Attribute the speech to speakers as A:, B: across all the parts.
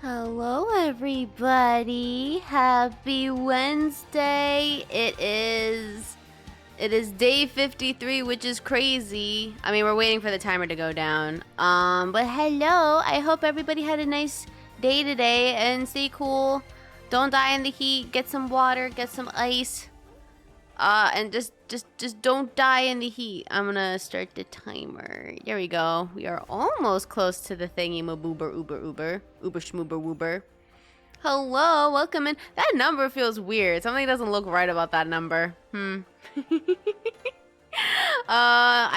A: Hello everybody. Happy Wednesday. It is day 53, which is crazy. I mean, we're waiting for the timer to go down. But hello. I hope everybody had a nice day today and stay cool. Don't die in the heat. Get some water, get some ice. And just don't die in the heat. I'm gonna start the timer. There we go. We are almost close to the thingy maboober uber schmoober woober. Hello, welcome in. That number feels weird. Something doesn't look right about that number. I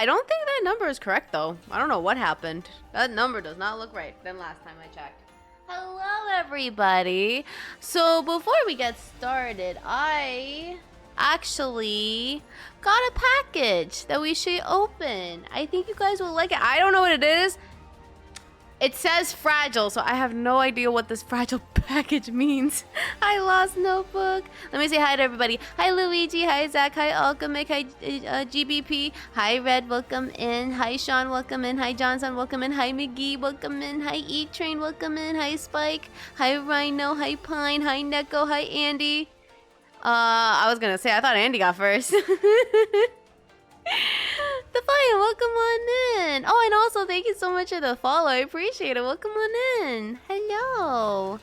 A: don't think that number is correct though. I don't know what happened. That number does not look right than last time I checked. Hello everybody. So before we get started, I actually got a package that we should open. I think you guys will like it. I don't know what it is. It says fragile, so I have no idea what this fragile package means. I lost notebook. Let me say hi to everybody. Hi Luigi, hi Zach, hi Alchemic, hi GBP, hi Red, welcome in. Hi Sean, welcome in. Hi Johnson, welcome in. Hi McGee, welcome in. Hi E-Train, welcome in. Hi Spike, hi Rhino, hi Pine, hi Neko, hi Andy. I was gonna say, I thought Andy got first. Defiant, welcome on in. Oh, and also, thank you so much for the follow. I appreciate it. Welcome on in. Hello.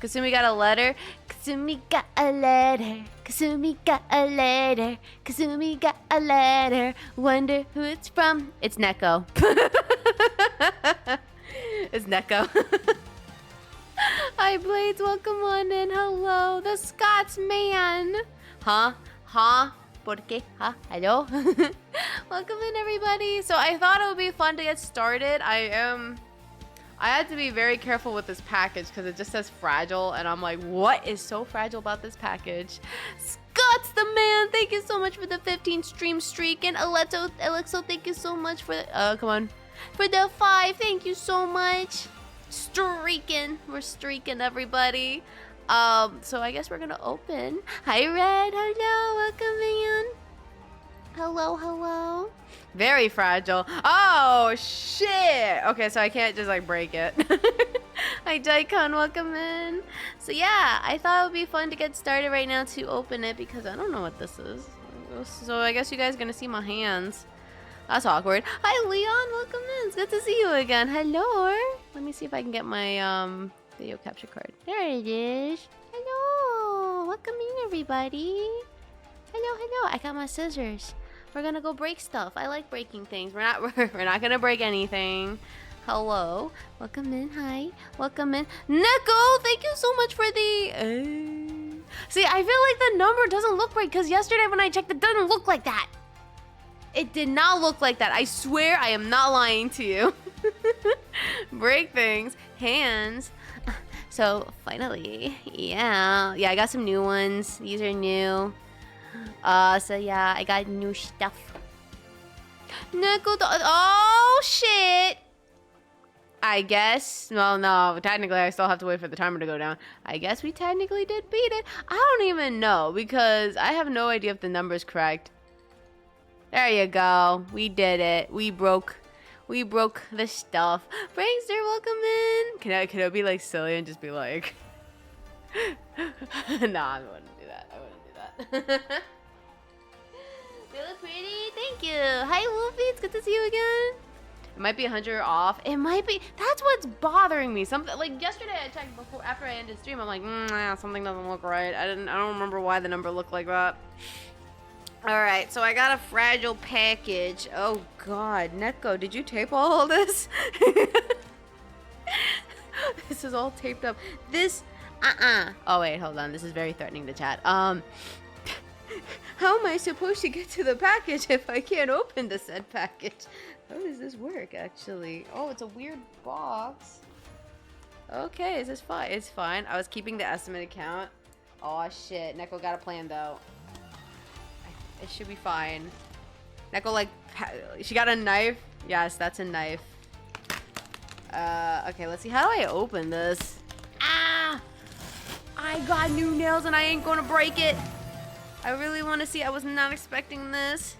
A: Kasumi got a letter. Kasumi got a letter. Kasumi got a letter. Kasumi got a letter. Wonder who it's from. It's Neko. It's Neko. Hi Blades, welcome on in. Hello, the Scotsman. Huh? ¿Por qué? Huh? Hello? Welcome in everybody. So I thought it would be fun to get started. I had to be very careful with this package because it just says fragile and I'm like, what is so fragile about this package? Scott's the man. Thank you so much for the 15 stream streak. And Alexo, thank you so much for come on. For the 5. Thank you so much. We're streaking everybody. So I guess we're gonna open. Hi Red, hello, welcome in. Hello. Very fragile. Oh shit. Okay, so I can't just like break it. Hi Daikon, welcome in. So yeah, I thought it would be fun to get started right now to open it because I don't know what this is. So I guess you guys are gonna see my hands. That's awkward. Hi, Leon. Welcome in. It's good to see you again. Hello. Let me see if I can get my video capture card. There it is. Hello. Welcome in, everybody. Hello. I got my scissors. We're gonna go break stuff. I like breaking things. We're not gonna break anything. Hello. Welcome in. Hi. Welcome in. Neko, thank you so much for the... See, I feel like the number doesn't look right because yesterday when I checked, it doesn't look like that. It did not look like that. I swear I am not lying to you. Break things. Hands. So finally, yeah, I got some new ones. These are new. So yeah, I got new stuff. Oh shit. I guess, well, no, technically I still have to wait for the timer to go down. I guess we technically did beat it. I don't even know because I have no idea if the number is correct. There you go. We did it. We broke the stuff. Prankster, welcome in. Can I be like silly and just be like... Nah, I wouldn't do that. They look pretty. Thank you. Hi, Wolfie. It's good to see you again. It might be 100 off. It might be. That's what's bothering me. Something like yesterday I checked after I ended stream. I'm like, something doesn't look right. I don't remember why the number looked like that. Alright, so I got a fragile package. Oh god, Neko, did you tape all this? This is all taped up. This, Oh wait, hold on, this is very threatening to chat. How am I supposed to get to the package if I can't open the said package? How does this work, actually? Oh, it's a weird box. Okay, is this fine? It's fine. I was keeping the estimate count. Oh shit, Neko got a plan though. It should be fine. Neko, like, she got a knife? Yes, that's a knife. Okay, let's see. How do I open this? Ah! I got new nails and I ain't gonna break it. I really want to see. I was not expecting this.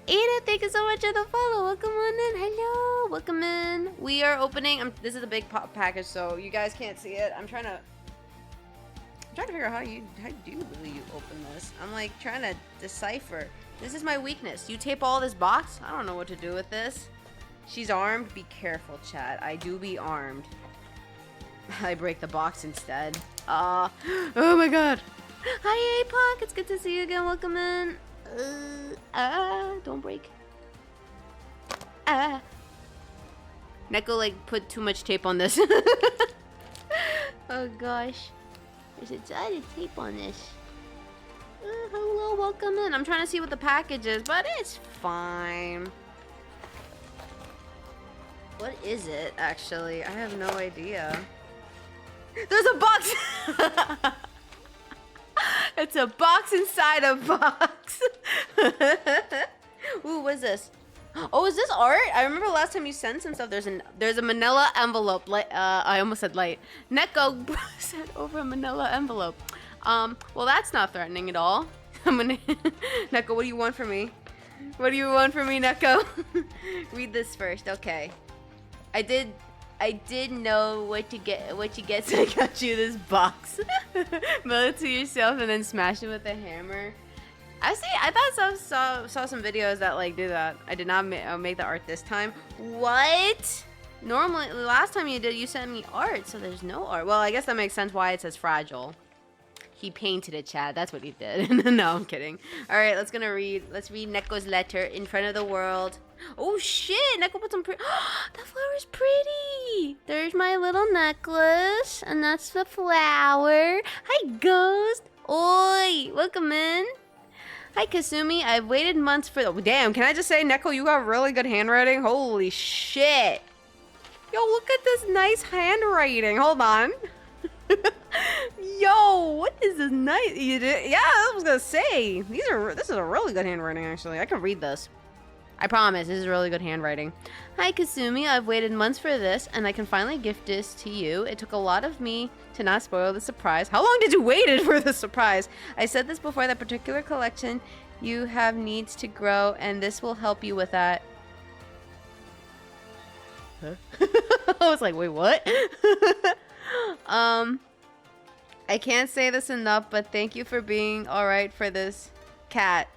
A: Ada, thank you so much for the follow. Welcome on in. Hello. Welcome in. We are opening. This is a big pop package, so you guys can't see it. I'm trying to figure out how do you really open this. I'm like trying to decipher. This is my weakness. You tape all this box? I don't know what to do with this. She's armed. Be careful, chat. I do be armed. I break the box instead. Oh my god. Hi, APOC. It's good to see you again. Welcome in. Don't break. Neko, like, put too much tape on this. Oh, gosh. There's a ton of tape on this. Hello, welcome in. I'm trying to see what the package is, but it's fine. What is it, actually? I have no idea. There's a box! It's a box inside a box. Ooh, what's this? Oh, is this art? I remember last time you sent some stuff. There's a manila envelope. I almost said light. Neko sent over a manila envelope. Well, that's not threatening at all. Neko, what do you want from me? What do you want from me, Neko? Read this first. Okay. I did know what you get, so I got you this box. Mail it to yourself and then smash it with a hammer. I thought saw some videos that like do that. I did not make the art this time. What? Normally, last time you sent me art, so there's no art. Well, I guess that makes sense why it says fragile. He painted it, Chad. That's what he did. No, I'm kidding. All right, let's read Neko's letter in front of the world. Oh shit! Neko put some pretty. The flower's pretty. There's my little necklace, and that's the flower. Hi, Ghost. Oi, welcome in. Hi, Kasumi. I've waited months for. Oh, damn! Can I just say, Neko, you got really good handwriting. Holy shit! Yo, look at this nice handwriting. Hold on. Yo, what is this nice? Yeah, I was gonna say this is a really good handwriting. Actually, I can read this. I promise, this is really good handwriting. Hi, Kasumi. I've waited months for this, and I can finally gift this to you. It took a lot of me to not spoil the surprise. How long did you wait for the surprise? I said this before, that particular collection you have needs to grow, and this will help you with that. Huh? I was like, wait, what? I can't say this enough, but thank you for being alright for this cat.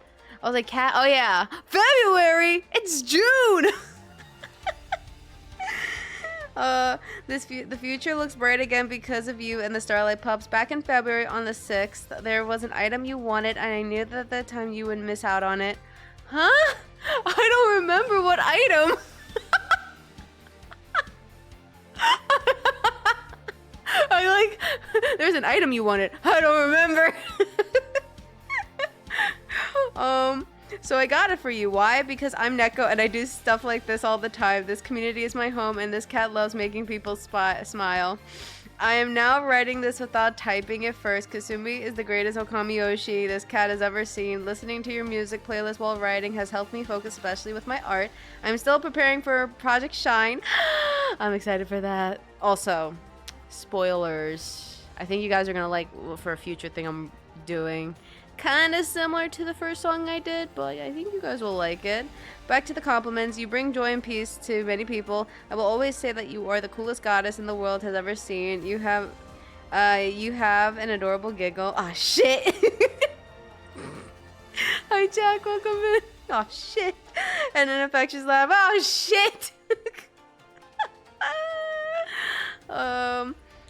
A: I was like, cat? Oh yeah, February! It's June! The future looks bright again because of you and the Starlight Pups. Back in February on the 6th, there was an item you wanted, and I knew that at that time you would miss out on it. Huh? I don't remember what item. There's an item you wanted. I don't remember. So I got it for you. Why? Because I'm Neko and I do stuff like this all the time. This community is my home and this cat loves making people smile. I am now writing this without typing it first. Kasumi is the greatest Okamiyoshi this cat has ever seen. Listening to your music playlist while writing has helped me focus, especially with my art. I'm still preparing for Project Shine. I'm excited for that. Also, spoilers. I think you guys are gonna like for a future thing I'm doing. Kind of similar to the first song I did, but I think you guys will like it. Back to the compliments. You bring joy and peace to many people. I will always say that you are the coolest goddess in the world has ever seen. You have an adorable giggle. Oh shit. Hi Jack, welcome in. Oh shit. And an infectious laugh. Oh shit.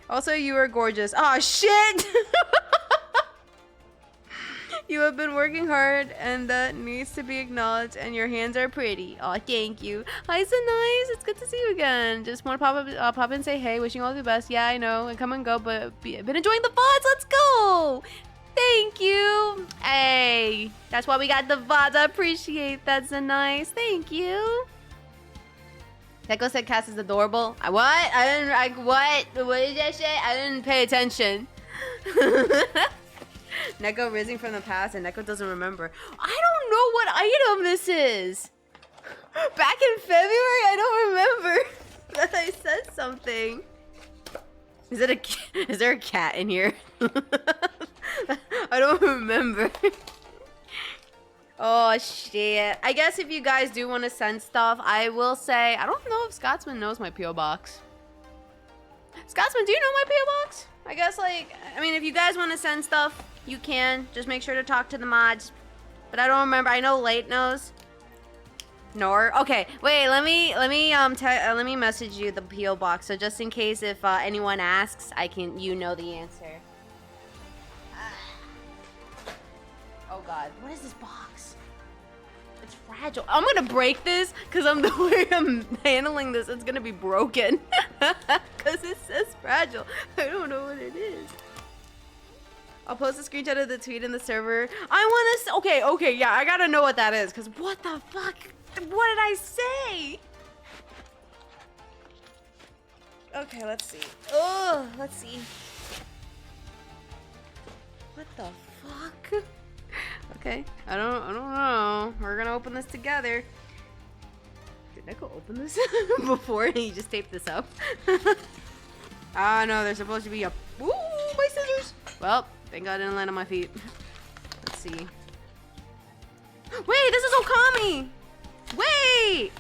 A: Also you are gorgeous. Oh shit. You have been working hard, and that needs to be acknowledged, and your hands are pretty. Aw, thank you. Hi, so nice. It's good to see you again. Just want to pop in and say hey, wishing you all the best. Yeah, I know, and come and go, but I've been enjoying the VODs. Let's go. Thank you. Hey, that's why we got the VODs. I appreciate that, so nice. Thank you. Neko said Cass is adorable. What? What did I say? I didn't pay attention. Neko rising from the past, and Neko doesn't remember. I don't know what item this is. Back in February, I don't remember that I said something. Is there a cat in here? I don't remember. Oh, shit. I guess if you guys do want to send stuff, I will say, I don't know if Scotsman knows my P.O. Box. Scotsman, do you know my P.O. Box? I guess, like, I mean, if you guys want to send stuff, you can. Just make sure to talk to the mods. But I don't remember. I know Late knows. Nor. Okay, wait, let me message you the P.O. Box. So just in case if anyone asks, you know the answer. Oh, God. What is this box? It's fragile. I'm gonna break this because the way I'm handling this, it's gonna be broken. Because it says fragile. I don't know what it is. I'll post a screenshot of the tweet in the server. I want to... Okay, yeah, I gotta know what that is. Because what the fuck? What did I say? Okay, let's see. Oh, let's see. What the fuck? Okay, I don't know. We're gonna open this together. Did I go open this before and you just taped this up? Ah, no, there's supposed to be a... Ooh, my scissors! Well, thank God I didn't land on my feet. Let's see. Wait, this is Okami! Wait!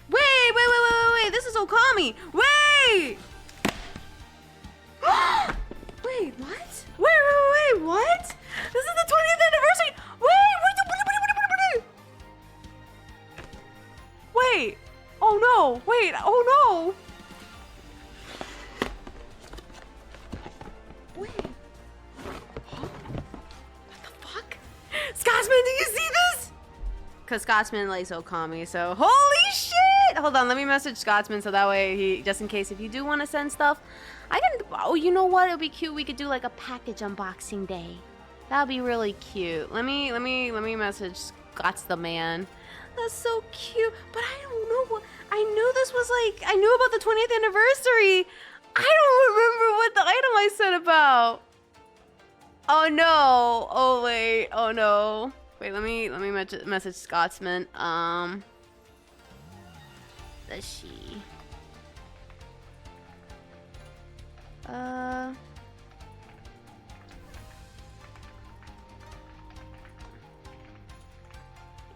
A: Wait! This is Okami! Wait! Wait, what? Wait, what? This is the 20th anniversary! Wait! Oh no! Wait! Oh no! Wait. Huh? What the fuck? Scotsman, do you see this? Because Scotsman likes Okami, so holy shit! Hold on, let me message Scotsman so that way he, just in case if you do want to send stuff, I can, oh, you know what? It would be cute. We could do like a package unboxing day. That would be really cute. Let me message Scots the man. That's so cute. But I don't know what, I knew this was like, I knew about the 20th anniversary. I don't remember what the item I said about. Oh no. Oh wait. Oh no. Wait, let me message Scotsman. Does she?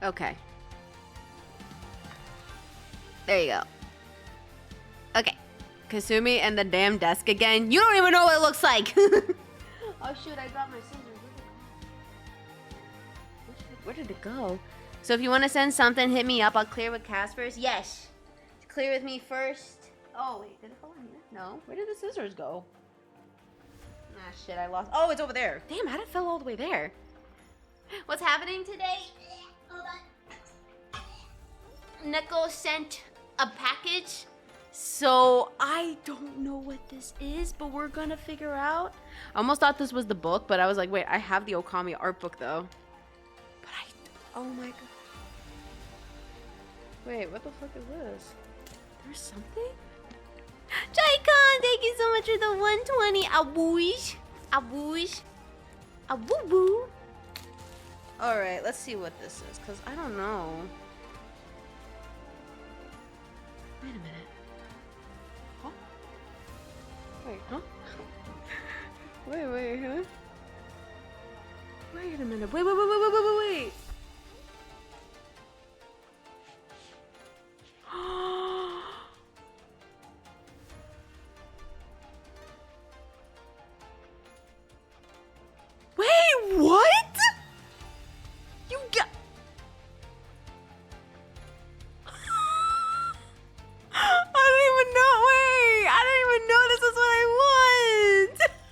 A: Okay. There you go. Okay. Kasumi and the damn desk again. You don't even know what it looks like. Oh shoot, I dropped my scissors. Where did it go? So if you want to send something, hit me up. I'll clear with Cass first. Yes. Clear with me first. Oh wait, did it fall in here? No. Where did the scissors go? Ah shit, I lost. Oh, it's over there. Damn, how did it fell all the way there? What's happening today? Hold on. Neko sent a package. So I don't know what this is, but we're gonna figure out. I almost thought this was the book, but I was like, wait, I have the Okami art book though. But oh my god. Wait, what the fuck is this? There's something? Joy-Con, thank you so much for the 120. Aboosh. Aboosh. Aboo-boo. Alright, let's see what this is, because I don't know. Wait a minute. Huh? Wait, huh? Wait, huh? Wait a minute. Wait. Wait, what? You got...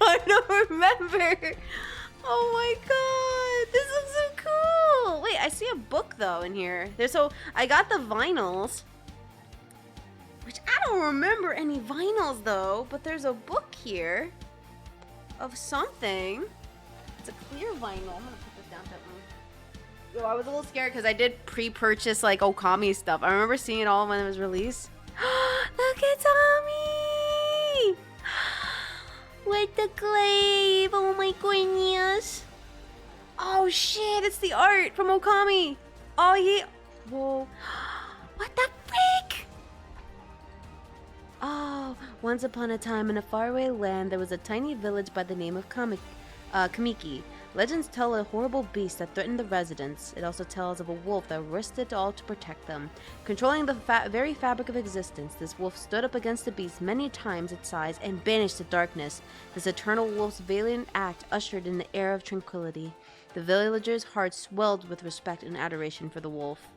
A: I don't remember. Oh my god, this is so cool. Wait, I see a book though in here. I got the vinyls, which I don't remember any vinyls though, but there's a book here of something. It's a clear vinyl. I'm gonna put this down that one. Yo, I was a little scared because I did pre-purchase like Okami stuff. I remember seeing it all when it was released. Look at Tommy! With the glaive! Oh my goodness! Oh shit! It's the art from Okami! Oh yeah! Whoa! What the freak? Oh, once upon a time in a faraway land, there was a tiny village by the name of Kamiki. Legends tell of a horrible beast that threatened the residents. It also tells of a wolf that risked it all to protect them. Controlling the very fabric of existence, this wolf stood up against the beast many times its size and banished the darkness. This eternal wolf's valiant act ushered in the era of tranquility. The villagers' hearts swelled with respect and adoration for the wolf.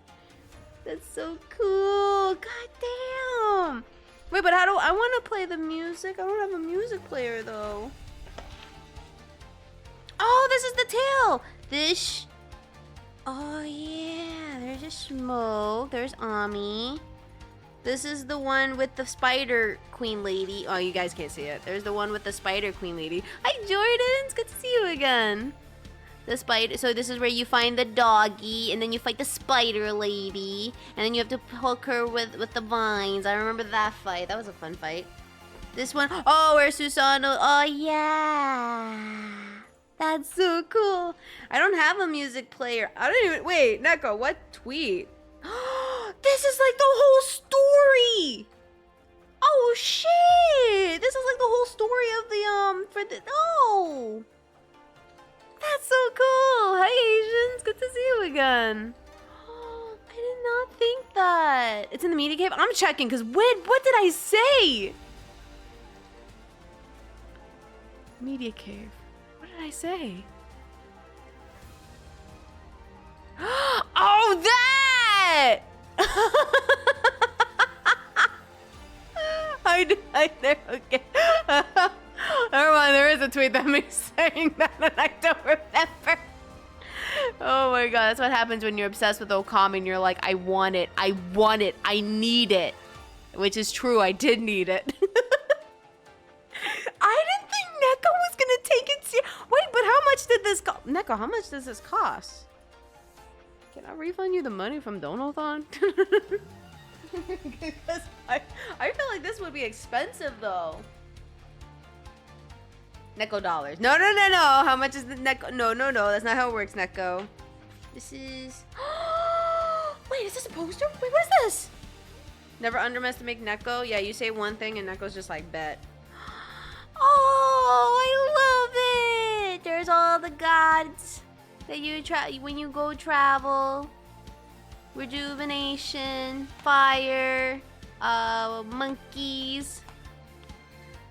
A: That's so cool! God damn! Wait, but how do I want to play the music? I don't have a music player though. Oh, this is the tail! This... Oh, yeah. There's a smoke. There's Ami. This is the one with the spider queen lady. Oh, you guys can't see it. There's the one with the spider queen lady. Hi, Jordan. It's good to see you again. The spider... So this is where you find the doggy, and then you fight the spider lady, and then you have to poke her with the vines. I remember that fight. That was a fun fight. This one... Oh, where's Susano? Oh, yeah. That's so cool. I don't have a music player. I don't even... Wait, Neko, what tweet? This is like the whole story. Oh, shit. This is like the whole story of the, Oh. That's so cool. Hi, Asians. Good to see you again. Oh, I did not think that. It's in the media cave? I'm checking, because what did I say? Media cave. What did I say? Oh, that! there, okay. Never mind, there is a tweet that me saying that and I don't remember. Oh my god, that's what happens when you're obsessed with Okami and you're like, I want it, I need it. Which is true, I did need it. I didn't think Neko was gonna take it seriously. Wait, but how much did this cost? Neko, how much does this cost? Can I refund you the money from Donothon? Because I feel like this would be expensive though. Neko dollars. No. How much is the Neko? No. That's not how it works, Neko. This is... Wait, is this a poster? Wait, what is this? Never underestimate Neko. Yeah, you say one thing and Neko's just like, bet. Oh, I love it. There's all the gods that you try when you go travel. Rejuvenation, fire, monkeys,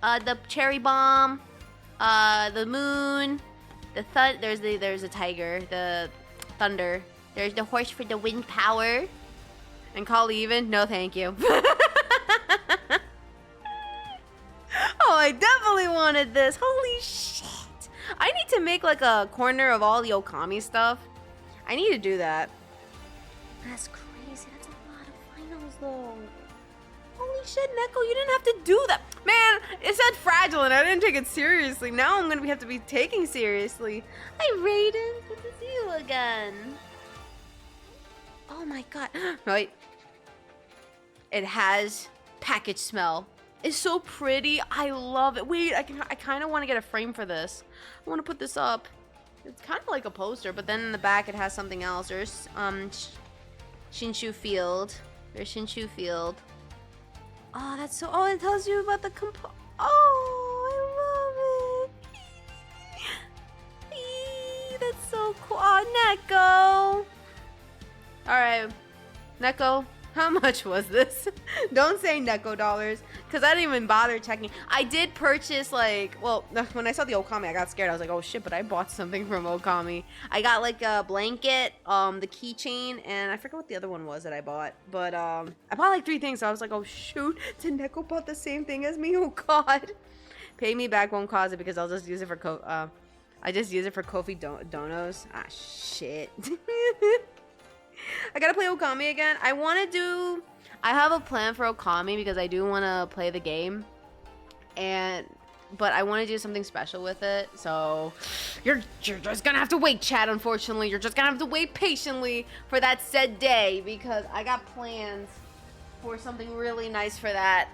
A: the cherry bomb, the moon, there's a tiger, the thunder, there's the horse for the wind power, and call even? No, thank you. Oh, I definitely wanted this. Holy shit! I need to make like a corner of all the Okami stuff. I need to do that. That's crazy. That's a lot of finals, though. Holy shit, Neko, you didn't have to do that. Man, it said fragile, and I didn't take it seriously. Now I'm gonna have to be taking seriously. Hi, Raiden. Good to see you again. Oh my god. Wait. It has package smell. It's so pretty. I love it. Wait, I kind of want to get a frame for this. I want to put this up. It's kind of like a poster, but then in the back it has something else. There's Shinshu Field. There's Shinshu Field. Oh, that's so... Oh, it tells you about the Oh, I love it. That's so cool. Oh, Neko. Alright. Neko, how much was this? Don't say Neko dollars, because I didn't even bother checking. I did purchase, like... Well, when I saw the Okami, I got scared. I was like, oh shit, but I bought something from Okami. I got, like, a blanket, the keychain, and I forget what the other one was that I bought. But, I bought, like, 3 things, so I was like, oh shoot, did Neko bought the same thing as me? Oh god. Pay me back won't cause it, because I'll just use it for I just use it for Kofi Donos. Ah, shit. I gotta play Okami again. I have a plan for Okami because I do want to play the game, but I want to do something special with it. So you're just gonna have to wait, chat. Unfortunately, you're just gonna have to wait patiently for that said day because I got plans for something really nice for that.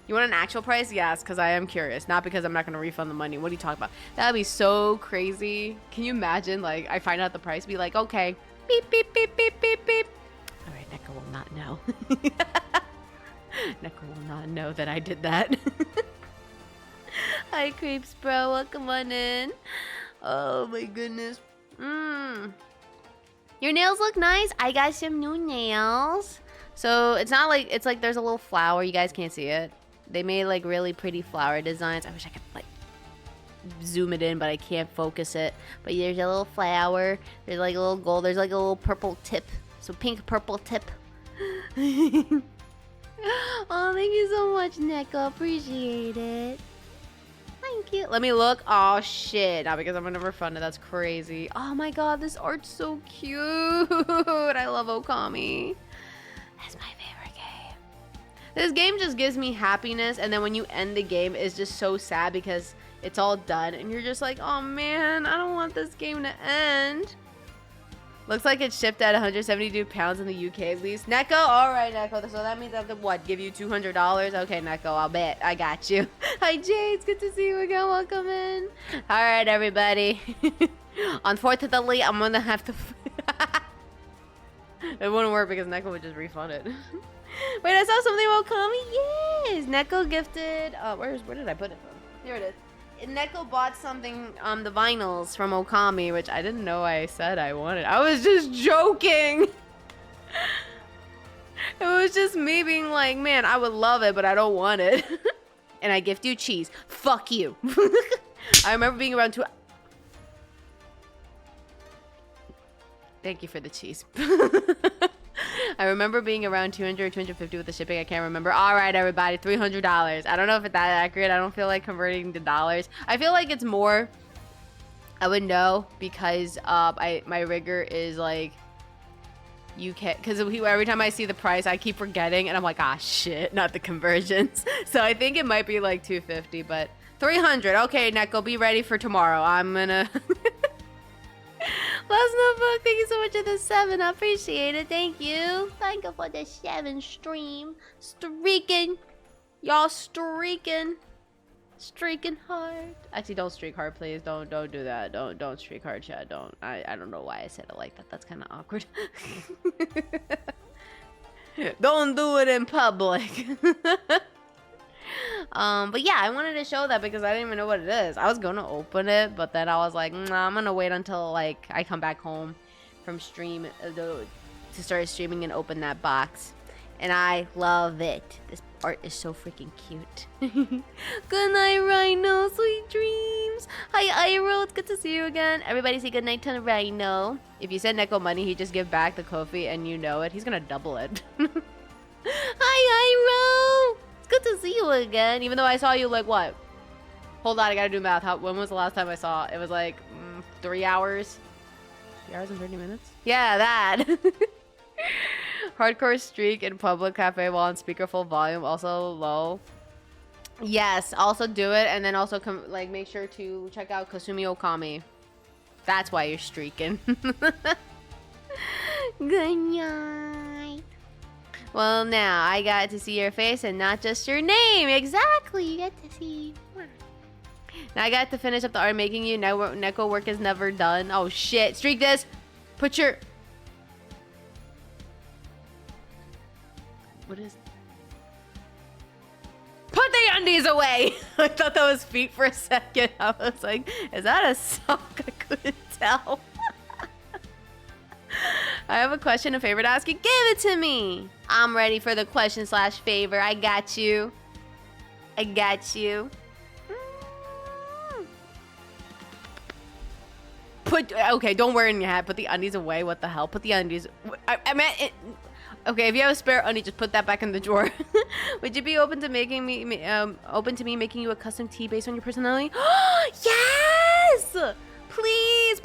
A: You want an actual price? Yes, because I am curious. Not because I'm not gonna refund the money. What are you talking about? That'd be so crazy. Can you imagine? Like, I find out the price, be like, okay. Beep, beep, beep, beep, beep, beep. All right, Neko will not know. Neko will not know that I did that. Hi, Creeps, bro. Welcome on in. Oh my goodness. Your nails look nice. I got some new nails. So it's not like, it's like there's a little flower. You guys can't see it. They made like really pretty flower designs. I wish I could like zoom it in, but I can't focus it. But there's a little flower. There's like a little gold. There's like a little purple tip. So pink purple tip. Oh, thank you so much, Neko. Appreciate it. Thank you. Let me look. Oh shit. Not because I'm gonna refund it. That's crazy. Oh my god, this art's so cute. I love Okami. That's my favorite game. This game just gives me happiness, and then when you end the game, it's just so sad because it's all done, and you're just like, oh man, I don't want this game to end. Looks like it's shipped at 172 pounds in the UK at least. Neko? Alright, Neko. So that means I have to, what, give you $200? Okay, Neko, I'll bet. I got you. Hi, Jay. It's good to see you again. Welcome in. Alright, everybody. Unfortunately, I'm gonna have to... It wouldn't work because Neko would just refund it. Wait, I saw something about Kami. Yes! Neko gifted... where did I put it from? Here it is. Neko bought something, the vinyls from Okami, which I didn't know I said I wanted. I was just joking. It was just me being like, man, I would love it, but I don't want it. And I gift you cheese. Fuck you. I remember being around Thank you for the cheese. I remember being around 200 or 250 with the shipping. I can't remember. All right, everybody, $300. I don't know if it's that accurate. I don't feel like converting to dollars. I feel like it's more. I would know because my rigger is like UK. Because every time I see the price, I keep forgetting, and I'm like, ah, shit, not the conversions. So I think it might be like 250, but 300. Okay, Neko, be ready for tomorrow. I'm gonna. Last notebook, thank you so much for the 7. I appreciate it. Thank you. Thank you for the 7 stream. Streaking. Y'all streaking. Streaking hard. Actually, don't streak hard, please. Don't do that. Don't streak hard, chat. Don't. I don't know why I said it like that. That's kind of awkward. Don't do it in public. But yeah, I wanted to show that because I didn't even know what it is. I was gonna open it, but then I was like, nah, I'm gonna wait until like I come back home from stream to start streaming and open that box. And I love it. This art is so freaking cute. Good night, Rhino. Sweet dreams. Hi, Iro. It's good to see you again. Everybody say good night to Rhino. If you send Neko money, he just give back the Kofi, and you know it. He's gonna double it. Hi, Iro. It's good to see you again, even though I saw you like what? Hold on, I gotta do math. When was the last time I saw? It was like 3 hours. 3 hours and 30 minutes? Yeah, that. Hardcore streak in public cafe while on speaker full volume, also low. Yes, also do it, and then also like make sure to check out Kasumi Okami. That's why you're streaking. Good night. Well, now I got to see your face and not just your name. Exactly, you get to see. Now I got to finish up the art making you. Now Neko work is never done. Oh shit! Streak this. Put your. What is? Put the undies away. I thought that was feet for a second. I was like, is that a sock? I couldn't tell. I have a question, a favor to ask you. Give it to me. I'm ready for the question / favor. I got you. I got you. Okay, don't wear it in your hat. Put the undies away. What the hell? Put the undies. I meant it. Okay, if you have a spare undie, just put that back in the drawer. Would you be open to making me making you a custom tee based on your personality? Yes! Please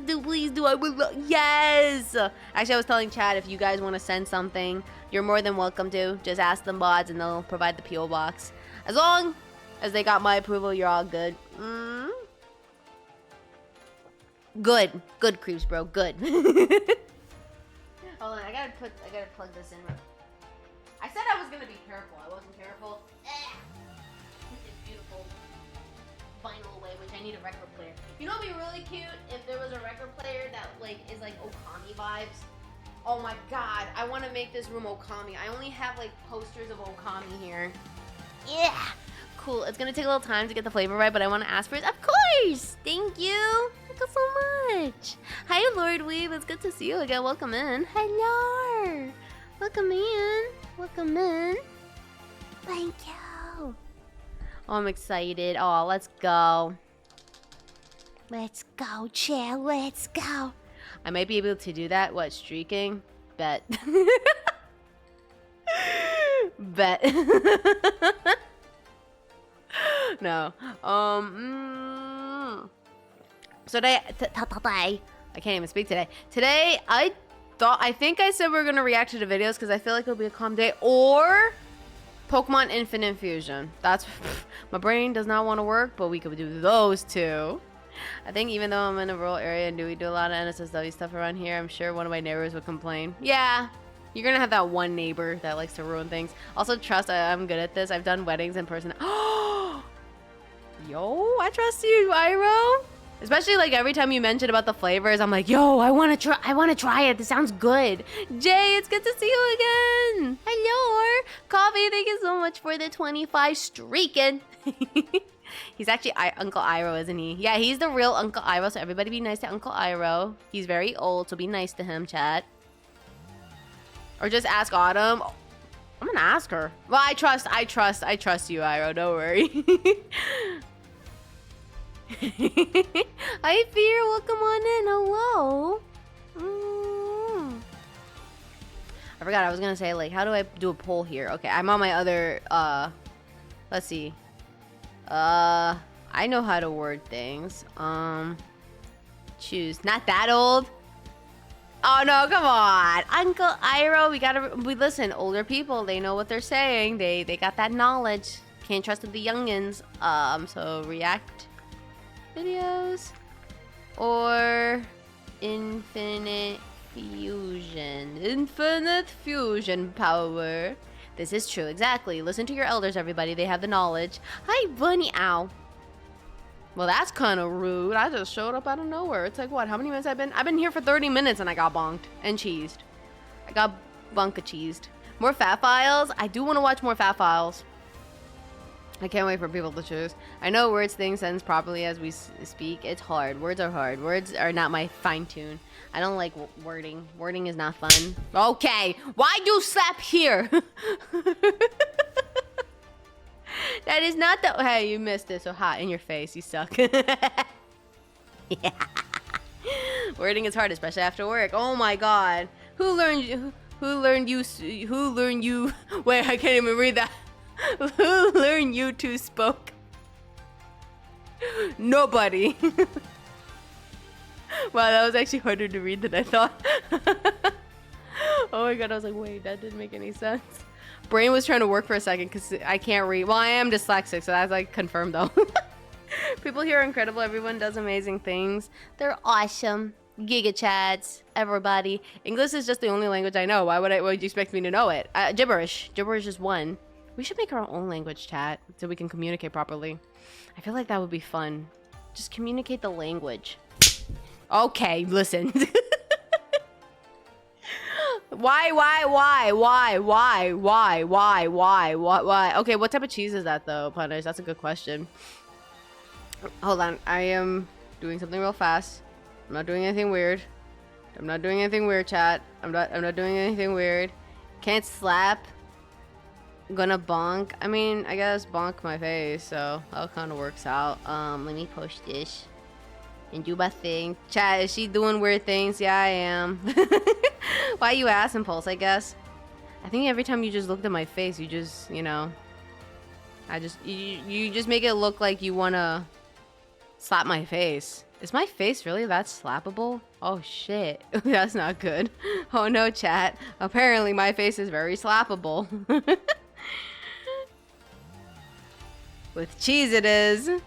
A: do. I would love. Yes! Actually, I was telling Chad, if you guys want to send something, you're more than welcome to. Just ask them mods and they'll provide the P.O. box. As long as they got my approval, you're all good. Good creeps, bro. Good. Hold on, I gotta plug this in. I said I was gonna be careful. I wasn't careful. It's beautiful. Vinyl away, which I need a record player. You know what'd be really cute if there was a record player that like is like Okami vibes. Oh my god, I want to make this room Okami. I only have like posters of Okami here. Yeah, cool. It's gonna take a little time to get the flavor right, but I want to ask for it. Of course! Thank you! Thank you so much! Hi, Lord Weave. It's good to see you again. Welcome in. Hello! Welcome in. Welcome in. Thank you. Oh, I'm excited. Oh, let's go. Let's go, chill. Let's go. I might be able to do that. What, streaking? Bet. Bet. No. So today, I can't even speak today. Today, I think I said we were gonna react to the videos because I feel like it'll be a calm day, or Pokemon Infinite Fusion. That's my brain does not want to work, but we could do those two. I think even though I'm in a rural area and we do a lot of NSSW stuff around here, I'm sure one of my neighbors would complain. Yeah, you're gonna have that one neighbor that likes to ruin things. Also, trust I'm good at this. I've done weddings in person. Yo, I trust you, Iro. Especially like every time you mention about the flavors, I'm like, yo, I wanna try it. This sounds good. Jay, it's good to see you again. Hello, Coffee. Thank you so much for the 25 streaking. He's actually Uncle Iroh, isn't he? Yeah, he's the real Uncle Iroh, so everybody be nice to Uncle Iroh. He's very old, so be nice to him, chat. Or just ask Autumn. I'm gonna ask her. Well, I trust you, Iroh. Don't worry. Hi, Fear. Welcome on in. Hello. I forgot I was gonna say, like, how do I do a poll here? Okay, I'm on my other, let's see. I know how to word things. Choose. Not that old. Oh, no, come on. Uncle Iroh, we listen. Older people, they know what they're saying. They got that knowledge. Can't trust the youngins. So react videos or Infinite Fusion power. This is true, exactly. Listen to your elders, everybody. They have the knowledge. Hi, Bunny. Ow. Well, that's kind of rude. I just showed up out of nowhere. It's like, what? How many minutes I've been here for 30 minutes and I got bonked and cheesed. I got bunka cheesed. More Fat Files? I do want to watch more Fat Files. I can't wait for people to choose. I know words things sentence properly as we speak. It's hard. Words are hard. Words are not my fine tune. I don't like wording. Wording is not fun. Okay. Why do slap here? That is not the... Hey, you missed it. So hot in your face. You suck. Yeah. Wording is hard, especially after work. Oh my god. Who learned you... Wait, I can't even read that. Who learned you to spoke? Nobody. Wow, that was actually harder to read than I thought. Oh my god, I was like, wait, that didn't make any sense. Brain was trying to work for a second because I can't read. Well, I am dyslexic, so that's like confirmed though. People here are incredible. Everyone does amazing things. They're awesome. Giga chats, everybody. English is just the only language I know. Why would you expect me to know it? Gibberish. Gibberish is one. We should make our own language, chat, so we can communicate properly. I feel like that would be fun. Just communicate the language. Okay, listen. Why? Okay, what type of cheese is that though, Punish? That's a good question. Hold on, I am doing something real fast. I'm not doing anything weird. I'm not doing anything weird, chat. I'm not doing anything weird. Can't slap. Gonna bonk. I mean, I guess bonk my face, so that kind of works out. Let me post this and do my thing. Chat, is she doing weird things? Yeah, I am. Why you asking, Pulse? I guess. I think every time you just looked at my face, you just, you know, you just make it look like you wanna slap my face. Is my face really that slappable? Oh shit, that's not good. Oh no, chat. Apparently my face is very slappable. With cheese it is. Ice,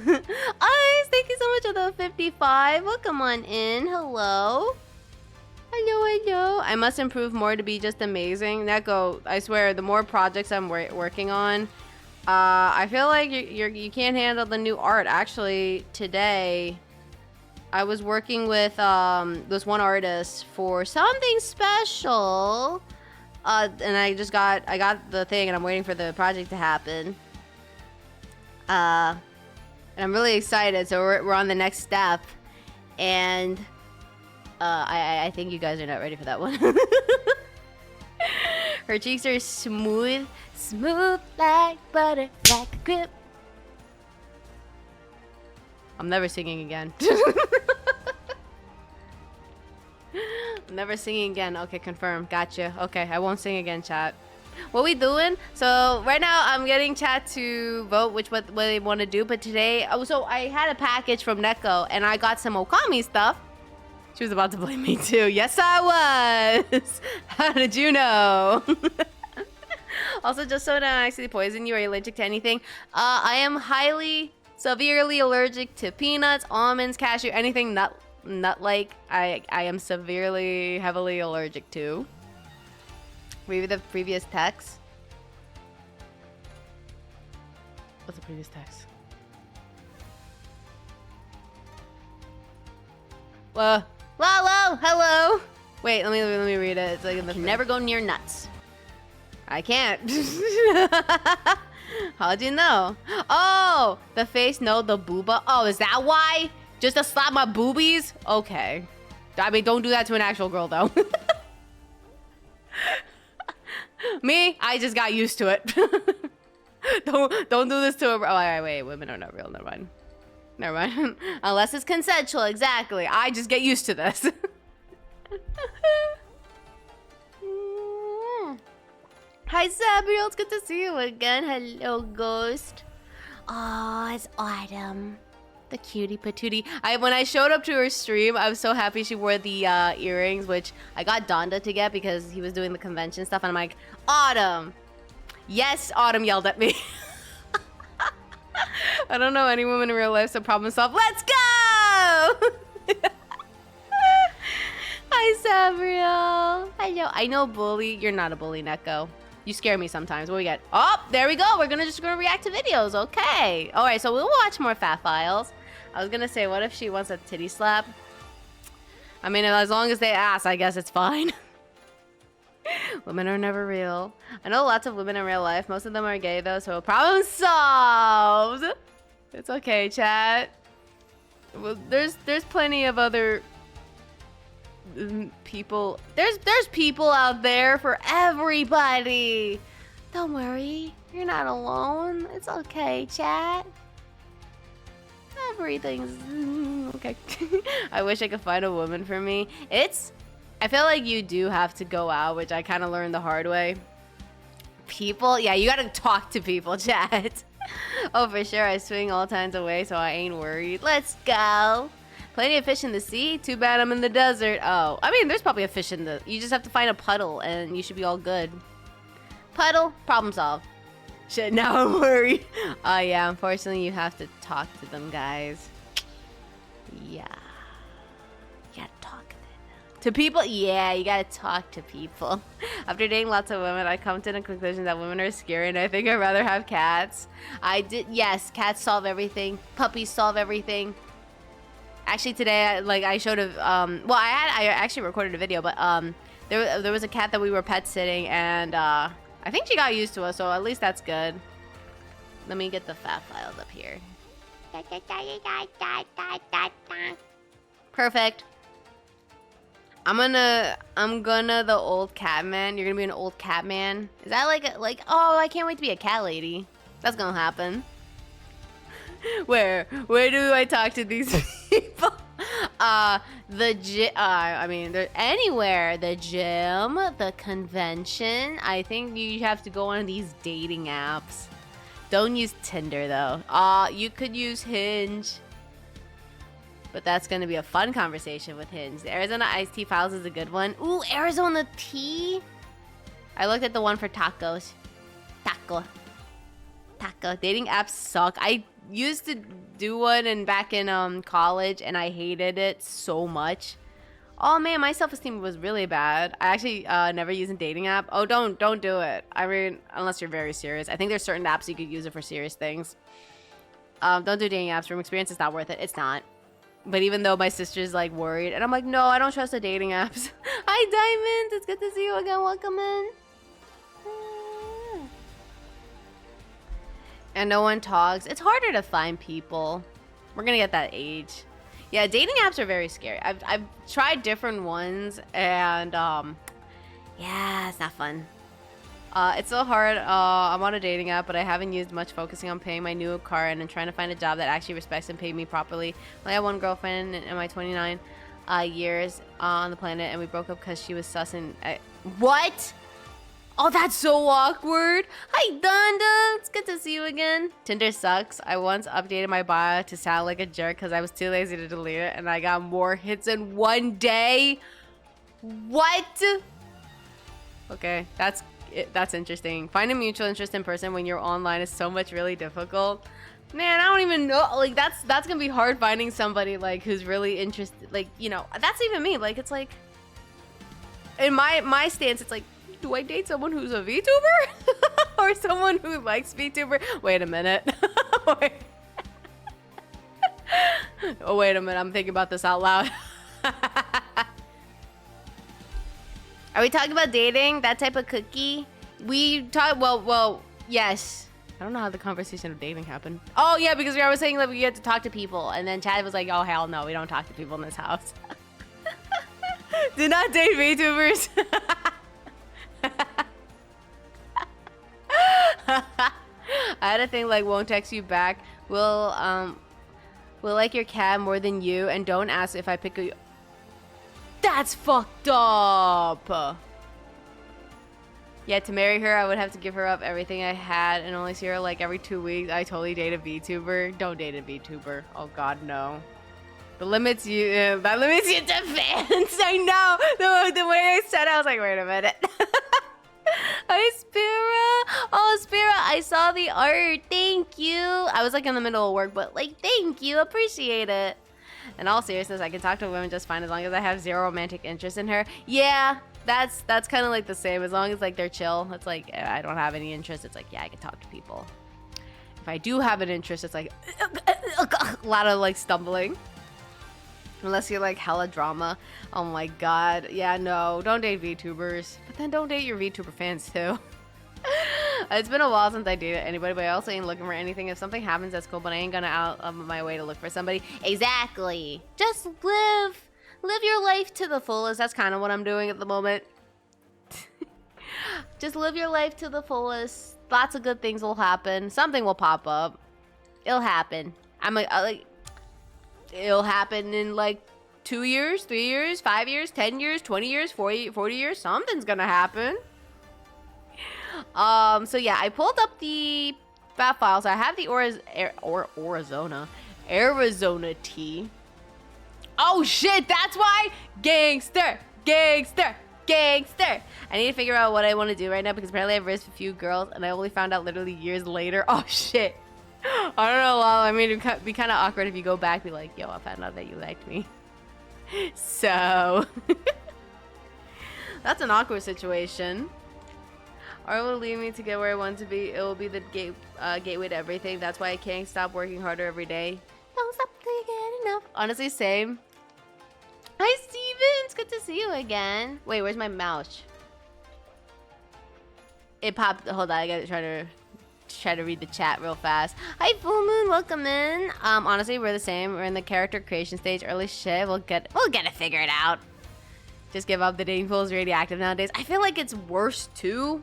A: thank you so much for the 55. Welcome on in. Hello. Hello. I must improve more to be just amazing. Neko, I swear, the more projects I'm working on, I feel like you can't handle the new art. Actually, today, I was working with this one artist for something special, and I got the thing, and I'm waiting for the project to happen. And I'm really excited. So we're on the next step, and I think you guys are not ready for that one. Her cheeks are smooth, smooth like butter, like a grip. I'm never singing again. I'm never singing again. Okay, confirmed. Gotcha. Okay, I won't sing again, chat. What we doing? So right now I'm getting chat to vote what they want to do. But today, so I had a package from Neko and I got some Okami stuff. She was about to blame me too. Yes, I was. How did you know? Also, just so I don't actually poison you, are you allergic to anything? I am highly, severely allergic to peanuts, almonds, cashew, anything nut-like. I am severely, heavily allergic to. Read the previous text. What's the previous text? Hello. Wait, let me read it. It's like in the never go near nuts. I can't. How'd you know? Oh, the face, no, the booba. Oh, is that why? Just to slap my boobies? Okay. I mean, don't do that to an actual girl, though. Me, I just got used to it. Don't do this to a. Oh, wait, women are not real. Never mind. Unless it's consensual, exactly. I just get used to this. Hi, Sabriel. It's good to see you again. Hello, Ghost. Oh, it's Autumn. The cutie patootie. When I showed up to her stream, I was so happy she wore the earrings, which I got Donda to get because he was doing the convention stuff. And I'm like, Autumn. Yes, Autumn yelled at me. I don't know any woman in real life, so problem solved. Let's go! Hi, Sabriel. Hello. I know bully. You're not a bully, Neko. You scare me sometimes. What we get? Oh, there we go. We're just gonna react to videos. Okay. All right. So we'll watch more Fat Files. I was gonna say, what if she wants a titty slap? I mean, as long as they ask, I guess it's fine. Women are never real. I know lots of women in real life. Most of them are gay though, so problem solved. It's okay, chat. Well, there's plenty of other people. There's people out there for everybody. Don't worry, you're not alone. It's okay, chat. Everything's okay. I wish I could find a woman for me. I feel like you do have to go out, which I kind of learned the hard way. People, yeah, you gotta talk to people, chat. Oh, for sure, I swing all times away, so I ain't worried. Let's go. Plenty of fish in the sea. Too bad I'm in the desert. Oh, I mean, there's probably a fish in the... You just have to find a puddle, and you should be all good. Puddle, problem solved. Shit, now I'm worried. Oh, yeah, unfortunately, you have to talk to them, guys. Yeah. You gotta talk to people. Yeah, you gotta talk to people. After dating lots of women, I come to the conclusion that women are scary, and I think I'd rather have cats. Yes, cats solve everything. Puppies solve everything. Actually, today, I showed a, well, I actually recorded a video, but, there was a cat that we were pet sitting, and, I think she got used to us, so at least that's good. Let me get the Fat Files up here. Perfect. I'm gonna the old cat man. You're gonna be an old cat man. Is that oh, I can't wait to be a cat lady. That's gonna happen. Where do I talk to these people? The gym. I mean, they're anywhere. The gym, the convention. I think you have to go on these dating apps. Don't use Tinder though. You could use Hinge. But that's gonna be a fun conversation with Hinge. The Arizona Iced Tea Files is a good one. Ooh, Arizona tea. I looked at the one for tacos. Taco. Dating apps suck. I used to do one back in college, and I hated it so much. Oh man, my self-esteem was really bad. I actually never used a dating app. Oh, don't do it. I mean, unless you're very serious. I think there's certain apps you could use it for serious things. Don't do dating apps. From experience, it's not worth it. It's not. But even though my sister's like worried, and I'm like, no, I don't trust the dating apps. Hi, Diamond. It's good to see you again. Welcome in. And no one talks. It's harder to find people. We're gonna get that age. Yeah, dating apps are very scary. I've tried different ones, and yeah, it's not fun. It's so hard. I'm on a dating app, but I haven't used much, focusing on paying my new car and trying to find a job that actually respects and pays me properly. I had one girlfriend in my 29 years on the planet, and we broke up because she was sus and what? Oh, that's so awkward. Hi, Donda. It's good to see you again. Tinder sucks. I once updated my bio to sound like a jerk because I was too lazy to delete it, and I got more hits in one day. What? Okay, that's interesting. Finding mutual interest in person when you're online is so much really difficult. Man, I don't even know. Like, that's gonna be hard finding somebody like who's really interested. Like, you know, that's even me. Like, it's like in my stance, it's like, do I date someone who's a VTuber or someone who likes VTuber? Wait a minute. Wait. Oh, wait a minute. I'm thinking about this out loud. Are we talking about dating? That type of cookie? We talk. Well, yes. I don't know how the conversation of dating happened. Oh yeah, because I was saying that we had to talk to people, and then Chad was like, "Oh hell no, we don't talk to people in this house." Do not date VTubers. I had a thing like won't text you back. Will like your cat more than you, and don't ask if I pick you. That's fucked up. Yeah, to marry her, I would have to give her up everything I had and only see her like every 2 weeks. I totally date a VTuber. Don't date a VTuber. Oh God, no. That limits you to fans. I know. The way I said it, I was like, wait a minute. Hi, Spira. Oh, Spira, I saw the art. Thank you. I was like in the middle of work, but like, thank you. Appreciate it. In all seriousness, I can talk to women just fine as long as I have zero romantic interest in her. Yeah, that's kind of like the same. As long as like they're chill, it's like I don't have any interest. It's like, yeah, I can talk to people. If I do have an interest, it's like a lot of like stumbling. Unless you're like hella drama. Oh my God. Yeah, no, don't date VTubers. But then don't date your VTuber fans too. It's been a while since I dated anybody, but I also ain't looking for anything. If something happens, that's cool, but I ain't gonna out of my way to look for somebody. Exactly. Just live your life to the fullest. That's kind of what I'm doing at the moment. Just live your life to the fullest. Lots of good things will happen. Something will pop up. It'll happen. It'll happen in like 2 years, 3 years, 5 years, 10 years, 20 years, 40 years. Something's gonna happen. So yeah, I pulled up the BAT file. So I have the Arizona tea. Oh shit, that's why. Gangster. I need to figure out what I want to do right now because apparently I've raised a few girls and I only found out literally years later. Oh shit. I don't know, Lol. I mean, it'd be kind of awkward if you go back and be like, yo, I found out that you liked me. So that's an awkward situation. Or it will lead me to get where I want to be. It will be the gateway to everything. That's why I can't stop working harder every day. Don't stop till you get enough. Honestly, same. Hi, Steven. It's good to see you again. Wait, where's my mouse? It popped. Hold on, I gotta try to read the chat real fast. Hi, Full Moon. Welcome in. Honestly, we're the same. We're in the character creation stage. Early shit. We'll get it figured out. Just give up. The dating pool is radioactive nowadays. I feel like it's worse too.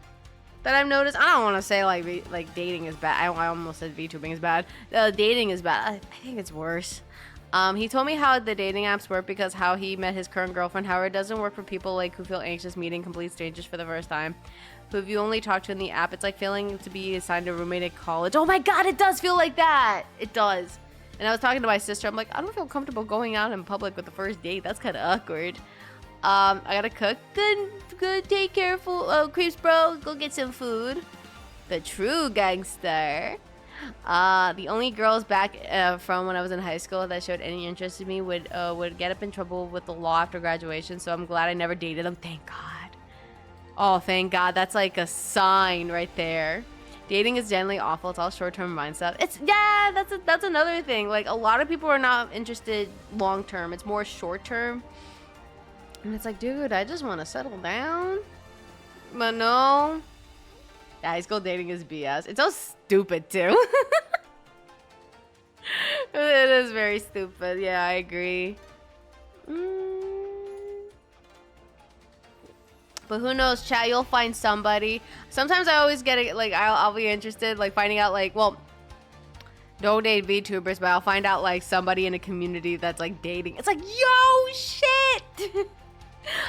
A: That I've noticed. I don't want to say like dating is bad. I almost said VTubing is bad. Dating is bad. I think it's worse. He told me how the dating apps work because how he met his current girlfriend. However, it doesn't work for people like who feel anxious meeting complete strangers for the first time. Who if you only talk to in the app, it's like feeling to be assigned a roommate at college. Oh my God, it does feel like that. It does. And I was talking to my sister. I'm like, I don't feel comfortable going out in public with the first date. That's kind of awkward. I gotta cook. Good. Take care, Creeps Bro. Go get some food. The true gangster. The only girls back from when I was in high school that showed any interest in me would get up in trouble with the law after graduation. So I'm glad I never dated them. Thank God. Oh, thank God. That's like a sign right there. Dating is generally awful. It's all short-term mind stuff. That's another thing. Like a lot of people are not interested long-term. It's more short-term. And it's like, dude, I just want to settle down. But no. Yeah, high school dating is BS. It's so stupid too. It is very stupid. Yeah, I agree. But who knows, chat? You'll find somebody. Sometimes I always get it. Like I'll be interested, like finding out, like, well, don't date VTubers, but I'll find out like somebody in a community that's like dating. It's like, yo, shit.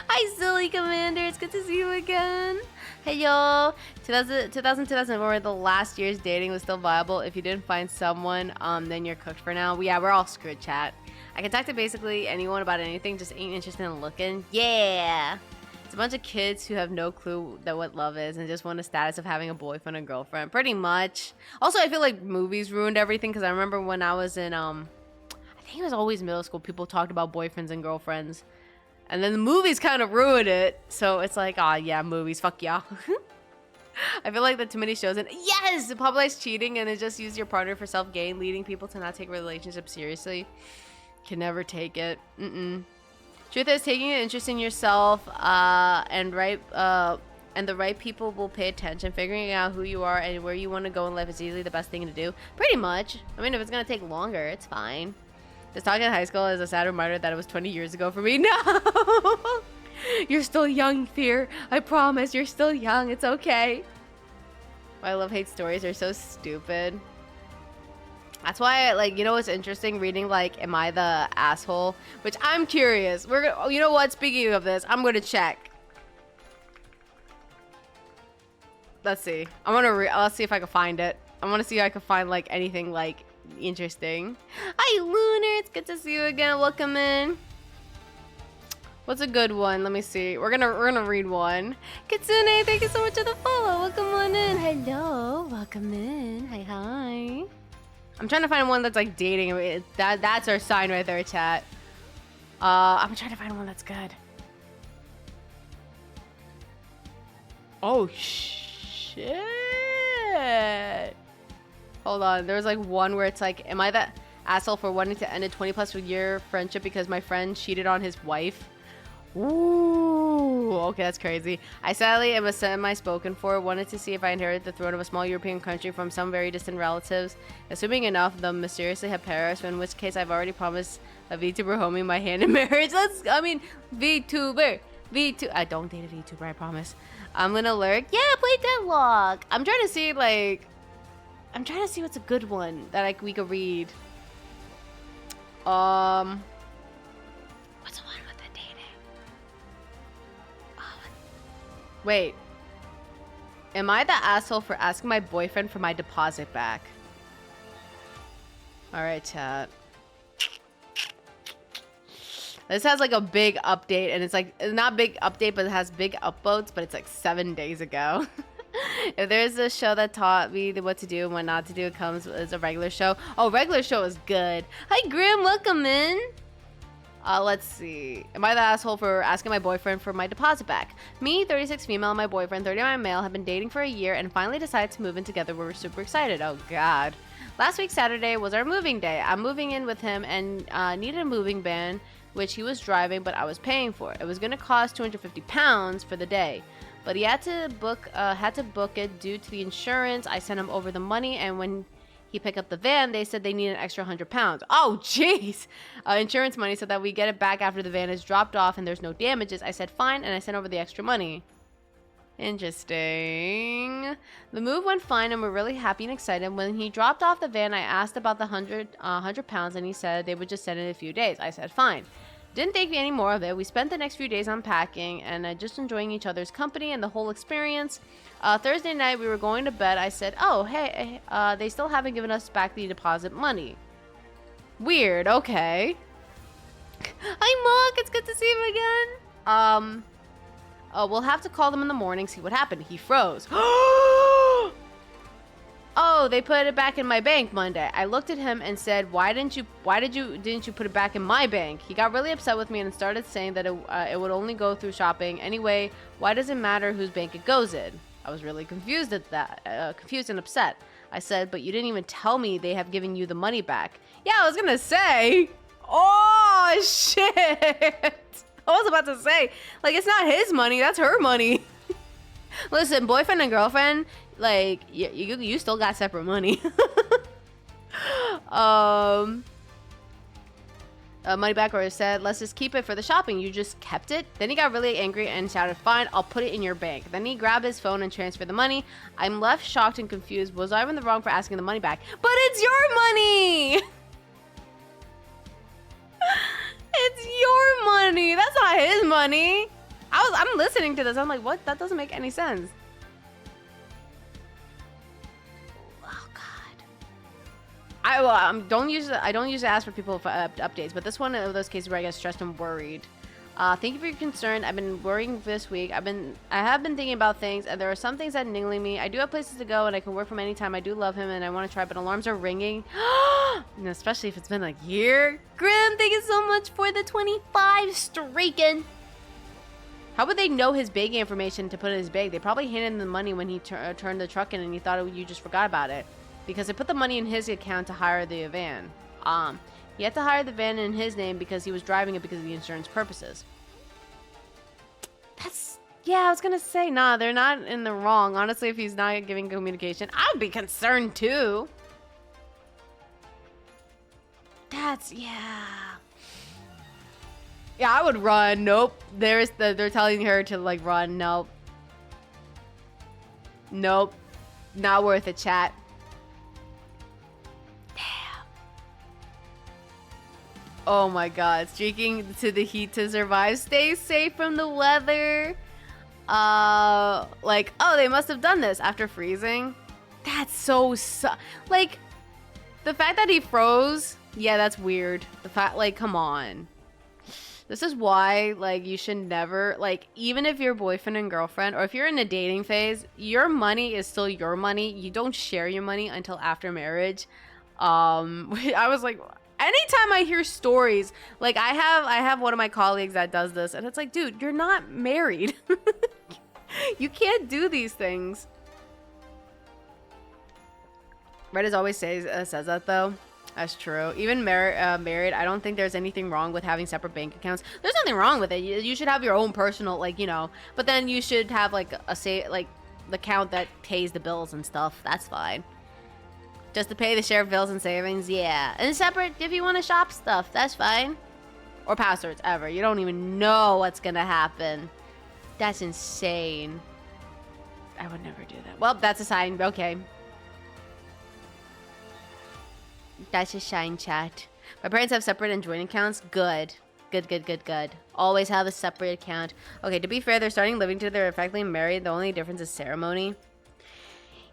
A: Hi, silly commander. It's good to see you again. Hey, yo. 2000, were the last year's dating was still viable. If you didn't find someone, then you're cooked for now. Yeah, we're all screwed, chat. I can talk to basically anyone about anything, just ain't interested in looking. Yeah. It's a bunch of kids who have no clue that what love is and just want the status of having a boyfriend and girlfriend. Pretty much. Also, I feel like movies ruined everything, because I remember when I was in, I think it was always middle school, people talked about boyfriends and girlfriends. And then the movies kind of ruined it. So it's like, oh yeah, movies, fuck y'all. I feel like that too many shows, and yes, it popularized cheating, and it just used your partner for self-gain, leading people to not take relationships seriously. Can never take it. Truth is, taking an interest in yourself, and the right people will pay attention. Figuring out who you are and where you want to go in life is easily the best thing to do. Pretty much. I mean, if it's gonna take longer, it's fine. This talk in high school is a sad reminder that it was 20 years ago for me. No! You're still young, Fear. I promise, you're still young. It's okay. My love-hate stories are so stupid. That's why, like, you know what's interesting? Reading, like, am I the asshole? Which I'm curious. You know what? Speaking of this, I'm gonna check. Let's see. Let's see if I can find it. I want to see if I can find, like, anything, like, interesting. Hi, Lunar. It's good to see you again. Welcome in. What's a good one? Let me see. We're gonna read one. Kitsune, thank you so much for the follow. Welcome on in. Hello. Welcome in. Hi. I'm trying to find one that's like dating. That's our sign right there, chat. I'm trying to find one that's good. Oh shit. Hold on. There was like one where it's like, am I the asshole for wanting to end a 20+ year friendship because my friend cheated on his wife? Ooh, okay, that's crazy. I sadly am a semi-spoken for. Wanted to see if I inherited the throne of a small European country from some very distant relatives. Assuming enough, them mysteriously have perished, in which case I've already promised a VTuber homie my hand in marriage. VTuber. I don't date a VTuber, I promise. I'm gonna lurk. Yeah, play Deadlock. I'm trying to see, like... I'm trying to see what's a good one that like we could read. What's the one with the dating? Wait. Am I the asshole for asking my boyfriend for my deposit back? Alright, chat. This has like a big update, and it's like, not big update, but it has big upvotes, but it's like 7 days ago. If there's a show that taught me what to do and what not to do, it comes as a regular show. Oh, regular show is good. Hi, Grim. Welcome in. Let's see. Am I the asshole for asking my boyfriend for my deposit back? Me, 36 female, and my boyfriend, 39 male, have been dating for a year and finally decided to move in together. We're super excited. Oh, God. Last week, Saturday, was our moving day. I'm moving in with him and needed a moving van, which he was driving, but I was paying for. It was going to cost £250 for the day. But he had to book it due to the insurance. I sent him over the money, and when he picked up the van, they said they need an extra £100. Oh, jeez! Insurance money so that we get it back after the van is dropped off and there's no damages. I said fine, and I sent over the extra money. Interesting. The move went fine, and we're really happy and excited. When he dropped off the van, I asked about the £100, and he said they would just send it in a few days. I said fine. Didn't think any more of it. We spent the next few days unpacking and just enjoying each other's company and the whole experience. Thursday night, we were going to bed. I said, oh, hey, they still haven't given us back the deposit money. Weird, okay. Hi, Mark. It's good to see you again. We'll have to call them in the morning, see what happened. He froze. Oh, they put it back in my bank Monday. I looked at him and said, didn't you put it back in my bank? He got really upset with me and started saying that it would only go through shopping. Anyway, why does it matter whose bank it goes in? I was really confused at that, confused and upset. I said, but you didn't even tell me they have given you the money back. Yeah, I was gonna say. Oh, shit. I was about to say, like, it's not his money, that's her money. Listen, boyfriend and girlfriend, like, you still got separate money. Money back or said, let's just keep it for the shopping. You just kept it? Then he got really angry and shouted, fine, I'll put it in your bank. Then he grabbed his phone and transferred the money. I'm left shocked and confused. Was I in the wrong for asking the money back? But it's your money! It's your money. That's not his money. I'm listening to this. I'm like, what? That doesn't make any sense. Oh God. I don't usually ask for people for updates, but this one of those cases where I get stressed and worried. Thank you for your concern. I've been worrying this week. I have been thinking about things, and there are some things that niggling me. I do have places to go, and I can work from any time. I do love him, and I want to try, but alarms are ringing. And especially if it's been a year. Grim, thank you so much for the 25 streaking. How would they know his banking information to put in his bag? They probably handed him the money when he turned the truck in, and he thought you just forgot about it. Because they put the money in his account to hire the van. He had to hire the van in his name because he was driving it because of the insurance purposes. Yeah, I was gonna say, nah, they're not in the wrong. Honestly, if he's not giving communication, I'd be concerned too. Yeah, I would run. Nope. They're telling her to like run. Nope. Not worth a chat. Oh my God, streaking to the heat to survive. Stay safe from the weather. Like, oh, they must have done this after freezing. That's so like, the fact that he froze, yeah, that's weird. The fact, like, come on. This is why, like, you should never, like, even if you're boyfriend and girlfriend, or if you're in a dating phase, your money is still your money. You don't share your money until after marriage. I was like, anytime I hear stories, like I have one of my colleagues that does this, and it's like, dude, you're not married. You can't do these things. Reddit always says that though. That's true. Even married, I don't think there's anything wrong with having separate bank accounts. There's nothing wrong with it. You should have your own personal, like, you know, but then you should have like the account that pays the bills and stuff. That's fine. Just to pay the share of bills and savings, yeah. And separate if you want to shop stuff, that's fine. Or passwords, ever. You don't even know what's gonna happen. That's insane. I would never do that. Well, that's a sign. Okay. That's a sign, chat. My parents have separate and joint accounts. Good. Good. Always have a separate account. Okay, to be fair, they're starting living together. They're effectively married. The only difference is ceremony.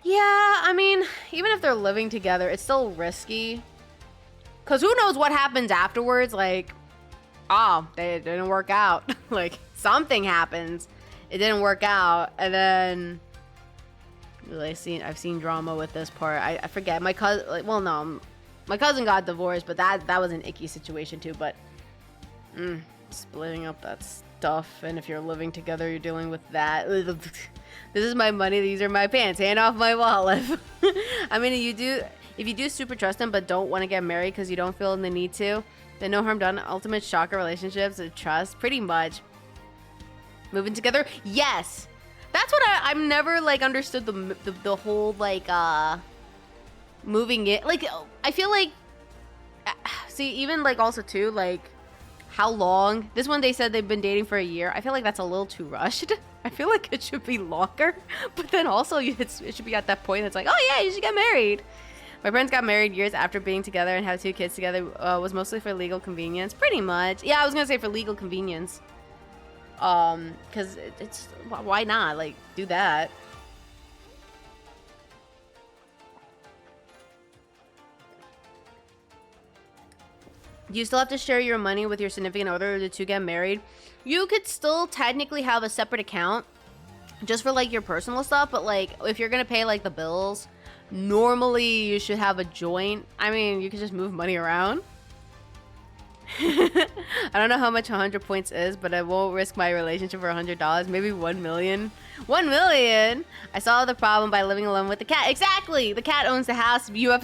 A: Yeah, I mean, even if they're living together, it's still risky. Because who knows what happens afterwards? Like, oh, it didn't work out. Like, something happens. It didn't work out. And then, really, I've seen drama with this part. I forget. My cousin, like, well, no. My cousin got divorced, but that was an icky situation too. But, splitting up that stuff. And if you're living together, you're dealing with that. This is my money. These are my pants. Hand off my wallet. I mean, if you do super trust them, but don't want to get married because you don't feel the need to, then no harm done. Ultimate shocker relationships, trust, pretty much. Moving together, yes. That's what I've never like understood the whole like moving it. Like, I feel like, see, even like also too like how long. This one they said they've been dating for a year. I feel like that's a little too rushed. I feel like it should be longer, but then also it should be at that point it's like, oh yeah, you should get married. My parents got married years after being together and had 2 kids together. Was mostly for legal convenience, pretty much. Yeah, I was gonna say for legal convenience. Because it's why not, like, do that. You still have to share your money with your significant other to get married. You could still technically have a separate account just for like your personal stuff, but like if you're gonna pay like the bills, normally you should have a joint. I mean, you could just move money around. I don't know how much 100 points is, but I won't risk my relationship for $100. Maybe 1 million. 1 million. I solved the problem by living alone with the cat. Exactly. The cat owns the house. You have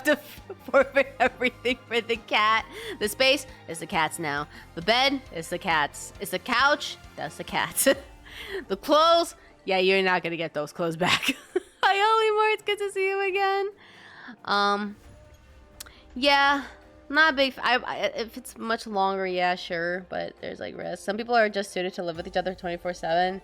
A: to forfeit everything for the cat. The space is the cat's now. The bed is the cat's. It's the couch. That's the cat's. The clothes. Yeah, you're not gonna get those clothes back. Hi, Holy it's good to see you again. Yeah, not a big. If it's much longer, yeah, sure, but there's like risks. Some people are just suited to live with each other 24/7.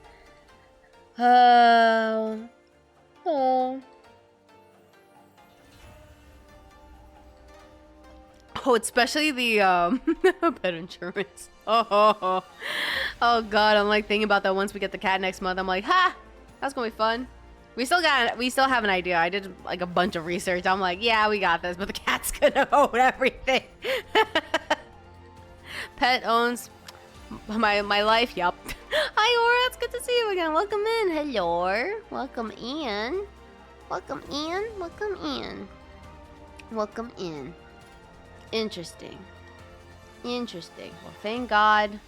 A: Oh, especially the pet insurance. Oh God, I'm like thinking about that once we get the cat next month. I'm like, ha, that's gonna be fun. We still have an idea. I did like a bunch of research. I'm like, yeah, we got this, but the cat's gonna own everything. Pet owns my life. Yup. Hi, Aura. It's good to see you again. Welcome in. Hello. Welcome in. Welcome in. Welcome in. Welcome in. Interesting. Interesting. Well, thank God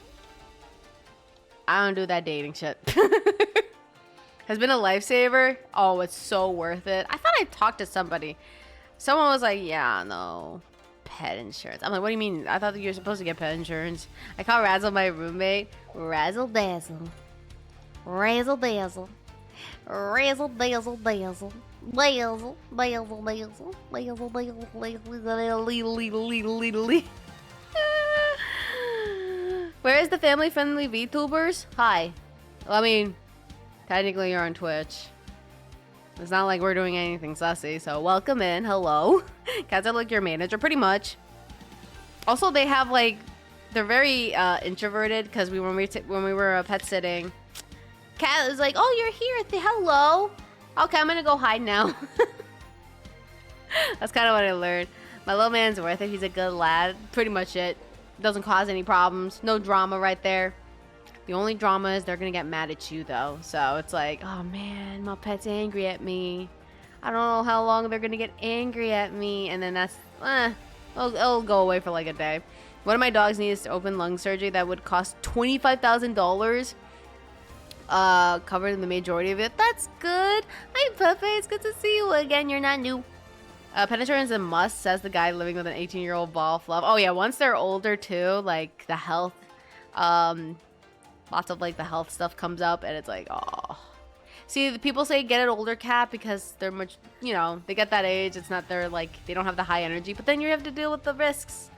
A: I don't do that dating shit. Has been a lifesaver. Oh, it's so worth it. I thought I talked to somebody. Someone was like, yeah, no. Pet insurance. I'm like, what do you mean? I thought that you were supposed to get pet insurance. I call Razzle my roommate. Razzle dazzle. Razzle dazzle. Razzle dazzle dazzle. Dazzle, dazzle, dazzle, dazzle, dazzle. Where is the family-friendly VTubers? Hi. Well, I mean, technically you're on Twitch. It's not like we're doing anything sussy, so welcome in. Hello. Cats are like your manager, pretty much. Also, they have like, they're very introverted because when we were pet sitting, Cat was like, "Oh, you're here. Hello." Okay, I'm gonna go hide now. That's kind of what I learned. My little man's worth it. He's a good lad. Pretty much it. Doesn't cause any problems. No drama right there. The only drama is they're gonna get mad at you though. So it's like, oh man, my pet's angry at me. I don't know how long they're gonna get angry at me. And then that's, it'll go away for like a day. One of my dogs needs open lung surgery that would cost $25,000. Covered in the majority of it. That's good. Hi, Pepe. It's good to see you again. You're not new. Pet insurance is a must, says the guy living with an 18-year-old ball of fluff. Oh yeah, once they're older too, like the health, lots of like the health stuff comes up, and it's like, oh. See, the people say get an older cat because they're much, you know, they get that age. It's not their like they don't have the high energy, but then you have to deal with the risks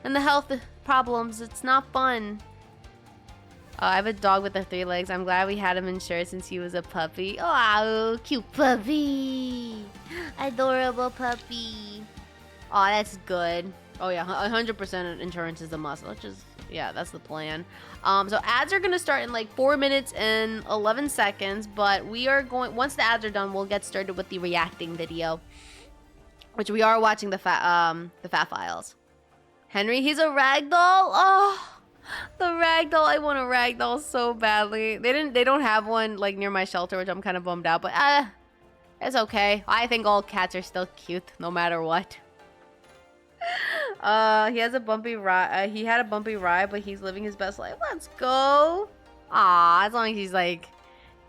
A: and the health problems. It's not fun. I have a dog with the 3 legs. I'm glad we had him insured since he was a puppy. Oh, cute puppy. Adorable puppy. Oh, that's good. Oh, yeah. 100% insurance is a must. Which is, yeah, that's the plan. So ads are going to start in like 4 minutes and 11 seconds. But we are going... Once the ads are done, we'll get started with the reacting video. Which we are watching the Fat Files. Henry, he's a ragdoll. Oh... The ragdoll, I want a ragdoll so badly. They don't have one like near my shelter, which I'm kind of bummed out, but it's okay. I think all cats are still cute no matter what. He has a bumpy ride. He had a bumpy ride, but he's living his best life. Let's go. Ah, as long as he's like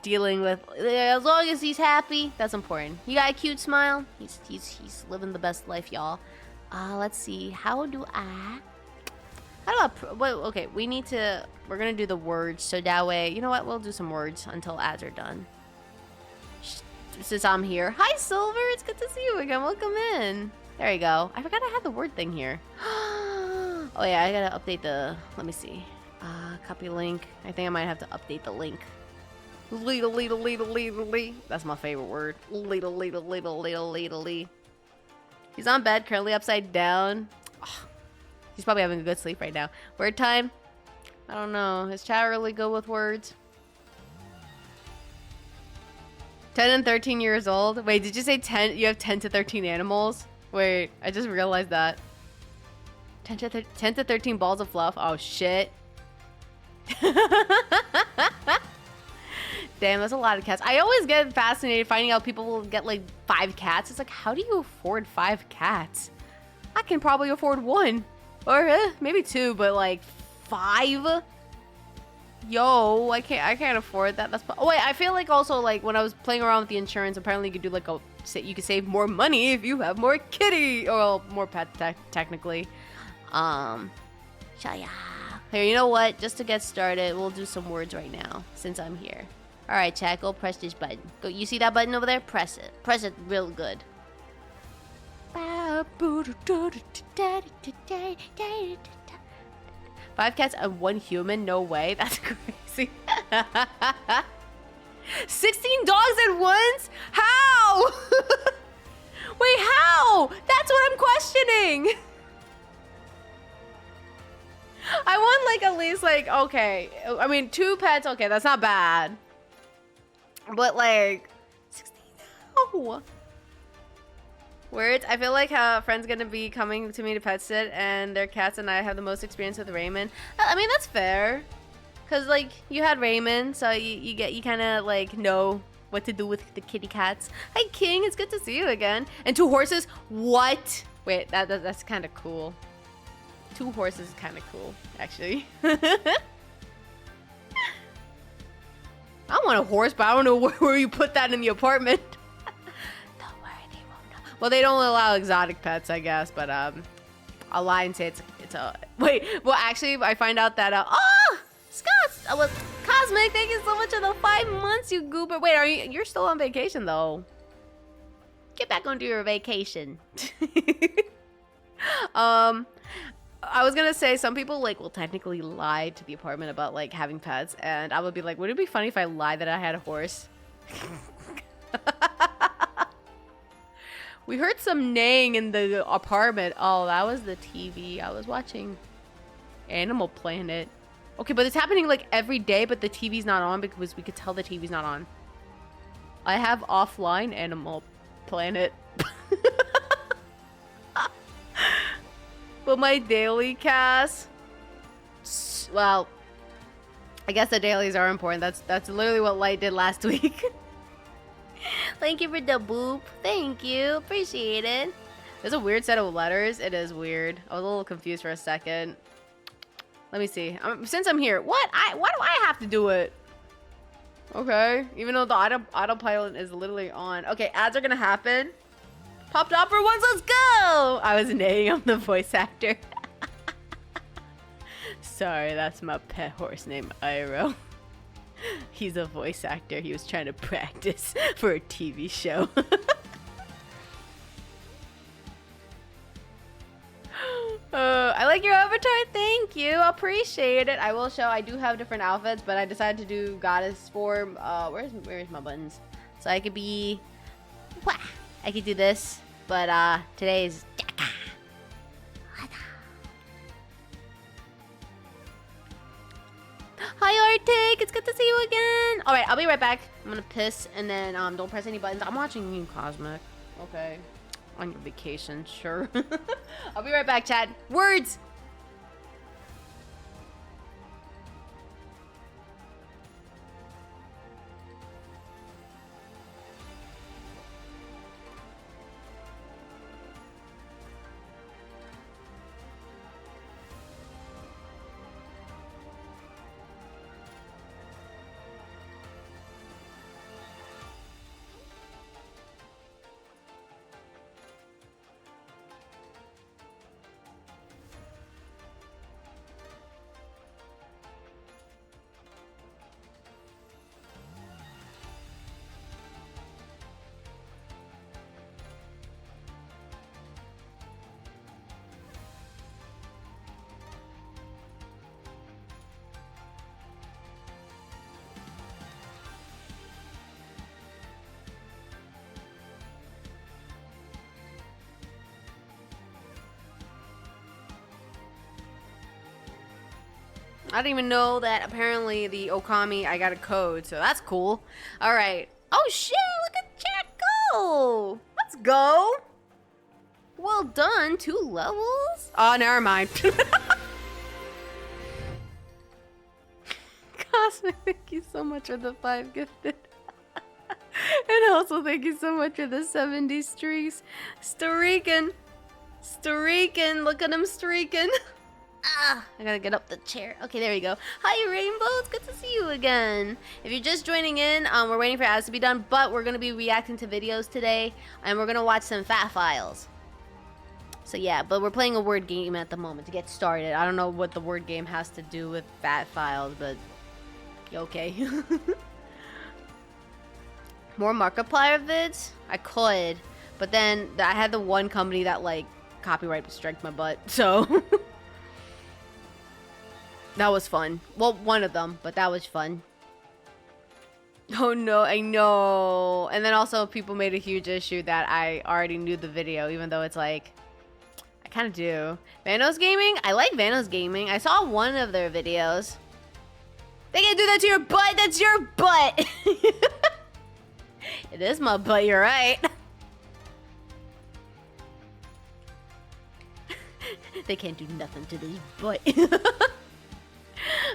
A: dealing with, as long as he's happy, that's important. You got a cute smile. He's living the best life, y'all. Let's see. How do I? Okay, we're gonna do the words, so that way, you know what, we'll do some words until ads are done. Since I'm here. Hi, Silver, it's good to see you again, welcome in. There you go. I forgot I had the word thing here. Oh yeah, I gotta update the, let me see. Copy link. I think I might have to update the link. That's my favorite word. He's on bed, currently upside down. Oh. He's probably having a good sleep right now. Word time? I don't know. Is chat really good with words? 10 and 13 years old. Wait, did you say 10? You have 10 to 13 animals? Wait, I just realized that. 10 to 13 balls of fluff. Oh, shit. Damn, that's a lot of cats. I always get fascinated finding out people will get like 5 cats. It's like, how do you afford 5 cats? I can probably afford 1. Or maybe 2, but like 5? Yo, I can't afford that. That's oh wait, I feel like also like when I was playing around with the insurance, apparently you could do like you could save more money if you have more kitty or more pets technically. Shaya. Here, you know what? Just to get started, we'll do some words right now since I'm here. All right, chat, go press this button. Go. You see that button over there? Press it. Press it real good. 5 cats and 1 human? No way. That's crazy. 16 dogs at once? How? Wait, how? That's what I'm questioning. I want like at least like, okay. I mean, 2 pets. Okay, that's not bad. But like, 16. No. Words. I feel like how a friend's gonna be coming to me to pet sit, and their cats and I have the most experience with Raymond. I mean, that's fair, cause like you had Raymond, so you kind of like know what to do with the kitty cats. Hi King, it's good to see you again. And 2 horses. What? Wait, that's kind of cool. 2 horses is kind of cool, actually. I want a horse, but I don't know where you put that in the apartment. Well, they don't allow exotic pets, I guess, but I'll lie and say it's a wait. Well, actually, I find out that oh, Scott, was Cosmic. Thank you so much for the 5 months, you goober. Wait, you're still on vacation though? Get back onto your vacation. I was gonna say some people like will technically lie to the apartment about like having pets, and I would be like, would it be funny if I lied that I had a horse? We heard some neighing in the apartment. Oh, that was the TV. I was watching Animal Planet. Okay, but it's happening like every day, but the TV's not on because we could tell the TV's not on. I have offline Animal Planet. But my daily cast, well, I guess the dailies are important. That's literally what Light did last week. Thank you for the boop. Thank you. Appreciate it. There's a weird set of letters. It is weird. I was a little confused for a second. Let me see. Since I'm here, why do I have to do it? Okay. Even though the autopilot is literally on. Okay, ads are gonna happen. Popped up for once. Let's go. I was neighing on the voice actor. Sorry, that's my pet horse named Iroh. He's a voice actor. He was trying to practice for a TV show. I like your avatar. Thank you. Appreciate it. I will show. I do have different outfits, but I decided to do goddess form. Where's my buttons? So I could be. I could do this, but today's. Hi Arctic, it's good to see you again. All right, I'll be right back. I'm gonna piss and then don't press any buttons. I'm watching you, Cosmic. Okay, on your vacation, sure. I'll be right back, chat. Words. I didn't even know that apparently the Okami, I got a code, so that's cool. All right. Oh shit, look at chat go. Let's go. Well done, 2 levels? Oh, never mind. Cosmic, thank you so much for the 5 gifted. And also thank you so much for the 70 streaks. Streaking, look at him streaking. I gotta get up the chair. Okay, there we go. Hi, Rainbow. It's good to see you again. If you're just joining in, we're waiting for ads to be done, but we're gonna be reacting to videos today, and we're gonna watch some fat files. So yeah, but we're playing a word game at the moment to get started. I don't know what the word game has to do with fat files, but okay. More Markiplier vids? I could, but then I had the one company that like copyright striked my butt, so that was fun. Well, one of them, but that was fun. Oh no, I know. And then also people made a huge issue that I already knew the video, even though it's like, I kind of do. Vanos Gaming? I like Vanos Gaming. I saw one of their videos. They can do that to your butt. That's your butt. It is my butt, you're right. They can't do nothing to this butt.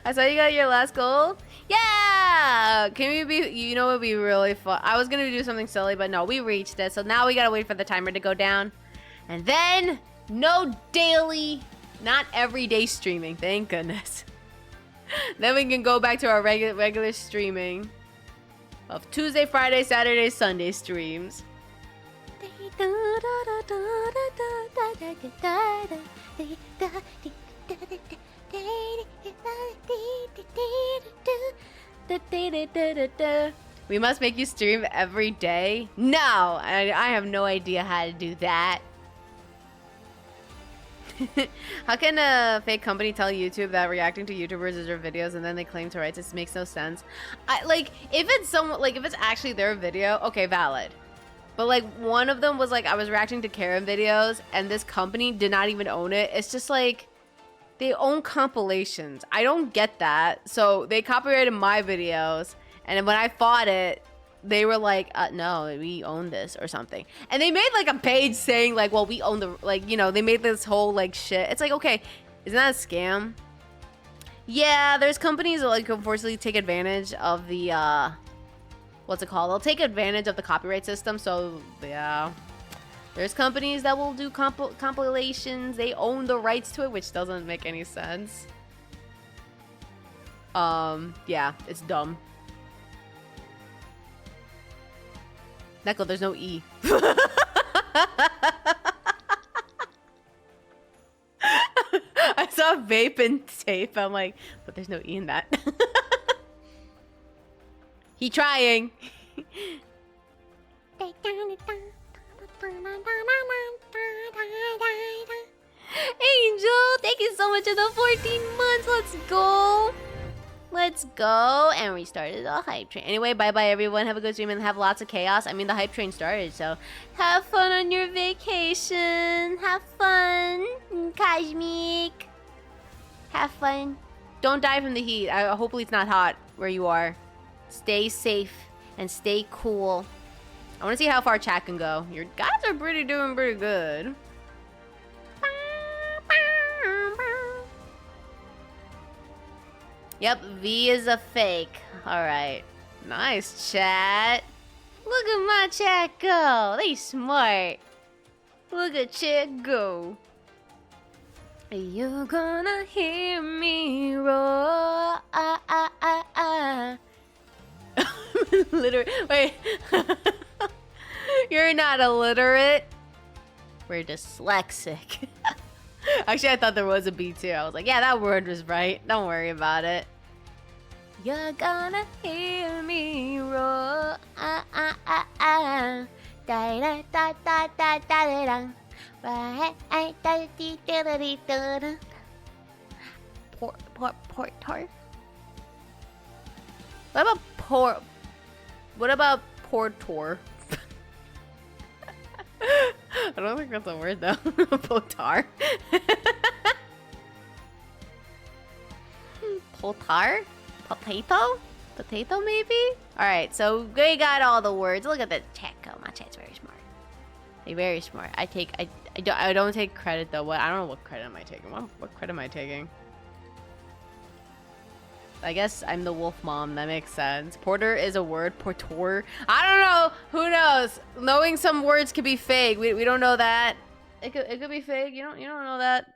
A: I saw you got your last goal. Yeah! Can we be, you know, it would be really fun. I was gonna do something silly, but no, we reached it. So now we gotta wait for the timer to go down. And then, no daily, not everyday streaming, thank goodness. Then we can go back to our regular streaming of Tuesday, Friday, Saturday, Sunday streams. We must make you stream every day? No, I have no idea how to do that. How can a fake company tell YouTube that reacting to YouTubers is their videos and then they claim to rights? This makes no sense. Like, if it's someone, like, if it's actually their video, okay, valid. But like, one of them was like, I was reacting to Karen videos and this company did not even own it. It's just like, they own compilations. I don't get that. So they copyrighted my videos, and when I fought it, they were like, no, we own this or something. And they made like a page saying like, well, we own the, like, you know, they made this whole like shit. It's like, okay, isn't that a scam? Yeah, there's companies that like unfortunately take advantage of the, what's it called? They'll take advantage of the copyright system. So yeah, there's companies that will do compilations. They own the rights to it, which doesn't make any sense. Yeah, it's dumb. Neko, there's no E. I saw vape and tape. I'm like, but there's no E in that. He trying. Angel, thank you so much for the 14 months. Let's go. Let's go. And we started the hype train. Anyway, bye-bye, everyone. Have a good stream and have lots of chaos. I mean, the hype train started, so have fun on your vacation. Have fun, Cosmic. Have fun. Don't die from the heat. Hopefully it's not hot where you are. Stay safe and stay cool. I want to see how far chat can go. Your guys are doing pretty good. Yep, V is a fake. Alright. Nice, chat. Look at my chat go. They smart. Look at chat go. You're gonna hear me roar. Literate. Wait. You're not illiterate. We're dyslexic. Actually, I thought there was a B too. I was like, yeah, that word was right. Don't worry about it. You're gonna hear me roar. Portor? What about What about portor? I don't think that's a word though. Potar? Potar? Potato? Potato maybe? Alright, so we got all the words. Look at the chat go. My chat's very smart. They're very smart. I don't take credit though. I don't know what credit am I taking. What credit am I taking? I guess I'm the wolf mom. That makes sense. Porter is a word. Portor. I don't know. Who knows? Knowing some words could be fake. We don't know that. It could be fake. You don't know that.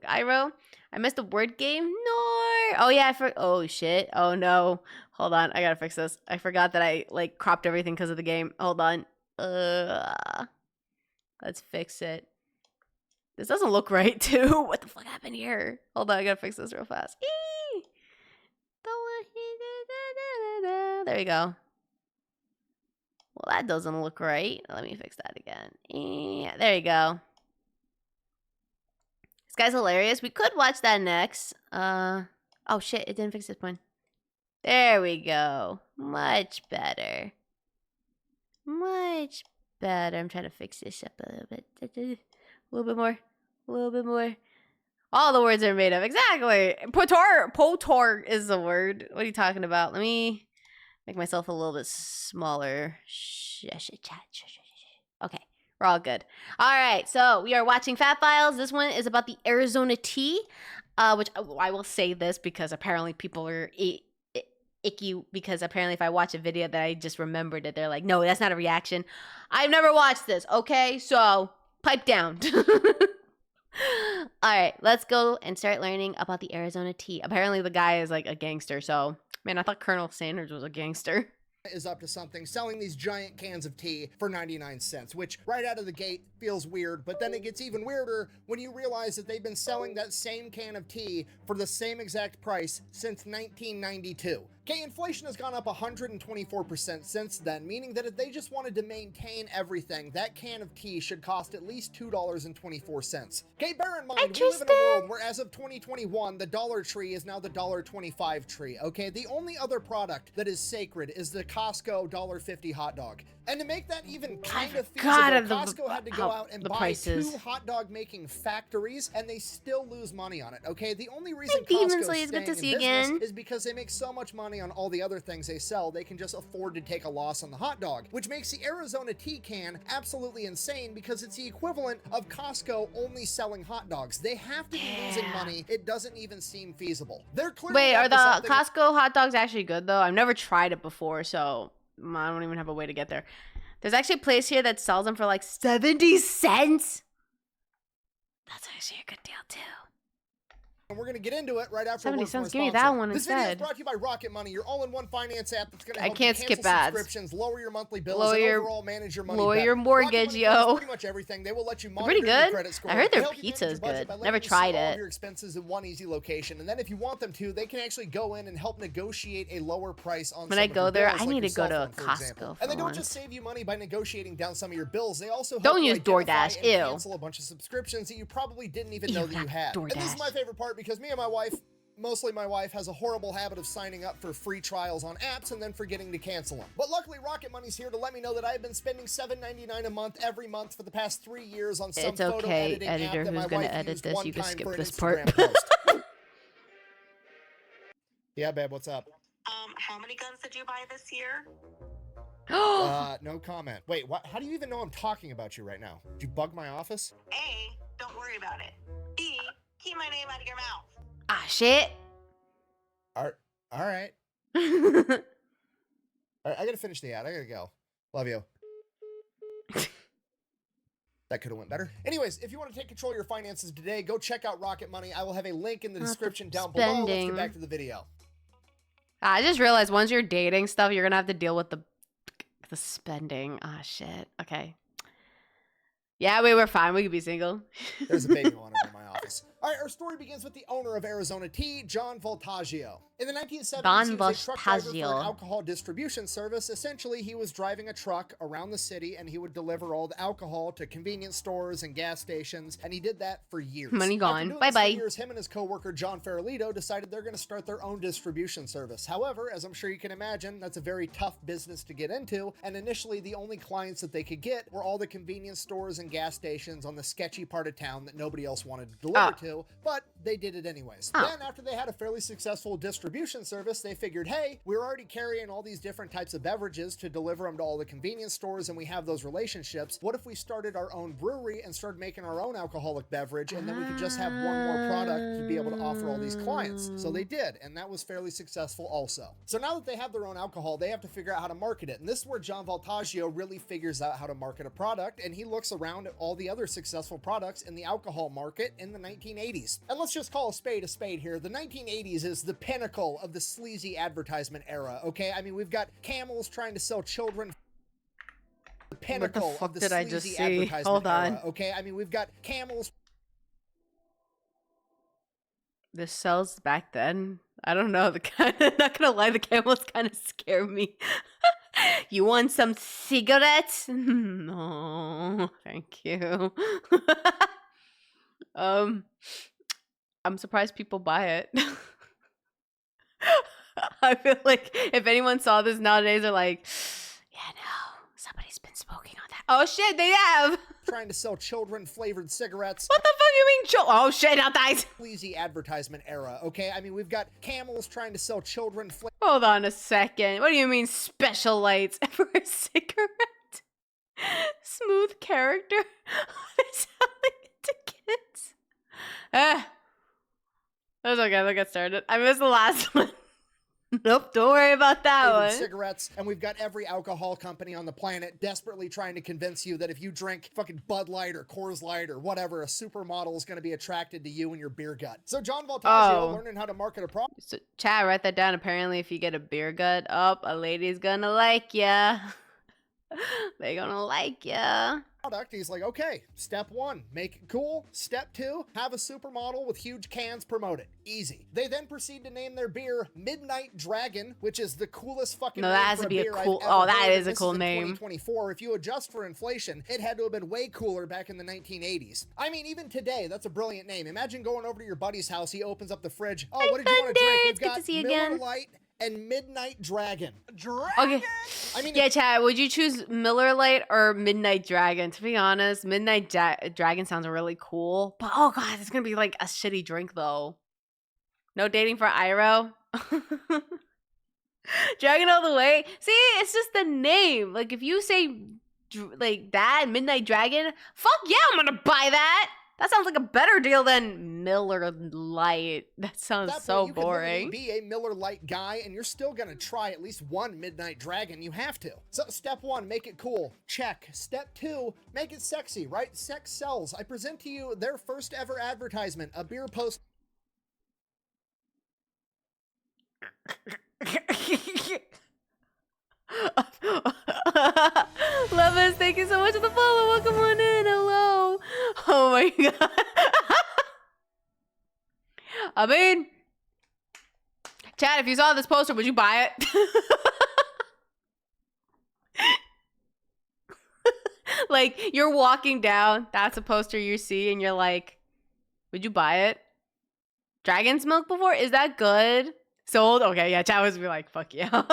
A: Iro. I missed the word game. No. Oh yeah. Oh shit. Oh no. Hold on. I gotta fix this. I forgot that I like cropped everything because of the game. Hold on. Let's fix it. This doesn't look right too. What the fuck happened here? Hold on. I gotta fix this real fast. Eee! There we go. Well, that doesn't look right. Let me fix that again. Yeah, there you go. This guy's hilarious. We could watch that next. Oh shit, it didn't fix this point. There we go. Much better. Much better. I'm trying to fix this up a little bit. A little bit more. A little bit more. All the words are made up. Exactly. Potor is the word. What are you talking about? Let me make myself a little bit smaller. Okay, we're all good. All right, so we are watching Fat Files. This one is about the Arizona tea, which I will say this because apparently people are icky because apparently if I watch a video that I just remembered it, they're like, no, that's not a reaction. I've never watched this, okay? So pipe down. All right, let's go and start learning about the Arizona tea. Apparently the guy is like a gangster, so man, I thought Colonel Sanders was a gangster.
B: Is up to something selling these giant cans of tea for 99 cents, which right out of the gate feels weird, but then it gets even weirder when you realize that they've been selling that same can of tea for the same exact price since 1992. Okay, inflation has gone up 124% since then, meaning that if they just wanted to maintain everything, that can of tea should cost at least $2.24. Okay, bear in mind, we live in a world where as of 2021, the Dollar Tree is now the $1.25 tree, okay? The only other product that is sacred is the Costco $1.50 hot dog. And to make that even kind of feasible, Costco had to go out and buy 2 hot dog making factories, and they still lose money on it, okay? The only reason Costco is staying in business is because they make so much money on all the other things they sell, they can just afford to take a loss on the hot dog, which makes the Arizona tea can absolutely insane because it's the equivalent of Costco only selling hot dogs. They have to be losing money. It doesn't even seem feasible. They're clearly
A: Wait, are the Costco hot dogs actually good though? I've never tried it before, so I don't even have a way to get there. There's actually a place here that sells them for like 70 cents. That's actually a good deal too.
B: And we're going to get into it right after
A: 70 cents. Give me that one
B: instead. This video is brought to you by Rocket Money, your all-in-one finance app that's going to help you cancel subscriptions, lower your monthly bills, and overall manage your money better.
A: Your mortgage, yo.
B: Pretty much everything. They will let you monitor
A: pretty good.
B: Your credit score.
A: I heard their pizza is good. Never tried it.
B: All your expenses in one easy location, and then if you want them to, they can actually go in and help negotiate a lower price on.
A: When I go there, I need to go to Costco.
B: And they don't just save you money by negotiating down some of your bills. They also
A: don't use DoorDash. Ew.
B: Cancel a bunch of subscriptions that you probably didn't even know that you had. And this is my favorite part because me and my wife. Mostly my wife has a horrible habit of signing up for free trials on apps and then forgetting to cancel them. But luckily Rocket Money's here to let me know that I've been spending $7.99 a month every month for the past 3 years on some photo editing app that my wife used one time for an Instagram post. Yeah, babe, what's up?
C: How many guns did you buy this year?
B: No comment. Wait, what? How do you even know I'm talking about you right now? Did you bug my office?
C: A, don't worry about it. B, keep my name out of your mouth.
A: Ah, shit.
B: All right. All right, I gotta finish the ad. I gotta go. Love you. That could have went better. Anyways, if you want to take control of your finances today, go check out Rocket Money. I will have a link in the description down below. Let's get back to the video.
A: I just realized once you're dating stuff, you're gonna have to deal with the spending. Ah, shit. Okay. Yeah, we were fine. We could be single.
B: There's a baby monitor in my office. All right, our story begins with the owner of Arizona Tea, John Voltaggio. In the 1970s, he was a truck driver for an alcohol distribution service. Essentially, he was driving a truck around the city, and he would deliver all the alcohol to convenience stores and gas stations, and he did that for years.
A: Money gone. Bye-bye.
B: Years, him and his coworker, John Farolito, decided they're going to start their own distribution service. However, as I'm sure you can imagine, that's a very tough business to get into, and initially, the only clients that they could get were all the convenience stores and gas stations on the sketchy part of town that nobody else wanted to deliver to, but they did it anyways. Then, after they had a fairly successful distribution service, they figured, hey, we're already carrying all these different types of beverages to deliver them to all the convenience stores, and we have those relationships. What if we started our own brewery and started making our own alcoholic beverage, and then we could just have one more product to be able to offer all these clients? So they did, and that was fairly successful also. So now that they have their own alcohol, they have to figure out how to market it, and this is where John Voltaggio really figures out how to market a product, and he looks around at all the other successful products in the alcohol market in the 1980s. And let's just call a spade here. The 1980s is the pinnacle of the sleazy advertisement era, okay? I mean, we've got Camels trying to sell children. The pinnacle of the sleazy advertisement era, okay? I mean, we've got Camels.
A: The cells back then, I don't know. Not gonna lie, the Camels kind of scare me. You want some cigarettes? No, thank you. um, I'm surprised people buy it. I feel like if anyone saw this nowadays, they're like, yeah, no, somebody's been smoking on that. Oh shit, they have.
B: Trying to sell children flavored cigarettes.
A: What the fuck you mean? Oh shit, not that.
B: Sleazy advertisement era, okay? I mean, we've got Camels trying to sell children
A: Hold on a second. What do you mean special lights for a cigarette? Smooth character? Selling it to kids? That's okay, let's get started. I missed the last one. Nope, don't worry about that one.
B: cigarettes, and we've got every alcohol company on the planet desperately trying to convince you that if you drink fucking Bud Light or Coors Light or whatever, a supermodel is going to be attracted to you and your beer gut. So John Voltaggio learning how to market a product.
A: So, chat, write that down. Apparently, if you get a beer gut up, a lady's gonna like ya. They gonna like ya.
B: He's like, okay, step 1, make it cool. Step 2, have a supermodel with huge cans, promote it. Easy. They then proceed to name their beer Midnight Dragon, which is the coolest fucking name
A: that has
B: for
A: to
B: a
A: be
B: beer
A: a cool.
B: I've ever
A: That
B: heard,
A: is
B: and
A: a cool
B: this is in
A: name.
B: 2024. If you adjust for inflation, it had to have been way cooler back in the 1980s. I mean, even today, that's a brilliant name. Imagine going over to your buddy's house. He opens up the fridge. Oh, what did you want to drink? We've
A: Good to
B: got
A: see you
B: Miller
A: again.
B: Lite and Midnight Dragon.
A: Okay.
B: I mean,
A: Yeah, Chad, would you choose Miller Lite or Midnight Dragon? To be honest, Midnight Dragon sounds really cool. But oh god, it's gonna be like a shitty drink though. No dating for Iroh. Dragon all the way. See, it's just the name. Like if you say like that, Midnight Dragon, fuck yeah, I'm gonna buy that. That sounds like a better deal than Miller Lite. That sounds so
B: you
A: boring.
B: Could be a Miller Lite guy, and you're still gonna try at least one Midnight Dragon. You have to. So step 1, make it cool. Check. Step 2, make it sexy. Right? Sex sells. I present to you their first ever advertisement, a beer post.
A: Levis, thank you so much for the follow. Welcome on in. Hello. Oh my god. I mean, Chad, if you saw this poster, would you buy it? Like, you're walking down, that's a poster you see, and you're like, would you buy it? Dragon's milk before? Is that good? Sold? Okay, yeah, Chad was be like, fuck yeah.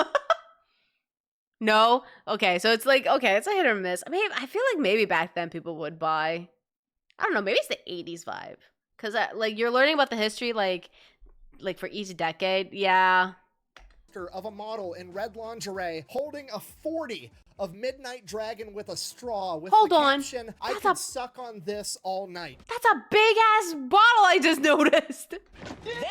A: No? Okay, so it's like, okay, it's a hit or miss. I mean, I feel like maybe back then people would buy. I don't know, maybe it's the 80s vibe. Because, like, you're learning about the history, like for each decade. Yeah.
B: Of a model in red lingerie holding a 40 of Midnight Dragon with a straw with
A: Hold
B: the
A: on.
B: caption, I
A: That's
B: could suck on this all night.
A: That's a big-ass bottle I just noticed. Damn!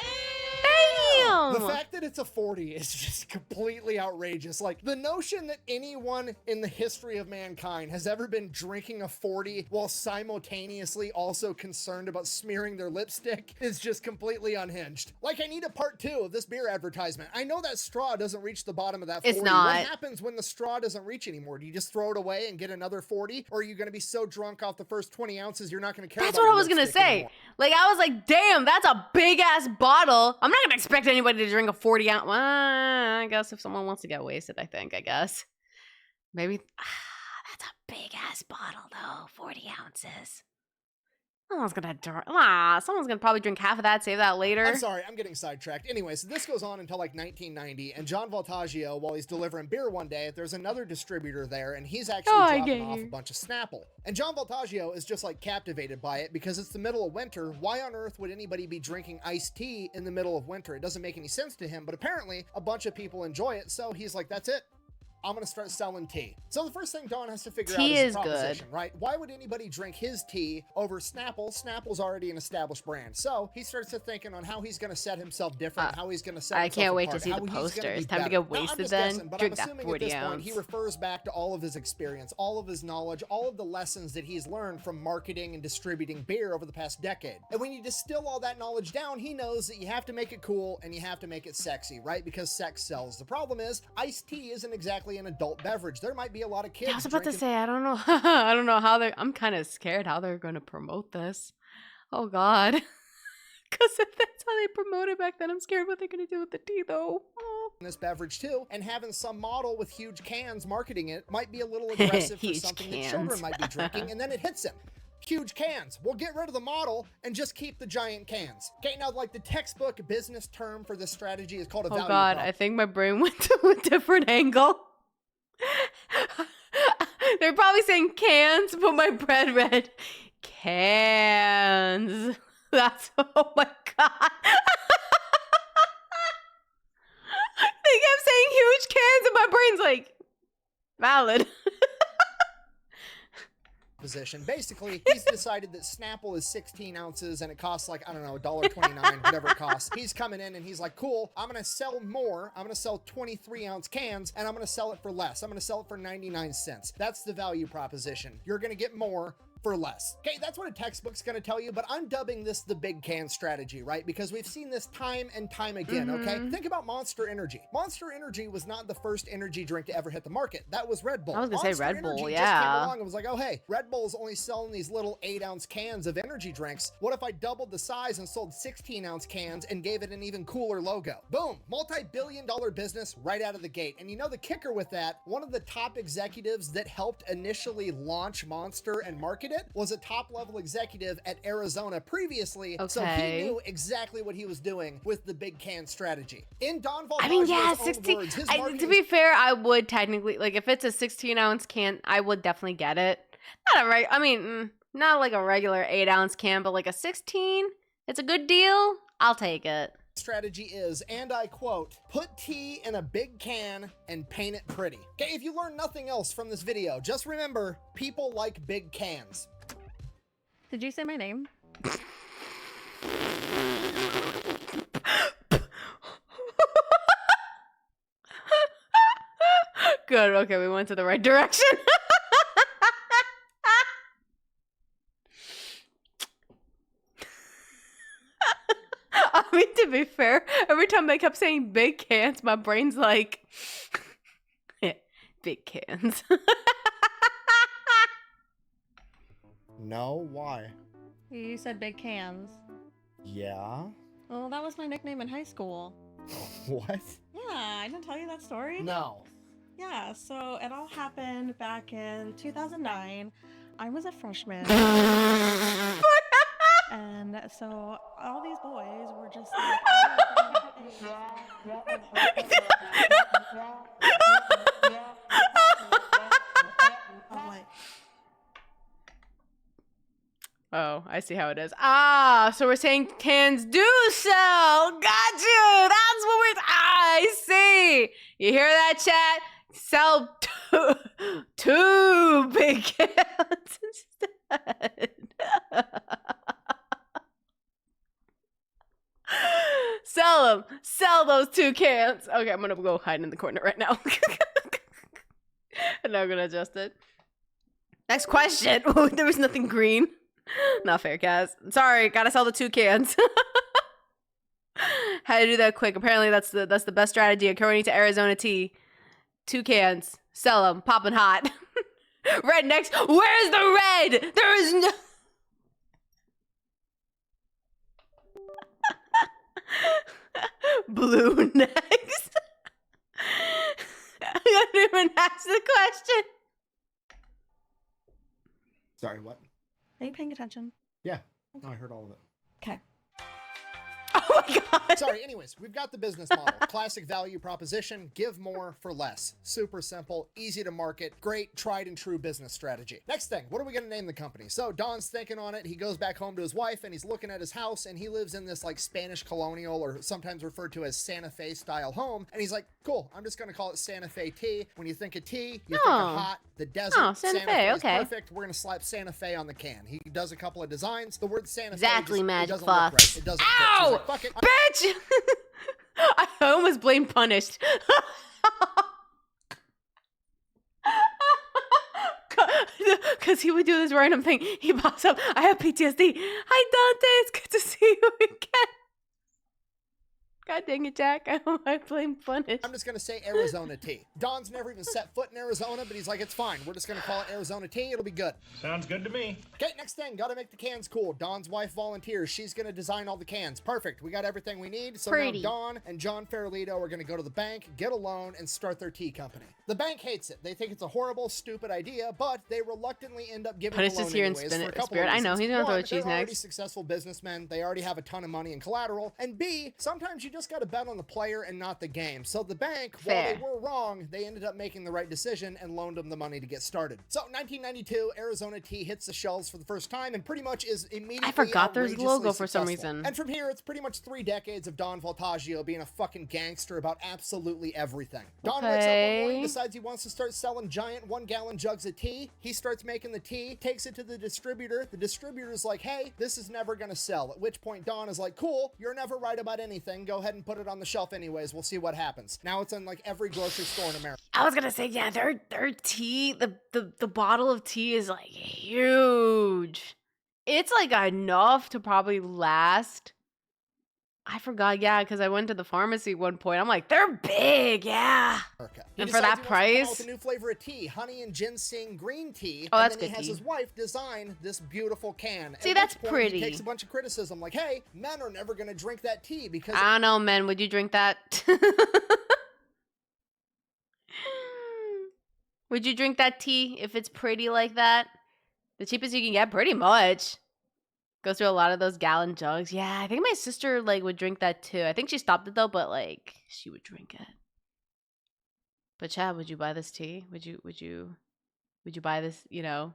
B: The fact that it's a 40 is just completely outrageous. Like, the notion that anyone in the history of mankind has ever been drinking a 40 while simultaneously also concerned about smearing their lipstick is just completely unhinged. Like, I need a part 2 of this beer advertisement. I know that straw doesn't reach the bottom of that 40.
A: It's not.
B: What happens when the straw doesn't reach anymore? Do you just throw it away and get another 40? Or are you going to be so drunk off the first 20 ounces you're not going to care
A: That's
B: about
A: what I
B: your
A: was gonna
B: lipstick
A: say.
B: anymore?
A: Like, I was like, damn, that's a big-ass bottle. I'm not gonna expect anybody to drink a 40-ounce. Well, I guess if someone wants to get wasted, I guess. Maybe. That's a big-ass bottle, though. 40 ounces. Someone's gonna probably drink half of that, save that later.
B: I'm sorry, I'm getting sidetracked. Anyway, so this goes on until like 1990, and John Voltaggio, while he's delivering beer one day, there's another distributor there, and he's actually dropping off a bunch of Snapple. And John Voltaggio is just like captivated by it because it's the middle of winter. Why on earth would anybody be drinking iced tea in the middle of winter? It doesn't make any sense to him, but apparently a bunch of people enjoy it, so he's like, that's it. I'm gonna start selling tea. So the first thing Don has to figure out is the proposition, right? Why would anybody drink his tea over Snapple? Snapple's already an established brand. So he starts to thinking on how he's gonna set himself different, how he's gonna set himself
A: I can't wait
B: apart,
A: to see
B: how
A: the
B: he's gonna
A: poster.
B: be
A: It's time to
B: better.
A: get
B: Now, I'm
A: wasted
B: just
A: then.
B: guessing, but
A: Drink
B: I'm
A: that
B: assuming at
A: 40
B: this point
A: ounce.
B: he refers back to all of his experience, all of his knowledge, all of the lessons that he's learned from marketing and distributing beer over the past decade. And when you distill all that knowledge down, he knows that you have to make it cool and you have to make it sexy, right? Because sex sells. The problem is, iced tea isn't exactly an adult beverage. There might be a lot of kids
A: Yeah, I was about to
B: drinking
A: say, I don't know. I don't know how I'm kind of scared how they're going to promote this. Oh, God. Because if that's how they promote it back then, I'm scared what they're going to do with the tea, though. Oh.
B: This beverage too, and having some model with huge cans marketing it might be a little aggressive for
A: Huge
B: something
A: cans.
B: that children might be drinking, and then it hits him. Huge cans. We'll get rid of the model and just keep the giant cans. Okay, now like the textbook business term for this strategy is called a value
A: Oh god,
B: prop.
A: I think my brain went to a different angle. They're probably saying cans, but my brain read cans. That's, oh my god. They kept saying huge cans and my brain's like, valid.
B: Position. Basically, he's decided that Snapple is 16 ounces and it costs like, I don't know, $1.29, whatever it costs. He's coming in and he's like, cool, I'm going to sell more. I'm going to sell 23 ounce cans and I'm going to sell it for less. I'm going to sell it for 99 cents. That's the value proposition. You're going to get more for less. Okay, that's what a textbook's gonna tell you, but I'm dubbing this the big can strategy, right? Because we've seen this time and time again, okay? Think about Monster Energy. Monster Energy was not the first energy drink to ever hit the market. That was Red Bull.
A: I was gonna say
B: Monster
A: Red Bull,
B: Energy
A: yeah.
B: just came along and was like, oh hey, Red Bull's only selling these little 8-ounce cans of energy drinks. What if I doubled the size and sold 16-ounce cans and gave it an even cooler logo? Boom, multi-billion-dollar business right out of the gate. And you know the kicker with that, one of the top executives that helped initially launch Monster and market it was a top level executive at Arizona previously, so he knew exactly what he was doing with the big can strategy. In Don
A: I mean, yeah,
B: Valdaggio's own
A: 16.
B: words, his
A: To
B: marketing
A: be fair, I would technically, like, if it's a 16-ounce can, I would definitely get it. Not a not like a regular 8-ounce can, but like a 16. It's a good deal. I'll take it.
B: strategy is, and I quote, put tea in a big can and paint it pretty. Okay, if you learn nothing else from this video, just remember, people like big cans.
D: Did you say my name?
A: Good, okay, we went to the right direction. I mean, to be fair, every time they kept saying big cans, my brain's like, big cans.
B: No, why?
D: You said big cans.
B: Yeah?
D: Well, that was my nickname in high school.
B: What?
D: Yeah, I didn't tell you that story?
B: No.
D: Yeah, so it all happened back in 2009. I was a freshman. And so all these boys were just like,
A: Oh, I see how it is. Ah, so we're saying cans do sell. Got you. That's what we're. I see. You hear that, chat? Sell two big cans instead. Sell them. Sell those 2 cans. Okay, I'm gonna go hide in the corner right now. And now I'm gonna adjust it. Next question. Oh, there was nothing green. Not fair, Kaz. Sorry, gotta sell the 2 cans. How to do that quick? Apparently, that's the best strategy according to Arizona Tea. 2 cans, sell them, popping hot. Red next. Where's the red? There is no. Blue next. I didn't even ask the question.
B: Sorry, what?
D: are you paying attention?
B: Yeah. No, I heard all of it.
D: Okay.
A: Oh my god.
B: Sorry, anyways, we've got the business model. Classic value proposition, give more for less. Super simple, easy to market, great tried and true business strategy. Next thing, what are we gonna name the company? So Don's thinking on it, he goes back home to his wife and he's looking at his house and he lives in this like Spanish colonial or sometimes referred to as Santa Fe style home. And he's like, cool, I'm just gonna call it Santa Fe tea. When you think of tea, you think of hot, the desert.
A: Oh, Santa Fe,
B: is
A: okay.
B: perfect. We're gonna slap Santa Fe on the can. He does a couple of designs. The word Santa
A: Exactly,
B: Fe just,
A: Magic
B: it doesn't look
A: Fox.
B: right. It doesn't fit. He's
A: Ow!
B: like, fuck it.
A: Bitch! I almost blamed punished. Because he would do this random thing. He pops up. I have PTSD. Hi, Dante. It's good to see you again. God dang it, Jack. I blame Punish.
B: I'm just going to say Arizona tea. Don's never even set foot in Arizona, but he's like, it's fine. We're just going to call it Arizona tea. It'll be good.
E: Sounds good to me.
B: Okay, next thing. Got to make the cans cool. Don's wife volunteers. She's going to design all the cans. Perfect. We got everything we need. So
A: Pretty.
B: now Don and John Farolito are going to go to the bank, get a loan, and start their tea company. The bank hates it. They think it's a horrible, stupid idea, but they reluctantly end up giving
A: Punish
B: the loan
A: is here in
B: anyways for a couple
A: spirit.
B: of
A: I know.
B: reasons.
A: He's gonna throw
B: One,
A: a cheese
B: they're already
A: next.
B: successful businessmen. They already have a ton of money in collateral. And B, sometimes you just got to bet on the player and not the game. So the bank,
A: Fair.
B: while they were wrong, they ended up making the right decision and loaned them the money to get started. So 1992, Arizona tea hits the shelves for the first time and pretty much is immediately
A: I forgot there's a
B: outrageously
A: logo for some
B: successful.
A: reason.
B: And from here, it's pretty much 3 decades of Don Voltaggio being a fucking gangster about absolutely everything. Don wakes up one morning,
A: Okay.
B: decides he wants to start selling giant 1-gallon jugs of tea. He starts making the tea, takes it to the distributor. The distributor's like, hey, this is never gonna sell. At which point Don is like, cool, you're never right about anything. Go ahead and put it on the shelf anyways. We'll see what happens. Now it's in like every grocery store in America.
A: I was gonna say, yeah, their tea, the bottle of tea is like huge. It's like enough to probably last. I forgot, yeah, because I went to the pharmacy at one point. I'm like, they're big, yeah.
B: He
A: And for
B: decides
A: that
B: he wants to come out
A: price?
B: with a new flavor of tea, honey and ginseng green tea.
A: Oh,
B: and
A: that's
B: then he
A: good
B: has
A: tea.
B: his wife design this beautiful can.
A: See,
B: At
A: that's
B: which point
A: pretty.
B: He takes a bunch of criticism, like, hey, men are never gonna drink that tea because
A: I don't know, man. Would you drink that? Would you drink that tea if it's pretty like that? The cheapest you can get, pretty much. Goes through a lot of those gallon jugs. Yeah, I think my sister like would drink that too. I think she stopped it though, but like she would drink it. But Chad, would you buy this tea? Would you buy this? You know,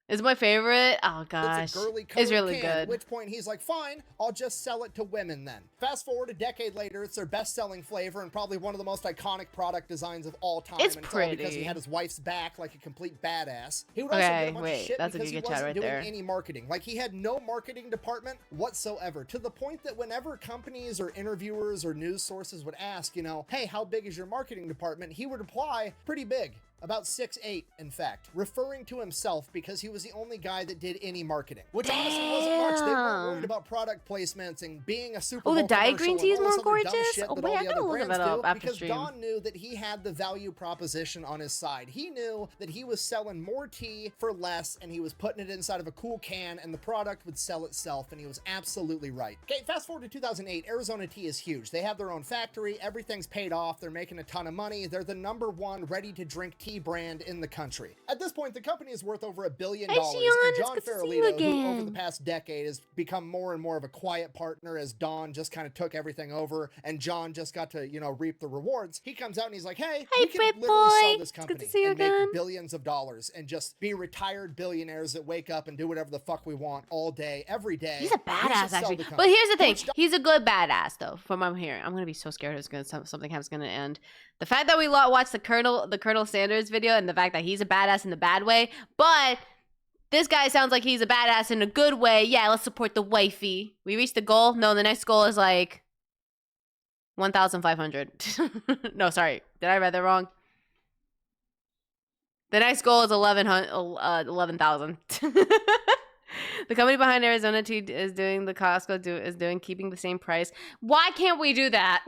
A: it's my favorite. Oh gosh,
B: it's a girly
A: it's
B: colored
A: really
B: can, at
A: good.
B: which point he's like, fine, I'll just sell it to women then. Fast forward a decade later, it's their best-selling flavor and probably one of the most iconic product designs of all time.
A: It's
B: and all because he
A: pretty.
B: had his wife's back like a complete badass. He would also
A: Okay,
B: get a bunch
A: wait,
B: of shit
A: that's a
B: because
A: good
B: he
A: chat
B: wasn't
A: right
B: doing
A: there.
B: any marketing. Like he had no marketing department whatsoever, to the point that whenever companies or interviewers or news sources would ask, you know, hey, how big is your marketing department? He would reply, pretty big. About 6'8", in fact, referring to himself because he was the only guy that did any marketing, which honestly wasn't much. They weren't worried
A: Damn.
B: about product placements and being a Super
A: Oh, the
B: Bowl
A: Diet
B: commercial
A: Green
B: and
A: Tea is
B: all this
A: more
B: other dumb
A: gorgeous?
B: shit
A: Oh,
B: that
A: wait,
B: all
A: I
B: the
A: gotta
B: other
A: look
B: brands
A: that up
B: do,
A: after
B: because
A: stream.
B: Don knew that he had the value proposition on his side. He knew that he was selling more tea for less and he was putting it inside of a cool can and the product would sell itself, and he was absolutely right. Okay, fast forward to 2008, Arizona Tea is huge. They have their own factory, everything's paid off, they're making a ton of money, they're the #1 ready-to-drink tea brand in the country. At this point, the company is worth over $1 billion,
A: Hey, Shion,
B: and
A: it's
B: John
A: good to see you
B: Farolito, who over
A: again.
B: the past decade has become more and more of a quiet partner as Don just kind of took everything over and John just got to, you know, reap the rewards. He comes out and he's like, hey,
A: Hey,
B: we can
A: Fat
B: literally sell
A: Boy.
B: this
A: It's good
B: company
A: to see you
B: and
A: again.
B: make billions of dollars and just be retired billionaires that wake up and do whatever the fuck we want all day, every day.
A: He's a
B: We should
A: badass,
B: sell
A: actually.
B: the
A: But
B: company.
A: here's the thing:
B: Which Don-
A: he's a good badass, though. From what I'm hearing, I'm gonna be so scared it's gonna something is gonna end. The fact that we watched the Colonel Sanders video, and the fact that he's a badass in the bad way, but this guy sounds like he's a badass in a good way. Yeah, let's support the wifey. We reached the goal. No, the next goal is like 1,500. No, sorry, did I read that wrong? The next goal is 11,000. The company behind Arizona Tea is doing the Costco is doing keeping the same price. Why can't we do that?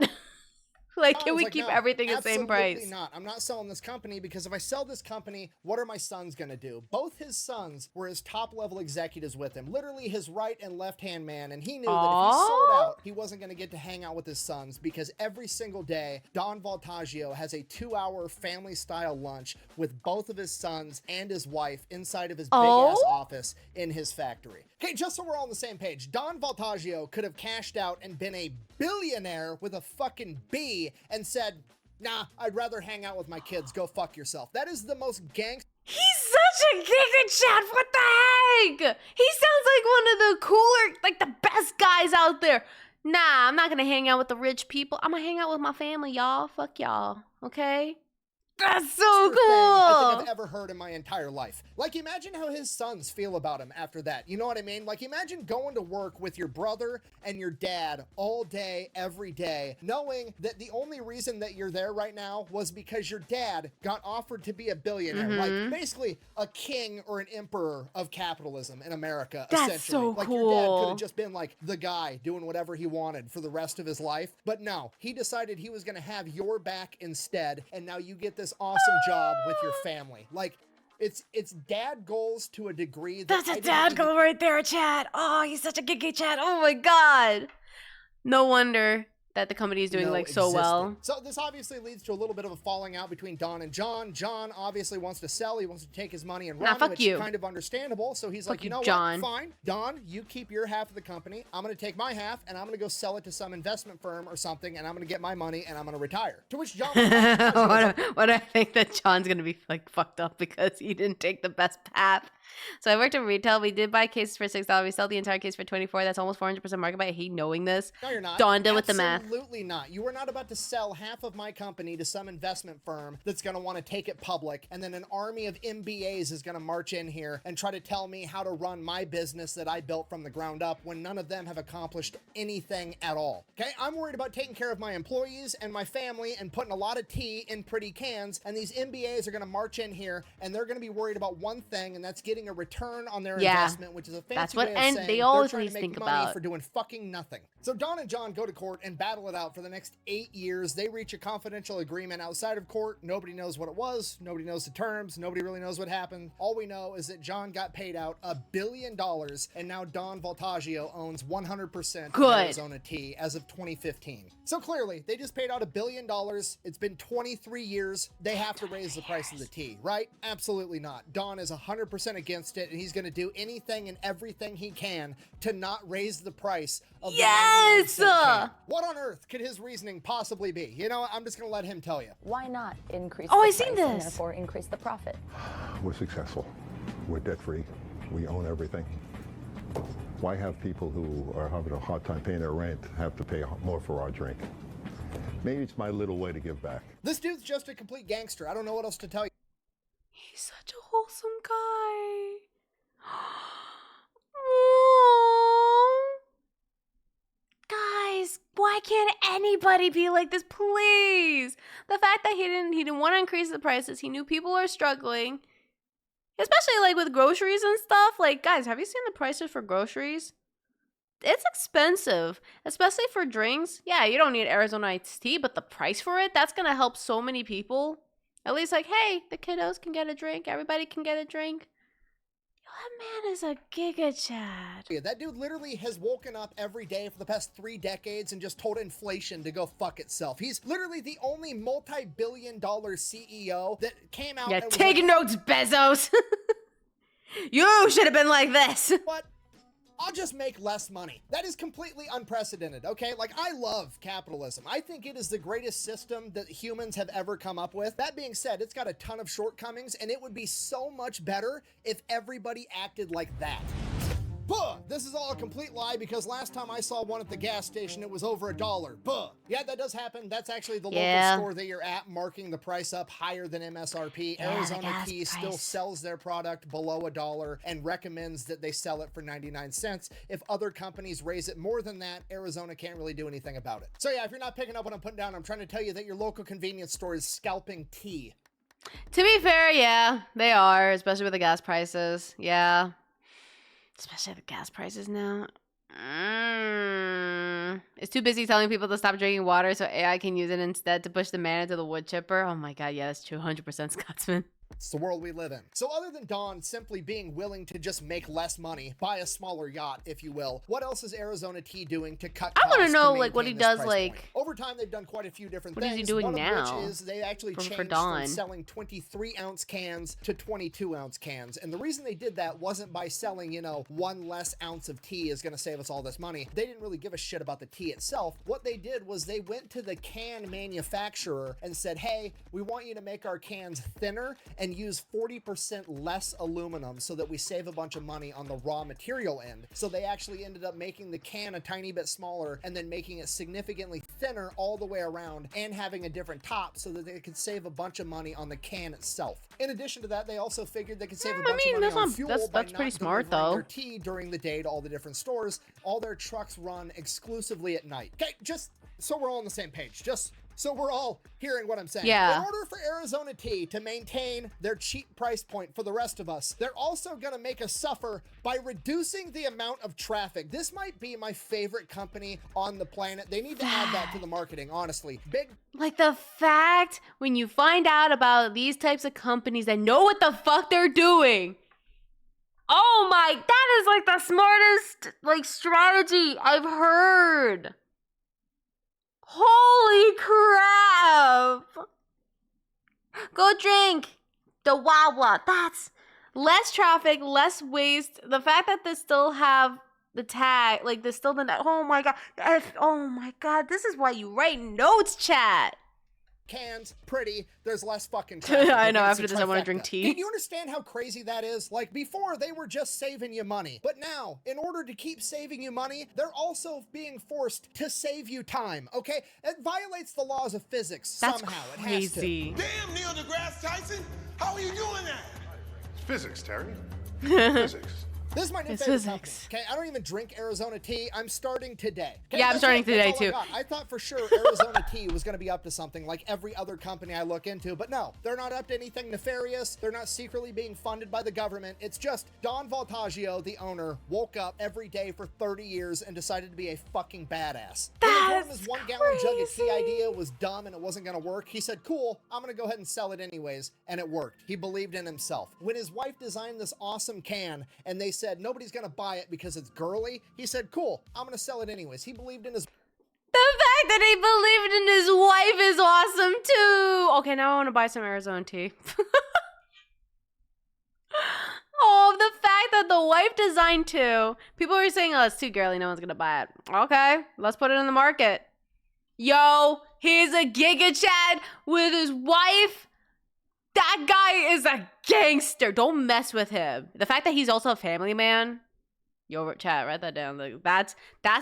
A: Like,
B: I
A: can
B: was
A: we
B: like,
A: keep
B: no,
A: everything the same price?
B: Absolutely not. I'm not selling this company because if I sell this company, what are my sons going to do? Both his sons were his top-level executives with him, literally his right and left-hand man, and he knew that if he sold
A: Aw.
B: out, he wasn't going to get to hang out with his sons because every single day, Don Voltaggio has a 2-hour family-style lunch with both of his sons and his wife inside of his big-ass
A: Oh.
B: office in his factory. Okay, just so we're all on the same page, Don Voltaggio could have cashed out and been a billionaire with a fucking B and said, nah, I'd rather hang out with my kids. Go fuck yourself. That is the most gangster.
A: He's such a giga chat. What the heck? He sounds like one of the cooler, like the best guys out there. Nah, I'm not gonna hang out with the rich people. I'm gonna hang out with my family, y'all. Fuck y'all. Okay? That's so
B: thing I think
A: cool.
B: I've ever heard in my entire life. Like, imagine how his sons feel about him after that. You know what I mean? Like, imagine going to work with your brother and your dad all day, every day, knowing that the only reason that you're there right now was because your dad got offered to be a billionaire. Like, basically a king or an emperor of capitalism in America,
A: That's
B: essentially.
A: so
B: Like, your dad could
A: cool.
B: have just been like the guy doing whatever he wanted for the rest of his life. But no, he decided he was going to have your back instead. And now you get this awesome job with your family. Like, it's dad goals to a degree that
A: That's
B: I
A: a
B: didn't
A: dad
B: even-
A: goal right there, chat. Oh, he's such a geeky chat. Oh my god. No wonder that the company is doing
B: know
A: like so
B: existed.
A: well.
B: So this obviously leads to a little bit of a falling out between Don and John. John obviously wants to sell. He wants to take his money and
A: Nah,
B: run,
A: fuck
B: which
A: you.
B: is kind of understandable. So he's like,
A: Fuck
B: you
A: you,
B: know
A: John.
B: what? Fine. Don, you keep your half of the company. I'm going to take my half and I'm going to go sell it to some investment firm or something, and I'm going to get my money and I'm going to retire. To which John was like,
A: what I think that John's gonna be like fucked up because he didn't take the best path. So I worked in retail. We did buy cases for $6. We sell the entire case for $24. That's almost 400% market buy. I hate knowing this.
B: no, you're not.
A: Dawn did with the math.
B: Absolutely not. You are not about to sell half of my company to some investment firm that's going to want to take it public, and then an army of MBAs is going to march in here and try to tell me how to run my business that I built from the ground up when none of them have accomplished anything at all. Okay? I'm worried about taking care of my employees and my family and putting a lot of tea in pretty cans, and these MBAs are going to march in here and they're going to be worried about one thing, and that's getting a return on their
A: Yeah.
B: investment, which is a fancy
A: That's what
B: way of
A: and
B: saying
A: they
B: they're
A: always
B: trying to make
A: think
B: money
A: about.
B: for doing fucking nothing. So Don and John go to court and battle it out for the next 8 years. They reach a confidential agreement outside of court. Nobody knows what it was. Nobody knows the terms. Nobody really knows what happened. All we know is that John got paid out $1 billion, and now Don Voltaggio owns 100% of
A: Good.
B: Arizona Tea as of 2015. So clearly, they just paid out $1 billion. It's been 23 years. They have to raise the price of the tea, right? Absolutely not. Don is 100% against it, and he's going to do anything and everything he can to not raise the price of the 99-cent can. What on earth could his reasoning possibly be? You know, I'm just going to let him tell you.
E: Why not increase
A: Oh,
E: the
A: I've seen
E: price and
A: this.
E: therefore increase the profit?
F: We're successful. We're debt-free. We own everything. Why have people who are having a hard time paying their rent have to pay more for our drink? Maybe it's my little way to give back.
B: This dude's just a complete gangster. I don't know what else to tell you.
A: He's such a wholesome guy. Guys, why can't anybody be like this, please? The fact that he didn't want to increase the prices. He knew people are struggling. Especially like with groceries and stuff. Like, guys, have you seen the prices for groceries? It's expensive, especially for drinks. Yeah, you don't need Arizona iced tea, but the price for it, that's going to help so many people. At least like, hey, the kiddos can get a drink. Everybody can get a drink. Yo, that man is a giga chad.
B: Yeah, that dude literally has woken up every day for the past 3 decades and just told inflation to go fuck itself. He's literally the only multi-billion-dollar CEO that came out
A: Yeah,
B: and was
A: take
B: like,
A: notes, Bezos. You should have been like this.
B: what? I'll just make less money. That is completely unprecedented, okay? Like, I love capitalism. I think it is the greatest system that humans have ever come up with. That being said, it's got a ton of shortcomings, and it would be so much better if everybody acted like that. Buh! This is all a complete lie because last time I saw one at the gas station, it was over $1. Buh! Yeah, that does happen. That's actually the
A: Yeah.
B: local store that you're at marking the price up higher than MSRP.
A: Yeah, the
B: Arizona
A: gas
B: Tea still
A: price.
B: sells their product below $1 and recommends that they sell it for 99 cents. If other companies raise it more than that, Arizona can't really do anything about it. So yeah, if you're not picking up what I'm putting down, I'm trying to tell you that your local convenience store is scalping tea.
A: To be fair, yeah, they are, especially with the gas prices. Yeah. Especially the gas prices now. It's too busy telling people to stop drinking water so AI can use it instead to push the man into the wood chipper. Oh my god, yeah, that's true. 100% Scotsman.
B: It's the world we live in. So other than Don simply being willing to just make less money, buy a smaller yacht, if you will, what else is Arizona Tea doing to cut
A: I wanna
B: costs
A: know,
B: to
A: like, what he
B: maintain this
A: does,
B: price
A: like-
B: point? Over time, they've done quite a few different
A: What is
B: things.
A: he doing
B: One
A: now
B: of which is they actually
A: for
B: changed
A: Dawn?
B: from selling 23-ounce cans to 22-ounce cans. And the reason they did that wasn't by selling, you know, 1 less ounce of tea is going to save us all this money. They didn't really give a shit about the tea itself. What they did was they went to the can manufacturer and said, hey, we want you to make our cans thinner and use 40% less aluminum so that we save a bunch of money on the raw material end. So they actually ended up making the can a tiny bit smaller and then making it significantly thinner all the way around and having a different top so that they could save a bunch of money on the can itself. In addition to that, they also figured they could save a bunch of money on fuel by
A: that's
B: not
A: pretty smart,
B: delivering
A: though.
B: their tea during the day to all the different stores. All their trucks run exclusively at night. Okay, just so we're all on the same page, just so we're all hearing what I'm saying.
A: Yeah.
B: In order for Arizona Tea to maintain their cheap price point for the rest of us, they're also going to make us suffer by reducing the amount of traffic. This might be my favorite company on the planet. They need to add that to the marketing, honestly. Big
A: Like the fact when you find out about these types of companies that know what the fuck they're doing. Oh my, that is like the smartest like strategy I've heard. Holy crap. Go drink the Wawa. That's less traffic, less waste. The fact that they still have the tag, like there's still the, oh my god. Oh my god, this is why you write notes, chat.
B: cans, pretty, there's less fucking traffic.
A: I know,
B: Okay,
A: after
B: it's a
A: this I want to
B: trifecta.
A: drink tea.
B: Do you understand how crazy that is? Like, before, they were just saving you money. But now, in order to keep saving you money, they're also being forced to save you time, okay? It violates the laws of physics
A: That's
B: somehow.
A: crazy.
B: It has to.
G: Damn, Neil deGrasse Tyson, how are you doing that?
F: It's physics, Terry. Physics.
B: This is my new
A: It's
B: favorite
A: physics.
B: company. Okay, I don't even drink Arizona tea. I'm starting today. Okay,
A: Yeah, I'm
B: that's
A: starting
B: it. That's
A: today,
B: all I
A: too.
B: got. I thought for sure Arizona tea was going to be up to something like every other company I look into, but no, they're not up to anything nefarious. They're not secretly being funded by the government. It's just Don Voltaggio, the owner, woke up every day for 30 years and decided to be a fucking badass. When they told him his 1 gallon jug of tea idea was dumb and it wasn't going to work, he said, cool, I'm going to go ahead and sell it anyways, and it worked. He believed in himself. When his wife designed this awesome can and they said nobody's going to buy it because it's girly, he said, cool, I'm going to sell it anyways. He believed in his
A: The fact that he believed in his wife is awesome too. Okay, now I want to buy some Arizona tea. Oh, the fact that the wife designed too. People were saying, oh, it's too girly, no one's gonna buy it. Okay, let's put it in the market. Yo, he's a giga chad with his wife. That guy is a gangster. Don't mess with him. The fact that he's also a family man. Yo, chat, write that down. Like, that's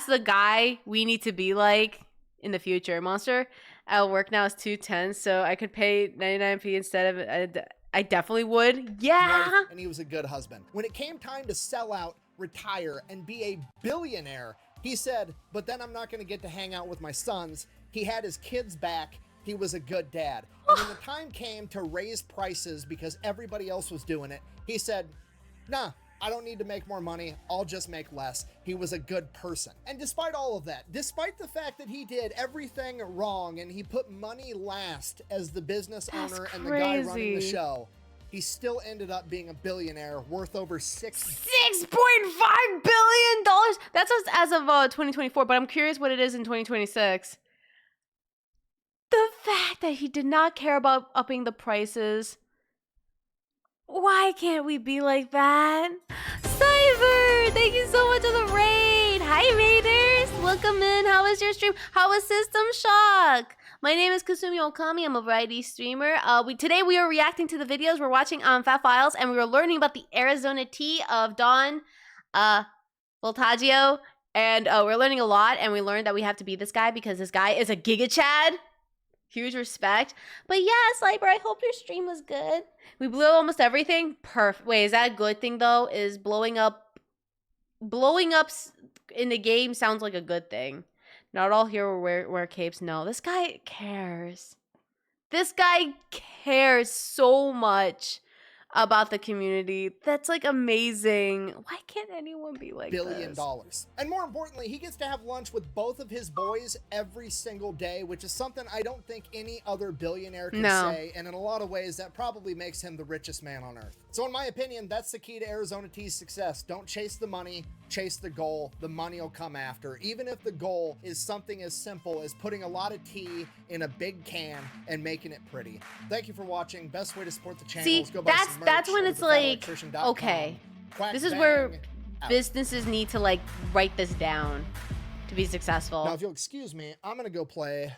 A: the guy we need to be like in the future. Monster at work now is 210, so I could pay 99p instead of I definitely would. Yeah.
B: wife, and he was a good husband. When it came time to sell out, retire, and be a billionaire, he said, but then I'm not going to get to hang out with my sons. He had his kids back. He was a good dad. And when the time came to raise prices because everybody else was doing it, he said, nah, I don't need to make more money. I'll just make less. He was a good person. And despite all of that, despite the fact that he did everything wrong and he put money last as the business owner and the guy running the
A: crazy.
B: show, he still ended up being a billionaire worth over
A: $6.5 billion. That's as of 2024, but I'm curious what it is in 2026. The fact that he did not care about upping the prices. Why can't we be like that? Cyber, thank you so much for the raid. Hi, Raiders. Welcome in. How was your stream? How was System Shock? My name is Kasumi Okami. I'm a variety streamer. Today we are reacting to the videos. We're watching Fat Files, and we were learning about the Arizona tea of Don Voltaggio. And we're learning a lot, and we learned that we have to be this guy because this guy is a Giga Chad. Huge respect. But yeah, Sliber, I hope your stream was good. We blew almost everything. Perfect. Wait, is that a good thing though? Is blowing up in the game sounds like a good thing. Not all here wear capes. No, this guy cares. This guy cares so much about the community. That's like amazing. Why can't anyone be like
B: $1 billion.
A: this?
B: And more importantly, he gets to have lunch with both of his boys every single day, which is something I don't think any other billionaire can say. And in a lot of ways, that probably makes him the richest man on earth. So in my opinion, that's the key to Arizona Tea's success. Don't chase the money, chase the goal. The money will come after. Even if the goal is something as simple as putting a lot of tea in a big can and making it pretty. Thank you for watching. Best way to support the channel is go buy some merch
A: that's when
B: over
A: it's
B: at
A: like,
B: Electrician.com.
A: okay,
B: Quack,
A: this is
B: bang,
A: where
B: out.
A: businesses need to like write this down to be successful.
B: Now, if you'll excuse me, I'm gonna go play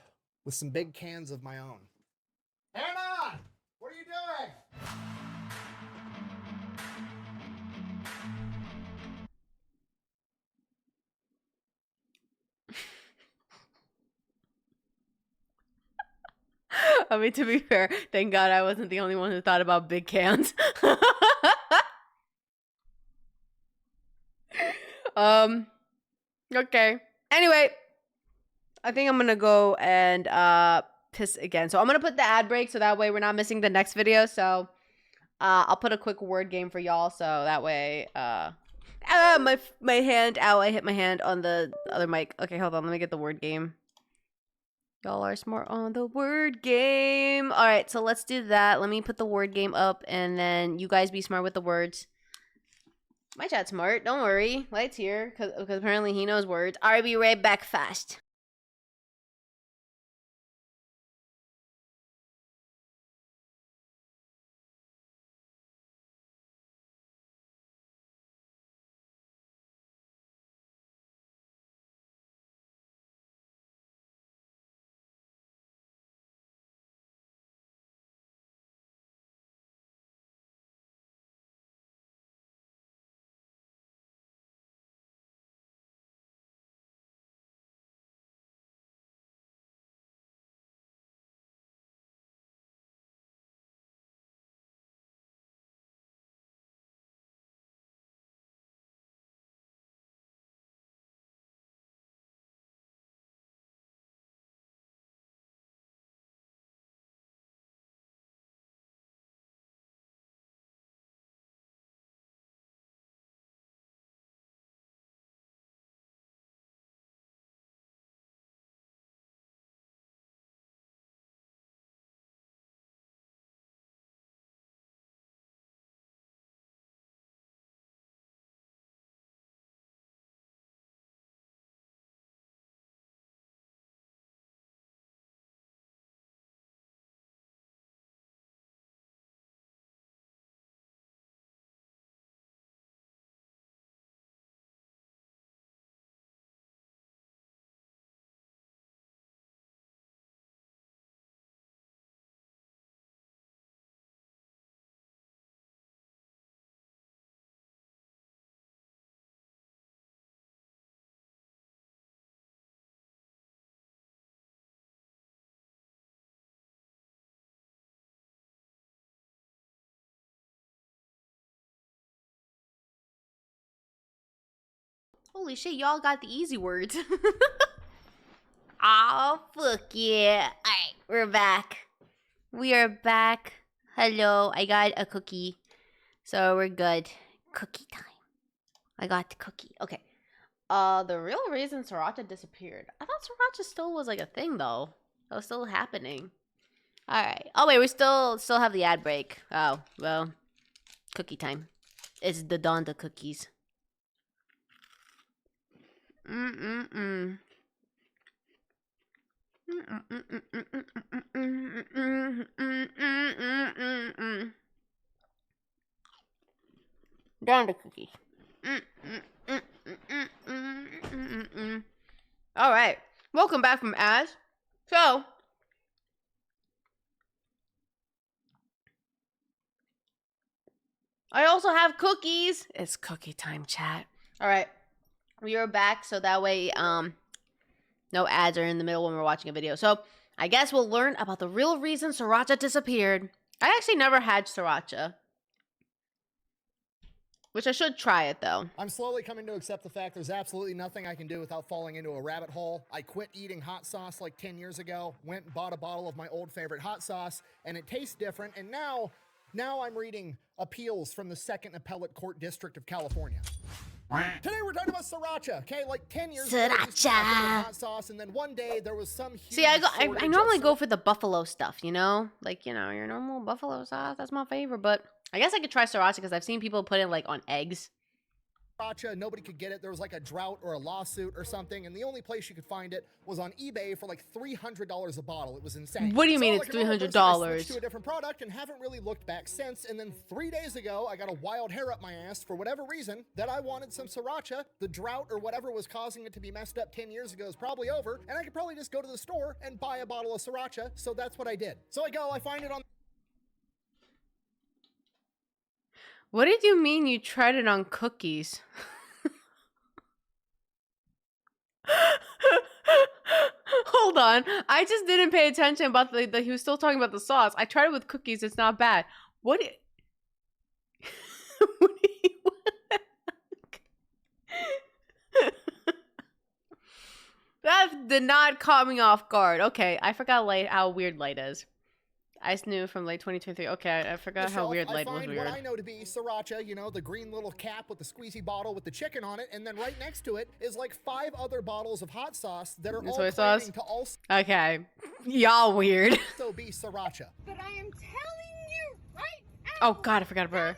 B: with some big cans of my own. Hannah, what are you doing?
A: I mean, to be fair, thank God I wasn't the only one who thought about big cans. Okay. Anyway, I think I'm gonna go and piss again. So I'm gonna put the ad break so that way we're not missing the next video. So I'll put a quick word game for y'all so that way my hand, ow, I hit my hand on the other mic. Okay, hold on, let me get the word game. Y'all are smart on the word game. All right, so let's do that. Let me put the word game up and then you guys be smart with the words. My chat's smart, don't worry. Light's here because apparently he knows words. I'll be right back fast. Holy shit, y'all got the easy words. Oh, fuck yeah. Alright, we're back. We are back. Hello, I got a cookie. So we're good. Cookie time. I got the cookie. Okay. The real reason Sriracha disappeared. I thought Sriracha still was like a thing though. That was still happening. Alright. Oh wait, we still have the ad break. Oh, well. Cookie time. It's the Donda cookies. Mm-mm-mm. Down the cookies. All right, welcome back from ads. So, I also have cookies. It's cookie time, chat. All right, we are back, so that way, no ads are in the middle when we're watching a video. So, I guess we'll learn about the real reason Sriracha disappeared. I actually never had Sriracha. Which I should try it, though.
B: I'm slowly coming to accept the fact there's absolutely nothing I can do without falling into a rabbit hole. I quit eating hot sauce like 10 years ago, went and bought a bottle of my old favorite hot sauce, and it tastes different, and now I'm reading appeals from the 2nd Appellate Court District of California. Today we're talking about Sriracha, okay? Like 10 years ago, I used to have favorite hot sauce, and then one day there was some huge
A: See, I normally go for the buffalo stuff, you know? Like, you know, your normal buffalo sauce, that's my favorite, but I guess I could try Sriracha because I've seen people put it, like, on eggs.
B: Sriracha, nobody could get it. There was like a drought or a lawsuit or something, and the only place you could find it was on eBay for like $300 a bottle. It was insane.
A: What do you mean
B: like
A: it's
B: $300?
A: $300?
B: I switched to a different product and haven't really looked back since. And then 3 days ago, I got a wild hair up my ass for whatever reason that I wanted some Sriracha. The drought or whatever was causing it to be messed up 10 years ago is probably over, and I could probably just go to the store and buy a bottle of Sriracha. So that's what I did. So I find it on.
A: What did you mean you tried it on cookies? Hold on. I just didn't pay attention about the he was still talking about the sauce. I tried it with cookies. It's not bad. What? What do you That did not caught me off guard. Okay, I forgot how weird light is. I just knew from like 2023. Okay, I forgot how weird light was weird.
B: What I know to be sriracha, you know, the green little cap with the squeezy bottle with the chicken on it, and then right next to it is like 5 other bottles of hot sauce that are all
A: soy sauce?
B: claiming to also
A: Okay, y'all weird.
B: be sriracha.
H: But I am telling you right now.
A: Oh God, I forgot about her.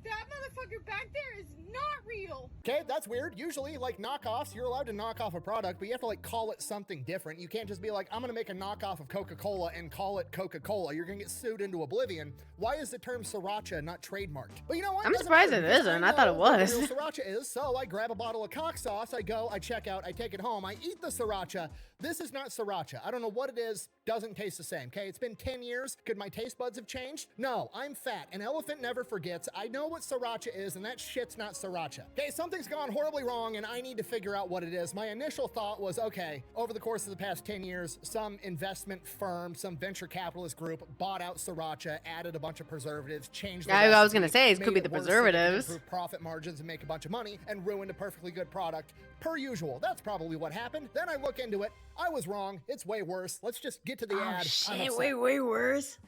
H: That motherfucker back there is not real.
B: Okay, that's weird. Usually, like knockoffs, you're allowed to knock off a product, but you have to like call it something different. You can't just be like, I'm gonna make a knockoff of Coca-Cola and call it Coca-Cola. You're gonna get sued into oblivion. Why is the term sriracha not trademarked? But you know what?
A: I'm surprised it isn't. I thought it was.
B: What real sriracha is, so I grab a bottle of cock sauce, I go, I check out, I take it home, I eat the sriracha. This is not sriracha. I don't know what it is. Doesn't taste the same. Okay, it's been 10 years. Could my taste buds have changed? No, I'm fat. An elephant never forgets. I know what sriracha is, and that shit's not sriracha. Okay, something's gone horribly wrong, and I need to figure out what it is. My initial thought was, okay, over the course of the past 10 years, some investment firm, some venture capitalist group bought out sriracha, added a bunch of preservatives, changed the
A: I was
B: recipe,
A: gonna say it
B: made
A: could be the
B: worse so they could
A: preservatives.
B: improve profit margins and make a bunch of money, and ruined a perfectly good product. Per usual, that's probably what happened. Then I look into it. I was wrong. It's way worse. Let's just get to the ad.
A: Shit, way worse.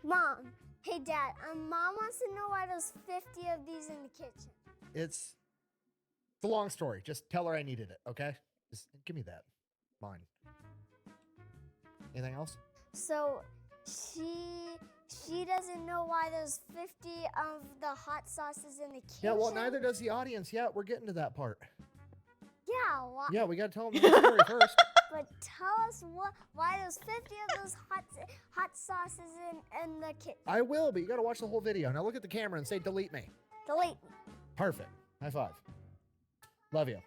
I: Mom, hey Dad, Mom wants to know why there's 50 of these in the kitchen.
B: It's a long story. Just tell her I needed it, okay? Just give me that. Mine. Anything else?
I: So she doesn't know why there's 50 of the hot sauces in the kitchen.
B: Yeah, well, neither does the audience yet. We're getting to that part.
I: Yeah, why?
B: Yeah, we gotta tell them the whole story first.
I: But tell us why there's 50 of those hot sauces in the kitchen.
B: I will, but you gotta watch the whole video. Now look at the camera and say, delete me.
I: Delete me.
B: Perfect. High five. Love you.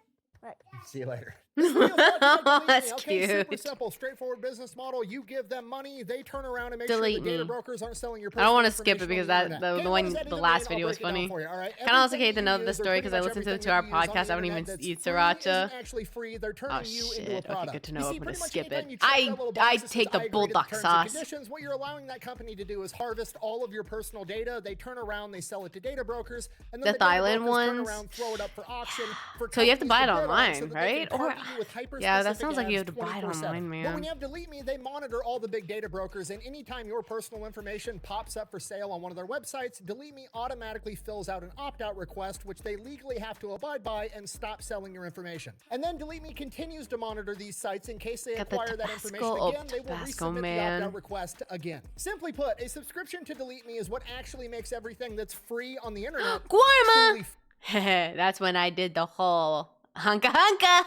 I: Right.
B: See you later.
A: That's
B: Okay, super
A: cute.
B: simple, straightforward business model. You give them money, they turn around and make
A: Delete
B: sure the data
A: me.
B: brokers aren't selling your
A: I don't want to
B: personal
A: skip it
B: information
A: because
B: on
A: that
B: the internet.
A: the
B: Okay, what
A: one
B: does that
A: the
B: even
A: last
B: mean?
A: video
B: I'll
A: was
B: break it down
A: funny.
B: for you, all right?
A: Kind of also
B: Everything
A: hate to know
B: you
A: the
B: use, or
A: story
B: pretty
A: because I
B: much
A: listened to
B: everything
A: our
B: you use on
A: podcast.
B: the
A: I don't even
B: internet that's
A: eat
B: free
A: sriracha.
B: isn't actually free. They're turning
A: Oh
B: you into a
A: shit. Okay,
B: product.
A: good to know.
B: You see,
A: I'm gonna
B: pretty much
A: skip
B: anytime
A: it.
B: you check that little box
A: I
B: that
A: take
B: says,
A: the
B: "I agree to
A: bulldog
B: terms and
A: sauce.
B: conditions," what you're allowing that company to do is harvest all of your personal data. They turn around, they sell it to data brokers, and then
A: The
B: data
A: Thailand
B: brokers turn
A: ones?
B: around, throw it up for auction. For
A: So you have to buy it
B: companies bid on
A: online,
B: so that they
A: right?
B: can
A: Or
B: target you with
A: yeah, that
B: hyper-specific
A: sounds like you
B: ads
A: have to buy it
B: 24/7.
A: online,
B: But when
A: man.
B: you have Delete Me, they monitor all the big data brokers, and anytime your personal information pops up for sale on one of their websites, Delete Me automatically fills out an opt-out request, which they legally have to abide by and stop selling your information. And then Delete Me continues to monitor these sites in case they
A: Got the
B: acquire that
A: Tabasco.
B: information
A: Oh,
B: again. They will
A: Tabasco,
B: resubmit
A: man.
B: the opt-out request again. Simply put, a subscription to Delete Me is what actually makes everything that's free on the internet
A: Guarma!
B: truly
A: That's when I did the whole hunka hunka.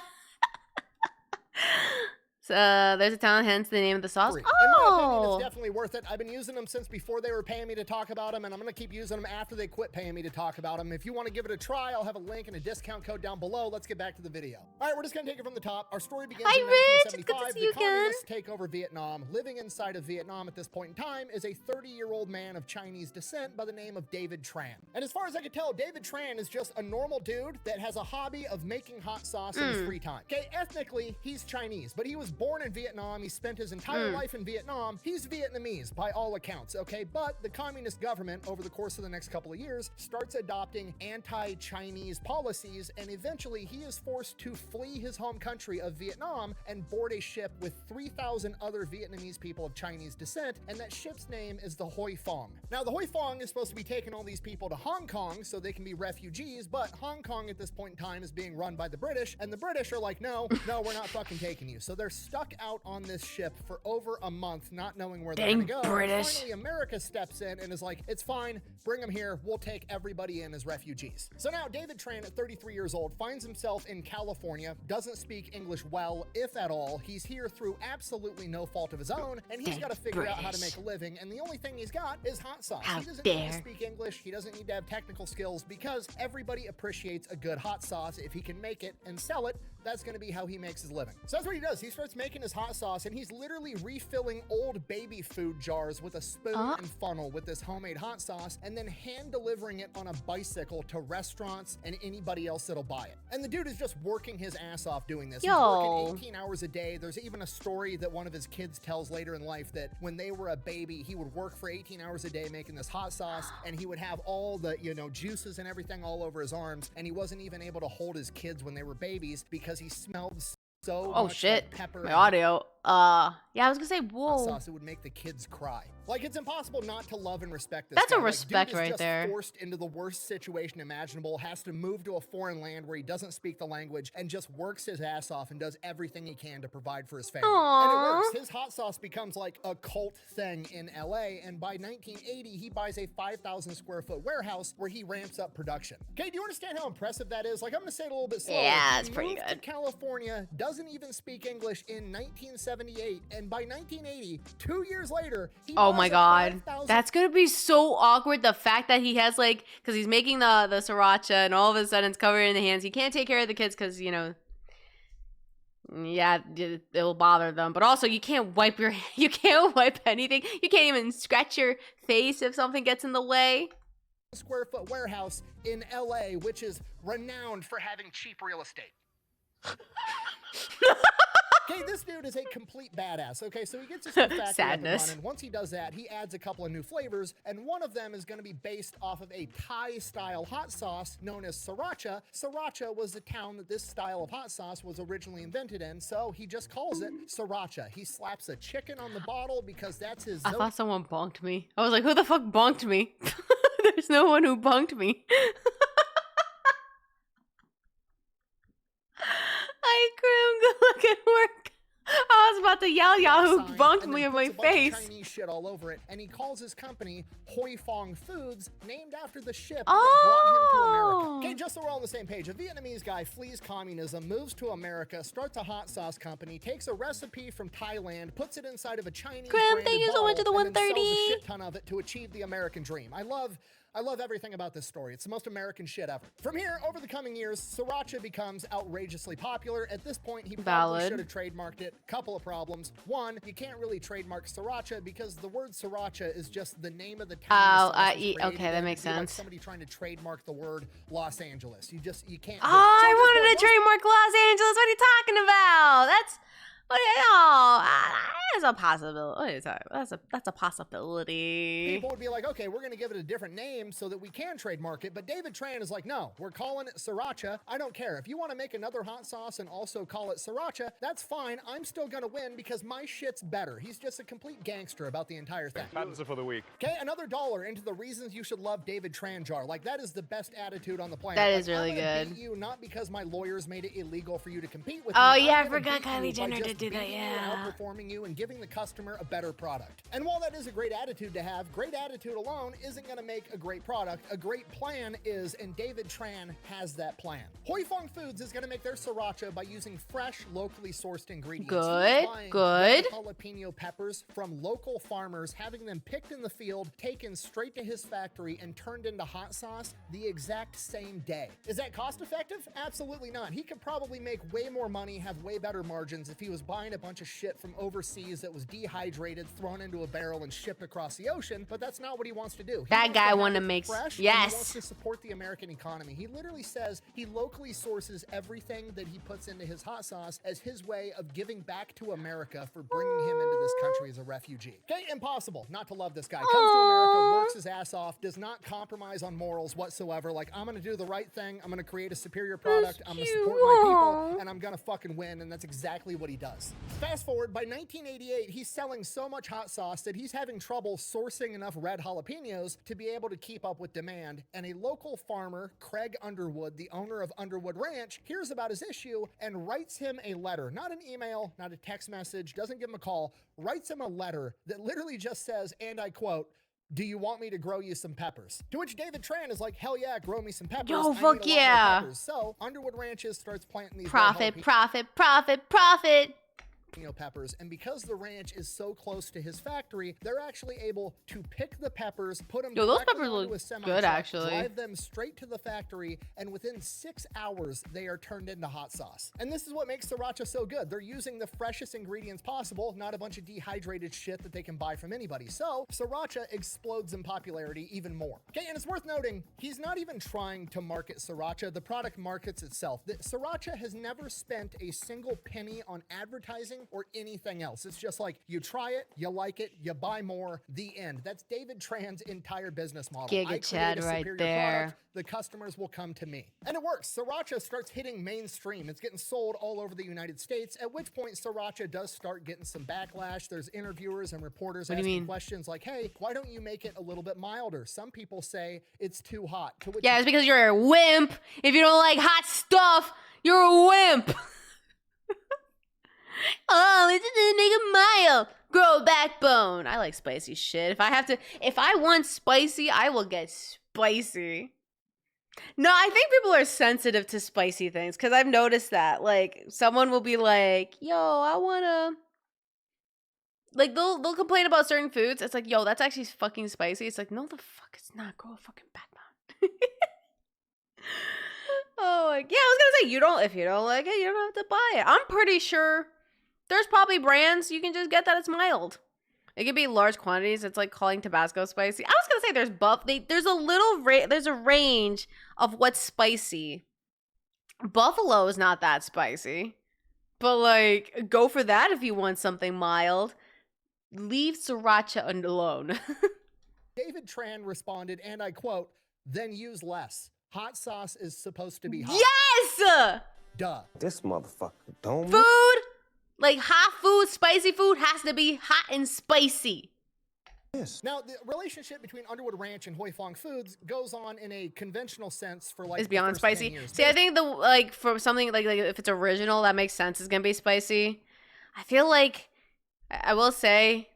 A: So there's a talent, hence the name of the sauce.
B: free. In my opinion,
A: Oh,
B: it's definitely worth it. I've been using them since before they were paying me to talk about them, and I'm going to keep using them after they quit paying me to talk about them. If you want to give it a try, I'll have a link and a discount code down below. Let's get back to the video. All right, we're just going to take it from the top. Our story begins
A: Hi,
B: in
A: Rich. It's good to
B: 1975.
A: see you
B: The
A: again.
B: communists take over Vietnam. Living inside of Vietnam at this point in time is a 30-year-old man of Chinese descent by the name of David Tran. And as far as I can tell, David Tran is just a normal dude that has a hobby of making hot sauce in his free time. Okay, ethnically, he's Chinese, but he was born in Vietnam. He spent his entire life in Vietnam. He's Vietnamese by all accounts, okay? But the communist government, over the course of the next couple of years, starts adopting anti-Chinese policies, and eventually he is forced to flee his home country of Vietnam and board a ship with 3,000 other Vietnamese people of Chinese descent, and that ship's name is the Hoi Fong. Now, the Hoi Fong is supposed to be taking all these people to Hong Kong so they can be refugees, but Hong Kong at this point in time is being run by the British, and the British are like, no, we're not fucking taking you. So they're stuck out on this ship for over a month, not knowing where they're
A: Dang
B: gonna go. And
A: British.
B: finally, America steps in and is like, it's fine, bring them here, we'll take everybody in as refugees. So now David Tran, at 33 years old, finds himself in California, doesn't speak English well, if at all. He's here through absolutely no fault of his own, and he's
A: Dang
B: got to figure out how to
A: British.
B: make a living, and the only thing he's got is hot sauce.
A: How
B: He doesn't need
A: dare.
B: to speak English, he doesn't need to have technical skills, because everybody appreciates a good hot sauce. If he can make it and sell it, that's going to be how he makes his living. So that's what he does. He starts making his hot sauce, and he's literally refilling old baby food jars with a spoon and funnel with this homemade hot sauce, and then hand delivering it on a bicycle to restaurants and anybody else that'll buy it. And the dude is just working his ass off doing this. He's working 18 hours a day. There's even a story that one of his kids tells later in life that when they were a baby, he would work for 18 hours a day making this hot sauce, and he would have all the, you know, juices and everything all over his arms, and he wasn't even able to hold his kids when they were babies because he smelled so much like pepper.
A: My audio. Yeah, I was gonna say, whoa.
B: Sauce, it would make the kids cry. Like, it's impossible not to love and respect this
A: That's
B: guy.
A: a respect
B: dude is
A: right
B: just
A: there.
B: Forced into the worst situation imaginable, has to move to a foreign land where he doesn't speak the language, and just works his ass off and does everything he can to provide for his family.
A: Aww.
B: And it works. His hot sauce becomes like a cult thing in LA, and by 1980, he buys a 5,000 square foot warehouse where he ramps up production. Okay, do you understand how impressive that is? Like, I'm gonna say it a little bit slower.
A: Yeah, it's
B: He
A: pretty
B: moved
A: good.
B: to California, doesn't even speak English in 1978, and by 1980, 2 years later, he
A: Oh
B: buys
A: my
B: a
A: god.
B: 5,000
A: That's gonna be so awkward. The fact that he has, like, because he's making the sriracha and all of a sudden it's covered in the hands. He can't take care of the kids because, you know, yeah, it'll bother them. But also, you can't wipe you can't wipe anything. You can't even scratch your face if something gets in the way.
B: square foot warehouse in LA, which is renowned for having cheap real estate. Okay, this dude is a complete badass. Okay, so he gets his new factory up and
A: Sadness.
B: running. Once he does that, he adds a couple of new flavors, and one of them is going to be based off of a Thai-style hot sauce known as sriracha. Sriracha was the town that this style of hot sauce was originally invented in, so he just calls it sriracha. He slaps a chicken on the bottle because that's his...
A: I thought someone bonked me. I was like, who the fuck bonked me? There's no one who bonked me. Hi, Grim. Good luck at work. I was about to yell, y'all who bunked me in my face.
B: Chinese shit all over it, and he calls his company Hoi Fong Foods, named after the ship that brought him to America. Okay, just so we're all on the same page, a Vietnamese guy flees communism, moves to America, starts a hot sauce company, takes a recipe from Thailand, puts it inside of a Chinese
A: Grim, thank you so much for the
B: and then sells
A: 130.
B: a shit ton of it to achieve the American dream. I love everything about this story. It's the most American shit ever. From here, over the coming years, sriracha becomes outrageously popular. At this point, he probably should have trademarked it. Couple of problems. One, you can't really trademark sriracha because the word sriracha is just the name of the town.
A: Okay, that makes
B: Like
A: sense.
B: somebody trying to trademark the word Los Angeles. You can't.
A: Oh,
B: do it. So
A: I
B: at this
A: wanted
B: point,
A: to trademark Los Angeles. What are you talking about? That's a possibility. That's a possibility.
B: people would be like, okay, we're going to give it a different name so that we can trademark it. But David Tran is like, no, we're calling it sriracha. I don't care. If you want to make another hot sauce and also call it sriracha, that's fine. I'm still going to win because my shit's better. He's just a complete gangster about the entire thing.
J: Patents are for the week.
B: Okay, another $1 into the reasons you should love David Tran jar. Like, that is the best attitude on the planet.
A: That
B: Like,
A: is really
B: I'm gonna
A: good.
B: beat you not because my lawyers made it illegal for you to compete with
A: Oh,
B: me.
A: yeah, I
B: I'm gonna
A: forgot
B: beat
A: Kylie
B: you by
A: Jenner
B: just
A: did do that,
B: beating you and
A: yeah.
B: outperforming you and giving the customer a better product. And while that is a great attitude to have, great attitude alone isn't going to make a great product. A great plan is, and David Tran has that plan. Hoi Fong Foods is going to make their sriracha by using fresh, locally sourced ingredients.
A: Good,
B: He's buying
A: good.
B: red jalapeno peppers from local farmers, having them picked in the field, taken straight to his factory, and turned into hot sauce the exact same day. Is that cost effective? Absolutely not. He could probably make way more money, have way better margins if he was buying a bunch of shit from overseas that was dehydrated, thrown into a barrel, and shipped across the ocean, but that's not what he wants to do. He
A: That
B: wants
A: guy
B: have
A: wanna
B: it
A: make-
B: fresh, and
A: yes.
B: he wants to support the American economy. He literally says he locally sources everything that he puts into his hot sauce as his way of giving back to America for bringing him into this country as a refugee. Okay, impossible not to love this guy. Comes to America, works his ass off, does not compromise on morals whatsoever. Like, I'm gonna do the right thing, I'm gonna create a superior product, I'm gonna support my people, and I'm gonna fucking win, and that's exactly what he does. Fast forward, by 1988, he's selling so much hot sauce that he's having trouble sourcing enough red jalapenos to be able to keep up with demand, and a local farmer, Craig Underwood, the owner of Underwood Ranch, hears about his issue and writes him a letter, not an email, not a text message, doesn't give him a call, writes him a letter that literally just says, and I quote, "Do you want me to grow you some peppers?" To which David Tran is like, hell yeah, grow me some peppers.
A: Yo,
B: I need a
A: fuck
B: lot more
A: yeah.
B: peppers. So Underwood Ranches starts planting these red
A: Profit,
B: jalapenos.
A: profit, profit, profit.
B: peppers, and because the ranch is so close to his factory, they're actually able to pick the peppers, put them
A: Yo, those
B: directly
A: peppers
B: onto
A: look
B: a semi
A: good,
B: truck,
A: actually.
B: drive them straight to the factory, and within 6 hours they are turned into hot sauce. And this is what makes sriracha so good. They're using the freshest ingredients possible, not a bunch of dehydrated shit that they can buy from anybody. So sriracha explodes in popularity even more. Okay, and it's worth noting, he's not even trying to market sriracha. The product markets itself. Sriracha has never spent a single penny on advertising or anything else. It's just like, you try it, you like it, you buy more, the end. That's David Tran's entire business model.
A: Giga Chad right there.
B: Product, the customers will come to me. And it works. Sriracha starts hitting mainstream. It's getting sold all over the United States, at which point sriracha does start getting some backlash. There's interviewers and reporters asking questions like, hey, why don't you make it a little bit milder? Some people say it's too hot. To which
A: Yeah, it's because you're a wimp. If you don't like hot stuff, you're a wimp. Oh, it doesn't make it mild. Grow a backbone. I like spicy shit. If I want spicy, I will get spicy. No, I think people are sensitive to spicy things because I've noticed that. Like, someone will be like, yo, I wanna. Like, they'll complain about certain foods. It's like, yo, that's actually fucking spicy. It's like, no, the fuck, it's not. Grow a fucking backbone. Oh, like, yeah, I was gonna say, if you don't like it, you don't have to buy it. I'm pretty sure there's probably brands you can just get that it's mild. It could be large quantities. It's like calling Tabasco spicy. I was gonna say there's a range of what's spicy. Buffalo is not that spicy, but like, go for that if you want something mild. Leave sriracha alone.
B: David Tran responded, and I quote, "Then use less. Hot sauce is supposed to be hot."
A: Yes!
B: Duh.
J: This motherfucker don't.
A: Food, like hot food, spicy food has to be hot and spicy.
J: Yes.
B: Now, the relationship between Underwood Ranch and Hoi Fong Foods goes on in a conventional sense for like
A: It's beyond
B: the first 10
A: spicy.
B: years.
A: See, I think for something like if it's original, that makes sense. It's gonna be spicy. I feel like I will say,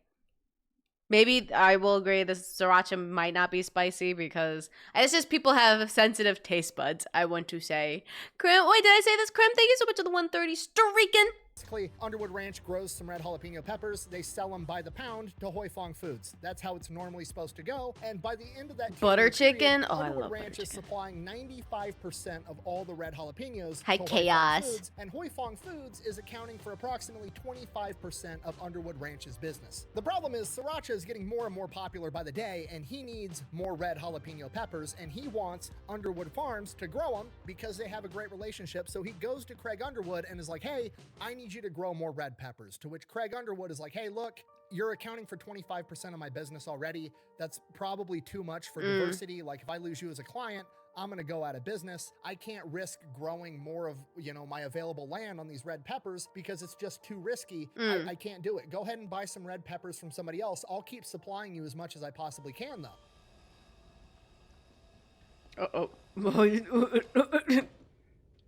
A: maybe I will agree this sriracha might not be spicy because it's just people have sensitive taste buds, I want to say. Crim, wait, did I say this? Crim, thank you so much for the 130 streaking.
B: Basically, Underwood Ranch grows some red jalapeno peppers. They sell them by the pound to Hoi Fong Foods. That's how it's normally supposed to go. And by the end of that
A: butter
B: period,
A: chicken. Oh, I
B: Underwood
A: love
B: Ranch
A: butter
B: is
A: chicken.
B: supplying 95% of all the red jalapenos
A: Hi,
B: to
A: chaos.
B: Hoi Fong Foods, and Hoi Fong Foods is accounting for approximately 25% of Underwood Ranch's business. The problem is sriracha is getting more and more popular by the day, and he needs more red jalapeno peppers, and he wants Underwood Farms to grow them because they have a great relationship. So he goes to Craig Underwood and is like, hey, I need you to grow more red peppers. To which Craig Underwood is like, hey, look, you're accounting for 25% of my business already. That's probably too much for diversity. Like, if I lose you as a client, I'm going to go out of business. I can't risk growing more of, my available land on these red peppers because it's just too risky. I can't do it. Go ahead and buy some red peppers from somebody else. I'll keep supplying you as much as I possibly can, though.
A: Uh-oh.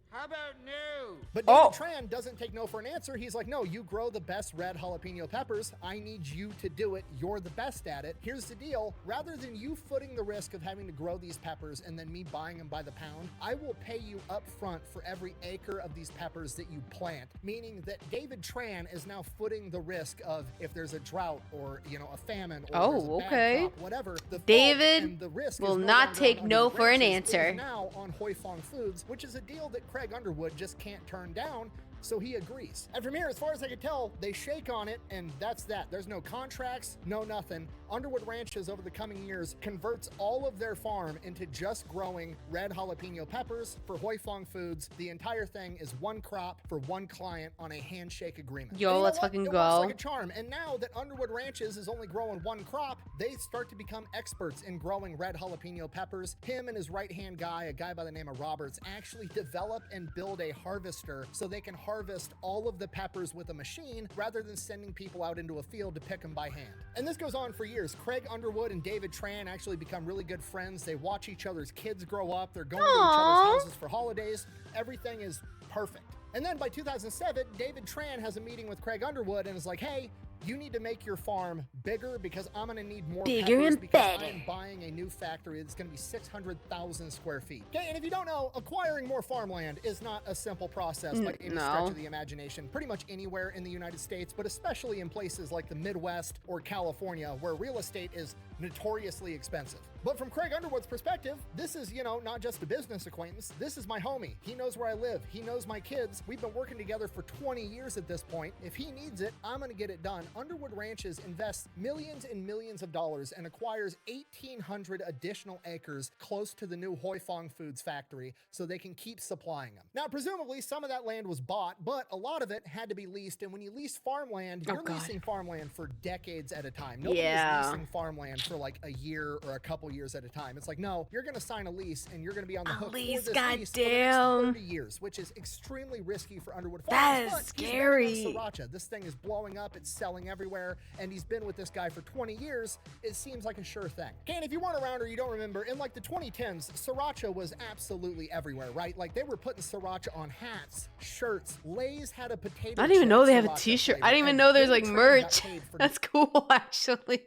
G: How about no?
B: But David Tran doesn't take no for an answer. He's like, no, you grow the best red jalapeno peppers. I need you to do it. You're the best at it. Here's the deal. Rather than you footing the risk of having to grow these peppers and then me buying them by the pound, I will pay you up front for every acre of these peppers that you plant. Meaning that David Tran is now footing the risk of if there's a drought or, a famine or there's a bad crop, whatever. The
A: David
B: and the risk
A: will
B: is
A: not
B: longer
A: take
B: on
A: no
B: Underwood
A: for an
B: Ranches. It
A: answer.
B: is now on Hoi Fong Foods, which is a deal that Craig Underwood just can't turn down, so he agrees. And from here, as far as I can tell, they shake on it, and that's that. There's no contracts, no nothing. Underwood Ranches, over the coming years, converts all of their farm into just growing red jalapeno peppers for Hoi Fong Foods. The entire thing is one crop for one client on a handshake agreement.
A: Yo, let's fucking
B: It
A: go.
B: works like a charm. And now that Underwood Ranches is only growing one crop, they start to become experts in growing red jalapeno peppers. Him and his right-hand guy, a guy by the name of Roberts, actually develop and build a harvester so they can harvest all of the peppers with a machine rather than sending people out into a field to pick them by hand. And this goes on for years. Craig Underwood and David Tran actually become really good friends. They watch each other's kids grow up. They're going to each other's houses for holidays. Everything is perfect. And then by 2007, David Tran has a meeting with Craig Underwood and is like, hey, you need to make your farm bigger because I'm going to need more
A: Bigger
B: peppers
A: and
B: because
A: better.
B: I'm buying a new factory that's going to be 600,000 square feet. Okay, and if you don't know, acquiring more farmland is not a simple process by any stretch of the imagination. Pretty much anywhere in the United States, but especially in places like the Midwest or California, where real estate is notoriously expensive. But from Craig Underwood's perspective, this is, you know, not just a business acquaintance. This is my homie. He knows where I live. He knows my kids. We've been working together for 20 years at this point. If he needs it, I'm going to get it done. Underwood Ranches invests millions and millions of dollars and acquires 1,800 additional acres close to the new Hoi Fong Foods factory so they can keep supplying them. Now, presumably, some of that land was bought, but a lot of it had to be leased. And when you lease farmland, you're leasing farmland for decades at a time. Nobody is leasing farmland for like a year or a couple years at a time. It's like, no, you're going to sign a lease and you're going to be on the hook for this lease for the next 30 years, which is extremely risky for Underwood Farms.
A: That is scary.
B: Sriracha. This thing is blowing up. It's selling everywhere. And he's been with this guy for 20 years. It seems like a sure thing. Okay, and if you weren't around or you don't remember, in like the 2010s, Sriracha was absolutely everywhere, right? Like they were putting Sriracha on hats, shirts. Lay's had a potato
A: I didn't even know they have a
B: Sriracha
A: t-shirt.
B: flavor,
A: I didn't even
B: and
A: know there's like
B: Train got
A: merch.
B: paid for
A: That's cool, actually.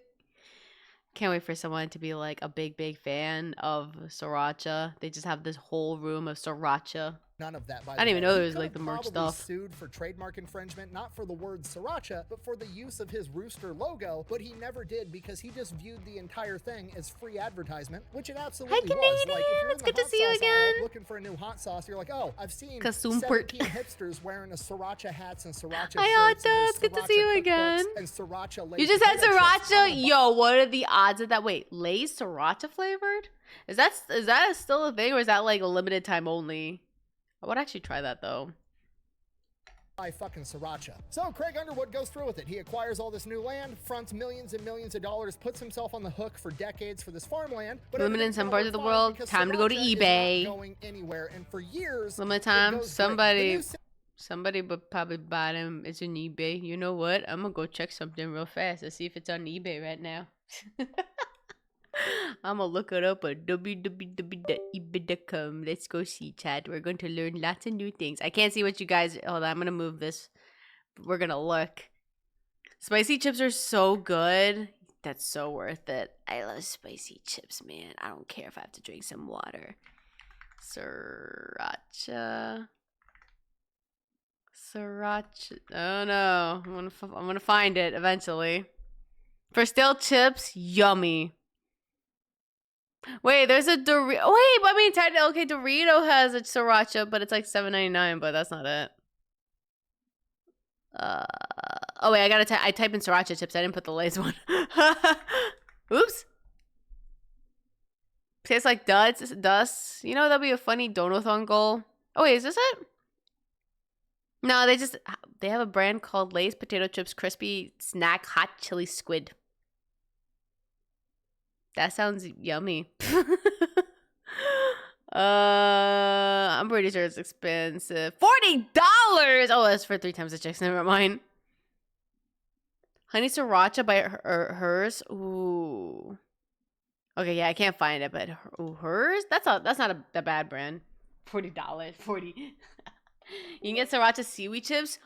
A: Can't wait for someone to be like a big fan of Sriracha. They just have this whole room of Sriracha.
B: None of that, by
A: I didn't even know there was like the merch
B: probably
A: stuff.
B: Sued for trademark infringement, not for the word Sriracha, but for the use of his rooster logo. But he never did because he just viewed the entire thing as free advertisement, which it absolutely was. Like, if you're
A: it's
B: in the
A: good to
B: hot
A: see you
B: sauce aisle
A: again.
B: looking for a new hot sauce, you're like, oh, I've seen
A: Kasumpert.
B: 17 hipsters wearing a Sriracha hats and Sriracha
A: Hi,
B: shirts. and
A: Otto. It's good to see you
B: Sriracha
A: again.
B: cookbooks And Sriracha
A: You just had
B: potato chips.
A: Sriracha? Yo, what are the odds of that? Wait, Lay's Sriracha flavored? Is that still a thing, or is that like a limited time only? I would actually try that though.
B: Buy fucking Sriracha. So Craig Underwood goes through with it. He acquires all this new land, fronts millions and millions of dollars, puts himself on the hook for decades for this farmland. But
A: Limited in some parts of the world. Time to go to eBay.
B: Going anywhere, and for years,
A: Limited
B: it
A: time.
B: goes
A: Somebody would probably buy them. It's on eBay. You know what? I'm gonna go check something real fast and see if it's on eBay right now. I'm gonna look it up at www.ebay.com. Let's go see, chat. We're going to learn lots of new things. I can't see what you guys. Hold on, I'm gonna move this. We're gonna look. Spicy chips are so good. That's so worth it. I love spicy chips, man. I don't care if I have to drink some water. Sriracha. Oh no, I'm gonna find it eventually. For stale chips, yummy. Wait, there's a Dorito. Wait, I mean, technically, okay, Dorito has a Sriracha, but it's like $7.99, but that's not it. Oh wait, I type in Sriracha chips. I didn't put the Lay's one. Oops. Tastes like dust. You know, that'd be a funny Donothon goal. Oh wait, is this it? No, they have a brand called Lay's Potato Chips Crispy Snack Hot Chili Squid. That sounds yummy. I'm pretty sure it's expensive. $40! Oh, that's for 3 times the chicks. Never mind. Honey Sriracha by hers. Ooh. Okay, yeah, I can't find it, but hers? That's not a bad brand. $40. 40. You can get Sriracha seaweed chips.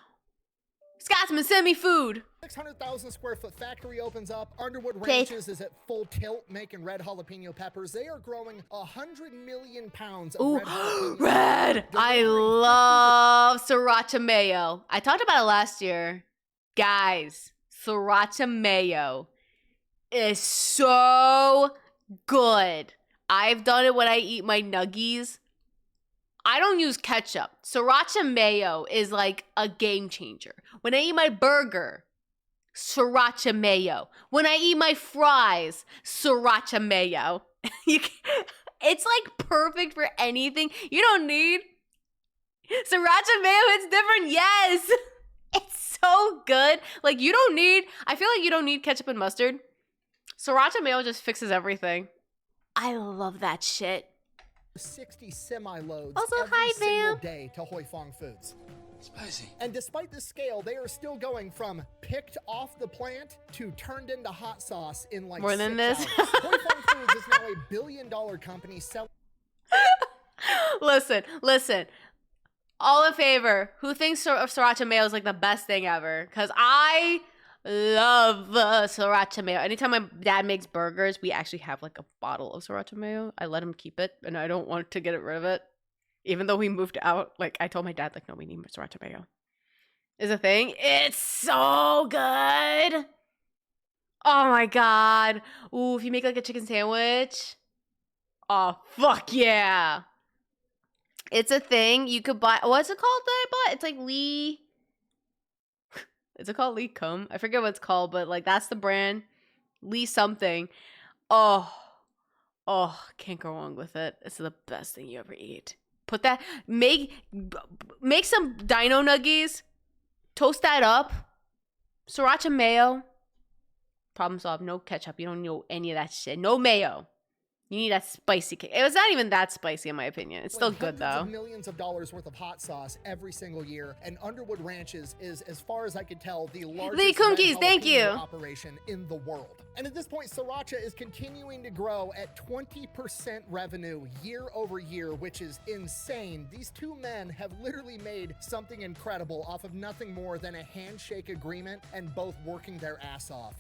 A: Scotsman, send me food.
B: 600,000 square foot factory opens up. Underwood Ranches is at full tilt making red jalapeno peppers. They are growing 100 million pounds of red jalapenos.
A: Red! I love Sriracha mayo. I talked about it last year. Guys, Sriracha mayo is so good. I've done it when I eat my nuggies. I don't use ketchup. Sriracha mayo is like a game changer. When I eat my burger, Sriracha mayo. When I eat my fries, Sriracha mayo. It's like perfect for anything. You don't need Sriracha mayo. It's different. Yes. It's so good. Like I feel like you don't need ketchup and mustard. Sriracha mayo just fixes everything. I love that shit.
B: 60 semi-loads
A: Also,
B: every
A: hi,
B: single
A: Bam.
B: day to Hoi Fong Foods.
J: Spicy.
B: And despite this scale, they are still going from picked off the plant to turned into hot sauce in like
A: More than
B: 6
A: this.
B: hours. Hoi Fong Foods is now a billion-dollar company selling.
A: Listen. All in favor. Who thinks Sriracha mayo is like the best thing ever? Because I love sriracha mayo. Anytime my dad makes burgers, we actually have like a bottle of sriracha mayo. I let him keep it, and I don't want to get rid of it. Even though we moved out, like I told my dad, like, no, we need sriracha mayo. Is a thing. It's so good. Oh my god. Ooh, if you make like a chicken sandwich. Oh, fuck yeah. It's a thing. You could buy. What's it called that I bought? It's like Lee. Is it called Lee Cum? I forget what it's called, but like that's the brand. Lee something. Oh. Oh, can't go wrong with it. It's the best thing you ever eat. Put that. Make some dino nuggies. Toast that up. Sriracha mayo. Problem solved. No ketchup. You don't know any of that shit. No mayo. You need that spicy cake. It was not even that spicy in my opinion. It's still good though.
B: Hundreds of millions of dollars worth of hot sauce every single year, and Underwood Ranches is, as far as I could tell, the largest
A: Lee Cookies, thank you.
B: operation in the world. And at this point, sriracha is continuing to grow at 20% revenue year over year, which is insane. These two men have literally made something incredible off of nothing more than a handshake agreement and both working their ass off.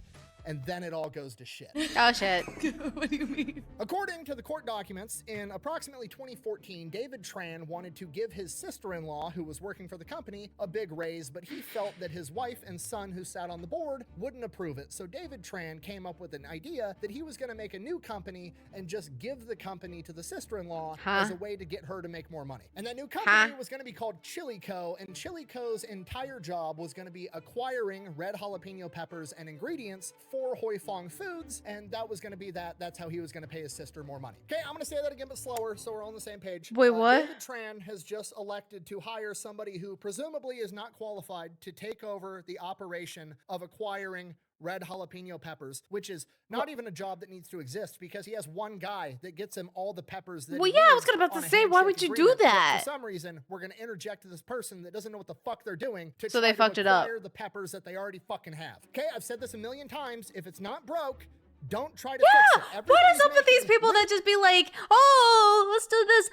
B: And then it all goes to shit.
A: Oh, shit.
D: What do you mean?
B: According to the court documents, in approximately 2014, David Tran wanted to give his sister-in-law, who was working for the company, a big raise, but he felt that his wife and son, who sat on the board, wouldn't approve it. So David Tran came up with an idea that he was going to make a new company and just give the company to the sister-in-law as a way to get her to make more money. And that new company was going to be called Chili Co., and Chili Co.'s entire job was going to be acquiring red jalapeno peppers and ingredients for Hoi Fong Foods, and that was going to be that. That's how he was going to pay his sister more money. Okay, I'm going to say that again, but slower, so we're on the same page.
A: Wait, what?
B: David Tran has just elected to hire somebody who presumably is not qualified to take over the operation of acquiring red jalapeno peppers, which is not even a job that needs to exist because he has one guy that gets him all the peppers that
A: Well,
B: he
A: yeah, I
B: needs
A: was about to
B: on a
A: say, why would
B: handshake
A: you do
B: agreement. But
A: that?
B: for some reason, we're going to interject this person that doesn't know what the fuck they're doing to
A: So
B: try
A: they fucked
B: to
A: it up.
B: acquire the peppers that they already fucking have. Okay, I've said this a million times. If it's not broke, don't try to fix it.
A: What is up with these people that just be like, oh, let's do this?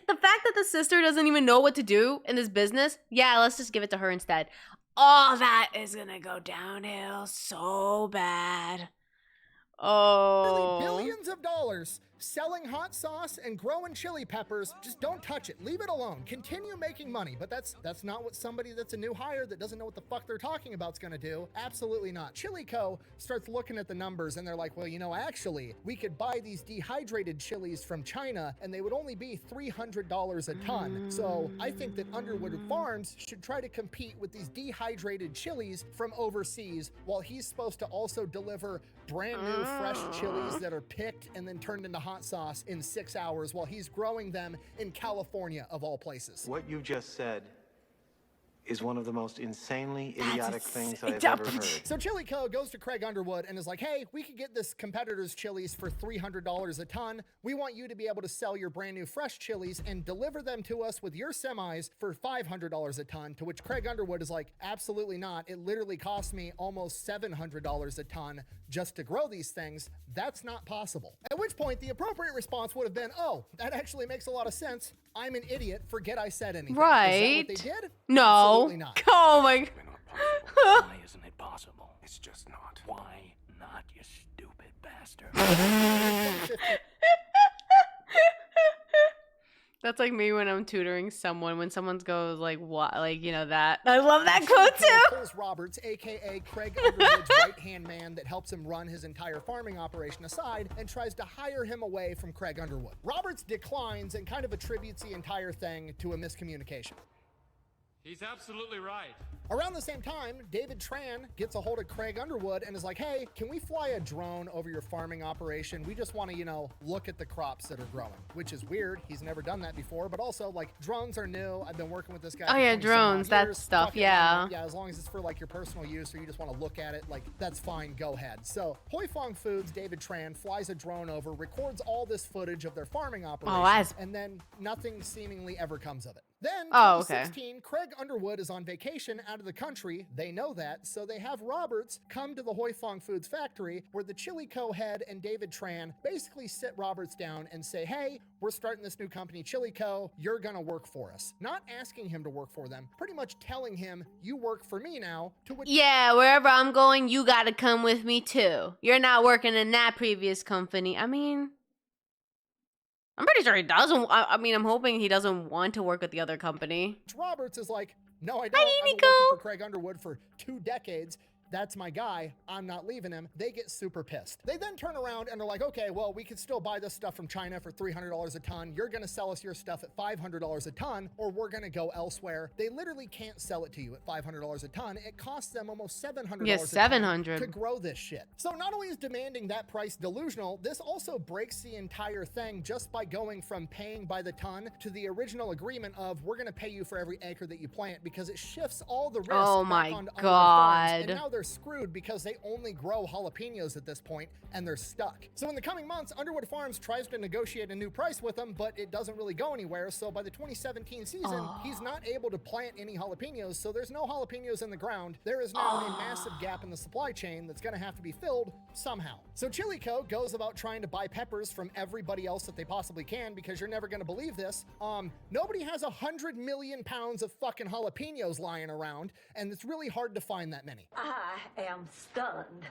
A: The fact that the sister doesn't even know what to do in this business, yeah, let's just give it to her instead. Oh, that is gonna go downhill so bad. Oh.
B: Billions of dollars selling hot sauce and growing chili peppers. Just don't touch it. Leave it alone. Continue making money. But that's not what somebody that's a new hire that doesn't know what the fuck they're talking about is going to do. Absolutely not. Chili Co. starts looking at the numbers and they're like, well, you know, actually, we could buy these dehydrated chilies from China and they would only be $300 a ton. So I think that Underwood Farms should try to compete with these dehydrated chilies from overseas while he's supposed to also deliver brand new fresh chilies that are picked and then turned into hot sauce in 6 hours while he's growing them in California, of all places.
J: What you just said is one of the most insanely idiotic things I've ever heard.
B: So Chili Co. goes to Craig Underwood and is like, hey, we could get this competitor's chilies for $300 a ton. We want you to be able to sell your brand new fresh chilies and deliver them to us with your semis for $500 a ton, to which Craig Underwood is like, absolutely not. It literally cost me almost $700 a ton just to grow these things. That's not possible. At which point the appropriate response would have been, oh, that actually makes a lot of sense. I'm an idiot. Forget I said anything.
A: Right.
B: Is that what they did?
A: No.
B: Absolutely not.
A: Oh my.
G: Why isn't it possible? It's just not. Why not, you stupid bastard?
A: That's like me when I'm tutoring someone, when someone goes like, what, like, you know, that. I love that quote too.
B: Pulls Roberts, aka Craig Underwood's right-hand man that helps him run his entire farming operation, aside and tries to hire him away from Craig Underwood. Roberts declines and kind of attributes the entire thing to a miscommunication.
G: He's absolutely right.
B: Around the same time, David Tran gets a hold of Craig Underwood and is like, hey, can we fly a drone over your farming operation? We just want to, you know, look at the crops that are growing, which is weird. He's never done that before, but also, like, drones are new. I've been working with this guy.
A: Oh,
B: for
A: yeah,
B: 20 some
A: drones,
B: odd
A: that
B: years.
A: stuff,
B: Fuck it,
A: yeah.
B: Yeah, as long as it's for, like, your personal use or you just want to look at it, like, that's fine. Go ahead. So, Hoi Fong Foods, David Tran, flies a drone over, records all this footage of their farming operation, and then nothing seemingly ever comes of it. Then, 2016, Craig Underwood is on vacation out out of the country. They know that, so they have Roberts come to the Hoi Fong Foods factory where the Chili Co. head and David Tran basically sit Roberts down and say, hey, we're starting this new company, Chili Co. You're gonna work for us. Not asking him to work for them, pretty much telling him, you work for me now, to which—
A: Yeah, wherever I'm going, you gotta come with me too. You're not working in that previous company. I mean, I'm pretty sure he doesn't. I mean, I'm hoping he doesn't want to work with the other company.
B: Roberts is like, no, I don't. I've been working for Craig Underwood for 2 decades. That's my guy. I'm not leaving him. They get super pissed. They then turn around and are like, okay, well, we could still buy this stuff from China for $300 a ton. You're going to sell us your stuff at $500 a ton, or we're going to go elsewhere. They literally can't sell it to you at $500 a ton. It costs them almost $700 a ton to grow this shit. So not only is demanding that price delusional, this also breaks the entire thing just by going from paying by the ton to the original agreement of we're going to pay you for every acre that you plant, because it shifts all the risk back onto Underwood Farms, and now they're screwed because they only grow jalapenos at this point and they're stuck. So in the coming months, Underwood Farms tries to negotiate a new price with them, but it doesn't really go anywhere. So by the 2017 season, he's not able to plant any jalapenos. So there's no jalapenos in the ground. There is now a massive gap in the supply chain that's going to have to be filled somehow. So Chili Co. goes about trying to buy peppers from everybody else that they possibly can, because you're never going to believe this. Nobody has 100 million pounds of fucking jalapenos lying around, and it's really hard to find that many.
K: I am stunned.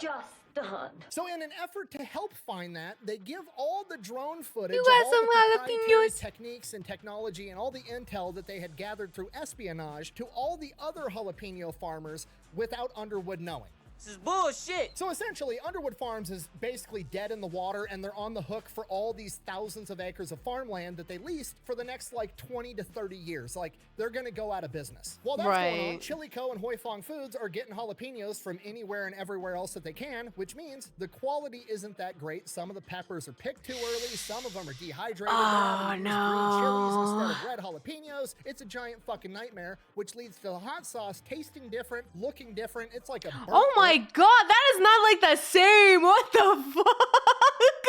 K: Just stunned.
B: So in an effort to help find that, they give all the drone footage
A: You
B: of
A: got
B: all
A: some
B: the proprietary
A: jalapenos.
B: techniques and technology and all the intel that they had gathered through espionage to all the other jalapeno farmers without Underwood knowing.
L: This is bullshit.
B: So essentially, Underwood Farms is basically dead in the water, and they're on the hook for all these thousands of acres of farmland that they leased for the next like 20 to 30 years. Like, they're gonna go out of business. While that's going on, Chili Co. and Hoi Fong Foods are getting jalapenos from anywhere and everywhere else that they can, which means the quality isn't that great. Some of the peppers are picked too early, some of them are dehydrated.
A: Oh,
B: green chilies instead of red jalapenos. It's a giant fucking nightmare, which leads to the hot sauce tasting different, looking different. It's like a
A: oh my god, that is not like the same. What the fuck?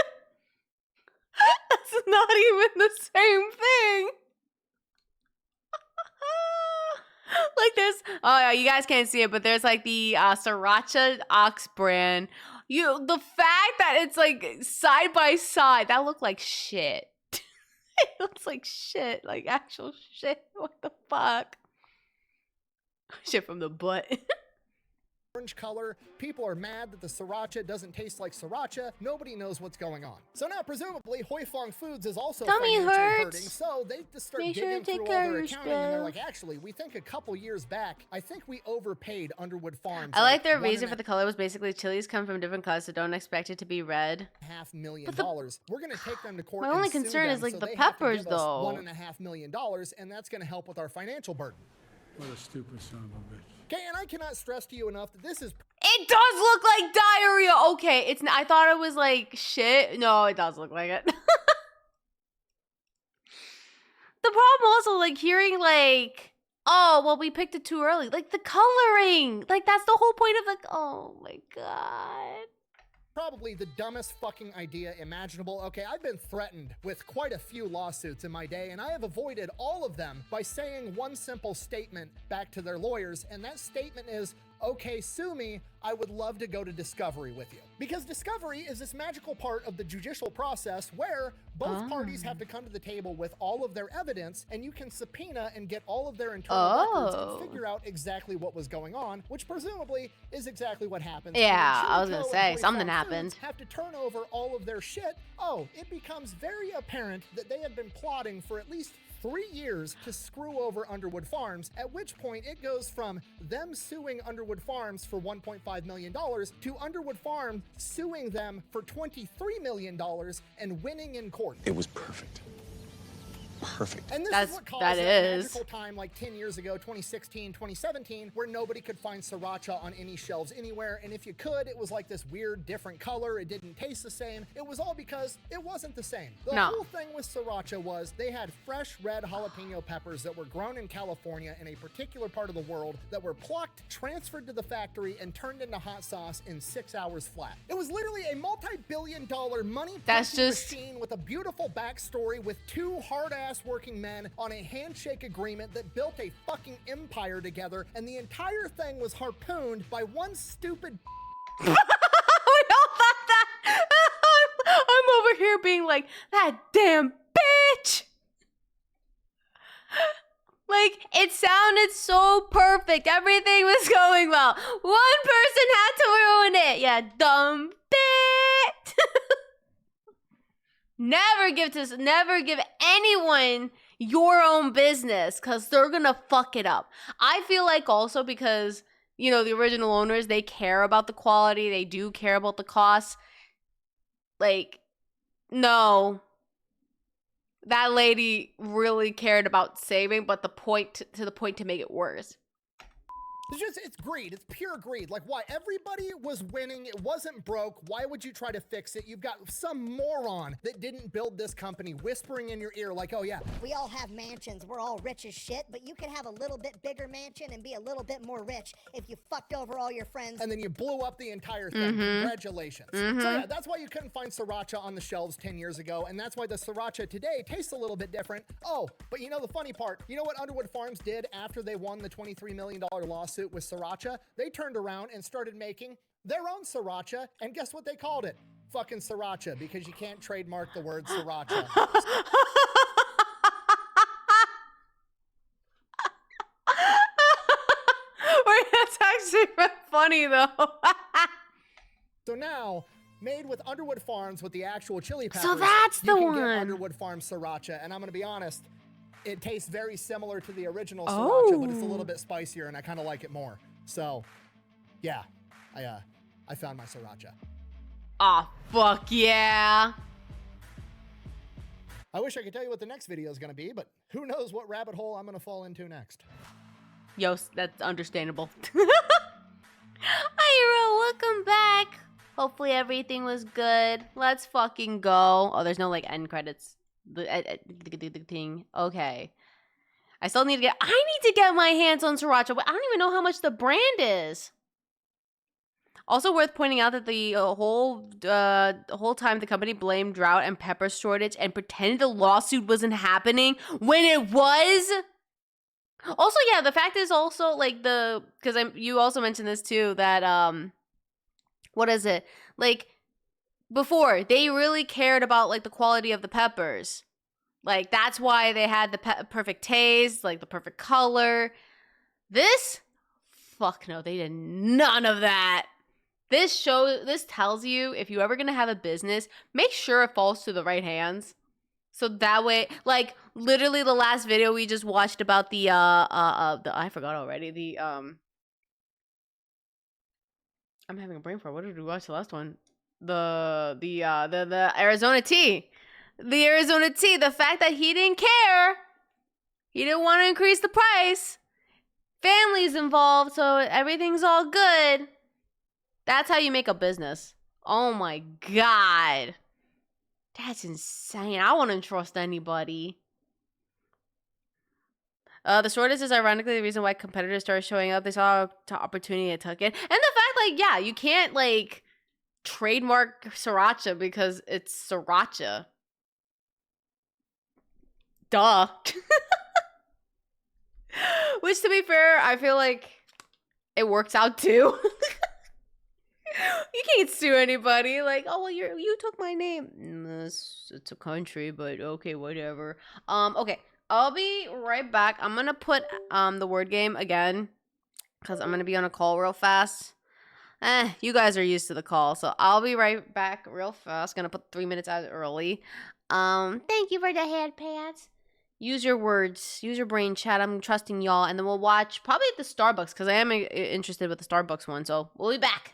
A: That's not even the same thing. Like there's, oh yeah, you guys can't see it, but there's like the Sriracha Ox brand. The fact that it's like side by side, that looked like shit. It looks like shit, like actual shit. What the fuck? Shit from the butt.
B: Orange color. People are mad that the sriracha doesn't taste like sriracha. Nobody knows what's going on. So now presumably Hoi Fong Foods is also financially hurting, so they just start digging through all their accounting, and they're like, actually, we think a couple years back, I think we overpaid Underwood Farms.
A: I like their reason for the color was basically chilies come from different colors, so don't expect it to be red.
B: $500 million. We're gonna take them to court.
A: My only concern is like the peppers, though.
B: $1.5 million, and that's gonna help with our financial burden.
M: What a stupid son of a bitch.
B: Okay, and I cannot stress to you enough that this is—
A: It does look like diarrhea. Okay, it's. I thought it was like shit. No, it does look like it. The problem also, like hearing like, oh, well, we picked it too early. Like the coloring. Like that's the whole point of like, oh my god.
B: Probably the dumbest fucking idea imaginable. Okay, I've been threatened with quite a few lawsuits in my day, and I have avoided all of them by saying one simple statement back to their lawyers, and that statement is, okay, sue me, I would love to go to discovery with you. Because discovery is this magical part of the judicial process where both parties have to come to the table with all of their evidence, and you can subpoena and get all of their internal records and figure out exactly what was going on, which presumably is exactly what happened.
A: Yeah, I was gonna say, something happened.
B: Have to turn over all of their shit. Oh, it becomes very apparent that they have been plotting for at least 3 years to screw over Underwood Farms, at which point it goes from them suing Underwood Farms for $1.5 million to Underwood Farms suing them for $23 million and winning in court.
J: It was perfect. Perfect.
B: And this is what caused that magical time like 10 years ago, 2016, 2017, where nobody could find sriracha on any shelves anywhere. And if you could, it was like this weird different color. It didn't taste the same. It was all because it wasn't the same. The whole thing with sriracha was they had fresh red jalapeno peppers that were grown in California in a particular part of the world that were plucked, transferred to the factory, and turned into hot sauce in 6 hours flat. It was literally a multi-billion-dollar money machine with a beautiful backstory with 2 hard-ass ass working men on a handshake agreement that built a fucking empire together, and the entire thing was harpooned by one stupid
A: We all thought that. I'm over here being like, that damn bitch. Like, it sounded so perfect. Everything was going well. One person had to ruin it. Yeah, dumb bitch. Never give anyone your own business, because they're gonna fuck it up. I feel like also because, you know, the original owners, they care about the quality. They do care about the cost. Like, no. That lady really cared about saving, but to the point to make it worse.
B: It's greed. It's pure greed. Like, why? Everybody was winning. It wasn't broke. Why would you try to fix it? You've got some moron that didn't build this company whispering in your ear like, oh yeah,
L: we all have mansions. We're all rich as shit, but you can have a little bit bigger mansion and be a little bit more rich if you fucked over all your friends.
B: And then you blew up the entire thing. Congratulations. So yeah, that's why you couldn't find sriracha on the shelves 10 years ago, and that's why the sriracha today tastes a little bit different. Oh, but you know the funny part? You know what Underwood Farms did after they won the $23 million lawsuit with sriracha? They turned around and started making their own sriracha, and guess what they called it? Fucking sriracha, because you can't trademark the word sriracha.
A: Wait, that's actually funny though.
B: So now, made with Underwood Farms with the actual chili peppers,
A: So that's the
B: you can
A: one.
B: get Underwood Farms sriracha, and I'm gonna be honest, it tastes very similar to the original sriracha, but it's a little bit spicier, and I kind of like it more. So, yeah, I found my sriracha.
A: Aw, fuck yeah.
B: I wish I could tell you what the next video is gonna be, but who knows what rabbit hole I'm gonna fall into next.
A: Yo, that's understandable. Hi, welcome back. Hopefully everything was good. Let's fucking go. Oh, there's no like end credits. The thing. Okay. I need to get my hands on sriracha. I don't even know how much the brand is. Also worth pointing out that the whole time the company blamed drought and pepper shortage and pretended the lawsuit wasn't happening when it was. Also, yeah, the fact is also like you also mentioned this too, that what is it? Like before, they really cared about like the quality of the peppers. Like that's why they had the perfect taste, like the perfect color. This? Fuck no, they did none of that. This tells you if you're ever going to have a business, make sure it falls to the right hands. So that way, like literally the last video we just watched about the I forgot already. I'm having a brain fart. What did we watch the last one? The Arizona tea. The Arizona tea. The fact that he didn't care. He didn't want to increase the price. Family's involved, so everything's all good. That's how you make a business. Oh my god. That's insane. I wouldn't trust anybody. The shortage is ironically the reason why competitors started showing up. They saw an opportunity and took it. And the fact, like, yeah, you can't, like, trademark sriracha because it's sriracha. Duh. Which, to be fair, I feel like it works out too. You can't sue anybody. Like, oh well, you took my name. It's a country, but okay, whatever. Okay, I'll be right back. I'm gonna put the word game again because I'm gonna be on a call real fast. You guys are used to the call, so I'll be right back real fast. Gonna put 3 minutes out early. Thank you for the hand pants. Use your words, use your brain, chat. I'm trusting y'all, and then we'll watch probably at the Starbucks because I am interested with the Starbucks one. So we'll be back.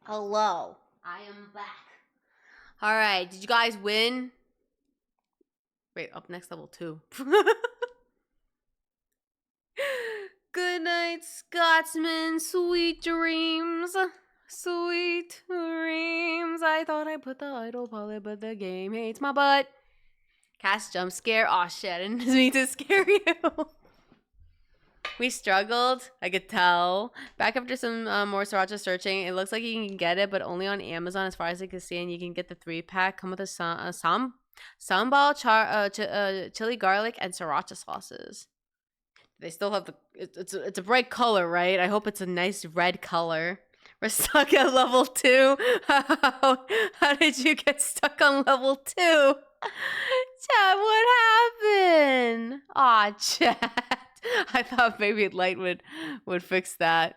A: Hello. I am back. All right. Did you guys win? Wait, up next level 2. Good night, Scotsman. Sweet dreams. Sweet dreams. I thought I put the idle bullet, but the game hates my butt. Cast jump scare. Aw, shit. I didn't mean to scare you. We struggled. I could tell. Back after some more sriracha searching, it looks like you can get it, but only on Amazon as far as I can see. And you can get the 3-pack. Come with a sambal, chili garlic, and sriracha sauces. They still have the... It's a bright color, right? I hope it's a nice red color. We're stuck at level 2. How did you get stuck on level 2? Chat, what happened? Aw, chat. I thought maybe light would fix that.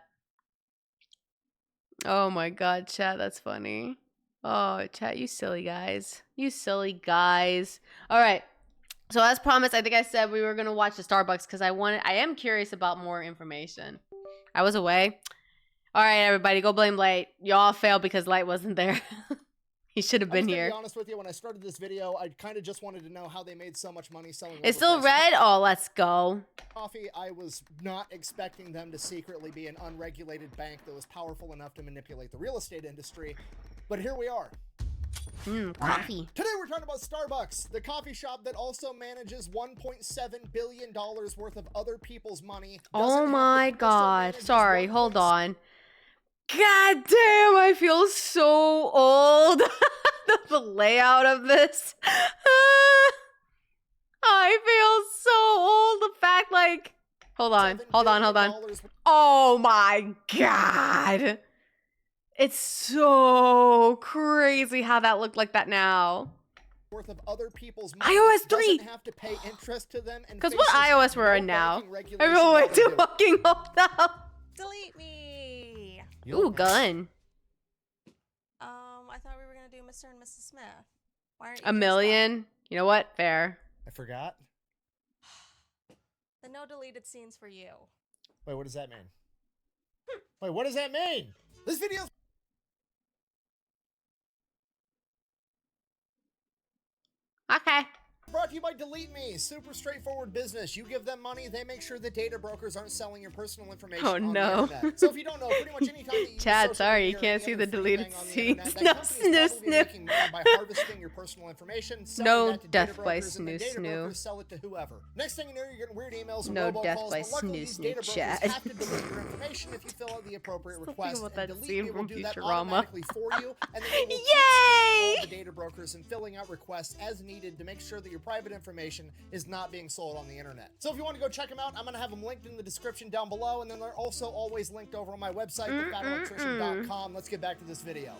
A: Oh my god, chat, that's funny. Oh, chat, you silly guys. You silly guys. All right. So as promised, I think I said we were going to watch the Starbucks because I am curious about more information. I was away. All right, everybody, go blame Light. Y'all failed because Light wasn't there. He should have been here.
B: To be honest with you, when I started this video, I kind of just wanted to know how they made so much money selling.
A: It's still red? Oh, let's go.
B: Coffee. I was not expecting them to secretly be an unregulated bank that was powerful enough to manipulate the real estate industry. But here we are.
A: Coffee.
B: Today we're talking about Starbucks, the coffee shop that also manages $1.7 billion worth of other people's money.
A: Oh my god. Sorry, hold on. God damn, I feel so old. The layout of this. I feel so old. The fact, like, hold on. Oh my god. It's so crazy how that looked like that now.
B: Worth of other people's money.
A: iOS 3.
B: Have to pay interest to them.
A: Because what iOS we're in now? Everyone went too fucking old now.
D: Delete me.
A: Ooh, gun.
D: I thought we were gonna do Mr. and Mrs. Smith. Why aren't you
A: A million. You know what? Fair.
B: I forgot.
D: The no deleted scenes for you.
B: Wait, what does that mean? Wait, what does that mean? This video's
A: okay.
B: brought to you by Delete Me. Super straightforward business. You give them money, they make sure the data brokers aren't selling your personal information on the internet. So if you don't know, pretty much any time that you
A: Chad, sorry, you can't see the deleted scenes. No snoo.
B: By harvesting your personal information,
A: no death by snoo snoo.
B: Sell it to whoever. Next thing you know, you're getting weird emails and
A: no
B: robocalls.
A: death by
B: Snoo
A: snoo
B: Chat.
A: chat.
B: Have to delete your information if you fill out the appropriate request.
A: About that
B: Delete
A: scene
B: Me will
A: from
B: do that
A: Futurama.
B: automatically for you, and then they will keep
A: Yay!
B: all the data brokers and filling out requests as needed to make sure that your private information is not being sold on the internet. So if you want to go check them out, I'm going to have them linked in the description down below, and then they're also always linked over on my website, thefatelectrician.com. Let's get back to this video.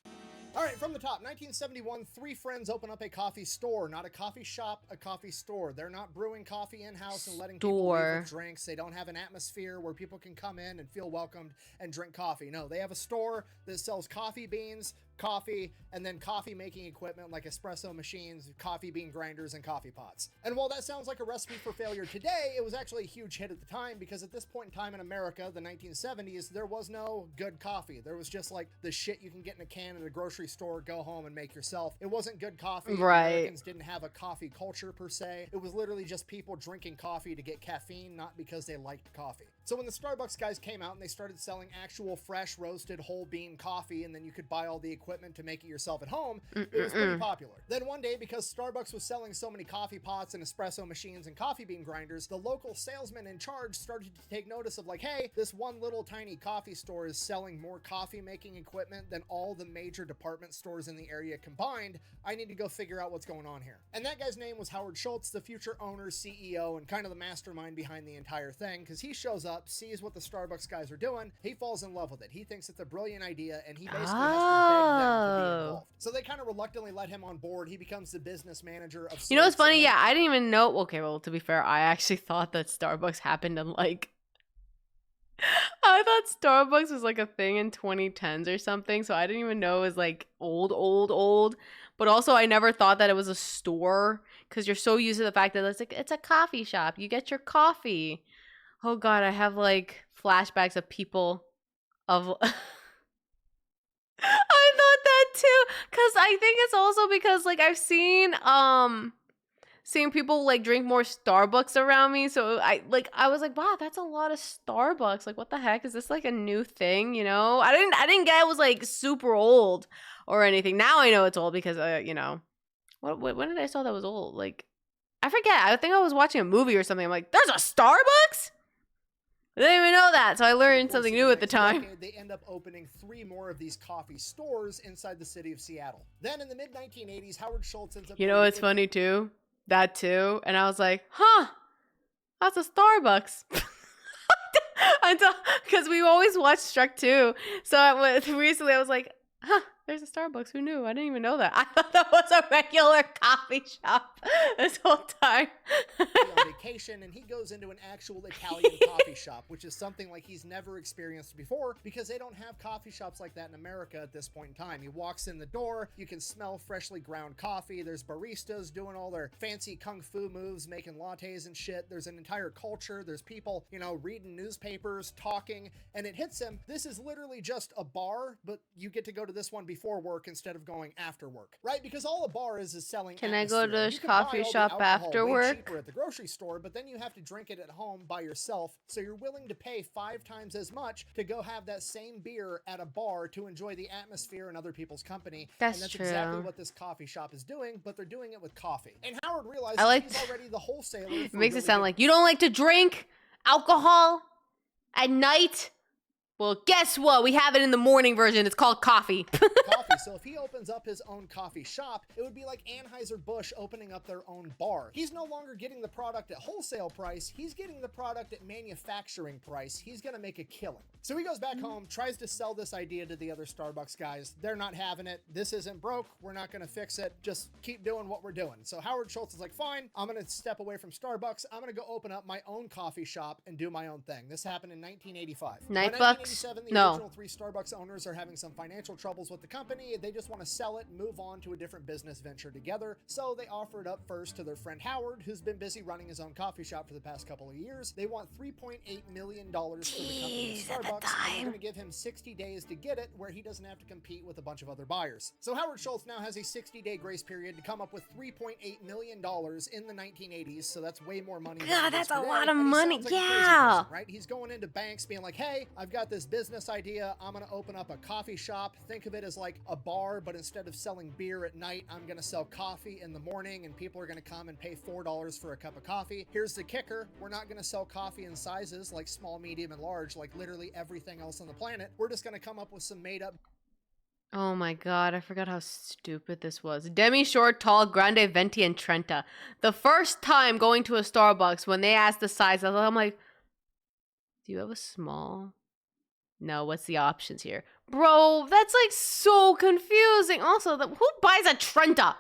B: All right, from the top, 1971, 3 friends open up a coffee store. Not a coffee shop, a coffee store. They're not brewing coffee in-house and letting people leave with drinks. They don't have an atmosphere where people can come in and feel welcomed and drink coffee. No, they have a store that sells coffee beans, coffee, and then coffee making equipment like espresso machines, coffee bean grinders, and coffee pots. And while that sounds like a recipe for failure today, it was actually a huge hit at the time because at this point in time in America, the 1970s, there was no good coffee. There was just like the shit you can get in a can at a grocery store, go home and make yourself. It wasn't good coffee.
A: Right.
B: Americans didn't have a coffee culture per se. It was literally just people drinking coffee to get caffeine, not because they liked coffee. So when the Starbucks guys came out and they started selling actual fresh roasted whole bean coffee, and then you could buy all the equipment to make it yourself at home, it was pretty popular. Then one day, because Starbucks was selling so many coffee pots and espresso machines and coffee bean grinders, the local salesman in charge started to take notice of like, hey, this one little tiny coffee store is selling more coffee making equipment than all the major department stores in the area combined. I need to go figure out what's going on here. And that guy's name was Howard Schultz, the future owner, CEO, and kind of the mastermind behind the entire thing, because he shows up, sees what the Starbucks guys are doing, he falls in love with it. He thinks it's a brilliant idea, and he basically has to beg them to be involved. So they kind of reluctantly let him on board. He becomes the business manager of...
A: You know what's funny? Yeah, I didn't even know. Okay, well, to be fair, I actually thought that Starbucks happened in like... I thought Starbucks was like a thing in 2010s or something, so I didn't even know it was like old. But also, I never thought that it was a store, because you're so used to the fact that it's like, it's a coffee shop. You get your coffee. Oh god, I have like flashbacks of people of... I too, cause I think it's also because like I've seen seeing people like drink more Starbucks around me, so I was like, wow, that's a lot of Starbucks. Like, what the heck is this, like a new thing? You know, I didn't get it was like super old or anything. Now I know it's old because you know, when did I saw that was old? Like, I forget. I think I was watching a movie or something. I'm like, there's a Starbucks? I didn't even know that, so I learned something new at the time.
B: They end up opening 3 more of these coffee stores inside the city of Seattle. Then in the mid-1980s, Howard Schultz ends up...
A: You know what's funny too? That too. And I was like, huh, that's a Starbucks. Because we always watch Shrek 2. So recently I was like, huh, there's a Starbucks. Who knew? I didn't even know that. I thought that was a regular coffee shop this whole time.
B: On vacation, and he goes into an actual Italian coffee shop, which is something like he's never experienced before because they don't have coffee shops like that in America at this point in time. He walks in the door, you can smell freshly ground coffee. There's baristas doing all their fancy kung fu moves, making lattes and shit. There's an entire culture. There's people, you know, reading newspapers, talking, and it hits him. This is literally just a bar, but you get to go to this one before work instead of going after work, right? Because all a bar is selling.
A: Can I go to a coffee shop after work?
B: Cheaper at the grocery store, but then you have to drink it at home by yourself, so you're willing to pay 5 times as much to go have that same beer at a bar to enjoy the atmosphere and other people's company.
A: That's
B: and that's
A: true.
B: exactly what this coffee shop is doing, but they're doing it with coffee. And Howard realizes he's already the wholesaler.
A: It makes it sound like you don't like to drink alcohol at night. Well, guess what? We have it in the morning version. It's called coffee.
B: So if he opens up his own coffee shop, it would be like Anheuser-Busch opening up their own bar. He's no longer getting the product at wholesale price. He's getting the product at manufacturing price. He's going to make a killing. So he goes back home, tries to sell this idea to the other Starbucks guys. They're not having it. This isn't broke. We're not going to fix it. Just keep doing what we're doing. So Howard Schultz is like, fine, I'm going to step away from Starbucks. I'm going to go open up my own coffee shop and do my own thing. This happened in 1985.
A: Nightbucks?
B: The original 3 Starbucks owners are having some financial troubles with the company. They just want to sell it and move on to a different business venture together. So they offer it up first to their friend Howard, who's been busy running his own coffee shop for the past couple of years. They want $3.8 million for the company of Starbucks. And they're going to give him 60 days to get it, where he doesn't have to compete with a bunch of other buyers. So Howard Schultz now has a 60-day grace period to come up with $3.8 million in the 1980s. So that's way more money.
A: God, that's a lot of money. Yeah.
B: Person, right? He's going into banks being like, hey, I've got this business idea. I'm going to open up a coffee shop. Think of it as like a bar, but instead of selling beer at night, I'm going to sell coffee in the morning, and people are going to come and pay $4 for a cup of coffee. Here's the kicker. We're not going to sell coffee in sizes like small, medium, and large, like literally everything else on the planet. We're just going to come up with some made up.
A: Oh my god, I forgot how stupid this was. Demi, short, tall, grande, venti, and Trenta. The first time going to a Starbucks, when they asked the size, I'm like, do you have a small? No, what's the options here? Bro, that's like so confusing. Also, who buys a Trenta?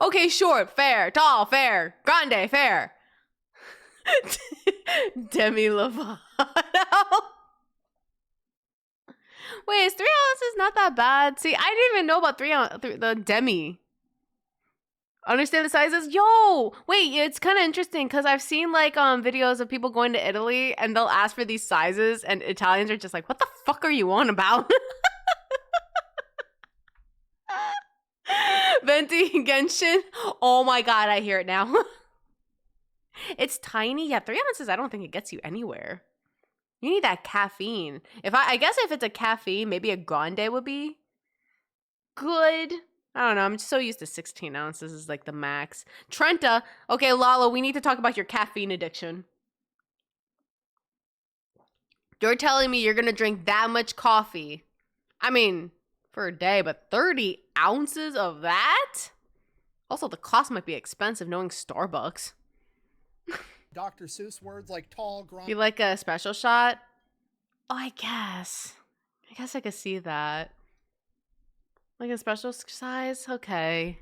A: Okay, short, fair, tall, fair, grande, fair. Demi Lovato. Wait, is 3 ounces not that bad? See, I didn't even know about the Demi. Understand the sizes? Yo! Wait, it's kind of interesting because I've seen like videos of people going to Italy and they'll ask for these sizes and Italians are just like, what the fuck are you on about? Venti Genshin? Oh my god, I hear it now. It's tiny. Yeah, 3 ounces, I don't think it gets you anywhere. You need that caffeine. I guess if it's a caffeine, maybe a grande would be good. I don't know. I'm just so used to 16 ounces is like the max. Trenta. Okay, Lala, we need to talk about your caffeine addiction. You're telling me you're going to drink that much coffee. I mean, for a day, but 30 ounces of that? Also, the cost might be expensive knowing Starbucks.
B: Dr. Seuss words like tall, grande.
A: You like a special shot? Oh, I guess I could see that. Like a special size? Okay.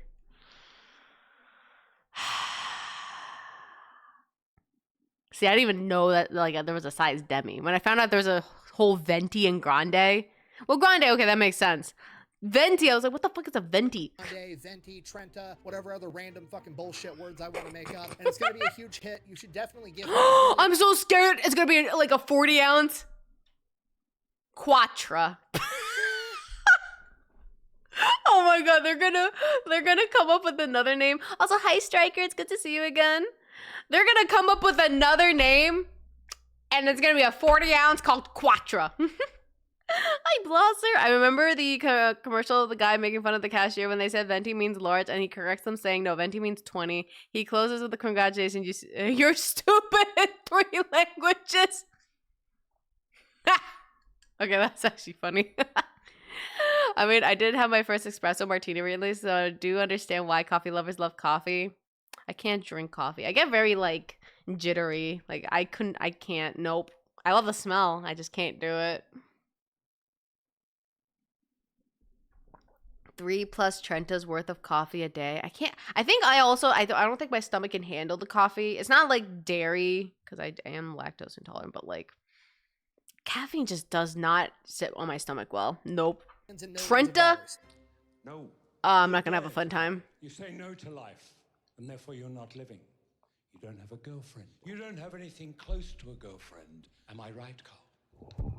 A: See, I didn't even know that like there was a size demi. When I found out there was a whole venti and grande. Well, grande, okay, that makes sense. Venti, I was like, what the fuck is a venti?
B: Grande, venti, Trenta, whatever other random fucking bullshit words I want to make up. And it's going to be a huge hit. You should definitely give it.
A: I'm so scared. It's going to be like a 40 ounce. Quatra. Oh my god, they're gonna come up with another name. Also, hi Striker, it's good to see you again. They're gonna come up with another name, and it's gonna be a 40-ounce called Quatra. Hi Blosser. I remember the commercial of the guy making fun of the cashier when they said venti means large, and he corrects them saying no, venti means 20. He closes with the congratulations, you're stupid in 3 languages. Okay, that's actually funny. I mean, I did have my first espresso martini recently, so I do understand why coffee lovers love coffee. I can't drink coffee. I get very, like, jittery. Like, I can't. Nope. I love the smell. I just can't do it. 3+ Trentas worth of coffee a day. I can't. I think I don't think my stomach can handle the coffee. It's not like dairy, because I am lactose intolerant, but, like, caffeine just does not sit on my stomach well. Nope. Trenta?
M: No.
A: I'm not gonna have a fun time.
M: You say no to life, and therefore you're not living. You don't have a girlfriend. You don't have anything close to a girlfriend. Am I right, Carl?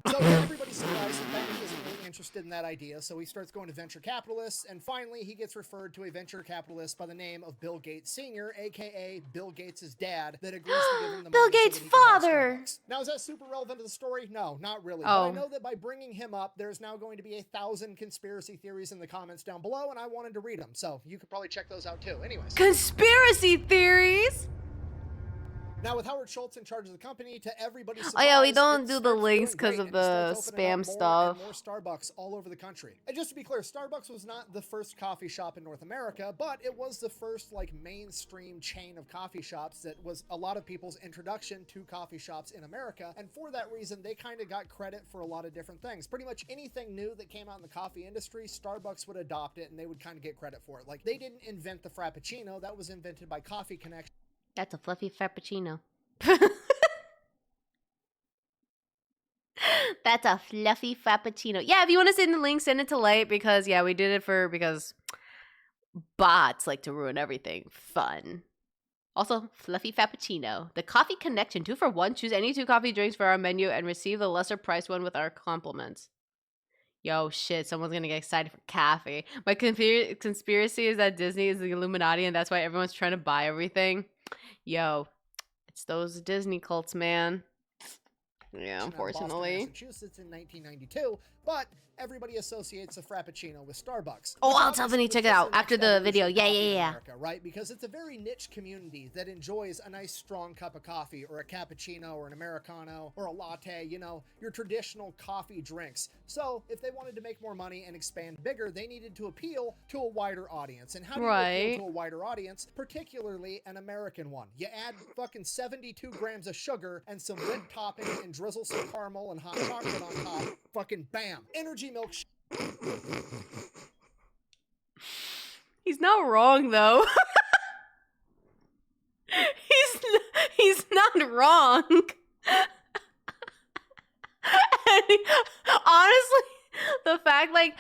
B: So everybody's surprised that Benny isn't really interested in that idea, so he starts going to venture capitalists, and finally he gets referred to a venture capitalist by the name of Bill Gates Sr., aka Bill Gates' dad, that agrees to give him the
A: Bill
B: money
A: Gates'
B: so that he can buy
A: father!
B: Starbucks. Now, is that super relevant to the story? No, not really.
A: Oh.
B: But I know that by bringing him up, there's now going to be 1,000 conspiracy theories in the comments down below, and I wanted to read them, so you could probably check those out too. Anyways.
A: Conspiracy theories?
B: Now, with Howard Schultz in charge of the company, to everybody's
A: Oh
B: surprise,
A: yeah, we
B: it
A: don't do the
B: starts
A: links
B: doing
A: because
B: great,
A: of
B: and it
A: the
B: starts opening up
A: spam
B: more
A: stuff.
B: and more Starbucks all over the country. And just to be clear, Starbucks was not the first coffee shop in North America, but it was the first like mainstream chain of coffee shops that was a lot of people's introduction to coffee shops in America. And for that reason, they kind of got credit for a lot of different things. Pretty much anything new that came out in the coffee industry, Starbucks would adopt it and they would kind of get credit for it. Like, they didn't invent the Frappuccino. That was invented by Coffee Connection.
A: That's a fluffy Frappuccino. That's a fluffy Frappuccino. Yeah, if you want to send the link, send it to Light, because yeah, we did it because bots like to ruin everything fun. Also, fluffy Frappuccino. The Coffee Connection, 2 for 1. Choose any 2 coffee drinks for our menu and receive the lesser priced one with our compliments. Yo, shit, someone's gonna get excited for coffee. My conspiracy is that Disney is the Illuminati and that's why everyone's trying to buy everything. Yo, it's those Disney cults, man. Yeah, unfortunately.
B: Massachusetts in 1992, but everybody associates a Frappuccino with Starbucks.
A: Oh, I'll definitely check it out after the video. Yeah.
B: America, right? Because it's a very niche community that enjoys a nice strong cup of coffee, or a cappuccino, or an Americano, or a latte, you know, your traditional coffee drinks. So if they wanted to make more money and expand bigger, they needed to appeal to a wider audience. And how do you appeal to a wider audience, particularly an American one? You add fucking 72 grams of sugar and some whipped topping and drizzle some caramel and hot chocolate on top. Fucking bam. Energy milk.
A: He's not wrong though. he's not wrong. Honestly, the fact, like,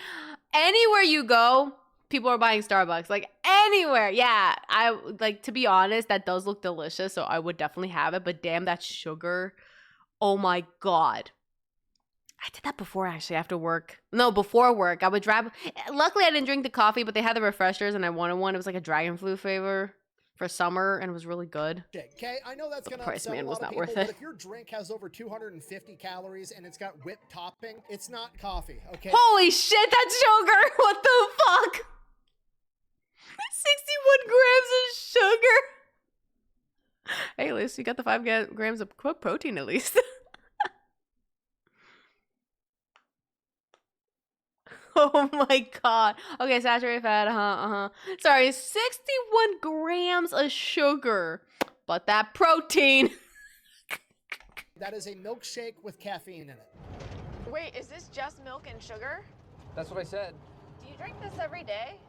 A: anywhere you go, people are buying Starbucks. Like, anywhere. Yeah, I like, to be honest, that does look delicious, so I would definitely have it, but damn, that sugar. Oh my god. I did that before, actually, after work. No, before work. I would drive. Luckily, I didn't drink the coffee, but they had the refreshers, and I wanted one. It was like a dragon fruit flavor for summer, and it was really good.
B: Okay, I know that's gonna
A: price,
B: upset
A: man,
B: a
A: was
B: lot of
A: not
B: people,
A: worth
B: but
A: it.
B: if your drink has over 250 calories and it's got whipped topping, it's not coffee, okay?
A: Holy shit, that's sugar! What the fuck? 61 grams of sugar! Hey, at least you got the 5 grams of protein, at least. Oh my god. Okay, saturated fat, Sorry, 61 grams of sugar. But that protein.
B: That is a milkshake with caffeine in it.
N: Wait, is this just milk and sugar?
O: That's what I said.
N: Do you drink this every day?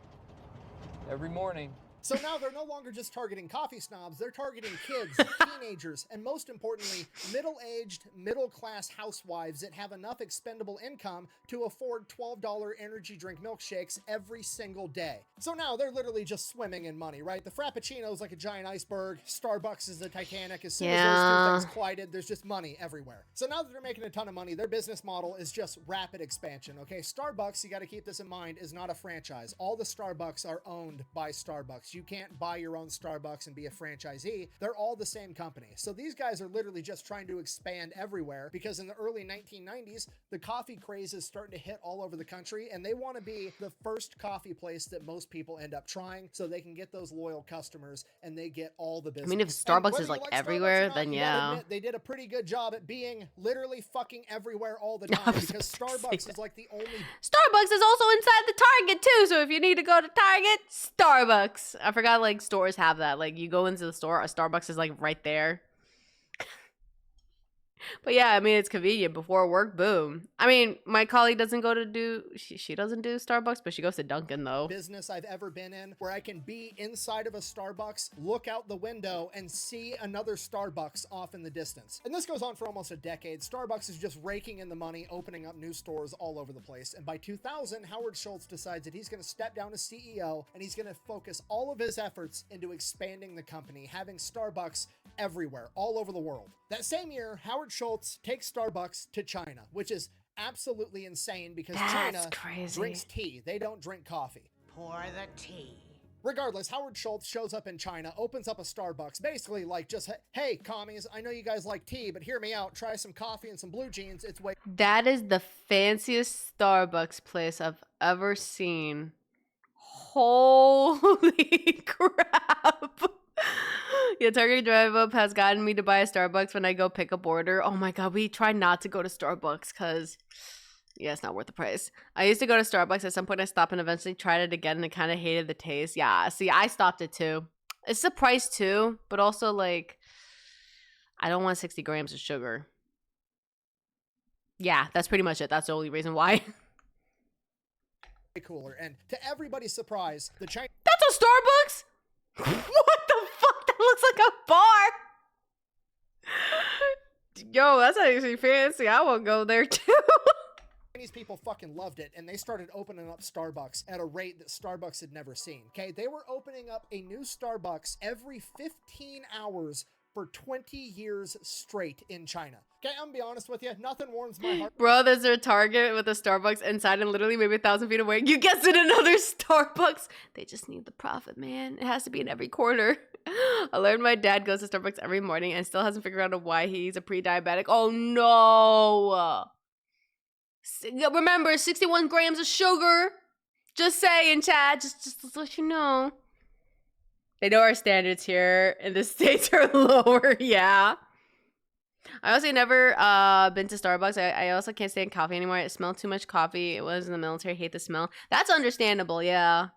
O: Every morning.
B: So now they're no longer just targeting coffee snobs, they're targeting kids, teenagers, and most importantly, middle-aged, middle-class housewives that have enough expendable income to afford $12 energy drink milkshakes every single day. So now they're literally just swimming in money, right? The Frappuccino is like a giant iceberg, Starbucks is the Titanic. As soon as those two things collided, there's just money everywhere. So now that they're making a ton of money, their business model is just rapid expansion, okay? Starbucks, you gotta keep this in mind, is not a franchise. All the Starbucks are owned by Starbucks. You can't buy your own Starbucks and be a franchisee. They're all the same company. So these guys are literally just trying to expand everywhere because in the early 1990s, the coffee craze is starting to hit all over the country and they want to be the first coffee place that most people end up trying so they can get those loyal customers and they get all the business.
A: I mean, if Starbucks is like everywhere, then yeah.
B: Admit, they did a pretty good job at being literally fucking everywhere all the time because Starbucks is like the only...
A: Starbucks is also inside the Target too, so if you need to go to Target, Starbucks. I forgot like stores have that. Like you go into the store, a Starbucks is like right there. But yeah, I mean, it's convenient. Before work, boom. I mean, my colleague doesn't go to do, she doesn't do Starbucks, but she goes to Dunkin' though.
B: Business I've ever been in where I can be inside of a Starbucks, look out the window and see another Starbucks off in the distance. And this goes on for almost a decade. Starbucks is just raking in the money, opening up new stores all over the place. And by 2000, Howard Schultz decides that he's going to step down as CEO and he's going to focus all of his efforts into expanding the company, having Starbucks everywhere, all over the world. That same year, Howard Schultz takes Starbucks to China, which is absolutely insane because China drinks tea. They don't drink coffee.
O: Pour the tea.
B: Regardless, Howard Schultz shows up in China, opens up a Starbucks, basically like just, hey, commies, I know you guys like tea, but hear me out. Try some coffee and some blue jeans. It's way...
A: That is the fanciest Starbucks place I've ever seen. Holy crap. Yeah, Target Drive Up has gotten me to buy a Starbucks when I go pick up order. Oh my god, we try not to go to Starbucks because, yeah, it's not worth the price. I used to go to Starbucks. At some point I stopped and eventually tried it again and I kind of hated the taste. Yeah, see, I stopped it too. It's the price too, but also like, I don't want 60 grams of sugar. Yeah, that's pretty much it. That's the only reason why.
B: Cooler. And to everybody's surprise, the Chinese...
A: That's a Starbucks? What the fuck? That looks like a bar. Yo, that's actually fancy. I will go there too.
B: Chinese people fucking loved it, and they started opening up Starbucks at a rate that Starbucks had never seen. Okay, they were opening up a new Starbucks every 15 hours for 20 years straight in China. Okay, I'm gonna be honest with you, nothing warms my heart.
A: Bro, there's a Target with a Starbucks inside and literally maybe 1,000 feet away. You guessed it, another Starbucks. They just need the profit, man. It has to be in every corner. I learned my dad goes to Starbucks every morning and still hasn't figured out why he's a pre-diabetic. Oh no. Remember, 61 grams of sugar. Just saying, Chad. Just to let you know. They know our standards here in the States are lower, yeah. I also never been to Starbucks. I also can't stand coffee anymore. It smelled too much coffee. It was in the military. I hate the smell. That's understandable, yeah.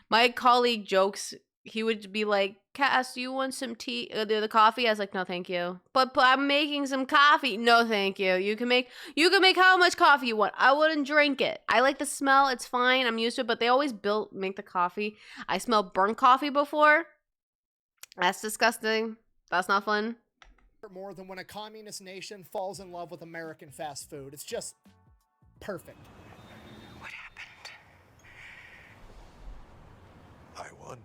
A: My colleague jokes. He would be like, Cass, do you want some tea? The coffee? I was like, no, thank you. But I'm making some coffee. No, thank you. You can make how much coffee you want. I wouldn't drink it. I like the smell. It's fine. I'm used to it. But they always make the coffee. I smelled burnt coffee before. That's disgusting. That's not fun.
B: More than when a communist nation falls in love with American fast food. It's just perfect.
O: What happened?
B: I won.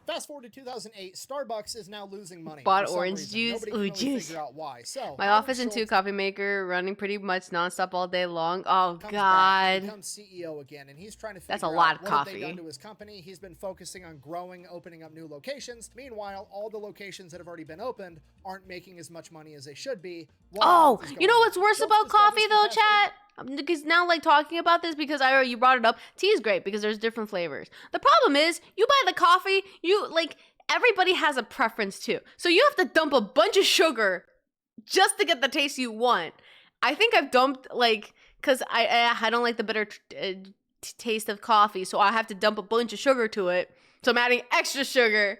B: Fast forward to 2008, Starbucks is now losing money.
A: Bought orange juice. Ooh, juice.
B: Figure out why. So
A: my office and 2 coffee maker running pretty much nonstop all day long. Oh god.
B: Becomes CEO again, and he's trying to figure
A: That's a lot of
B: what
A: coffee.
B: Have they done to his company. He's been focusing on growing, opening up new locations. Meanwhile, all the locations that have already been opened aren't making as much money as they should be.
A: Oh, you know what's worse about coffee though, chat? Because now, like, talking about this, because you brought it up, tea is great because there's different flavors. The problem is, you buy the coffee, everybody has a preference too. So you have to dump a bunch of sugar just to get the taste you want. I think I've dumped, because I don't like the bitter taste of coffee, so I have to dump a bunch of sugar to it. So I'm adding extra sugar.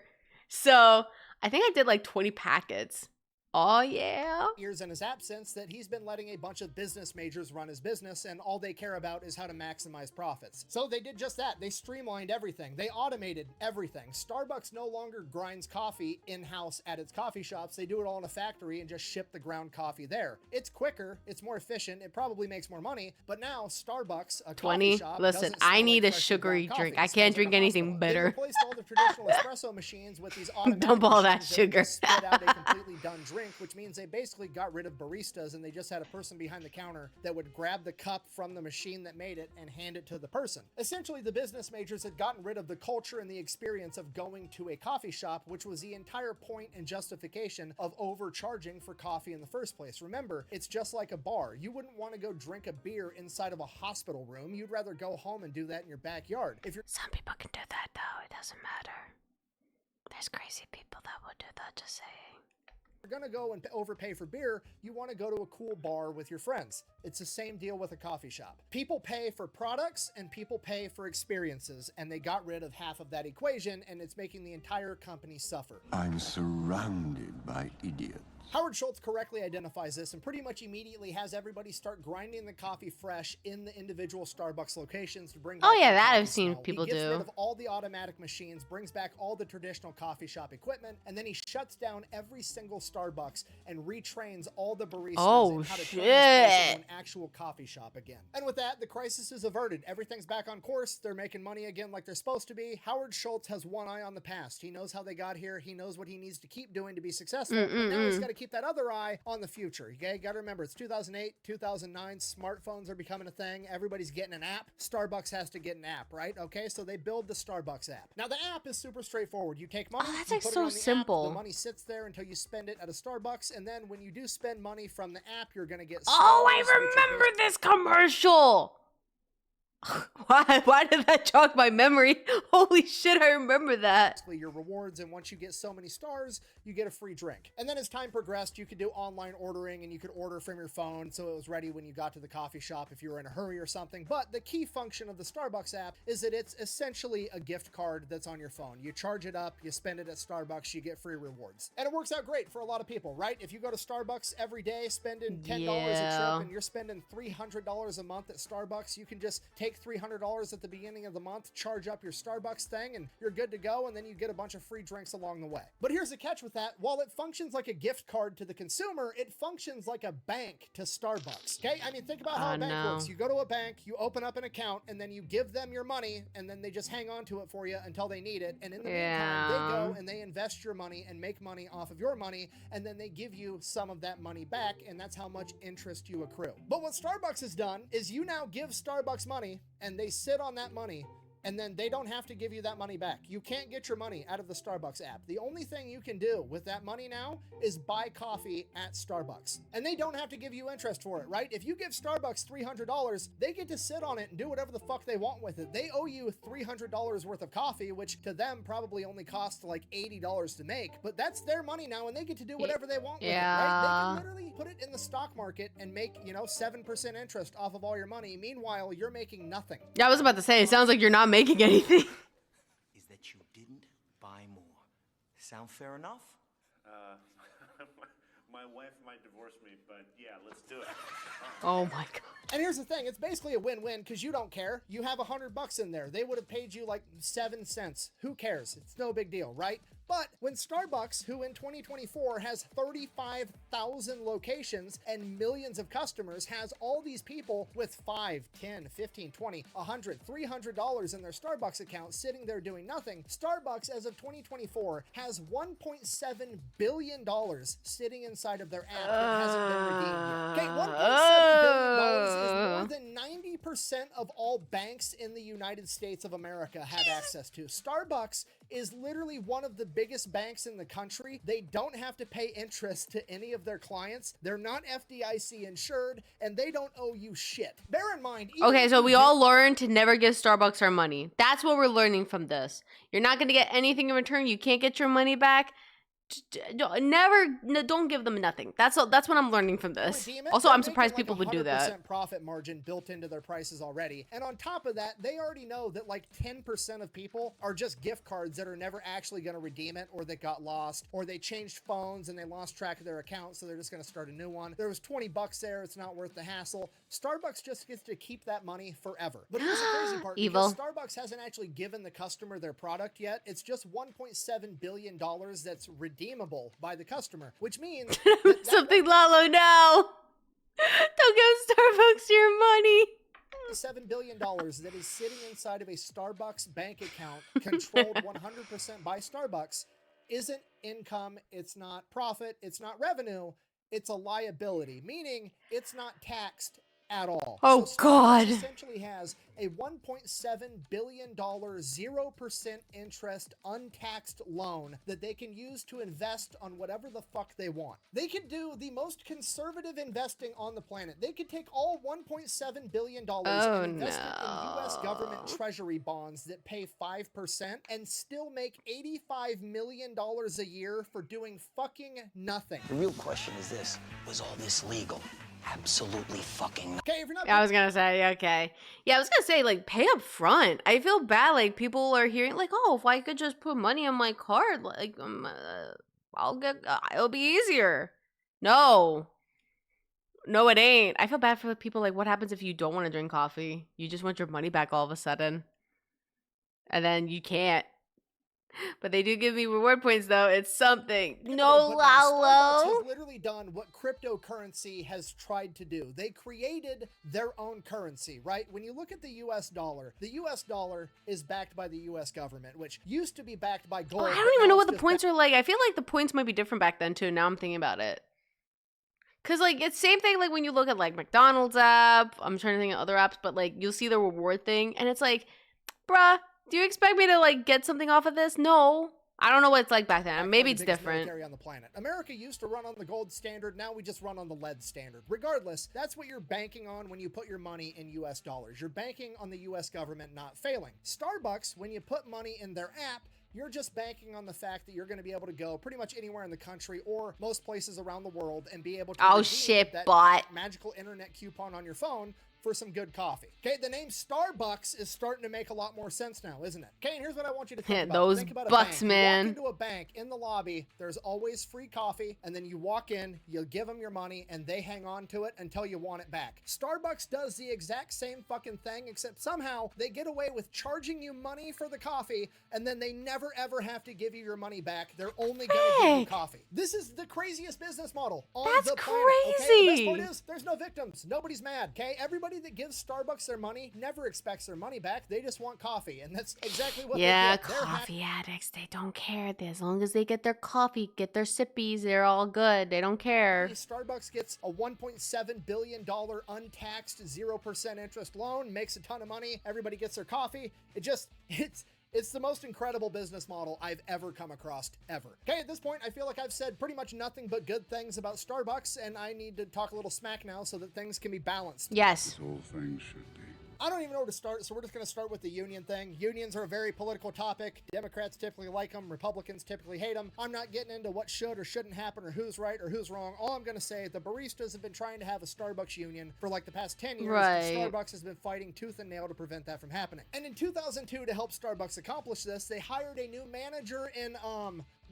A: So I think I did 20 packets. Oh, yeah.
B: Years in his absence that he's been letting a bunch of business majors run his business, and all they care about is how to maximize profits. So they did just that. They streamlined everything. They automated everything. Starbucks no longer grinds coffee in-house at its coffee shops. They do it all in a factory and just ship the ground coffee there. It's quicker, it's more efficient, it probably makes more money, but now Starbucks, a
A: 20.
B: coffee shop,
A: Listen,
B: doesn't
A: I
B: smell
A: need
B: like
A: a
B: freshly
A: sugary
B: ground
A: drink.
B: coffee.
A: I
B: It
A: can't
B: smells
A: drink
B: like a
A: anything
B: hospital.
A: better.
B: They replaced all the traditional espresso machines with these automatic
A: Dump all that
B: machines that
A: sugar.
B: just spit out a completely done drink, which means they basically got rid of baristas and they just had a person behind the counter that would grab the cup from the machine that made it and hand it to the person. Essentially, the business majors had gotten rid of the culture and the experience of going to a coffee shop, which was the entire point and justification of overcharging for coffee in the first place. Remember, it's just like a bar. You wouldn't want to go drink a beer inside of a hospital room. You'd rather go home and do that in your backyard. If you're
A: Some people can do that, though. It doesn't matter. There's crazy people that will do that, just saying.
B: gonna go and overpay for beer, you want to go to a cool bar with your friends. It's the same deal with a coffee shop. People pay for products and people pay for experiences, and they got rid of half of that equation, and it's making the entire company suffer.
P: I'm surrounded by idiots.
B: Howard Schultz correctly identifies this and pretty much immediately has everybody start grinding the coffee fresh in the individual Starbucks locations to bring back
A: yeah,
B: the
A: that
B: coffee
A: I've seen
B: smell.
A: people
B: He gets
A: do.
B: rid of all the automatic machines, brings back all the traditional coffee shop equipment, and then he shuts down every single Starbucks and retrains all the baristas in how to turn this place into an actual coffee shop again. And with that, the crisis is averted. Everything's back on course. They're making money again like they're supposed to be. Howard Schultz has one eye on the past. He knows how they got here. He knows what he needs to keep doing to be successful. But now he's got to keep that other eye on the future. Okay, got to remember, it's 2008, 2009. Smartphones are becoming a thing. Everybody's getting an app. Starbucks has to get an app, right? Okay, so they build the Starbucks app. Now the app is super straightforward. You take money,
A: that's
B: you
A: like
B: put it
A: so
B: on the
A: simple.
B: app, the money sits there until you spend it at a Starbucks, and then when you do spend money from the app, you're gonna get
A: Oh, I
B: stars, which are
A: remember this commercial. Why did that jog my memory? Holy shit, I remember that.
B: basically your rewards, and once you get so many stars, you get a free drink. And then as time progressed, you could do online ordering, and you could order from your phone, so it was ready when you got to the coffee shop if you were in a hurry or something. But the key function of the Starbucks app is that it's essentially a gift card that's on your phone. You charge it up, you spend it at Starbucks, you get free rewards. And it works out great for a lot of people, right? If you go to Starbucks every day, spending $10 a trip, and you're spending $300 a month at Starbucks, you can just take $300 at the beginning of the month, charge up your Starbucks thing, and you're good to go, and then you get a bunch of free drinks along the way. But here's the catch with that. While it functions like a gift card to the consumer, it functions like a bank to Starbucks. Okay? I mean, think about how a bank works. You go to a bank, you open up an account, and then you give them your money, and then they just hang on to it for you until they need it. And in the meantime, they go and they invest your money and make money off of your money, and then they give you some of that money back, and that's how much interest you accrue. But what Starbucks has done is you now give Starbucks money, and they sit on that money, and then they don't have to give you that money back. You can't get your money out of the Starbucks app. The only thing you can do with that money now is buy coffee at Starbucks. And they don't have to give you interest for it, right? If you give Starbucks $300, they get to sit on it and do whatever the fuck they want with it. They owe you $300 worth of coffee, which to them probably only costs like $80 to make, but that's their money now, and they get to do whatever they want with it, right? They can literally put it in the stock market and make, 7% interest off of all your money. Meanwhile, you're making nothing.
A: Yeah, I was about to say, it sounds like you're not making anything.
J: Is that you didn't buy more. Sound fair enough?
Q: My wife might divorce me, but yeah, let's do it.
A: Oh my god.
B: And here's the thing, it's basically a win-win because you don't care. You have $100 in there. They would have paid you like 7 cents. Who cares? It's no big deal, right? But when Starbucks, who in 2024 has 35,000 locations and millions of customers, has all these people with $5, $10, $15, $20, $100, $300 in their Starbucks account sitting there doing nothing, Starbucks, as of 2024, has $1.7 billion sitting inside of their app that hasn't been redeemed yet. Okay, $1.7 billion is more than 90% of all banks in the United States of America have access to. Starbucks is literally one of the biggest banks in the country. They don't have to pay interest to any of their clients. They're not FDIC insured, and they don't owe you shit. Bear in mind.
A: Okay, so we all learned to never give Starbucks our money. That's what we're learning from this. You're not going to get anything in return. You can't get your money back. Don't give them nothing. That's what I'm learning from this.
B: Redeem it,
A: Also,
B: they're
A: I'm surprised
B: making
A: people would do that.
B: 100% profit margin built into their prices already. And on top of that, they already know that like 10% of people are just gift cards that are never actually going to redeem it, or that got lost, or they changed phones and they lost track of their account, so they're just going to start a new one. There was 20 bucks there. It's not worth the hassle. Starbucks just gets to keep that money forever. But here's the crazy part.
A: Evil.
B: Because Starbucks hasn't actually given the customer their product yet. It's just $1.7 billion that's redeemable by the customer, which means
A: something Lalo, no. Don't give Starbucks your money.
B: $7 billion that is sitting inside of a Starbucks bank account controlled 100% by Starbucks isn't income, it's not profit, it's not revenue, it's a liability, meaning it's not taxed at all.
A: Oh,
B: so
A: God.
B: Essentially has a $1.7 billion 0% interest untaxed loan that they can use to invest on whatever the fuck they want. They could do the most conservative investing on the planet. They could take all $1.7 billion and invest it in US government treasury bonds that pay 5% and still make $85 million a year for doing fucking nothing.
R: The real question is this: was all this legal? Absolutely fucking not.
B: Okay, if you're not.
A: I was gonna say, okay. Yeah, I was gonna say, like, pay up front. I feel bad, like, people are hearing, like, oh, if I could just put money on my card, like, it'll be easier. No, it ain't. I feel bad for the people, like, what happens if you don't want to drink coffee? You just want your money back all of a sudden. And then you can't. But they do give me reward points, though. It's something. No,
B: Starbucks
A: Lalo.
B: has literally done what cryptocurrency has tried to do. They created their own currency, right? When you look at the US dollar is backed by the US government, which used to be backed by gold.
A: Oh, I don't even know what the points are like. I feel like the points might be different back then, too. Now I'm thinking about it. Because, like, it's same thing, like, when you look at, like, McDonald's app. I'm trying to think of other apps, but, like, you'll see the reward thing. And it's like, bruh, do you expect me to, like, get something off of this? No. I don't know what it's like back then. Maybe it's different.
B: On the planet. America used to run on the gold standard. Now we just run on the lead standard. Regardless, that's what you're banking on when you put your money in US dollars. You're banking on the US government not failing. Starbucks, when you put money in their app, you're just banking on the fact that you're going to be able to go pretty much anywhere in the country or most places around the world and be able to redeem that magical internet coupon on your phone for some good coffee. Okay, the name Starbucks is starting to make a lot more sense now, isn't it? Okay, and here's what I want you to think about.
A: Those
B: think about
A: bucks,
B: a bank.
A: man.
B: You walk into a bank, in the lobby, there's always free coffee, and then you walk in, you give them your money, and they hang on to it until you want it back. Starbucks does the exact same fucking thing, except somehow they get away with charging you money for the coffee, and then they never ever have to give you your money back. They're only gonna give you coffee. This is the craziest business model on the planet. Okay? The best part is, there's no victims. Nobody's mad, okay? Everybody that gives Starbucks their money never expects their money back. They just want coffee, and that's exactly what they get.
A: Coffee addicts, they don't care. As long as they get their coffee, get their sippies, they're all good. They don't care.
B: Starbucks gets a $1.7 billion untaxed 0% interest loan, makes a ton of money. Everybody gets their coffee. It's the most incredible business model I've ever come across, ever. Okay, at this point, I feel like I've said pretty much nothing but good things about Starbucks, and I need to talk a little smack now so that things can be balanced.
A: Yes.
P: All things should be.
B: I don't even know where to start, so we're just going to start with the union thing. Unions are a very political topic. Democrats typically like them. Republicans typically hate them. I'm not getting into what should or shouldn't happen or who's right or who's wrong. All I'm going to say, the baristas have been trying to have a Starbucks union for like the past 10 years.
A: Right.
B: And Starbucks has been fighting tooth and nail to prevent that from happening. And in 2002, to help Starbucks accomplish this, they hired a new manager in,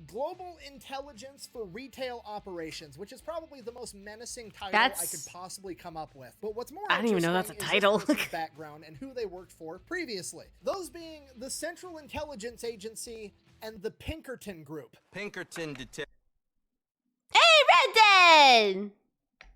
B: Global Intelligence for Retail Operations, which is probably the most menacing title I could possibly come up with. But what's more
A: I don't even know that's a title.
B: Is this person's background and who they worked for previously. Those being the Central Intelligence Agency and the Pinkerton Group.
S: Pinkerton
A: Hey, Red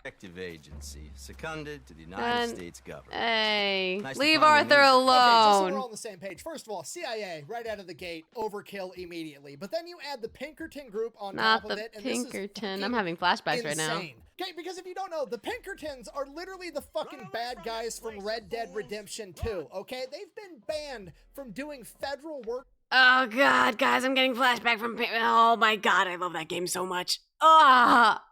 S: Detective Agency, seconded to the United States government.
A: Hey,
S: Nice to
A: leave
S: find
A: Arthur
S: you.
A: alone.
B: Okay, just so we're all on the same page. First of all, CIA, right out of the gate, overkill immediately. But then you add the Pinkerton Group on top of it, and
A: Pinkerton. I'm having flashbacks right now.
B: insane. Okay, because if you don't know, the Pinkertons are literally the fucking bad guys from Red Dead Redemption 2, okay? They've been banned from doing federal work.
A: Oh god, guys, I'm getting flashback from. Oh my god, I love that game so much. Ah.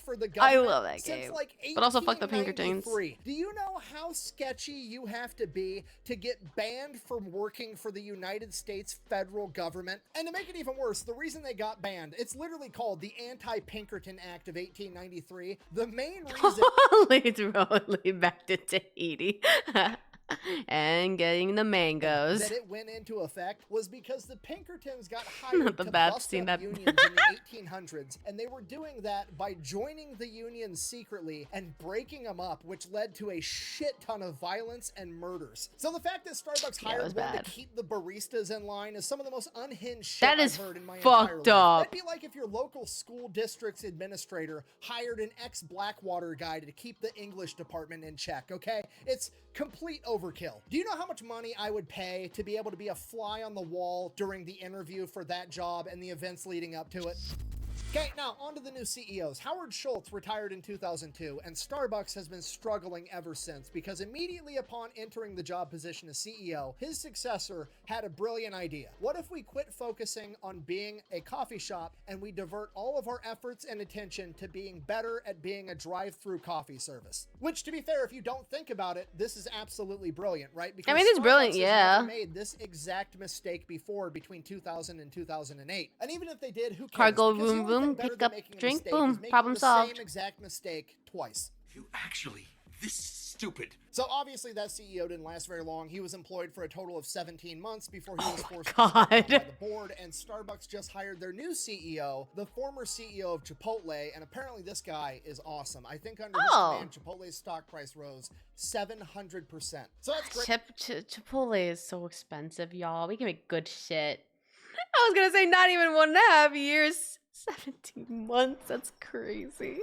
B: for the
A: I
B: government
A: love that
B: since
A: game.
B: like
A: But also fuck the Pinkertons.
B: 1893. Do you know how sketchy you have to be to get banned from working for the United States federal government? And to make it even worse, the reason they got banned, it's literally called the Anti-Pinkerton Act of 1893. The main reason...
A: Leads rolling back to Tahiti. And getting the mangoes.
B: That it went into effect was because the Pinkertons got hired
A: Not the
B: to
A: bad
B: bust
A: scene
B: up
A: that
B: unions in the 1800s, and they were doing that by joining the unions secretly and breaking them up, which led to a shit ton of violence and murders. So the fact that Starbucks hired one to keep the baristas in line is some of the most unhinged shit I've heard in my entire life.
A: Fucked up.
B: That'd be like if your local school district's administrator hired an ex-Blackwater guy to keep the English department in check, okay? It's complete overkill. Do you know how much money I would pay to be able to be a fly on the wall during the interview for that job and the events leading up to it? Okay, now on to the new CEOs. Howard Schultz retired in 2002, and Starbucks has been struggling ever since because immediately upon entering the job position as CEO, his successor had a brilliant idea. What if we quit focusing on being a coffee shop and we divert all of our efforts and attention to being better at being a drive-through coffee service? Which, to be fair, if you don't think about it, this is absolutely brilliant, right? Because
A: I mean, it's brilliant,
B: Starbucks has
A: yeah.
B: never made this exact mistake before between 2000 and 2008. And even if they did, who cares?
A: Cargo
B: Because the
A: boom
B: only thing
A: boom,
B: better
A: pick
B: than
A: up,
B: making a
A: drink,
B: mistake
A: boom,
B: is making
A: problem
B: the
A: solved.
B: same exact mistake twice.
G: You actually this stupid.
B: So obviously that CEO didn't last very long. He was employed for a total of 17 months before he was forced to step down by the board, and Starbucks just hired their new CEO, the former CEO of Chipotle, and apparently this guy is awesome. I think under his command, Chipotle's stock price rose 700%. So that's great.
A: Chipotle is so expensive, y'all. We can make good shit. I was gonna say not even 1.5 years, 17 months. That's crazy.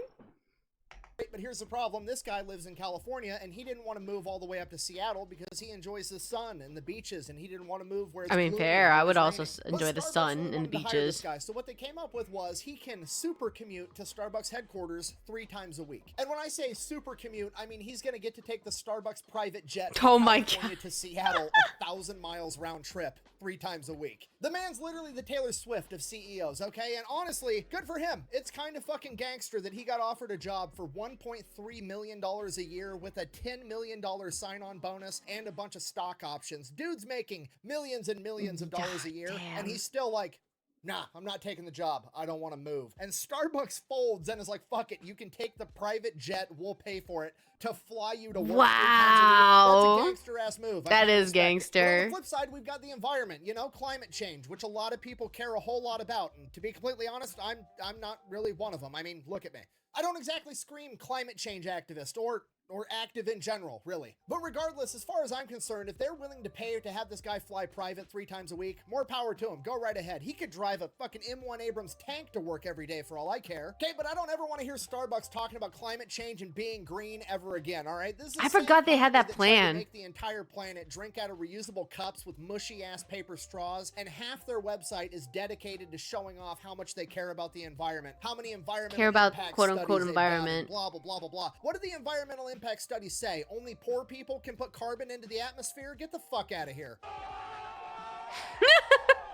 B: But here's the problem. This guy lives in California, and he didn't want to move all the way up to Seattle because he enjoys the sun and the beaches, and he didn't want to move where it's
A: I mean,
B: gloomy
A: fair.
B: and
A: I
B: it's
A: would also
B: raining.
A: enjoy
B: But
A: the
B: Starbucks
A: sun
B: really
A: and
B: wanted to hire this
A: beaches.
B: guy. So what they came up with was he can super commute to Starbucks headquarters 3 times a week. And when I say super commute, I mean he's going to get to take the Starbucks private jet from
A: Oh my
B: California to Seattle 1,000 miles round trip 3 times a week. The man's literally the Taylor Swift of CEOs, okay? And honestly, good for him. It's kind of fucking gangster that he got offered a job for $1.3 million a year with a $10 million sign-on bonus and a bunch of stock options. Dude's making millions and millions of dollars a year, and he's still like, nah, I'm not taking the job. I don't want to move. And Starbucks folds and is like, fuck it, you can take the private jet, we'll pay for it, to fly you to work.
A: Wow.
B: That's a gangster-ass move.
A: That is
B: But on
A: gangster.
B: the flip side, we've got the environment, you know, climate change, which a lot of people care a whole lot about. And to be completely honest, I'm not really one of them. I mean, look at me. I don't exactly scream climate change activist or active in general, really. But regardless, as far as I'm concerned, if they're willing to pay to have this guy fly private 3 times a week, more power to him. Go right ahead. He could drive a fucking M1 Abrams tank to work every day for all I care. Okay, but I don't ever want to hear Starbucks talking about climate change and being green ever again, all right? This is
A: I forgot they had that
B: tried to
A: plan.
B: make the entire planet drink out of reusable cups with mushy-ass paper straws, and half their website is dedicated to showing off how much they care about the environment, how many environmental
A: Care about
B: impact
A: quote-unquote
B: studies they've done,
A: environment.
B: blah, blah, blah, blah, blah. What do the environmental impact studies say? Only poor people can put carbon into the atmosphere? Get the fuck out of here.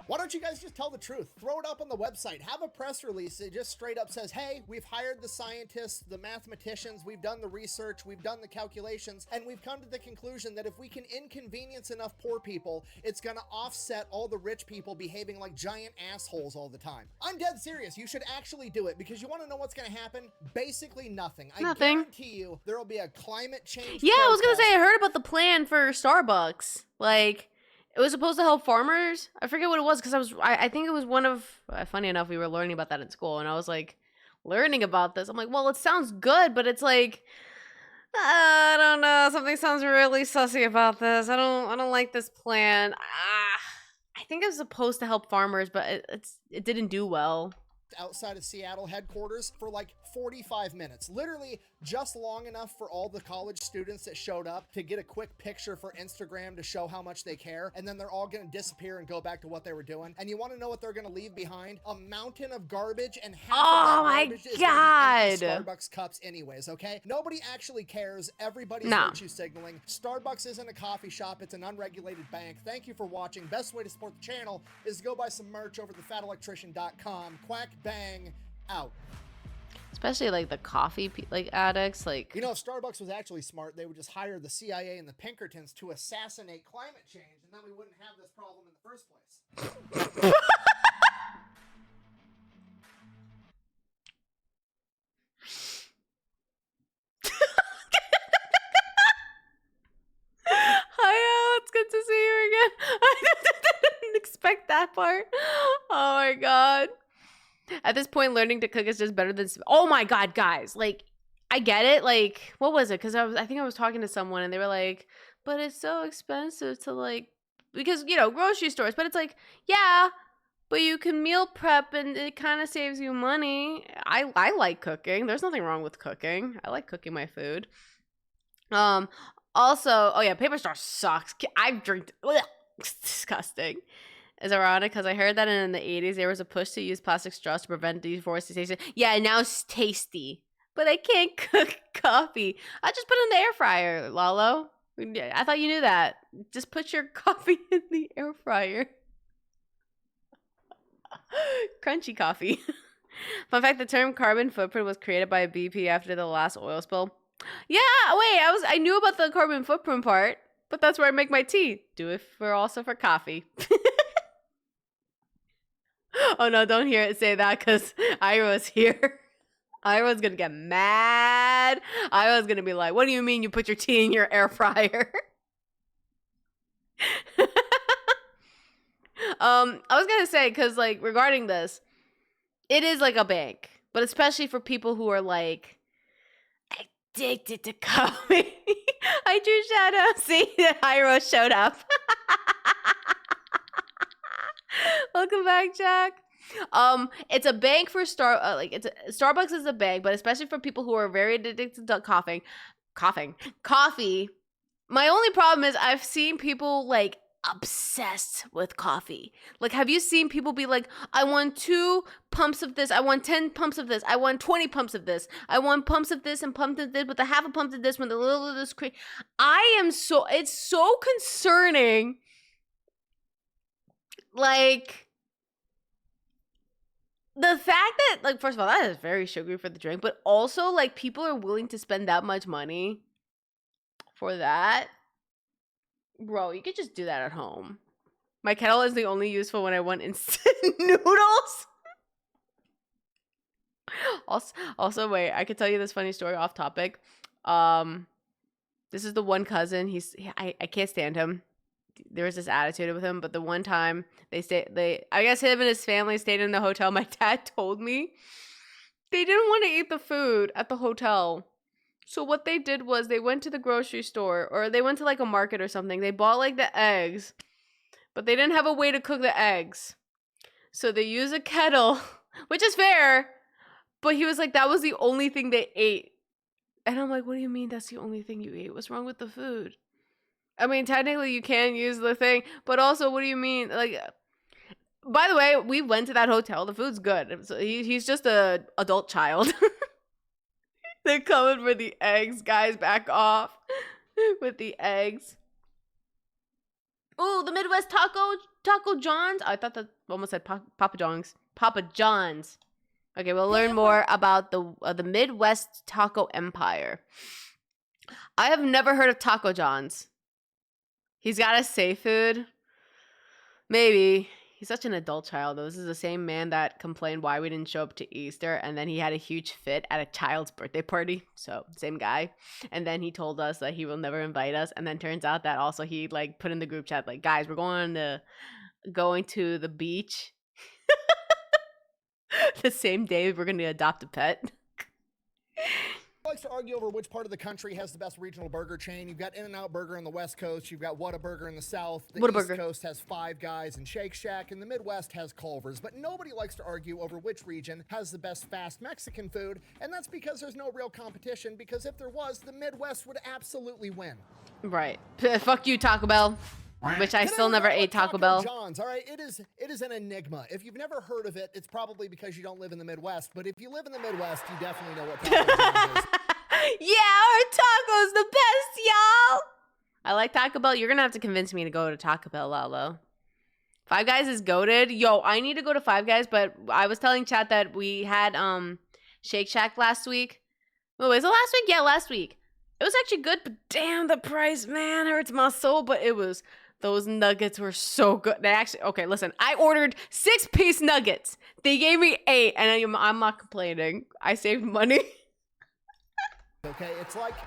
B: Why don't you guys just tell the truth? Throw it up on the website. Have a press release that just straight up says, hey, we've hired the scientists, the mathematicians, we've done the research, we've done the calculations, and we've come to the conclusion that if we can inconvenience enough poor people, it's gonna offset all the rich people behaving like giant assholes all the time. I'm dead serious. You should actually do it because you want to know what's gonna happen? Basically nothing. I guarantee you there will be a climate change.
A: Yeah, I was gonna say I heard about the plan for Starbucks. Like, it was supposed to help farmers. I forget what it was because I think it was one of. Funny enough, we were learning about that in school, and I was like, learning about this. I'm like, well, it sounds good, but it's like, I don't know. Something sounds really sussy about this. I don't like this plan. I think it was supposed to help farmers, but it didn't do well.
B: Outside of Seattle headquarters for like 45 minutes, literally just long enough for all the college students that showed up to get a quick picture for Instagram to show how much they care, and then they're all gonna disappear and go back to what they were doing. And you want to know what they're gonna leave behind? A mountain of garbage, and half of that garbage is gonna be empty Starbucks cups anyways, okay? Nobody actually cares. Everybody's virtue signaling. Starbucks isn't a coffee shop, it's an unregulated bank. Thank you for watching. Best way to support the channel is to go buy some merch over at thefatelectrician.com. Quack bang out.
A: Especially like the coffee like addicts. Like,
B: you know, if Starbucks was actually smart, they would just hire the CIA and the Pinkertons to assassinate climate change, and then we wouldn't have this problem in the first place.
A: Hi, it's good to see you again. I didn't expect that part. Oh my god. At this point, learning to cook is just better than. Oh my god, guys! Like, I get it. Like, what was it? Because I think I was talking to someone, and they were like, "But it's so expensive to like, because you know, grocery stores." But it's like, yeah, but you can meal prep, and it kind of saves you money. I like cooking. There's nothing wrong with cooking. I like cooking my food. Also, oh yeah, Paper Straw sucks. I've drank. It's disgusting. It's ironic because I heard that in the 80s there was a push to use plastic straws to prevent deforestation. Yeah, now it's tasty. But I can't cook coffee. I just put it in the air fryer, Lalo. I thought you knew that. Just put your coffee in the air fryer. Crunchy coffee. Fun fact, the term carbon footprint was created by BP after the last oil spill. Yeah, wait, I knew about the carbon footprint part, but that's where I make my tea. Do it also for coffee. Oh no, don't hear it say that because Ira's here. Ira's gonna get mad. Ira's gonna be like, what do you mean you put your tea in your air fryer? I was gonna say, because like regarding this, it is like a bank, but especially for people who are like addicted to coffee. I drew shadow. See that Ira showed up. Welcome back, Jack. It's a bank for Starbucks is a bank, but especially for people who are very addicted to coffee. My only problem is I've seen people like obsessed with coffee. Like, have you seen people be like, I want 2 pumps of this, I want 10 pumps of this, I want 20 pumps of this, I want pumps of this and pumps of this with a half a pump of this with a little of this cream. It's so concerning. Like, the fact that, like, first of all, that is very sugary for the drink, but also, like, people are willing to spend that much money for that. Bro, you could just do that at home. My kettle is the only useful when I want instant noodles. Also, wait, I could tell you this funny story off topic. This is the one cousin. I can't stand him. There was this attitude with him, but the one time I guess him and his family stayed in the hotel. My dad told me they didn't want to eat the food at the hotel. So what they did was they went to the grocery store, or they went to like a market or something. They bought like the eggs, but they didn't have a way to cook the eggs. So they used a kettle, which is fair, but he was like, that was the only thing they ate. And I'm like, what do you mean that's the only thing you ate? What's wrong with the food? I mean, technically you can use the thing, but also, what do you mean? Like, by the way, we went to that hotel. The food's good. So he's just a adult child. They're coming for the eggs, guys. Back off with the eggs. Oh, the Midwest Taco John's. I thought that almost said Papa John's. Papa John's. Okay, we'll learn more about the Midwest Taco Empire. I have never heard of Taco John's. He's got to say food. Maybe. He's such an adult child, though. This is the same man that complained why we didn't show up to Easter, and then he had a huge fit at a child's birthday party. So, same guy. And then he told us that he will never invite us, and then turns out that also he, like, put in the group chat, like, guys, we're going to the beach. The same day we're going to adopt a pet.
B: Likes to argue over which part of the country has the best regional burger chain. You've got In-N-Out Burger in the West Coast. You've got Whataburger in the South. The East Coast has Five Guys and Shake Shack, and the Midwest has Culver's. But nobody likes to argue over which region has the best fast Mexican food, and that's because there's no real competition, because if there was, the Midwest would absolutely win.
A: Right. Fuck you, Taco Bell. Which I still never ate Taco Bell.
B: John's, all right? It is an enigma. If you've never heard of it, it's probably because you don't live in the Midwest. But if you live in the Midwest, you definitely know what Taco John's is.
A: Yeah, our taco's the best, y'all. I like Taco Bell. You're gonna have to convince me to go to Taco Bell, Lalo. Five Guys is goated. Yo, I need to go to Five Guys, but I was telling chat that we had Shake Shack last week. Oh, was it last week? Yeah, last week. It was actually good, but damn, the price, man, hurts my soul. But it was, those nuggets were so good. They actually, okay, listen, I ordered 6-piece nuggets. They gave me 8, and I'm not complaining. I saved money.
B: Okay,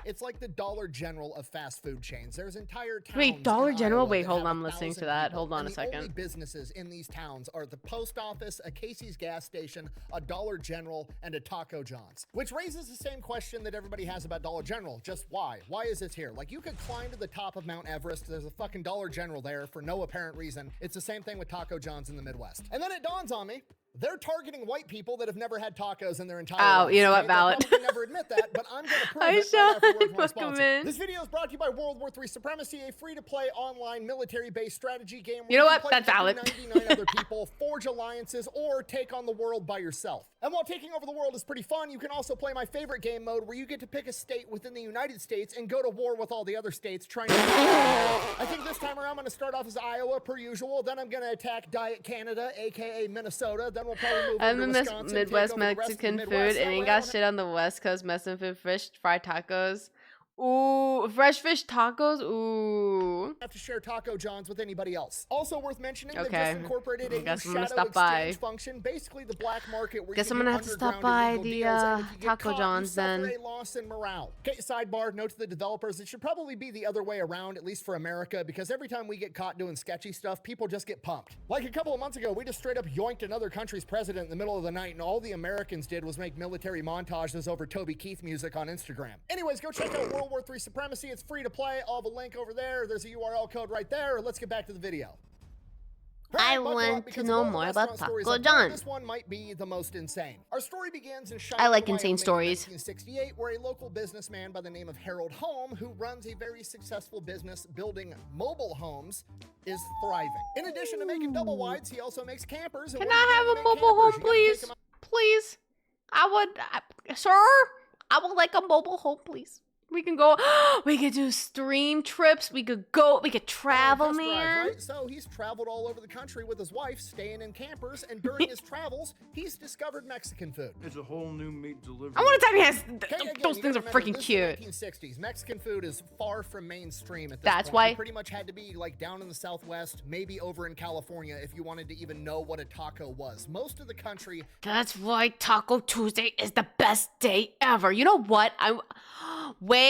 B: it's like the Dollar General of fast food chains. There's entire towns.
A: Wait, Dollar
B: in
A: General?
B: Iowa
A: Wait,
B: that
A: hold
B: have
A: on, I'm listening
B: 1,000
A: to that.
B: people,
A: Hold on
B: and
A: a
B: the
A: second.
B: only businesses in these towns are the post office, a Casey's gas station, a Dollar General, and a Taco John's. Which raises the same question that everybody has about Dollar General. Just why? Why is this here? Like, you could climb to the top of Mount Everest. There's a fucking Dollar General there for no apparent reason. It's the same thing with Taco John's in the Midwest. And then it dawns on me, they're targeting white people that have never had tacos in their entire lives.
A: Oh, you know what,
B: okay?
A: valid.
B: They'll probably never admit that, but I'm gonna prove
A: Hi,
B: it right after word from our
A: Sean. Welcome
B: sponsor.
A: in.
B: This video is brought to you by World War III Supremacy, a free-to-play online military-based strategy game where
A: You know
B: can
A: what?
B: play
A: That's valid.
B: 99 other people, forge alliances, or take on the world by yourself. And while taking over the world is pretty fun, you can also play my favorite game mode where you get to pick a state within the United States and go to war with all the other states trying to I think this time around I'm going to start off as Iowa per usual, then I'm going to attack Diet Canada, aka Minnesota, then we'll probably move over to Wisconsin,
A: Midwest
B: take over the rest of the
A: Mexican
B: Midwest.
A: food,
B: That
A: and ain't
B: way I
A: got
B: don't
A: shit on the West Coast messing with fish, fried tacos. Ooh, fresh fish tacos. Ooh.
B: have to share Taco John's with anybody else. Also worth mentioning, they've
A: Okay.
B: just incorporated a new
A: Guess I'm gonna
B: shadow
A: stop by.
B: exchange function, basically the black market where
A: Guess
B: you
A: I'm
B: can
A: gonna
B: do
A: have to stop
B: underground
A: by
B: illegal
A: the
B: deals, and if you get
A: Taco
B: caught,
A: John's
B: you suffer
A: then.
B: a loss in morale. Okay, sidebar, note to the developers, it should probably be the other way around, at least for America, because every time we get caught doing sketchy stuff, people just get pumped. Like a couple of months ago, we just straight up yoinked another country's president in the middle of the night, and all the Americans did was make military montages over Toby Keith music on Instagram. Anyways, go check out World War III Supremacy. It's free to play. I'll have a link over there. There's a URL code right there. Let's get back to the video.
A: I
B: Buckle up,
A: want
B: because
A: to
B: of
A: know
B: all the
A: more
B: restaurant
A: about
B: stories
A: Taco
B: I've told,
A: John.
B: This one might be the most insane. Our story begins in
A: I like
B: Cheyenne,
A: insane
B: Wyoming,
A: stories.
B: in 1968, where a local businessman by the name of Harold Home, who runs a very successful business building mobile homes, is thriving. In addition to making double wides, he also makes campers. And
A: Can
B: when you
A: I have
B: make
A: a mobile
B: campers,
A: home,
B: you gotta take
A: please?
B: them out.
A: Please. Sir, I would like a mobile home, please. We can go, we could do stream trips, we could travel,
B: Test drive,
A: man.
B: right? So he's traveled all over the country with his wife, staying in campers, and during his travels, he's discovered Mexican food.
T: It's a whole new meat delivery.
A: I want to tell you,
B: Okay, again,
A: those
B: you
A: things are
B: gotta remember,
A: freaking
B: this
A: cute.
B: is the 1960s. Mexican food is far from mainstream at this
A: That's
B: point.
A: why-
B: You pretty much had to be like down in the Southwest, maybe over in California, if you wanted to even know what a taco was. Most of the country.
A: That's why Taco Tuesday is the best day ever. You know what? Wait.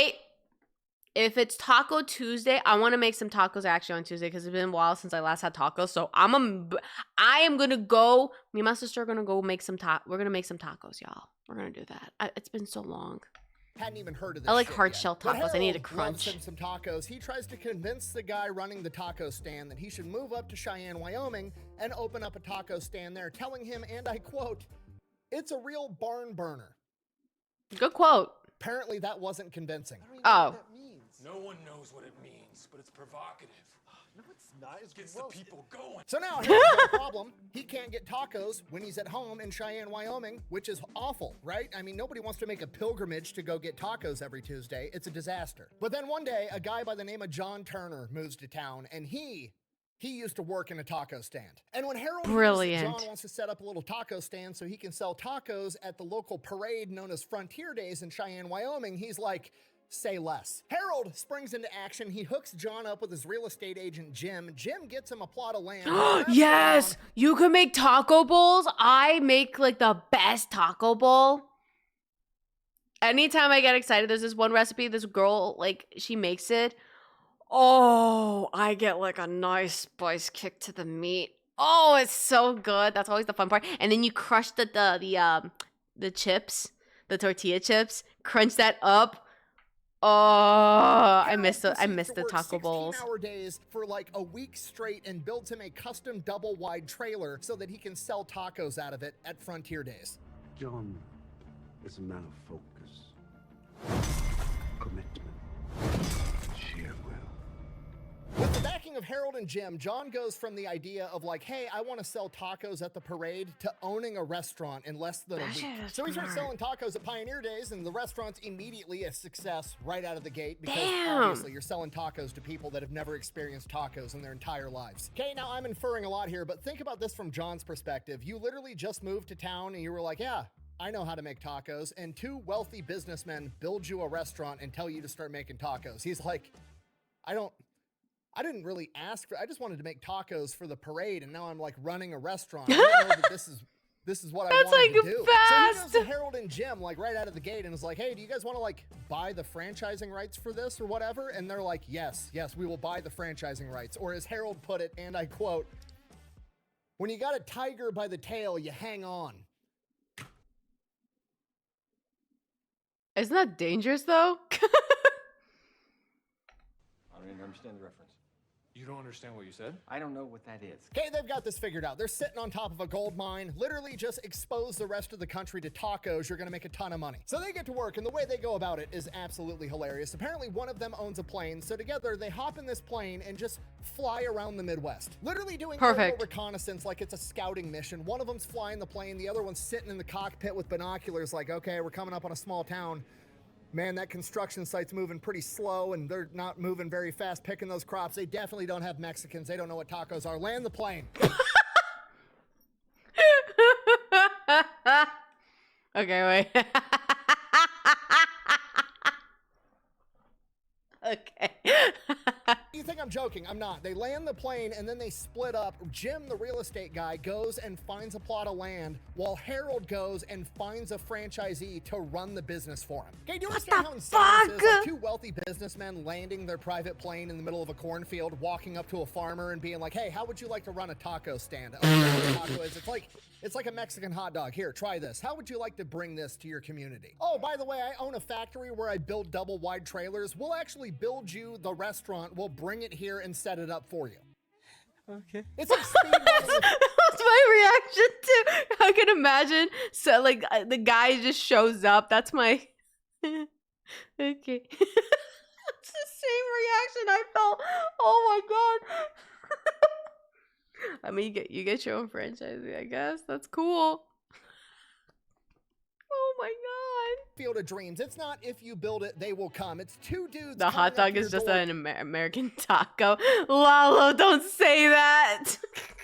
A: If it's Taco Tuesday, I want to make some tacos actually on Tuesday because it's been a while since I last had tacos. So I am gonna go. Me and my sister are gonna go make some We're gonna make some tacos, y'all. We're gonna do that. It's been so long.
B: Hadn't even heard of this.
A: I like
B: shit
A: hard
B: yet.
A: shell
B: But
A: tacos. I need a
B: Harold loves
A: crunch.
B: him some tacos. He tries to convince the guy running the taco stand that he should move up to Cheyenne, Wyoming, and open up a taco stand there, telling him, and I quote, "It's a real barn burner."
A: Good quote.
B: Apparently, that wasn't convincing.
A: Oh.
M: No one knows what it means, but it's provocative.
T: No, it's not. It
M: Gets the people going.
B: So now Harold's got a problem. He can't get tacos when he's at home in Cheyenne, Wyoming, which is awful, right? I mean, nobody wants to make a pilgrimage to go get tacos every Tuesday. It's a disaster. But then one day, a guy by the name of John Turner moves to town, and he used to work in a taco stand. And when Harold hears that
A: Brilliant.
B: John wants to set up a little taco stand so he can sell tacos at the local parade known as Frontier Days in Cheyenne, Wyoming, he's like, say less. Harold springs into action. He hooks John up with his real estate agent, Jim. Jim gets him a plot of land.
A: Yes, you can make taco bowls. I make like the best taco bowl. Anytime I get excited, there's this one recipe, this girl, like, she makes it. Oh, I get like a nice spice kick to the meat. Oh, it's so good. That's always the fun part. And then you crush the chips, the tortilla chips, crunch that up. Oh, I miss the taco bowls.
B: 16-hour days for like a week straight and builds him a custom double wide trailer so that he can sell tacos out of it at Frontier Days.
T: John is a man of focus, commitment, sheer will.
B: With the backing of Harold and Jim, John goes from the idea of like, hey, I want to sell tacos at the parade to owning a restaurant in less than a week. So he starts selling tacos at Pioneer Days, and the restaurant's immediately a success right out of the gate because obviously you're selling tacos to people that have never experienced tacos in their entire lives. Okay, now I'm inferring a lot here, but think about this from John's perspective. You literally just moved to town and you were like, yeah, I know how to make tacos, and 2 wealthy businessmen build you a restaurant and tell you to start making tacos. He's like, I didn't really ask for, I just wanted to make tacos for the parade, and now I'm like running a restaurant. I don't know that this is what I wanted to do.
A: Fast.
B: So he goes to Harold and Jim like right out of the gate and is like, hey, do you guys want to like buy the franchising rights for this or whatever? And they're like, yes, we will buy the franchising rights. Or as Harold put it, and I quote, when you got a tiger by the tail, you hang on.
A: Isn't that dangerous though?
U: I don't even understand the reference.
V: You don't understand what you said?
U: I don't know what that is.
B: Okay, they've got this figured out. They're sitting on top of a gold mine. Literally just expose the rest of the country to tacos. You're gonna make a ton of money. So they get to work, and the way they go about it is absolutely hilarious. Apparently one of them owns a plane, so together they hop in this plane and just fly around the Midwest. Literally doing aerial reconnaissance like it's a scouting mission. One of them's flying the plane, the other one's sitting in the cockpit with binoculars like, okay, we're coming up on a small town. Man, that construction site's moving pretty slow and they're not moving very fast picking those crops. They definitely don't have Mexicans. They don't know what tacos are. Land the plane.
A: Okay, wait. Okay.
B: You think I'm joking? I'm not. They land the plane and then they split up. Jim, the real estate guy, goes and finds a plot of land while Harold goes and finds a franchisee to run the business for him. Okay, do you understand how insane this is? Like 2 wealthy businessmen landing their private plane in the middle of a cornfield, walking up to a farmer and being like, hey, how would you like to run a taco stand? Oh, you know what a taco is? It's like a Mexican hot dog. Here, try this. How would you like to bring this to your community? Oh, by the way, I own a factory where I build double wide trailers. We'll actually build you the restaurant. We'll bring it here and set it up for you.
U: Okay.
B: It's like speed running.
A: That's my reaction too. I can imagine. So like the guy just shows up. That's my okay. It's the same reaction I felt. Oh my god. I mean, you get your own franchisee, I guess. That's cool. Oh my god.
B: Field of dreams. It's not if you build it, they will come. It's 2 dudes.
A: The hot dog is just an American taco. Lalo, don't say that.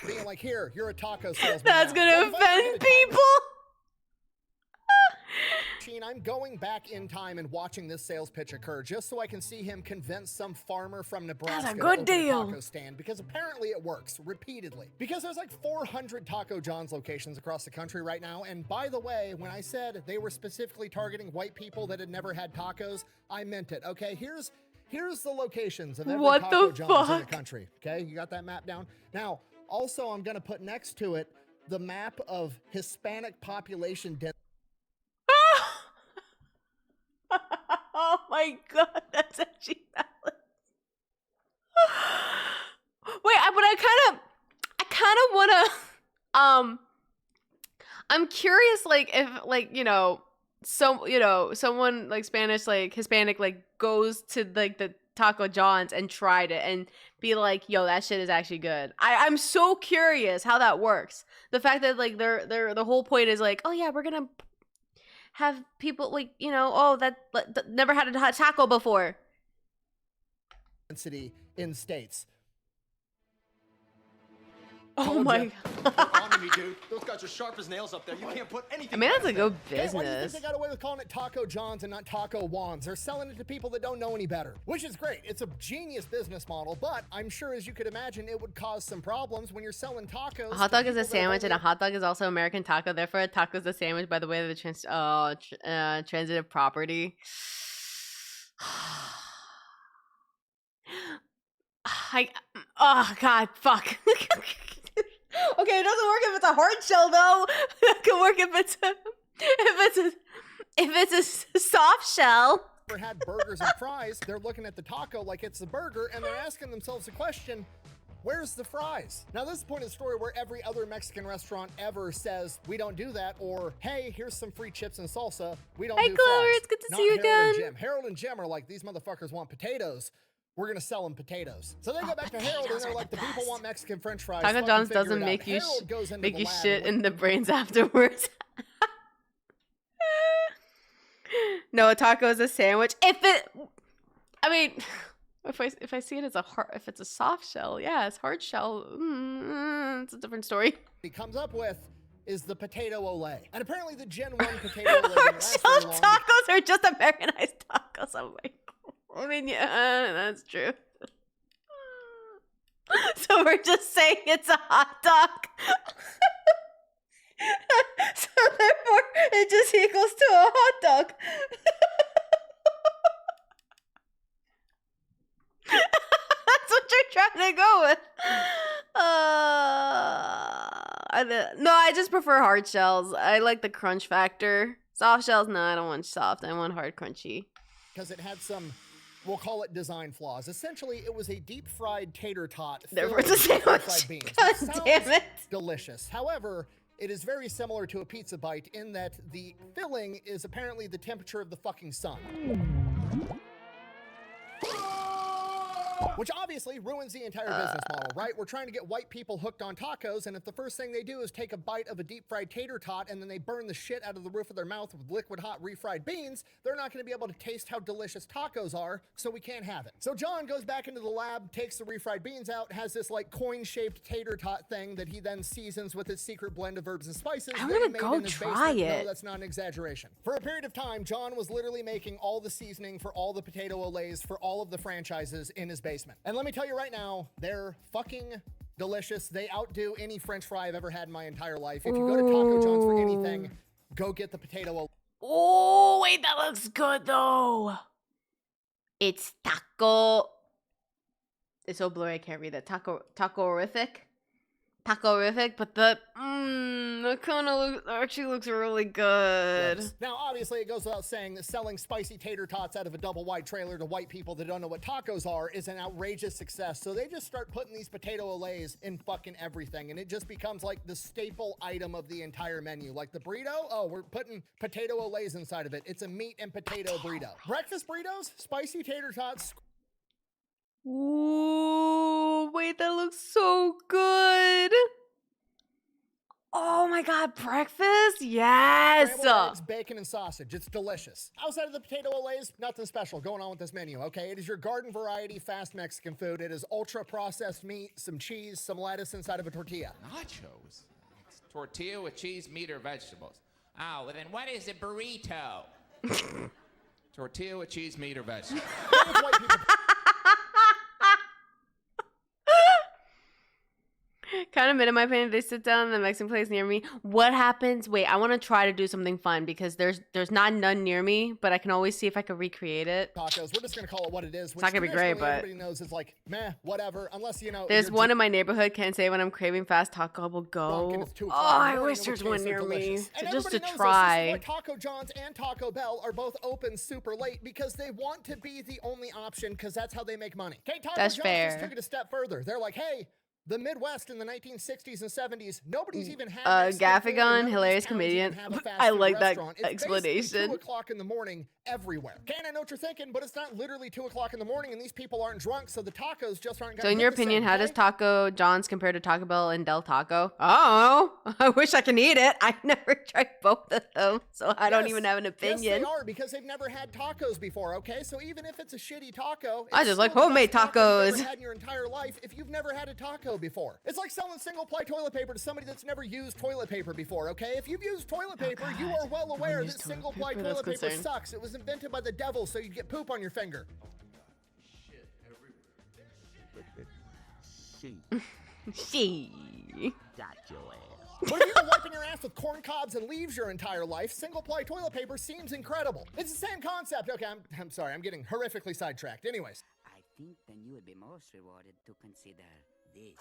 B: Being like, here, you're a taco salesman.
A: That's gonna offend people.
B: I'm going back in time and watching this sales pitch occur just so I can see him convince some farmer from Nebraska
A: That's a good
B: to open
A: deal.
B: a taco stand, because apparently it works repeatedly. Because there's like 400 Taco John's locations across the country right now. And by the way, when I said they were specifically targeting white people that had never had tacos, I meant it. Okay, here's the locations of every Taco John's in the country. Okay, you got that map down? Now, also I'm gonna put next to it the map of Hispanic population density.
A: Oh my god, that's actually valid. Wait, but I kind of wanna I'm curious, like if like someone like Spanish, like Hispanic, like goes to like the Taco John's and tried it and be like, yo, that shit is actually good. I'm so curious how that works. The fact that like the whole point is like, oh yeah, we're gonna have people like, that never had a hot taco before.
B: Density in states.
A: Oh my god.
U: On to me, dude. Those guys are sharp as nails up there. You can't put anything.
A: I mean, that's a good
B: Hey, why do you think
A: business.
B: they got away with calling it Taco John's and not Taco Juan's? They're selling it to people that don't know any better, which is great. It's a genius business model, but I'm sure, as you could imagine, it would cause some problems when you're selling tacos.
A: A hot dog is a sandwich, and a hot dog is also American taco. Therefore, a taco is a sandwich by the way of the transitive property. Oh god, fuck. Okay, it doesn't work if it's a hard shell though. It can work if it's a soft shell.
B: Had burgers and fries. They're looking at the taco like it's the burger, and they're asking themselves the question, where's the fries? Now, this is the point of the story where every other Mexican restaurant ever says, we don't do that, or, hey, here's some free chips and salsa. We don't do
A: Clover,
B: fries.
A: it's good to
B: Not
A: see you
B: Harold and
A: again.
B: Jim. Harold and Jim are like, these motherfuckers want potatoes. We're gonna sell them potatoes. So they go back to Harold and they're like, the people want Mexican French fries.
A: Taco
B: Fucking
A: John's
B: figure
A: doesn't
B: it out.
A: make you
B: Harold goes into
A: make
B: the
A: you
B: lab
A: shit
B: and
A: in the brains afterwards. No, a taco is a sandwich. If I see it as if it's a soft shell, yeah, it's hard shell. It's a different story.
B: he comes up with, is the potato ole. And apparently the Gen 1 potato ole didn't last very long.
A: Tacos are just Americanized tacos. Oh my God. I mean, yeah, that's true. So we're just saying it's a hot dog. So therefore, it just equals to a hot dog. That's what you're trying to go with. No, I just prefer hard shells. I like the crunch factor. Soft shells, no, I don't want soft. I want hard, crunchy.
B: Because it had some, we'll call it design flaws. Essentially, it was a deep fried tater tot
A: Therefore,
B: filled
A: it's a
B: with
A: sandwich.
B: fried beans.
A: God
B: It sounds
A: damn it.
B: delicious. However, it is very similar to a pizza bite in that the filling is apparently the temperature of the fucking sun. Which obviously ruins the entire business model, right? We're trying to get white people hooked on tacos, and if the first thing they do is take a bite of a deep fried tater tot and then they burn the shit out of the roof of their mouth with liquid hot refried beans, they're not going to be able to taste how delicious tacos are, so we can't have it. So John goes back into the lab, takes the refried beans out, has this like coin-shaped tater tot thing that he then seasons with his secret blend of herbs and spices.
A: I
B: that he
A: wanna
B: made
A: go
B: in his
A: try
B: basement.
A: it.
B: No, that's not an exaggeration. For a period of time, John was literally making all the seasoning for all the potato olays for all of the franchises in his basement. And let me tell you right now, they're fucking delicious. They outdo any French fry I've ever had in my entire life. If you go to Taco John's for anything, go get the potato olay.
A: Oh, wait, that looks good though. It's taco. It's so blurry I can't read that. Taco-rific, but the kind of actually looks really good.
B: Yes. Now, obviously, it goes without saying that selling spicy tater tots out of a double wide trailer to white people that don't know what tacos are is an outrageous success. So they just start putting these potato olays in fucking everything, and it just becomes like the staple item of the entire menu. Like the burrito, oh, we're putting potato olays inside of it. It's a meat and potato burrito. Breakfast burritos, spicy tater tots.
A: Ooh, wait, that looks so good. Oh my God, breakfast? Yes.
B: Scrambled eggs, bacon, and sausage. It's delicious. Outside of the potato olays, nothing special going on with this menu, okay? It is your garden variety fast Mexican food. It is ultra processed meat, some cheese, some lettuce inside of a tortilla.
C: Nachos? It's tortilla with cheese, meat, or vegetables. Oh, well then what is a burrito? Tortilla with cheese, meat, or vegetables.
A: Kind of in my opinion, they sit down in the Mexican place near me. What happens? Wait, I want to try to do something fun because there's none near me, but I can always see if I could recreate it.
B: Tacos. We're just gonna call it what it is.
A: It's not gonna be great, but
B: everybody knows it's like meh, whatever. Unless you know.
A: There's one in my neighborhood. Can't say when I'm craving fast taco will go. Oh, I wish there's one near me just to try.
B: This is why Taco John's and Taco Bell are both open super late because they want to be the only option because that's how they make money. Okay, Taco
A: That's
B: John's
A: fair.
B: just took it a step further. They're like, hey. The Midwest in the 1960s and 70s, nobody's even had
A: Gaffigan, hilarious comedian. I like that explanation.
B: 2 o'clock in the morning everywhere. Okay, I know what you're thinking, but it's not literally 2 o'clock in the morning and these people aren't drunk, so the tacos just aren't gonna
A: So in
B: hit
A: your
B: the same,
A: opinion, how
B: okay?
A: does Taco John's compare to Taco Bell and Del Taco? Oh, I wish I can eat it. I never tried both of them, so I don't even have an opinion.
B: Yes, they are, because they've never had tacos before, okay? So even if it's a shitty taco,
A: I
B: it's
A: just like
B: still the
A: homemade
B: best taco you've
A: tacos.
B: ever had in your entire life if you've never had a taco before. It's like selling single-ply toilet paper to somebody that's never used toilet paper before, okay? If you've used toilet paper, you are well aware that single-ply
A: paper? That's
B: toilet paper
A: concerning.
B: sucks. It was invented by the devil so you'd get poop on your finger.
A: She.
R: Got your ass.
B: But if you've been wiping your ass with corn cobs and leaves your entire life, single-ply toilet paper seems incredible. It's the same concept. Okay, I'm sorry, I'm getting horrifically sidetracked. Anyways.
R: I think then you would be most rewarded to consider this.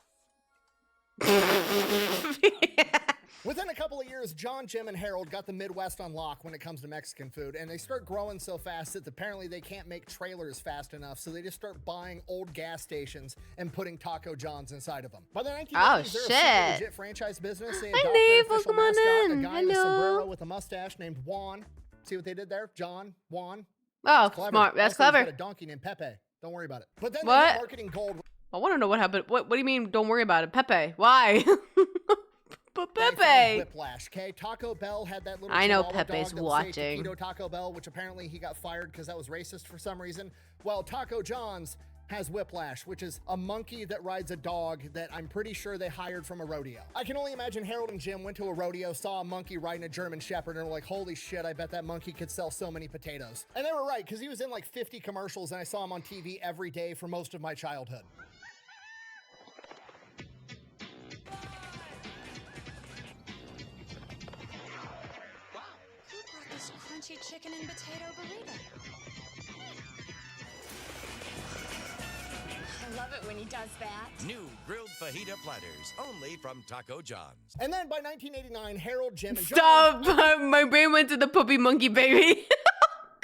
B: Within a couple of years, John, Jim, and Harold got the Midwest on lock when it comes to Mexican food, and they start growing so fast that apparently they can't make trailers fast enough, so they just start buying old gas stations and putting Taco John's inside of them. By the 1980s, they're a super legit franchise business. They adopt their official mascot, a guy in a sombrero with a mustache named Juan. See what they did there? John, Juan.
A: Oh,
B: Clever.
A: smart. That's
B: Also, he's
A: clever.
B: got a donkey named Pepe. Don't worry about it. But then
A: What?
B: they hit marketing gold.
A: I want to know what happened. What do you mean? Don't worry about it, Pepe. Why? But Pepe.
B: Whiplash, okay? Taco Bell had that little
A: I know
B: Chihuahua
A: Pepe's
B: dog that would say
A: watching.
B: Taquito Taco Bell, which apparently he got fired because that was racist for some reason. Well, Taco John's has Whiplash, which is a monkey that rides a dog that I'm pretty sure they hired from a rodeo. I can only imagine Harold and Jim went to a rodeo, saw a monkey riding a German Shepherd, and were like, holy shit, I bet that monkey could sell so many potatoes. And they were right, because he was in like 50 commercials, and I saw him on TV every day for most of my childhood.
E: Who brought this crunchy chicken and potato burrito? I love it when he does that.
F: New grilled fajita platters, only from Taco John's.
B: And then by 1989, Harold, Jim, and
A: Stop!
B: John...
A: My brain went to the puppy monkey baby.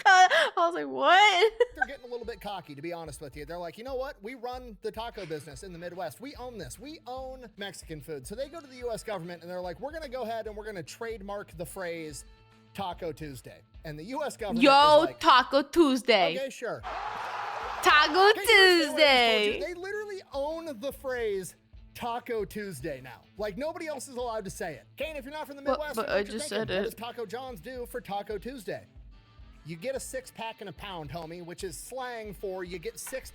A: I was like, what?
B: They're getting a little bit cocky, to be honest with you. They're like, you know what? We run the taco business in the Midwest. We own this. We own Mexican food. So they go to the U.S. government and they're like, we're going to go ahead and we're going to trademark the phrase Taco Tuesday. And the U.S. government is like,
A: Taco Tuesday.
B: Okay, sure.
A: Taco Tuesday.
B: They literally own the phrase Taco Tuesday now. Like, nobody else is allowed to say it. Kane, if you're not from the Midwest,
A: but I just said it.
B: What does Taco John's do for Taco Tuesday? You get a 6-pack and a pound, homie, which is slang for you get 6.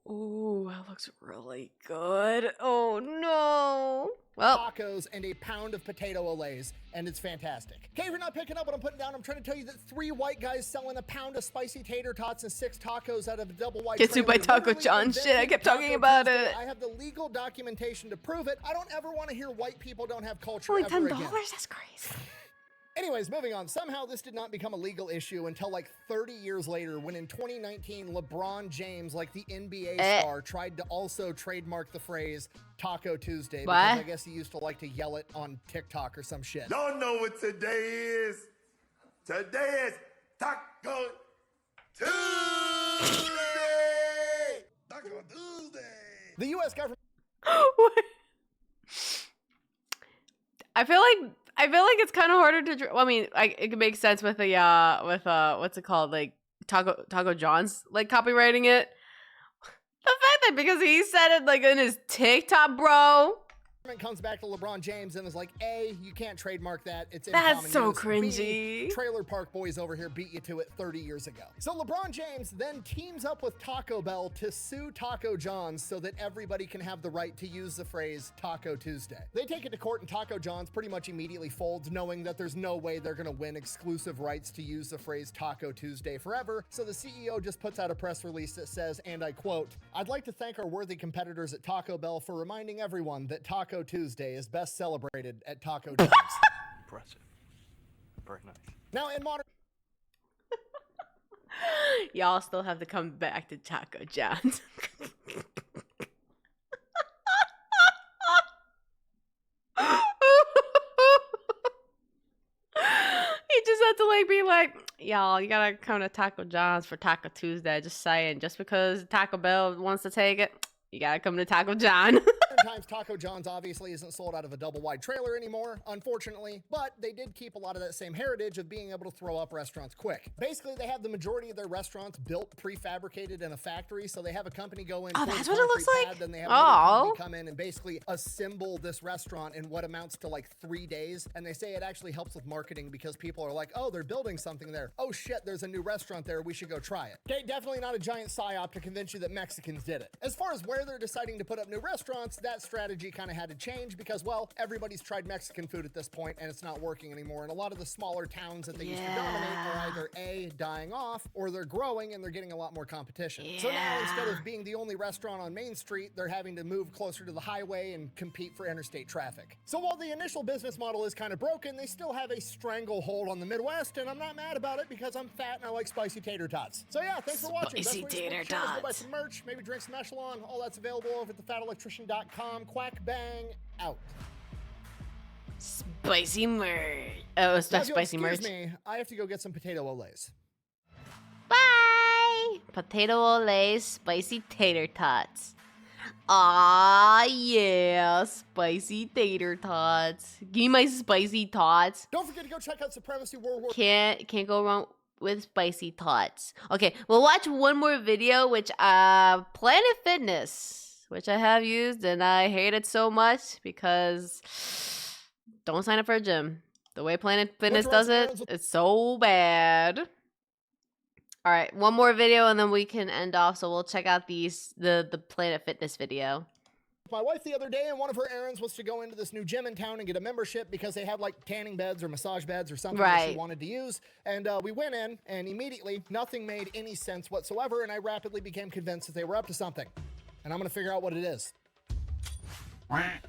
A: Ooh, that looks really good. Oh no. Well,
B: tacos and a pound of potato olays, and it's fantastic. Okay, if you're not picking up what I'm putting down, I'm trying to tell you that 3 white guys selling a pound of spicy tater tots and 6 tacos out of a double wide
A: Get sued by Taco John. Shit, I kept talking about it.
B: I have the legal documentation to prove it. I don't ever want to hear white people don't have culture
A: only
B: ever
A: $10?
B: again.
A: That's crazy.
B: Anyways, moving on. Somehow this did not become a legal issue until like 30 years later when in 2019, LeBron James, like the NBA star, tried to also trademark the phrase Taco Tuesday because I guess he used to like to yell it on TikTok or some shit.
W: Y'all know what today is. Today is Taco Tuesday. Taco Tuesday.
B: The U.S. government...
A: I feel like it's kind of harder to. Well, I mean, it could make sense with the what's it called, like Taco John's like copywriting it. The fact that because he said it like in his TikTok, bro.
B: Comes back to LeBron James and is like, A, you can't trademark that. It's in
A: That's
B: common
A: so
B: use.
A: cringy.
B: B, Trailer Park Boys over here beat you to it 30 years ago. So LeBron James then teams up with Taco Bell to sue Taco John's so that everybody can have the right to use the phrase Taco Tuesday. They take it to court and Taco John's pretty much immediately folds, knowing that there's no way they're gonna win exclusive rights to use the phrase Taco Tuesday forever. So the CEO just puts out a press release that says, and I quote, "I'd like to thank our worthy competitors at Taco Bell for reminding everyone that Taco Tuesday is best celebrated at Taco John's."
G: Impressive. Very nice.
B: Now in modern...
A: Y'all still have to come back to Taco John's. He just had to like be like, y'all, you gotta come to Taco John's for Taco Tuesday. Just saying, just because Taco Bell wants to take it, you gotta come to Taco John.
B: Times Taco John's obviously isn't sold out of a double wide trailer anymore, unfortunately, but they did keep a lot of that same heritage of being able to throw up restaurants quick. Basically, they have the majority of their restaurants built prefabricated in a factory, so they have a company go in,
A: Oh,
B: pour
A: that's
B: the
A: what it looks
B: concrete
A: like?
B: pad, then they have another
A: Oh.
B: company come in and basically assemble this restaurant in what amounts to like 3 days, and they say it actually helps with marketing because people are like, oh, they're building something there. Oh shit, there's a new restaurant there, we should go try it. Okay, definitely not a giant psyop to convince you that Mexicans did it. As far as where they're deciding to put up new restaurants, that strategy kind of had to change because, well, everybody's tried Mexican food at this point and it's not working anymore. And a lot of the smaller towns that they used to dominate are either A, dying off, or they're growing and they're getting a lot more competition. So now instead of being the only restaurant on Main Street, they're having to move closer to the highway and compete for interstate traffic. So while the initial business model is kind of broken, they still have a stranglehold on the Midwest, and I'm not mad about it because I'm fat and I like spicy tater tots. So yeah, thanks for watching.
A: Spicy
B: Best way to
A: tater
B: support the channel is go buy
A: tots.
B: some merch, maybe drink some Echelon. All that's available over at thefatelectrician.com. Quack bang out.
A: Spicy merch. Oh, it's
B: Now,
A: not
B: if you'll
A: spicy merch.
B: excuse me, I have to go get some potato olays.
A: Bye! Potato olays, spicy tater tots. Ah yeah, spicy tater tots. Give me my spicy tots.
B: Don't forget to go check out Supremacy World War.
A: Can't go wrong with spicy tots. Okay, we'll watch one more video, which Planet Fitness, which I have used and I hate it so much because don't sign up for a gym. The way Planet Fitness does it, it's so bad. All right, one more video and then we can end off. So we'll check out the Planet Fitness video.
B: My wife the other day, and one of her errands was to go into this new gym in town and get a membership because they had like tanning beds or massage beds or something that she wanted to use. And we went in, and immediately nothing made any sense whatsoever, and I rapidly became convinced that they were up to something. And I'm gonna figure out what it is.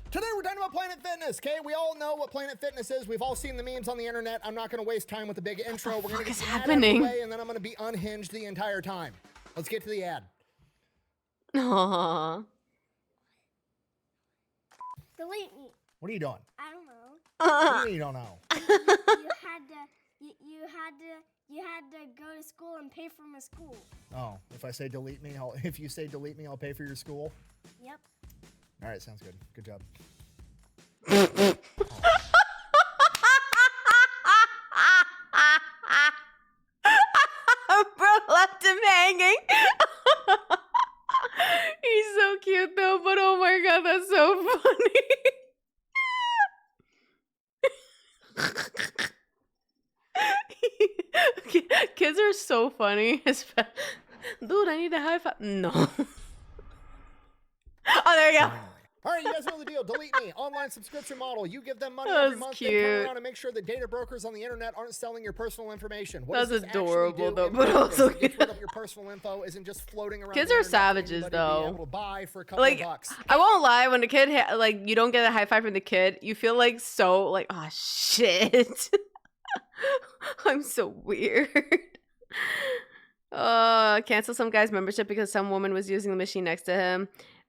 B: Today we're talking about Planet Fitness, okay? We all know what Planet Fitness is. We've all seen the memes on the internet. I'm not gonna waste time with the big intro. We're gonna get the ad out of the way, and then I'm gonna be unhinged the entire time. Let's get to the ad.
A: Aww.
H: Delete me.
B: What are you doing?
H: I don't know.
B: What do you mean you don't know?
H: You had to go to school and pay for my school.
B: Oh, if I say delete me, if you say delete me, I'll pay for your school?
H: Yep.
B: All right, sounds good. Good job.
A: Bro left him hanging. He's so cute though, but oh my god, that's so funny. Kids are so funny. Dude, I need a high five. No. Oh, there you go.
B: All right, you guys know the deal. Delete me. Online subscription model. You give them money every month. They turn around and make sure that data brokers on the internet aren't selling your personal information. What
A: That's adorable though, but
B: also
A: also
B: get rid of your personal info isn't just floating around.
A: Kids are savages though.
B: Able to buy for a couple
A: like
B: of bucks.
A: I won't lie, when a kid like you don't get a high five from the kid, you feel like so like oh shit. I'm so weird. Cancel some guy's membership because some woman was using the machine next to him.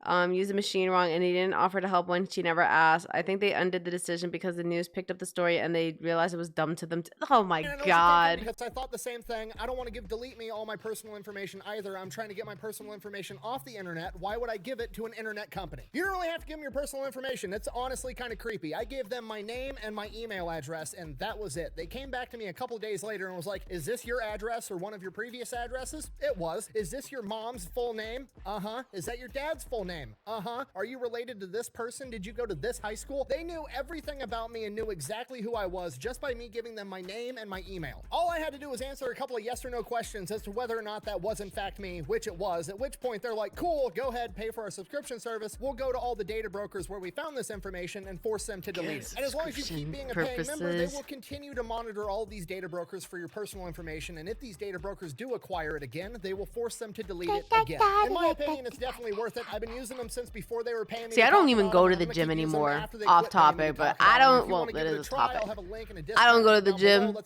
A: Used the machine wrong and he didn't offer to help when she never asked. I think they undid the decision because the news picked up the story and they realized it was dumb to them. Oh my god.
B: Because I thought the same thing. I don't want to give delete me all my personal information either. I'm trying to get my personal information off the internet. Why would I give it to an internet company? You don't really have to give them your personal information. It's honestly kind of creepy. I gave them my name and my email address and that was it. They came back to me a couple of days later and was like, is this your address or one of your previous addresses? It was. Is this your mom's full name? Uh-huh. Is that your dad's full name? Uh-huh. Are you related to this person? Did you go to this high school? They knew everything about me and knew exactly who I was just by me giving them my name and my email. All I had to do was answer a couple of yes or no questions as to whether or not that was in fact me, which it was, at which point they're like, cool, go ahead, pay for our subscription service. We'll go to all the data brokers where we found this information and force them to delete it. And as long as you keep being a paying member, they will continue to monitor all of these data brokers for your personal information. And if these data brokers do acquire it again, they will force them to delete it again. In my opinion, it's definitely worth it. I've been using them since before they were paying me.
A: See, I don't even go to the gym anymore. Off topic, but I don't. Well, it is a topic. I don't go to the gym.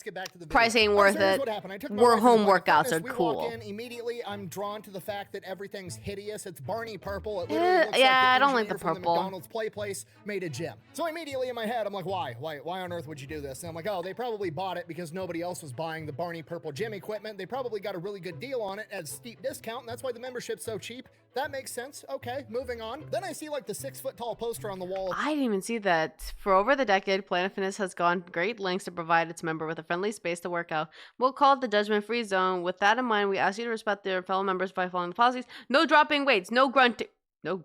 A: Price ain't worth it. Home workouts are cool.
B: Immediately, I'm drawn to the fact that everything's hideous. It's Barney purple. It literally looks like
A: I don't like the
B: from
A: purple.
B: The McDonald's play place made a gym. So immediately in my head, I'm like, why on earth would you do this? And I'm like, oh, they probably bought it because nobody else was buying the Barney purple gym equipment. They probably got a really good deal on it at a steep discount, and that's why the membership's so cheap. That makes sense. Okay, moving on. Then I see like the 6-foot-tall poster on the wall.
A: I didn't even see that. For over the decade, Planet Fitness has gone great lengths to provide its member with a friendly space to work out. We'll call it the judgment-free zone. With that in mind, we ask you to respect their fellow members by following the policies. No dropping weights, no grunting, no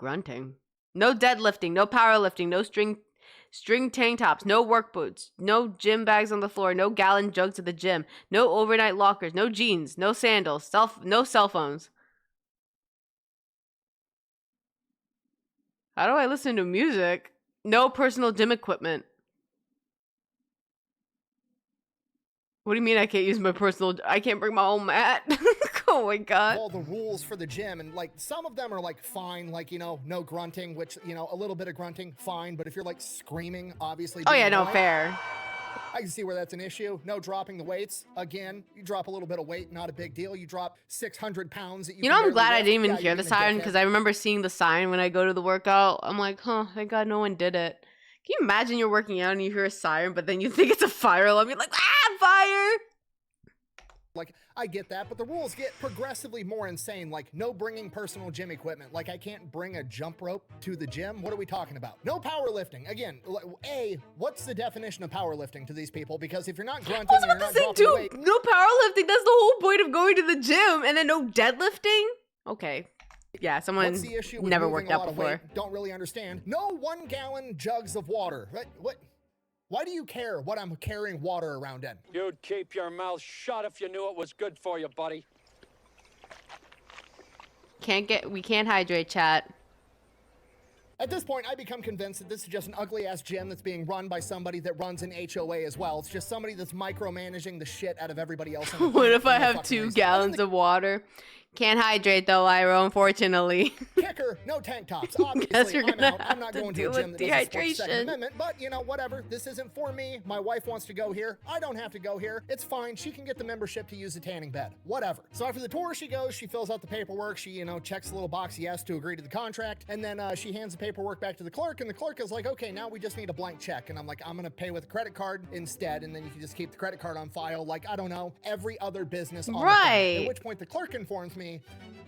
A: deadlifting, no powerlifting, no string tank tops, no work boots, no gym bags on the floor, no gallon jugs at the gym, no overnight lockers, no jeans, no sandals, no cell phones. How do I listen to music? No personal gym equipment. What do you mean I can't use my personal... I can't bring my own mat? Oh my god.
B: All the rules for the gym, and like some of them are like fine, like, you know, no grunting, which, you know, a little bit of grunting, fine, but if you're like screaming, obviously...
A: Oh yeah, no, fair.
B: I can see where that's an issue. No dropping the weights. Again, you drop a little bit of weight, not a big deal. You drop 600 pounds. That
A: you know, I'm glad I didn't even hear the siren because I remember seeing the sign when I go to the workout. I'm like, huh, thank God no one did it. Can you imagine you're working out and you hear a siren, but then you think it's a fire alarm? You're like, ah, fire!
B: Like, I get that, but the rules get progressively more insane. Like, no bringing personal gym equipment. Like, I can't bring a jump rope to the gym. What are we talking about? No powerlifting. Again, what's the definition of powerlifting to these people? Because if you're not grunting,
A: I was about to say, dude, no powerlifting. That's the whole point of going to the gym. And then no deadlifting? Okay. Yeah, someone never worked out before.
B: Don't really understand. No 1-gallon jugs of water. What? Why do you care what I'm carrying water around in?
M: You'd keep your mouth shut if you knew it was good for you, buddy.
A: We can't hydrate, chat.
B: At this point, I become convinced that this is just an ugly-ass gym that's being run by somebody that runs an HOA as well. It's just somebody that's micromanaging the shit out of everybody else.
A: What if I have 2 gallons of water? Can't hydrate though, Lyra, unfortunately.
B: Kicker, no tank tops. Obviously, I'm not going to a gym that doesn't support the Second Amendment, but you know, whatever. This isn't for me. My wife wants to go here. I don't have to go here. It's fine. She can get the membership to use the tanning bed. Whatever. So after the tour, she goes, she fills out the paperwork. She, you know, checks the little box yes to agree to the contract. And then she hands the paperwork back to the clerk. And the clerk is like, okay, now we just need a blank check. And I'm like, I'm going to pay with a credit card instead. And then you can just keep the credit card on file. Like, I don't know, every other business on the planet. At which point the clerk informs me,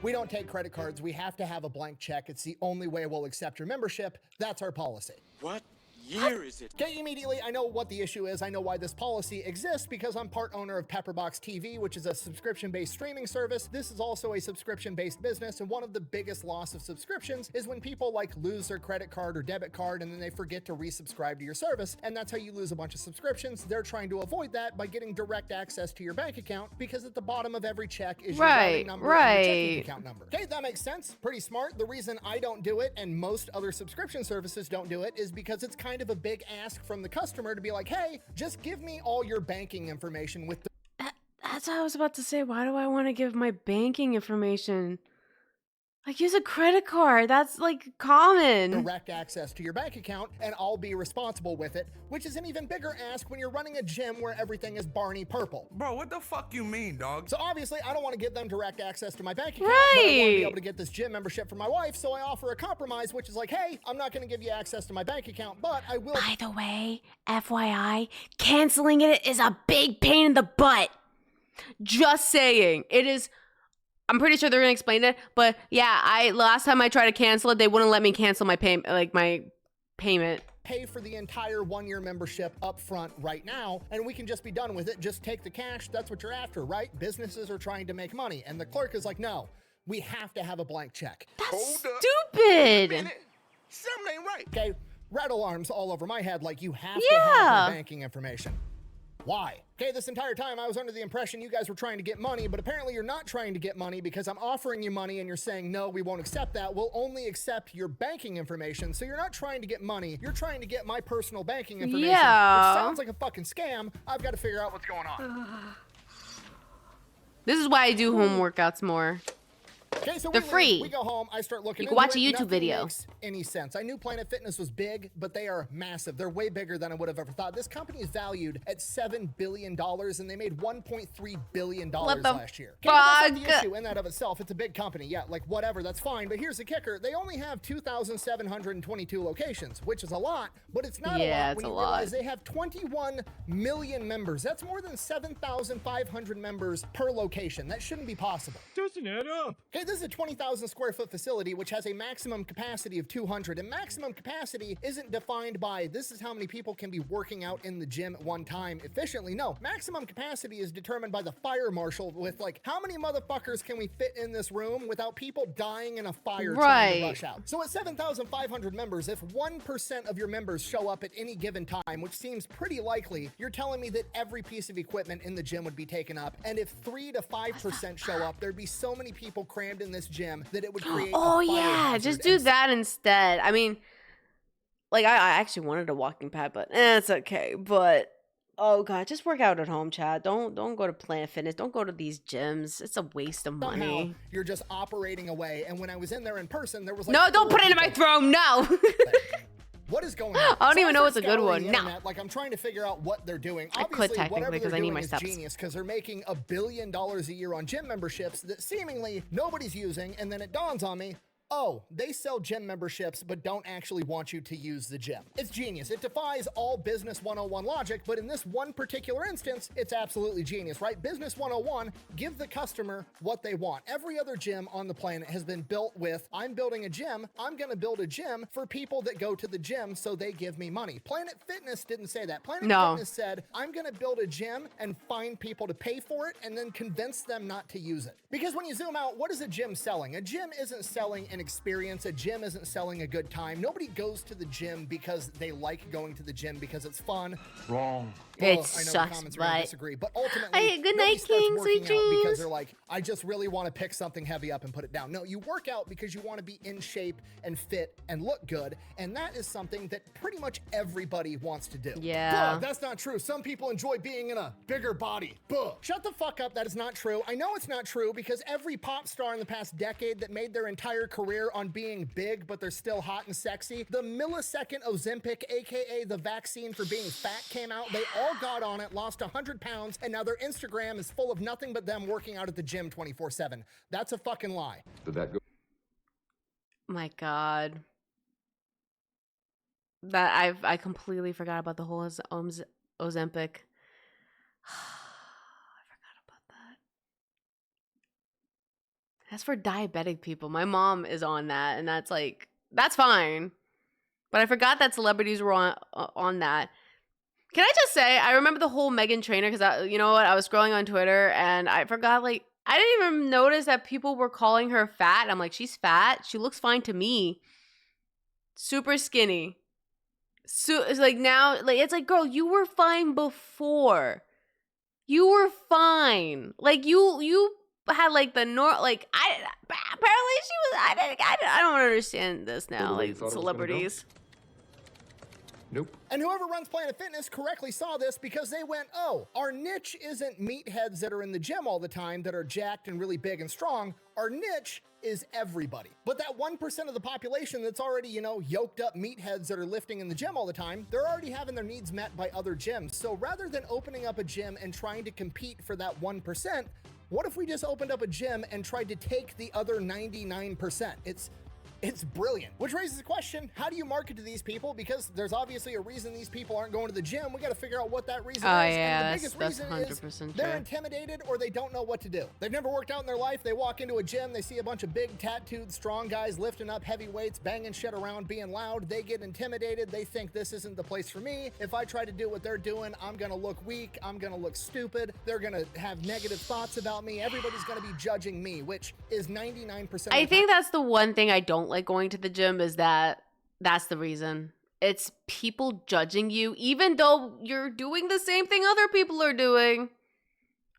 B: we don't take credit cards. We have to have a blank check. It's the only way we'll accept your membership. That's our policy.
T: What year is it?
B: Okay, immediately, I know what the issue is. I know why this policy exists because I'm part owner of Pepperbox TV, which is a subscription-based streaming service. This is also a subscription-based business, and one of the biggest loss of subscriptions is when people like lose their credit card or debit card and then they forget to resubscribe to your service, and that's how you lose a bunch of subscriptions. They're trying to avoid that by getting direct access to your bank account because at the bottom of every check is your routing number and your checking account number. Okay, that makes sense. Pretty smart. The reason I don't do it and most other subscription services don't do it is because it's kind of a big ask from the customer to be like, hey, just give me all your banking information with the...
A: That's what I was about to say. Why do I want to give my banking information? Like, use a credit card. That's like common.
B: Direct access to your bank account, and I'll be responsible with it, which is an even bigger ask when you're running a gym where everything is Barney purple.
W: Bro, what the fuck you mean, dog?
B: So obviously, I don't want to give them direct access to my bank account, but I want to be able to get this gym membership for my wife, so I offer a compromise, which is like, hey, I'm not going to give you access to my bank account, but I will...
A: By the way, FYI, canceling it is a big pain in the butt. Just saying. It is... I'm pretty sure they're gonna explain it, but yeah, last time I tried to cancel it, they wouldn't let me cancel my payment.
B: Pay for the entire 1-year membership up front right now, and we can just be done with it. Just take the cash. That's what you're after, right? Businesses are trying to make money, and the clerk is like, no, we have to have a blank check.
A: That's stupid.
B: Something ain't right. Okay, red alarms all over my head, like you have to have your banking information. Why? Okay, this entire time I was under the impression you guys were trying to get money, but apparently you're not trying to get money because I'm offering you money and you're saying, no, we won't accept that. We'll only accept your banking information. So you're not trying to get money. You're trying to get my personal banking information.
A: Yeah.
B: Which sounds like a fucking scam. I've got to figure out what's going on.
A: This is why I do home workouts more.
B: Okay, so
A: they're free.
B: We go home. I start looking.
A: You can watch a
B: into it.
A: YouTube video.
B: Makes any sense? I knew Planet Fitness was big, but they are massive. They're way bigger than I would have ever thought. This company is valued at $7 billion, and they made $1.3 billion last year. Okay, that's not the issue in that of itself. It's a big company. Yeah, like whatever, that's fine. But here's the kicker: they only have 2,722 locations, which is a lot, but it's not a lot when you realize they have 21 million members. That's more than 7,500 members per location. That shouldn't be possible.
W: Doesn't add up.
B: Okay, this is a 20,000 square foot facility, which has a maximum capacity of 200. And maximum capacity isn't defined by this is how many people can be working out in the gym at one time efficiently. No, maximum capacity is determined by the fire marshal with like, how many motherfuckers can we fit in this room without people dying in a fire trying to rush out? So at 7,500 members, if 1% of your members show up at any given time, which seems pretty likely, you're telling me that every piece of equipment in the gym would be taken up. And if 3 to 5% show up, there'd be so many people crammed in this gym that it would create
A: just do that instead. I mean, like I actually wanted a walking pad, but it's okay. But oh god, just work out at home, Chad. Don't go to Planet Fitness. Don't go to these gyms. It's a waste of money.
B: Somehow, you're just operating away. And when I was in there in person, there was like,
A: no, don't put it in my throat. No.
B: What is going on?
A: I don't even know what's a good one.
B: No. Like, I'm trying to figure out what they're doing.
A: I could technically because I need my steps.
B: Genius because they're making $1 billion a year on gym memberships that seemingly nobody's using. And then it dawns on me, oh, they sell gym memberships but don't actually want you to use the gym. It's genius. It defies all Business 101 logic, but in this one particular instance, it's absolutely genius, right? Business 101, give the customer what they want. Every other gym on the planet has been built with, I'm building a gym, I'm gonna build a gym for people that go to the gym so they give me money. Planet Fitness didn't say that. Planet Fitness said, I'm gonna build a gym and find people to pay for it and then convince them not to use it. Because when you zoom out, what is a gym selling? A gym isn't selling an experience. A gym isn't selling a good time. Nobody goes to the gym because they like going to the gym because it's fun.
W: Wrong.
B: It I know
A: sucks,
B: the comments are gonna
A: but-
B: disagree, but ultimately,
A: Hey, good
B: nobody
A: night,
B: starts
A: King.
B: working
A: Sweet
B: out because
A: dreams.
B: they're like, I just really want to pick something heavy up and put it down. No, you work out because you want to be in shape and fit and look good, and that is something that pretty much everybody wants to do.
A: Yeah.
B: Buh, that's not true. Some people enjoy being in a bigger body. Buh. Shut the fuck up. That is not true. I know it's not true because every pop star in the past decade that made their entire career on being big, but they're still hot and sexy, the millisecond Ozempic, aka the vaccine for being fat, came out. They all got on it, lost 100 pounds, and now their Instagram is full of nothing but them working out at the gym 24/7. That's a fucking lie.
I: Did that go?
A: My God. That I completely forgot about the whole Ozempic. I forgot about that. As for diabetic people, my mom is on that, and that's like, that's fine. But I forgot that celebrities were on that. Can I just say, I remember the whole Meghan Trainor, because you know what, I was scrolling on Twitter and I forgot, like, I didn't even notice that people were calling her fat. I'm like, she's fat. She looks fine to me. Super skinny. So it's like now, like, it's like, girl, you were fine before. You were fine. Like you had like the like apparently she was. I don't understand this now. Like celebrities.
I: Nope.
B: And whoever runs Planet Fitness correctly saw this because they went, oh, our niche isn't meatheads that are in the gym all the time that are jacked and really big and strong. Our niche is everybody. But that 1% of the population that's already, you know, yoked up meatheads that are lifting in the gym all the time, they're already having their needs met by other gyms. So rather than opening up a gym and trying to compete for that 1%, what if we just opened up a gym and tried to take the other 99%? It's brilliant. Which raises the question, how do you market to these people? Because there's obviously a reason these people aren't going to the gym. We got to figure out what that reason is.
A: Yeah,
B: and the biggest reason
A: 100%
B: is
A: true.
B: they're intimidated or they don't know what to do. They've never worked out in their life. They walk into a gym, they see a bunch of big, tattooed, strong guys lifting up heavy weights, banging shit around, being loud. They get intimidated. They think this isn't the place for me. If I try to do what they're doing, I'm going to look weak. I'm going to look stupid. They're going to have negative thoughts about me. Everybody's going to be judging me, which is 99% of the
A: I think
B: time.
A: that's the one thing I don't like going to the gym is that's the reason. It's people judging you even though you're doing the same thing other people are doing.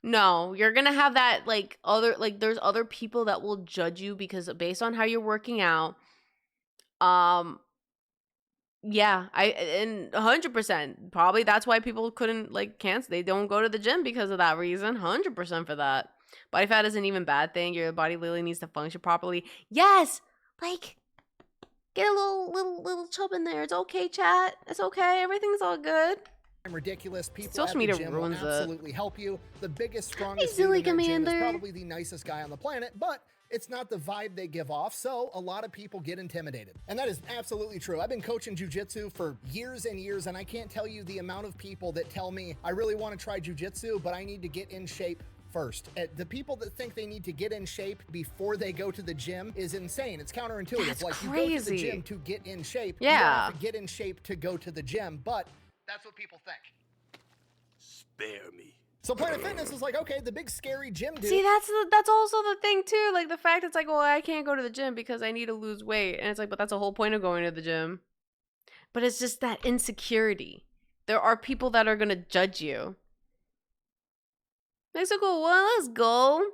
A: No, you're going to have that there's other people that will judge you because based on how you're working out. Yeah, and 100% probably that's why people couldn't cancel. They don't go to the gym because of that reason. 100% for that. Body fat isn't even a bad thing. Your body literally needs to function properly. Yes, get a little chub in there. It's okay, chat. It's okay. Everything's all good.
B: Ridiculous. People
A: Social
B: at the
A: media
B: gym
A: ruins
B: will
A: it.
B: absolutely help you. The biggest, strongest
A: Hey,
B: dude in
A: Zilly
B: their gym is
A: Commander.
B: probably the nicest guy on the planet, but it's not the vibe they give off, so a lot of people get intimidated. And that is absolutely true. I've been coaching jujitsu for years and years, and I can't tell you the amount of people that tell me, I really want to try jujitsu, but I need to get in shape first. The people that think they need to get in shape before they go to the gym is insane. It's counterintuitive.
A: That's
B: you go to the
A: crazy.
B: gym to get in shape. You
A: Yeah.
B: don't have to get in shape to go to the gym, but that's what people think.
W: Spare me.
B: So Planet Fitness is like, okay, the big scary gym dude.
A: See, that's also the thing too. Like the fact it's like, well, I can't go to the gym because I need to lose weight, and it's like, but that's the whole point of going to the gym. But it's just that insecurity. There are people that are gonna judge you. Mexico, well, let's go.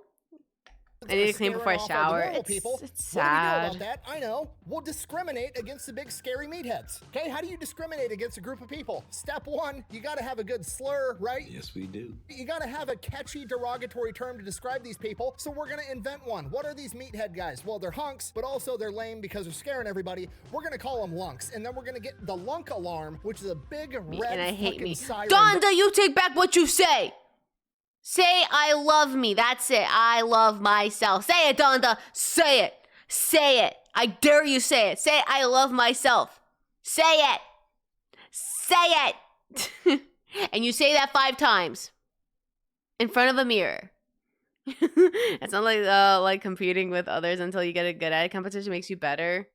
A: I need to clean before I shower. It's
B: What do we do
A: sad.
B: about that? I know. We'll discriminate against the big scary meatheads. Okay, how do you discriminate against a group of people? Step one, you gotta have a good slur, right?
I: Yes, we do.
B: You gotta have a catchy derogatory term to describe these people, so we're gonna invent one. What are these meathead guys? Well, they're hunks, but also they're lame because they're scaring everybody. We're gonna call them lunks, and then we're gonna get the lunk alarm, which is a big red
A: And I hate
B: fucking
A: me.
B: siren.
A: Donda, you take back what you say. Say I love me. That's it. I love myself. Say it, Donda. Say it. Say it. I dare you say it. Say I love myself. Say it. Say it. And you say that 5 times in front of a mirror. It's not like competing with others until you get it good at it. Competition makes you better.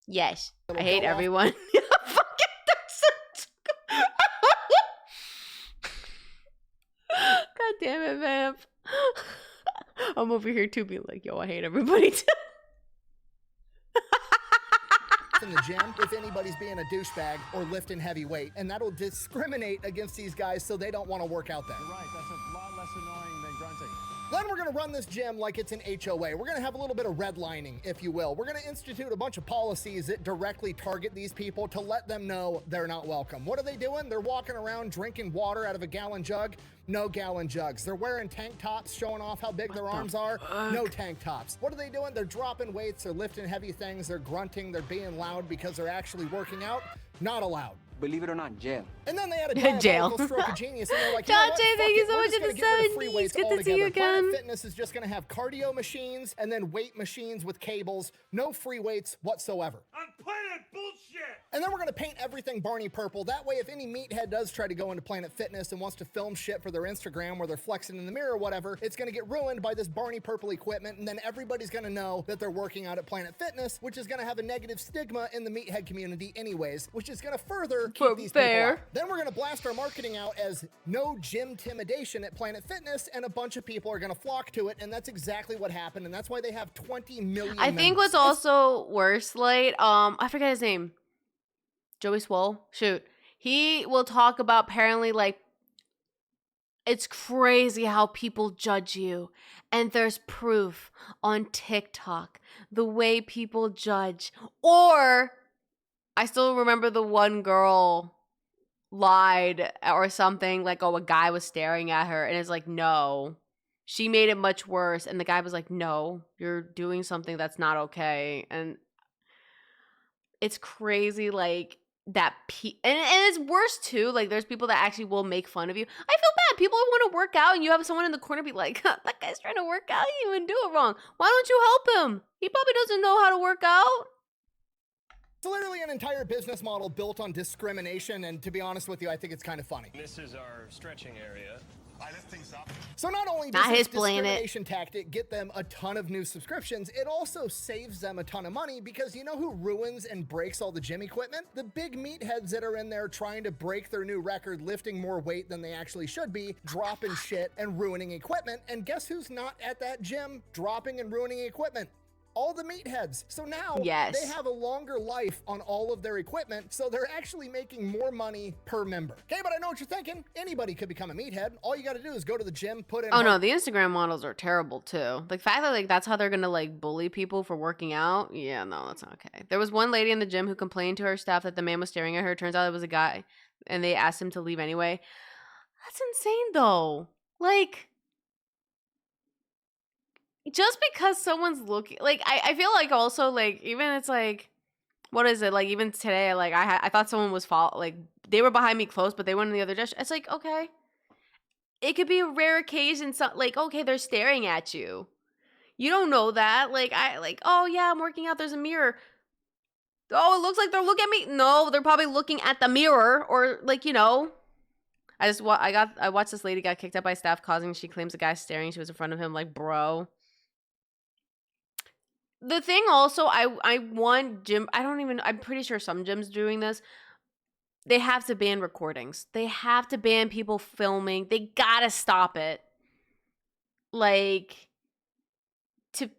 A: Yes. I hate everyone. Fuck it. That's such... God damn it, Vamp. I'm over here too being like, yo, I hate everybody too.
B: in the gym if anybody's being a douchebag or lifting heavy weight, and that'll discriminate against these guys so they don't want to work out there.
U: You're right, that's a lot less annoying than grunting.
B: Then we're going to run this gym like it's an HOA. We're going to have a little bit of redlining, if you will. We're going to institute a bunch of policies that directly target these people to let them know they're not welcome. What are they doing? They're walking around drinking water out of a gallon jug. No gallon jugs. They're wearing tank tops, showing off how big their arms are. No tank tops. What are they doing? They're dropping weights. They're lifting heavy things. They're grunting. They're being loud because they're actually working out. Not allowed.
U: Believe it or not, jail.
B: And then they had a diabolical stroke of genius, and they're like, you know what?
A: Dante, thank you so much for the 70s. Good to see you again.
B: Planet Fitness is just going to have cardio machines and then weight machines with cables. No free weights whatsoever.
W: I'm Planet Bullshit!
B: And then we're going to paint everything Barney purple. That way, if any meathead does try to go into Planet Fitness and wants to film shit for their Instagram where they're flexing in the mirror or whatever, it's going to get ruined by this Barney purple equipment, and then everybody's going to know that they're working out at Planet Fitness, which is going to have a negative stigma in the meathead community anyways, which is going to further keep these people out. Then we're going to blast our marketing out as no gym intimidation at Planet Fitness, and a bunch of people are going to flock to it, and that's exactly what happened, and that's why they have 20 million
A: I think what's also worse, like, I forget his name. Joey Swole? Shoot. He will talk about apparently, like, it's crazy how people judge you. And there's proof on TikTok. The way people judge. Or, I still remember the one girl lied or something. Like, oh, a guy was staring at her. And it's like, no. She made it much worse. And the guy was like, no, you're doing something that's not okay. And it's crazy, like, that and it's worse too, like there's people that actually will make fun of you. I feel bad. People want to work out and you have someone in the corner be like, that guy's trying to work out, you even do it wrong. Why don't you help him? He probably doesn't know how to work out.
B: It's literally an entire business model built on discrimination, and to be honest with you, I think it's kind of funny.
U: This is our stretching area.
W: I lift things up.
B: So not only does this discrimination tactic get them a ton of new subscriptions, it also saves them a ton of money, because you know who ruins and breaks all the gym equipment? The big meatheads that are in there trying to break their new record, lifting more weight than they actually should be, dropping shit and ruining equipment. And guess who's not at that gym dropping and ruining equipment? All the meatheads. So now they have a longer life on all of their equipment, so they're actually making more money per member. Okay, but I know what you're thinking. Anybody could become a meathead. All you got to do is go to the gym, put in.
A: Oh no, the Instagram models are terrible too. Like the fact that like that's how they're gonna like bully people for working out. Yeah, no, that's not okay. There was one lady in the gym who complained to her staff that the man was staring at her. Turns out it was a guy, and they asked him to leave anyway. That's insane though. Like, just because someone's looking, like, I feel like also, like, even it's like, what is it? Like, even today, like, I thought someone was like, they were behind me close, but they went in the other direction. It's like, okay. It could be a rare occasion, like, okay, they're staring at you. You don't know that. Like, oh, yeah, I'm working out. There's a mirror. Oh, it looks like they're looking at me. No, they're probably looking at the mirror, or, like, you know. I watched this lady got kicked out by staff she claims the guy staring. She was in front of him, like, bro. The thing also, I want gym, I'm pretty sure some gyms doing this. They have to ban recordings. They have to ban people filming. They gotta stop it. Like,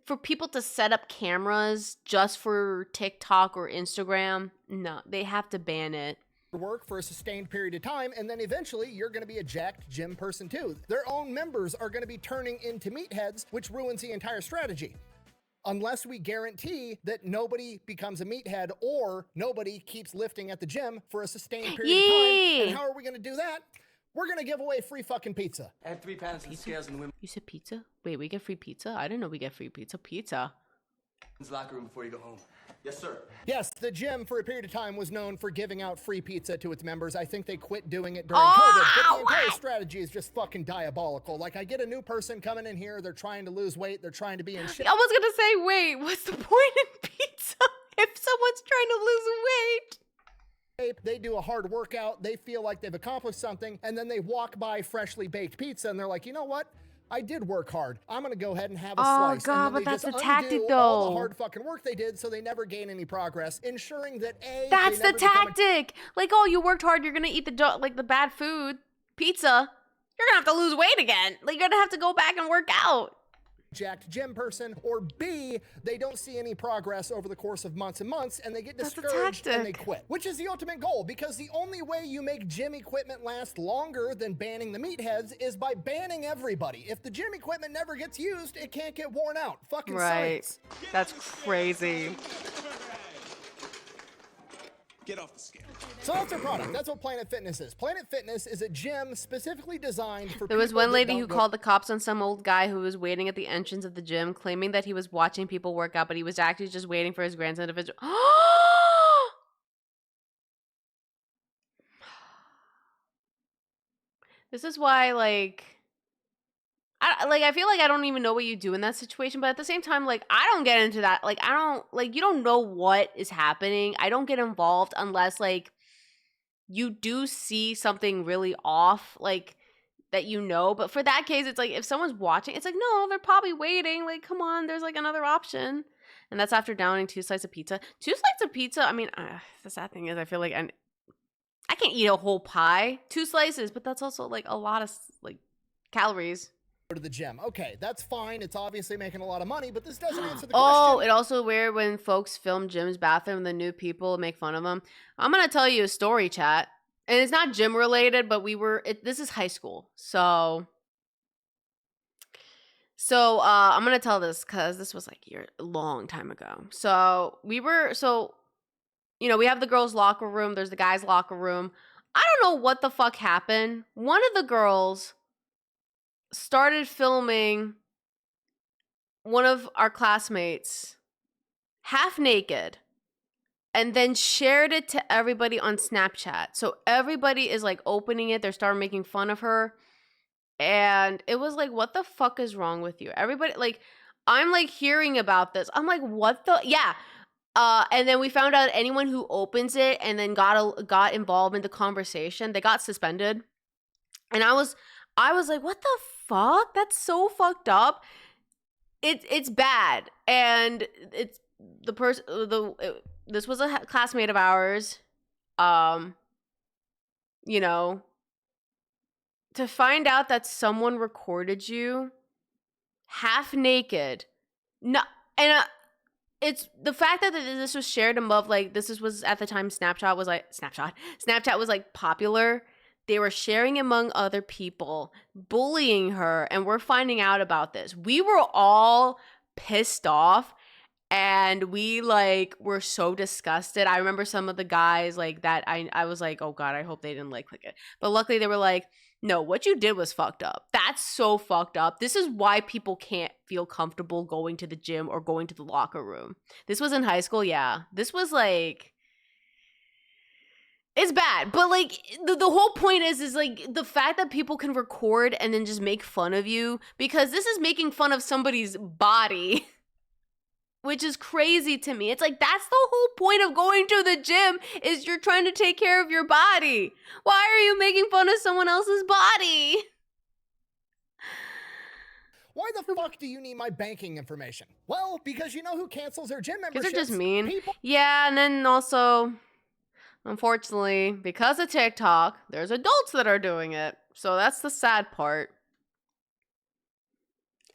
A: for people to set up cameras just for TikTok or Instagram, no, they have to ban it.
B: Work for a sustained period of time, and then eventually you're going to be a jacked gym person too. Their own members are going to be turning into meatheads, which ruins the entire strategy. Unless we guarantee that nobody becomes a meathead or nobody keeps lifting at the gym for a sustained period of time. And how are we going to do that? We're going to give away free fucking pizza.
U: Add 3 pounds of scales in the women's
A: You said pizza? Wait, we get free pizza? I didn't know we get free pizza. Pizza.
U: locker room before you go home. Yes, sir.
B: Yes, the gym for a period of time was known for giving out free pizza to its members. I think they quit doing it during COVID, but the entire strategy is just fucking diabolical. Like, I get a new person coming in here, they're trying to lose weight, they're trying to be in shape.
A: I was gonna say, wait, what's the point in pizza if someone's trying to lose weight?
B: They do a hard workout, they feel like they've accomplished something, and then they walk by freshly baked pizza and they're like, you know what? I did work hard. I'm going to go ahead and have a slice.
A: Oh, God, but that's the tactic, though.
B: All the hard fucking work they did, so they never gain any progress, ensuring that
A: That's the tactic. Like, oh, you worked hard. You're going to eat the bad food, pizza. You're going to have to lose weight again. Like, you're going to have to go back and work out.
B: jacked gym person, or B, they don't see any progress over the course of months and months and they get discouraged and they quit. Which is the ultimate goal, because the only way you make gym equipment last longer than banning the meatheads is by banning everybody. If the gym equipment never gets used, it can't get worn out. Fucking science.
A: That's crazy.
W: Get off the scale.
B: So that's our product. That's what Planet Fitness is. Planet Fitness is a gym specifically designed for
A: There was
B: people
A: one
B: that
A: lady
B: don't
A: who
B: go-
A: called the cops on some old guy who was waiting at the entrance of the gym, claiming that he was watching people work out, but he was actually just waiting for his grandson to visit. This is why, I feel like I don't even know what you do in that situation, but at the same time, like, I don't get into that. Like, I don't, like, you don't know what is happening. I don't get involved unless, like, you do see something really off, like, that you know. But for that case, it's like, if someone's watching, it's like, no, they're probably waiting. Like, come on, there's, like, another option. And that's after downing 2 slices of pizza. 2 slices of pizza, I mean, the sad thing is, I feel like I can't eat a whole pie. 2 slices, but that's also, like, a lot of, like, calories.
B: Go to the gym. Okay, that's fine. It's obviously making a lot of money, but this doesn't answer the
A: Oh,
B: question.
A: it also weird when folks film Jim's bathroom, the new people make fun of him. I'm going to tell you a story, chat. And it's not gym related, but this is high school. So I'm going to tell this because this was like a long time ago. So we have the girls' locker room. There's the guys' locker room. I don't know what the fuck happened. One of the girls started filming one of our classmates half naked and then shared it to everybody on Snapchat. So everybody is like opening it. They started making fun of her. And it was like, what the fuck is wrong with you? Everybody, like, I'm like hearing about this. I'm like, what the? Yeah. And then we found out anyone who opens it and then got involved in the conversation, they got suspended. And I was like, what the fuck? That's so fucked up. It's bad. And it's the person, this was a classmate of ours. To find out that someone recorded you half naked. No, and it's the fact that this was shared above, like, this was at the time Snapchat was like popular. They were sharing among other people, bullying her, and we're finding out about this. We were all pissed off, and we, like, were so disgusted. I remember some of the guys, like, that I was like, oh God, I hope they didn't, like, click it. But luckily they were like, no, what you did was fucked up. That's so fucked up. This is why people can't feel comfortable going to the gym or going to the locker room. This was in high school, yeah. This was, like... It's bad, but like the whole point is like the fact that people can record and then just make fun of you, because this is making fun of somebody's body, which is crazy to me. It's like, that's the whole point of going to the gym, is you're trying to take care of your body. Why are you making fun of someone else's body?
B: Why the fuck do you need my banking information? Well, because you know who cancels their gym memberships?
A: Because they're just mean.
B: People.
A: Yeah, and then also... Unfortunately, because of TikTok, there's adults that are doing it. So that's the sad part.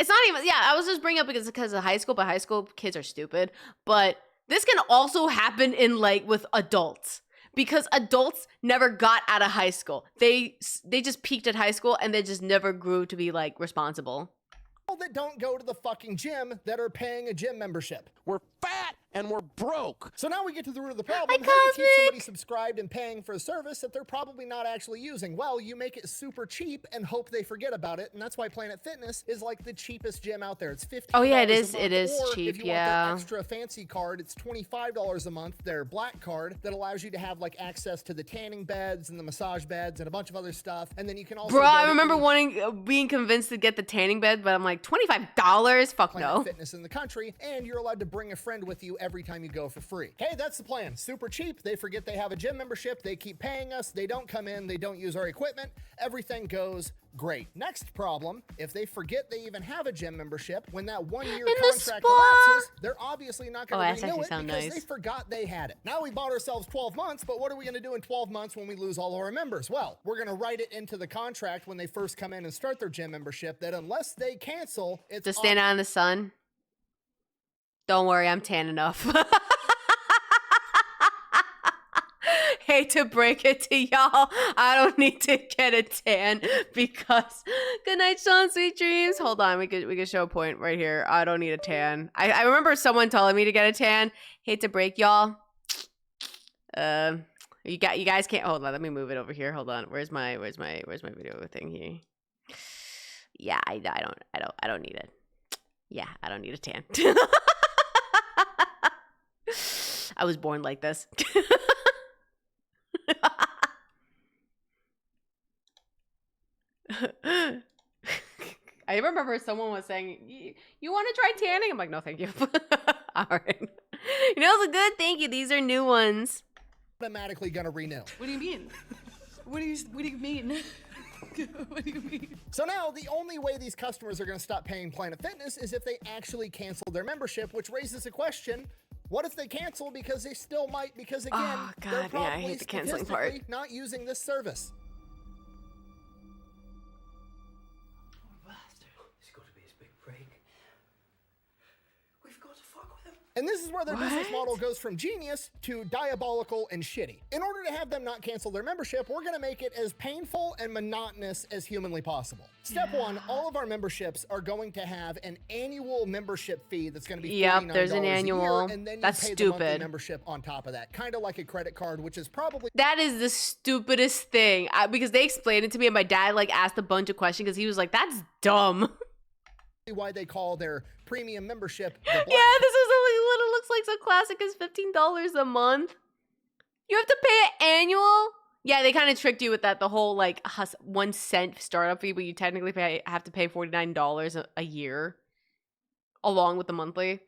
A: It's not even, yeah, I was just bringing up because of high school, but high school kids are stupid. But this can also happen in, like, with adults. Because adults never got out of high school. They just peaked at high school and they just never grew to be, like, responsible.
B: That don't go to the fucking gym that are paying a gym membership.
D: We're fat and we're broke.
B: So now we get to the root of the problem. How do you keep somebody subscribed and paying for a service that they're probably not actually using? Well, you make it super cheap and hope they forget about it, and that's why Planet Fitness is like the cheapest gym out there. It's $15.
A: Oh yeah, it is.
B: A month,
A: it is
B: or
A: cheap.
B: If you want their extra fancy card, it's $25 a month. Their black card that allows you to have like access to the tanning beds and the massage beds and a bunch of other stuff. And then you can also.
A: Bro, I remember being convinced to get the tanning bed, but I'm like, $25? Fuck
B: Planet
A: no.
B: Fitness in the country, and you're allowed to bring a friend with you every time you go for free. Okay, that's the plan. Super cheap. They forget they have a gym membership. They keep paying us. They don't come in. They don't use our equipment. Everything goes great. Next problem, if they forget they even have a gym membership, when that 1 year contract collapses, they're obviously not going to renew it because they forgot they had it. Now we bought ourselves 12 months, but what are we going to do in 12 months when we lose all of our members? Well, we're going to write it into the contract when they first come in and start their gym membership that unless they cancel, it's
A: just stand out in the sun. Don't worry, I'm tan enough. Hate to break it to y'all, I don't need to get a tan because good night, Sean, sweet dreams. Hold on, we could show a point right here. I don't need a tan. I remember someone telling me to get a tan. Hate to break y'all. You guys can't hold on. Let me move it over here. Hold on. Where's my video thing here? Yeah, I don't need it. Yeah, I don't need a tan. I was born like this. I remember someone was saying, you want to try tanning? I'm like, no, thank you. All right. You know, it's a good thank you. These are new ones.
B: Automatically gonna renew.
K: What do you mean? What do you mean? What do you mean?
B: So now the only way these customers are gonna stop paying Planet Fitness is if they actually cancel their membership, which raises a question. What if they cancel because they still might, because again, they're probably
A: I hate the canceling part.
B: Not using this service. And this is where their business model goes from genius to diabolical and shitty. In order to have them not cancel their membership, we're gonna make it as painful and monotonous as humanly possible. Step one, all of our memberships are going to have an annual membership fee that's gonna be $49
A: there's an annual.
B: a year, and then you
A: that's
B: pay
A: stupid.
B: the monthly membership on top of that. Kind of like a credit card, which is probably...
A: That is the stupidest thing. Because they explained it to me and my dad like asked a bunch of questions because he was like, that's dumb.
B: Why they call their premium membership the
A: Yeah, this is what it looks like. So classic is $15 a month. You have to pay an annual. Yeah, they kind of tricked you with that. The whole like 1 cent startup fee, but you technically have to pay $49 a year, along with the monthly.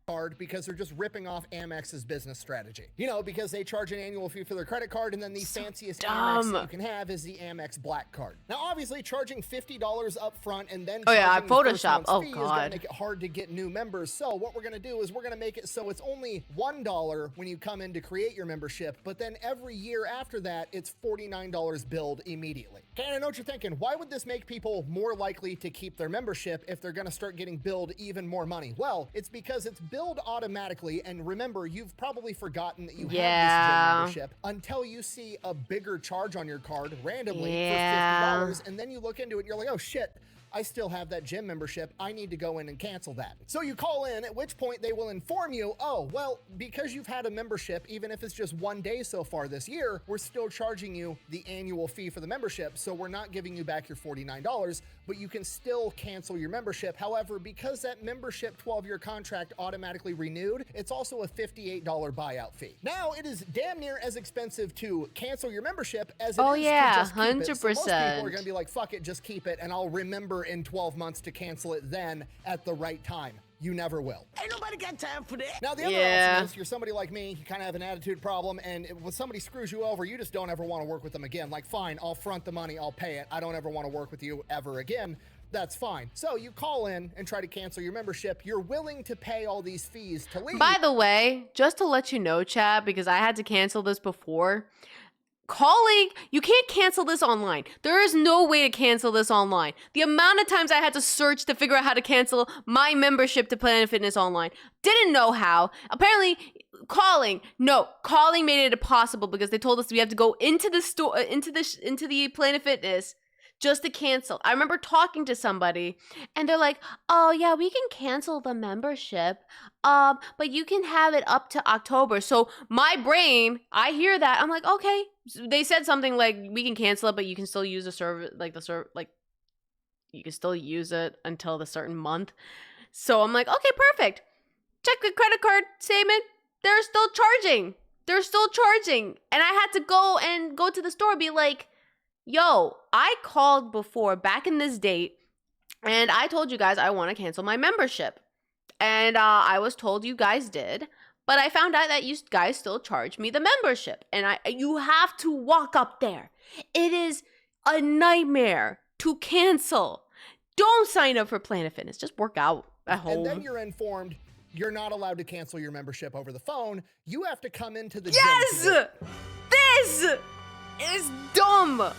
B: Card because they're just ripping off Amex's business strategy. You know, because they charge an annual fee for their credit card, and then the fanciest Amex that you can have is the Amex Black Card. Now, obviously, charging $50 up front and then
A: Photoshop. Oh
B: fee is gonna make it hard to get new members. So what we're gonna do is we're gonna make it so it's only $1 when you come in to create your membership, but then every year after that, it's $49 billed immediately. Okay, I know what you're thinking. Why would this make people more likely to keep their membership if they're gonna start getting billed even more money? Well, it's because it's billed automatically, and remember, you've probably forgotten that you have this gym membership until you see a bigger charge on your card randomly for $50, and then you look into it and you're like, oh shit, I still have that gym membership. I need to go in and cancel that. So you call in, at which point they will inform you, oh, well, because you've had a membership, even if it's just 1 day so far this year, we're still charging you the annual fee for the membership. So we're not giving you back your $49, but you can still cancel your membership. However, because that membership 12-year contract automatically renewed, it's also a $58 buyout fee. Now, it is damn near as expensive to cancel your membership as it is to just keep it. So most people are going to be like, fuck it, just keep it, and I'll remember in 12 months to cancel it then at the right time. You never will.
O: Ain't nobody got time for that.
B: Now, the other option is you're somebody like me, you kind of have an attitude problem, and when somebody screws you over, you just don't ever want to work with them again. Like, fine, I'll front the money, I'll pay it. I don't ever want to work with you ever again. That's fine. So you call in and try to cancel your membership. You're willing to pay all these fees to leave.
A: By the way, just to let you know, chat, because I had to cancel this before, calling, you can't cancel this online. There is no way to cancel this online. The amount of times I had to search to figure out how to cancel my membership to Planet Fitness online, didn't know how. Apparently, calling made it impossible because they told us we have to go into the store, into the Planet Fitness just to cancel. I remember talking to somebody and they're like, oh yeah, we can cancel the membership, but you can have it up to October. So my brain, I hear that, I'm like, okay. They said something like, we can cancel it, but you can still use the service, you can still use it until the certain month. So I'm like, okay, perfect. Check the credit card statement. They're still charging. And I had to go to the store and be like, yo, I called before back in this date and I told you guys I want to cancel my membership. And I was told you guys did. But I found out that you guys still charge me the membership. And you have to walk up there. It is a nightmare to cancel. Don't sign up for Planet Fitness. Just work out at home.
B: And then you're informed you're not allowed to cancel your membership over the phone. You have to come into the
A: yes!
B: gym.
A: This is dumb.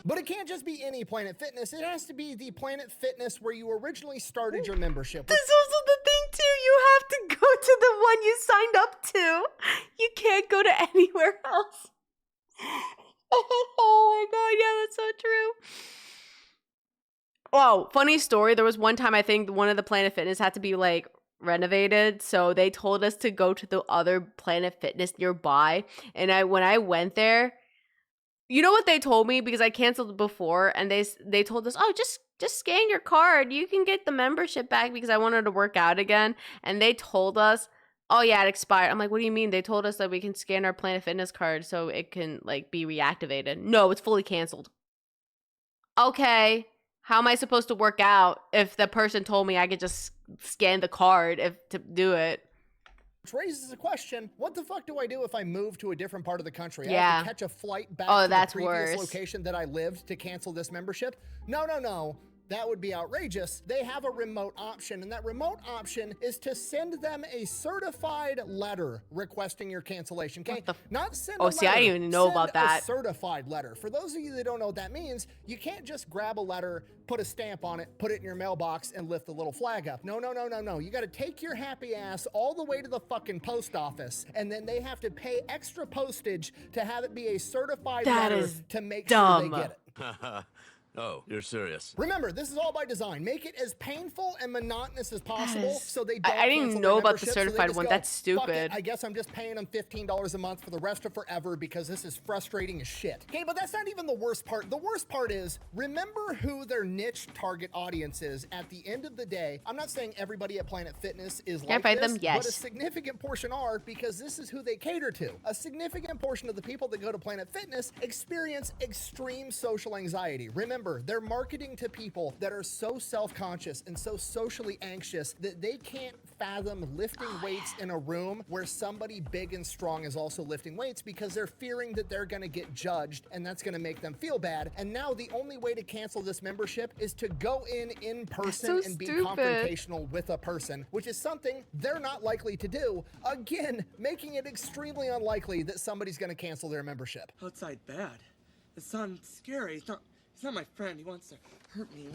B: But it can't just be any Planet Fitness. It has to be the Planet Fitness where you originally started your membership.
A: This is also the thing, too. You have to go to the one you signed up to. You can't go to anywhere else. Oh my god, yeah, that's so true. Oh, funny story. There was one time I think one of the Planet Fitness had to be like renovated, so they told us to go to the other Planet Fitness nearby. And when I went there, you know what they told me, because I canceled before, and they told us, oh, just scan your card, you can get the membership back, because I wanted to work out again. And they told us, oh yeah, it expired. I'm like, what do you mean? They told us that we can scan our Planet Fitness card so it can like be reactivated. No, it's fully canceled. Okay, how am I supposed to work out if the person told me I could just scan the card to do it?
B: Which raises a question, what the fuck do I do if I move to a different part of the country? I
A: Yeah.
B: have to catch a flight back
A: Oh,
B: to
A: that's
B: the previous
A: worse.
B: location that I lived to cancel this membership? No. That would be outrageous. They have a remote option, and that remote option is to send them a certified letter requesting your cancellation. Okay, not send.
A: Oh,
B: a
A: see, I
B: letter,
A: didn't even know
B: send
A: about that.
B: A certified letter. For those of you that don't know what that means, you can't just grab a letter, put a stamp on it, put it in your mailbox, and lift the little flag up. No. You got to take your happy ass all the way to the fucking post office, and then they have to pay extra postage to have it be a certified
A: That
B: letter
A: is
B: to make
A: dumb.
B: sure they get it.
F: Oh, you're serious.
B: Remember, this is all by design. Make it as painful and monotonous as possible so they don't
A: I didn't
B: cancel
A: know
B: their
A: about the
B: membership, so they
A: certified
B: just
A: one.
B: go,
A: That's
B: "Fuck it,
A: stupid."
B: I guess I'm just paying them $15 a month for the rest of forever because this is frustrating as shit. Okay, but that's not even the worst part. The worst part is, remember who their niche target audience is at the end of the day. I'm not saying everybody at Planet Fitness is like
A: fight
B: this,
A: them? Yes.
B: but a significant portion are, because this is who they cater to. A significant portion of the people that go to Planet Fitness experience extreme social anxiety. Remember, they're marketing to people that are so self-conscious and so socially anxious that they can't fathom lifting weights in a room where somebody big and strong is also lifting weights, because they're fearing that they're gonna get judged and that's gonna make them feel bad. And now the only way to cancel this membership is to go in person and be confrontational with a person, which is something they're not likely to do. Again, making it extremely unlikely that somebody's gonna cancel their membership.
T: Outside bad. The sun's scary. He's not my friend. He wants to hurt me.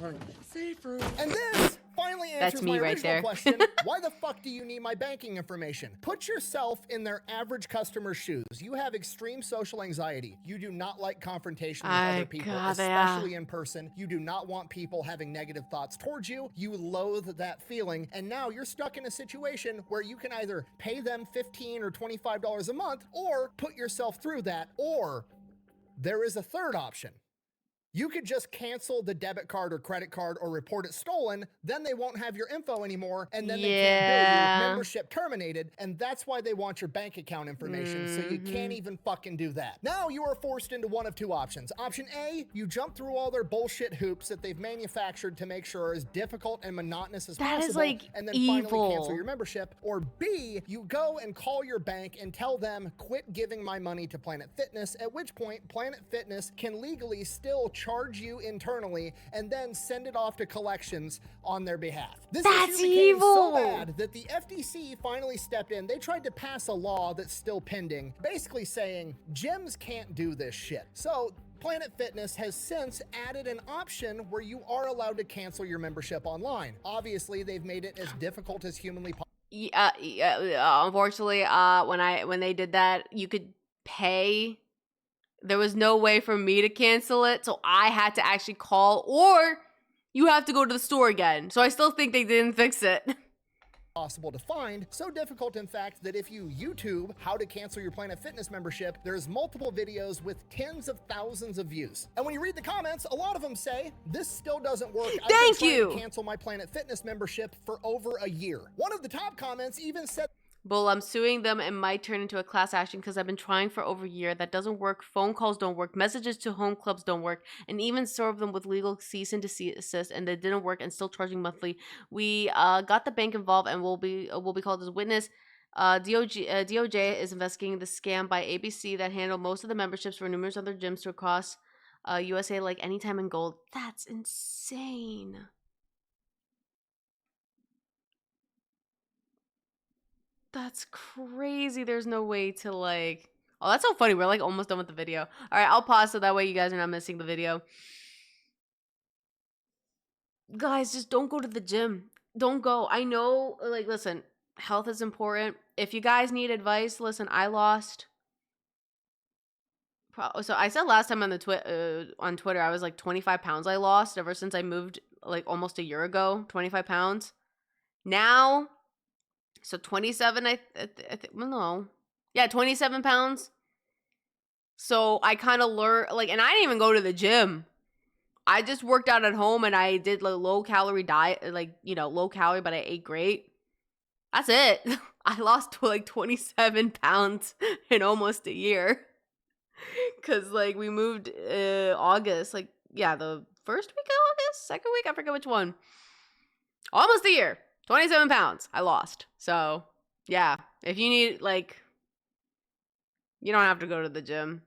T: Safer.
B: And this finally answers
A: That's me
B: my
A: right
B: original
A: there.
B: question. Why the fuck do you need my banking information? Put yourself in their average customer's shoes. You have extreme social anxiety. You do not like confrontation with other people, especially in person. You do not want people having negative thoughts towards you. You loathe that feeling. And now you're stuck in a situation where you can either pay them $15 or $25 a month, or put yourself through that, or there is a third option. You could just cancel the debit card or credit card or report it stolen, then they won't have your info anymore, and then they can't bill you, membership terminated, and that's why they want your bank account information, so you can't even fucking do that. Now you are forced into one of two options. Option A, you jump through all their bullshit hoops that they've manufactured to make sure are as difficult and monotonous as possible,
A: is, like,
B: and then
A: evil.
B: finally cancel your membership. Or B, you go and call your bank and tell them, quit giving my money to Planet Fitness, at which point Planet Fitness can legally still charge you internally and then send it off to collections on their behalf. This issue became so bad that the FTC finally stepped in. They tried to pass a law that's still pending, basically saying gyms can't do this shit. So Planet Fitness has since added an option where you are allowed to cancel your membership online. Obviously, they've made it as difficult as humanly possible.
A: Unfortunately, when they did that, you could pay. There was no way for me to cancel it, so I had to actually call, or you have to go to the store again. So I still think they didn't fix it.
B: Possible to find. So difficult, in fact, that if you YouTube how to cancel your Planet Fitness membership, there's multiple videos with tens of thousands of views. And when you read the comments, a lot of them say, this still doesn't work. I've been trying to cancel my Planet Fitness membership for over a year. One of the top comments even said,
A: Bull, I'm suing them and might turn into a class action because I've been trying for over a year. That doesn't work. Phone calls don't work. Messages to home clubs don't work. And even serve them with legal cease and desist, and they didn't work and still charging monthly. We got the bank involved and will be called as a witness. DOJ is investigating the scam by ABC that handled most of the memberships for numerous other gyms across USA, like Anytime and Gold. That's insane. That's crazy. There's no way to like... Oh, that's so funny. We're like almost done with the video. All right, I'll pause so that way you guys are not missing the video. Guys, just don't go to the gym. Don't go. I know, like, listen, health is important. If you guys need advice, listen, I lost... So I said last time on the on Twitter, I was like 25 pounds I lost ever since I moved like almost a year ago. 25 pounds. Now... So 27, well, no. Yeah, 27 pounds. So I kind of learned, like, and I didn't even go to the gym. I just worked out at home and I did like low calorie diet, like, you know, low calorie, but I ate great. That's it. I lost like 27 pounds in almost a year. Cause like we moved August, like, yeah, the first week of August, second week, I forget which one. Almost a year. 27 pounds I lost. So, yeah. If you need, like, you don't have to go to the gym.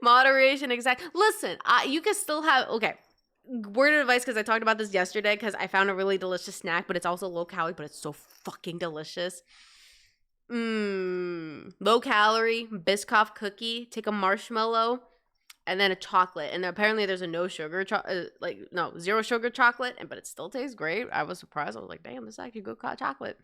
A: Moderation, exact. Listen, you can still have, okay. Word of advice, because I talked about this yesterday, because I found a really delicious snack, but it's also low calorie, but it's so fucking delicious. Low calorie, Biscoff cookie. Take a marshmallow. And then a chocolate, and apparently there's a no sugar, zero sugar chocolate, but it still tastes great. I was surprised. I was like, damn, this is actually good chocolate.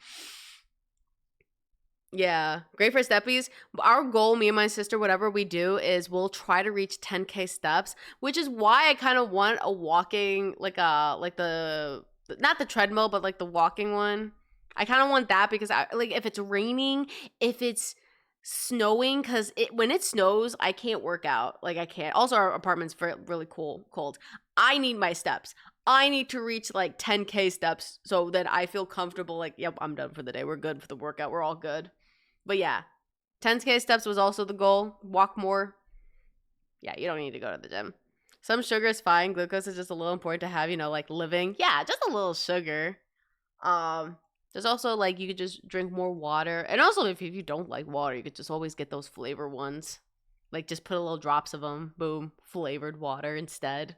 A: Yeah, great for steppies. Our goal, me and my sister, whatever we do, is we'll try to reach 10K steps, which is why I kind of want a walking, not the treadmill, but like the walking one. I kind of want that because if it's raining, if it's snowing, because when it snows I can't work out. Like, I can't. Also, our apartment's really cold. I need my steps. I need to reach like 10K steps so that I feel comfortable, like, yep, I'm done for the day, we're good for the workout, we're all good. But yeah, 10K steps was also the goal. Walk more. Yeah, you don't need to go to the gym. Some sugar is fine. Glucose is just a little important to have, you know, like living. Yeah, just a little sugar. There's also, like, you could just drink more water. And also, if you don't like water, you could just always get those flavor ones. Like, just put a little drops of them. Boom. Flavored water instead.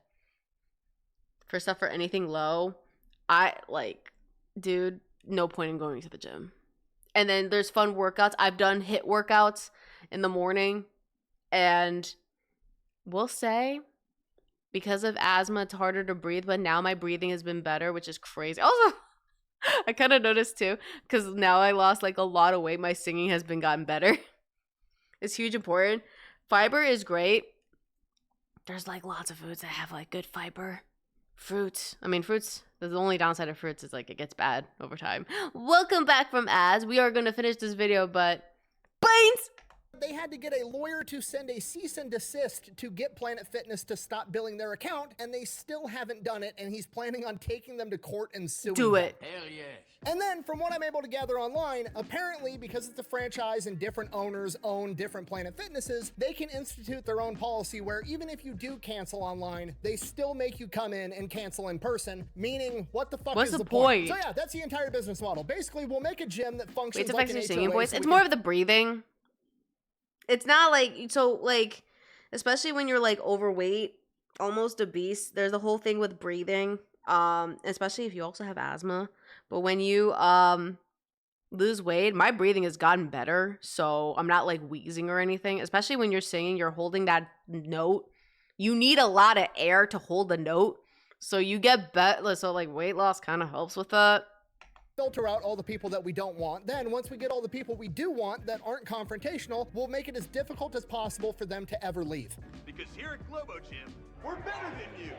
A: For stuff for anything low, dude, no point in going to the gym. And then there's fun workouts. I've done HIIT workouts in the morning. And we'll say, because of asthma, it's harder to breathe. But now my breathing has been better, which is crazy. Also... I kind of noticed too, because now I lost like a lot of weight. My singing has gotten better. It's huge important. Fiber is great. There's like lots of foods that have like good fiber. Fruits. The only downside of fruits is like it gets bad over time. Welcome back from ads. We are going to finish this video, but... Beans!
B: They had to get a lawyer to send a cease and desist to get Planet Fitness to stop billing their account, and they still haven't done it, and he's planning on taking them to court and suing them.
A: Do it.
U: Hell yes.
B: And then, from what I'm able to gather online, apparently, because it's a franchise and different owners own different Planet Fitnesses, they can institute their own policy where even if you do cancel online, they still make you come in and cancel in person, meaning, what the fuck
A: What's
B: is
A: the
B: the point?
A: point?
B: So yeah, that's the entire business model. Basically, we'll make a gym that functions
A: Wait, to
B: like
A: fix
B: an
A: your
B: HOA.
A: singing voice.
B: So
A: It's
B: we
A: more
B: can-
A: of the breathing. It's not like, so like, especially when you're like overweight, almost obese, there's a whole thing with breathing, especially if you also have asthma. But when you lose weight, my breathing has gotten better, so I'm not like wheezing or anything. Especially when you're singing, you're holding that note. You need a lot of air to hold the note, so you get better. So like weight loss kind of helps with that.
B: Filter out all the people that we don't want. Then, once we get all the people we do want that aren't confrontational, we'll make it as difficult as possible for them to ever leave.
W: Because here at Globo Gym, we're better than you.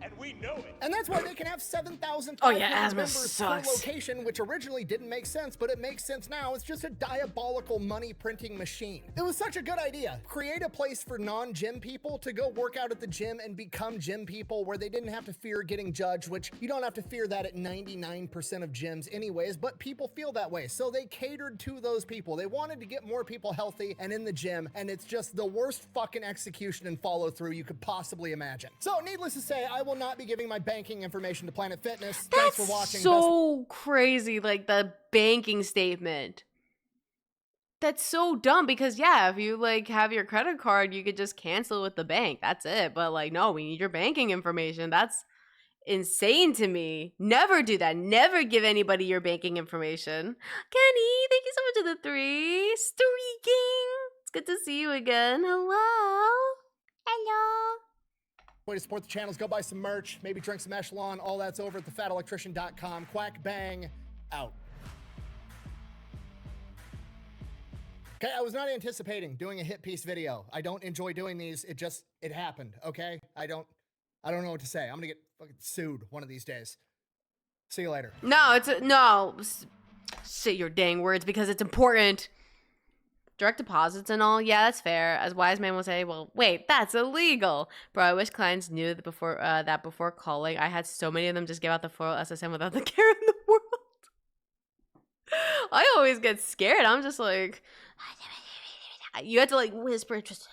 W: And we We know it.
B: And that's why they can have 7,000
A: Oh yeah, asthma
B: members per
A: sucks.
B: location, which originally didn't make sense, but it makes sense now. It's just a diabolical money printing machine. It was such a good idea. Create a place for non-gym people to go work out at the gym and become gym people where they didn't have to fear getting judged, which you don't have to fear that at 99% of gyms anyways, but people feel that way. So they catered to those people. They wanted to get more people healthy and in the gym, and it's just the worst fucking execution and follow through you could possibly imagine. So needless to say, I will not be giving my banking information to Planet Fitness. Thanks for watching.
A: So crazy, like the banking statement. That's so dumb because yeah, if you like have your credit card, you could just cancel with the bank. That's it. But like, no, we need your banking information. That's insane to me. Never do that. Never give anybody your banking information. Kenny, thank you so much for the 3. Streaking. It's good to see you again. Hello. Hello.
B: Way to support the channels, go buy some merch, maybe drink some Echelon. All that's over at thefatelectrician.com. Quack bang, out. Okay, I was not anticipating doing a hit piece video. I don't enjoy doing these. It happened, okay? I don't know what to say. I'm gonna get fucking sued one of these days. See you later.
A: No, no. Say your dang words because it's important. Direct deposits and all, yeah, that's fair. As wise man will say, well, wait, that's illegal. Bro, I wish clients knew that before calling. I had so many of them just give out the 4 SSN without the care in the world. I always get scared. I'm just like, you have to like whisper, just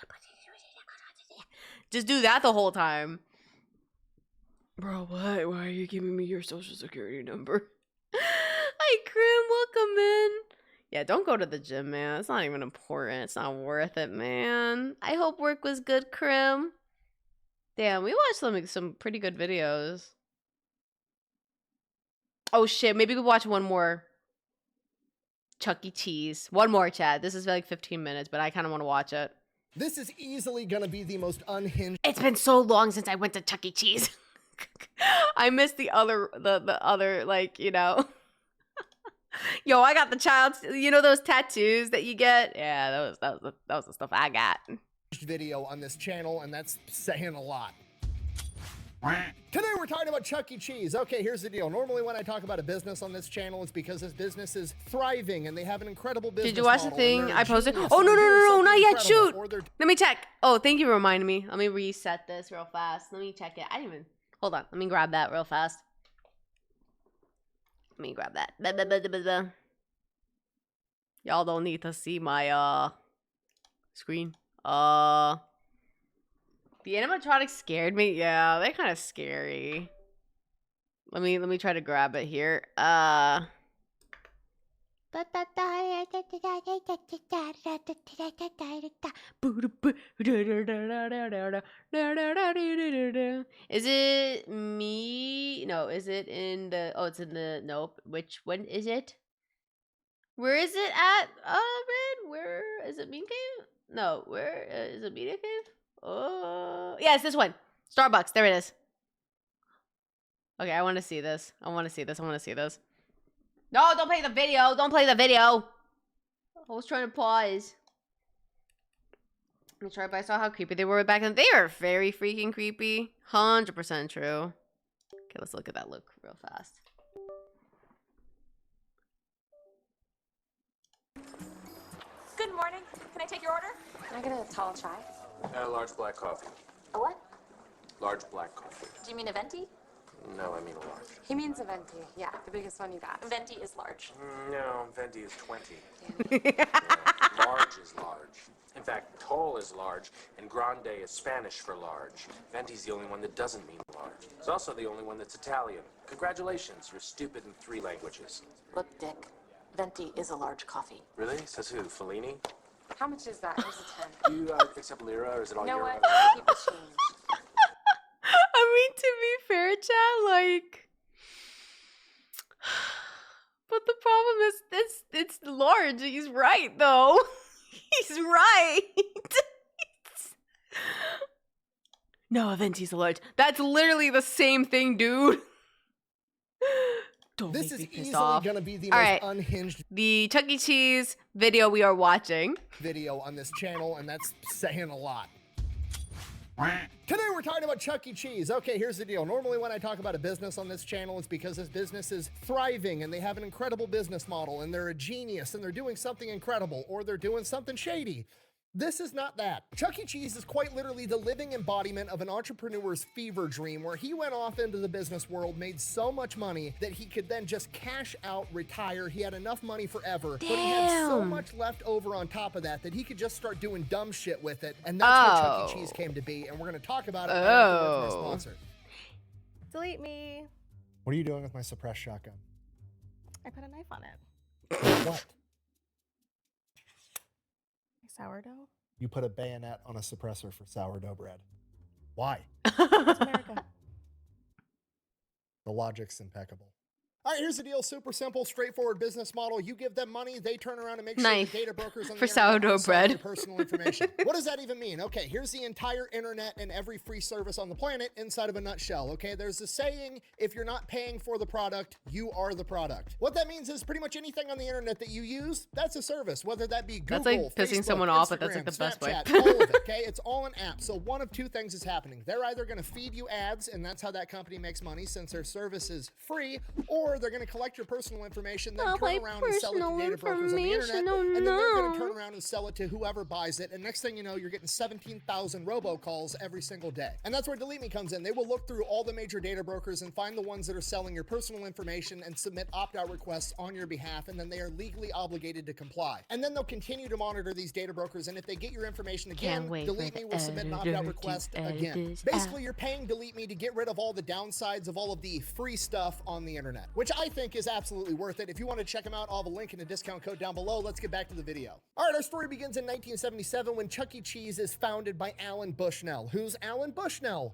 A: do that the whole time. Bro, what? Why are you giving me your social security number? Hi, Krim, welcome in. Yeah, don't go to the gym, man. It's not even important. It's not worth it, man. I hope work was good, Krim. Damn, we watched some pretty good videos. Oh, shit. Maybe we watch one more. Chuck E. Cheese. One more, Chad. This is like 15 minutes, but I kind of want to watch it.
B: This is easily going to be the most unhinged.
A: It's been so long since I went to Chuck E. Cheese. I missed the other, like, you know... Yo, I got the child's, you know those tattoos that you get? Yeah, that was the stuff I got.
B: Video on this channel, and that's saying a lot. Today we're talking about Chuck E. Cheese. Okay, here's the deal. Normally when I talk about a business on this channel, it's because this business is thriving and they have an incredible business.
A: Did you watch the thing I posted? Oh, no, not yet. Shoot. Let me check. Oh, thank you for reminding me. Let me reset this real fast. Let me check it. I didn't even, hold on. Let me grab that real fast. Let me grab that. Y'all don't need to see my screen. The animatronics scared me. Yeah, they're kind of scary. Let me try to grab it here. Is it me? No, is it in the... Oh, it's in the... Nope. Which one is it? Where is it at? Red? Where... Is it Bean Cave? No, where... is it Media Cave? Oh... Yeah, it's this one. Starbucks. There it is. Okay, I want to see this. I want to see this. No, don't play the video. Don't play the video. I was trying to pause. I'm sorry, but I saw how creepy they were back then. They are very freaking creepy. 100% true. Okay, let's look at that look real fast.
E: Good morning. Can I take your order? Can I get a tall chai?
V: A large black coffee.
E: A what?
V: Large black coffee.
E: Do you mean a venti?
V: No, I mean a large.
E: He means a venti. Yeah, the biggest one you got. Venti is large.
V: No, venti is 20. Large is large. In fact, tall is large, and grande is Spanish for large. Venti's the only one that doesn't mean large. It's also the only one that's Italian. Congratulations, you're stupid in 3 languages.
E: Look, Dick, venti is a large coffee.
V: Really? Says who? Fellini?
E: How much is that? Here's a 10.
V: Do you accept lira, or is it all
E: You know
V: euro?
E: what? Keep the change.
A: I mean, to be fair, chat, like... But the problem is, it's large. He's right, though. He's right. No, venti's a large. That's literally the same thing, dude. Don't
B: This
A: make
B: is
A: me pissed
B: easily
A: off.
B: gonna be the
A: All
B: most
A: right.
B: unhinged
A: The Chuck E. Cheese video we are watching.
B: video on this channel, and that's saying a lot. Today we're talking about Chuck E. Cheese. Okay, here's the deal. Normally when I talk about a business on this channel, it's because this business is thriving and they have an incredible business model and they're a genius and they're doing something incredible or they're doing something shady. This is not that. Chuck E. Cheese is quite literally the living embodiment of an entrepreneur's fever dream where he went off into the business world, made so much money that he could then just cash out, retire. He had enough money forever, but he had so much left over on top of that that he could just start doing dumb shit with it. And that's where Chuck E. Cheese came to be. And we're going to talk about it right after the word from our sponsor.
J: Delete me.
B: What are you doing with my suppressed shotgun?
J: I put a knife on it.
B: What?
J: Sourdough?
B: You put a bayonet on a suppressor for sourdough bread. Why?
J: It's America.
B: The logic's impeccable. All right, here's the deal. Super simple, straightforward business model. You give them money, they turn around and make sure the data brokers on the
A: for
B: internet
A: sourdough
B: sell your
A: bread.
B: personal information. What does that even mean? Okay, here's the entire internet and every free service on the planet inside of a nutshell. Okay, there's a saying, if you're not paying for the product, you are the product. What that means is pretty much anything on the internet that you use, that's a service, whether that be Google,
A: That's like pissing
B: Facebook,
A: someone off, but that's like the
B: Instagram,
A: best way.
B: Snapchat, all of it, okay? It's all an app. So one of two things is happening. They're either going to feed you ads, and that's how that company makes money since their service is free, or they're going to collect your personal information, then turn around and sell it to data brokers on the internet, and then they're going to turn around and sell it to whoever buys it, and next thing you know, you're getting 17,000 robocalls every single day. And that's where Delete Me comes in. They will look through all the major data brokers and find the ones that are selling your personal information and submit opt-out requests on your behalf, and then they are legally obligated to comply. And then they'll continue to monitor these data brokers, and if they get your information again, Delete Me will submit an opt-out request again. Basically, you're paying Delete Me to get rid of all the downsides of all of the free stuff on the internet, which I think is absolutely worth it. If you want to check them out, I'll have a link and a discount code down below. Let's get back to the video. All right, our story begins in 1977 when Chuck E. Cheese is founded by Alan Bushnell. Who's Alan Bushnell?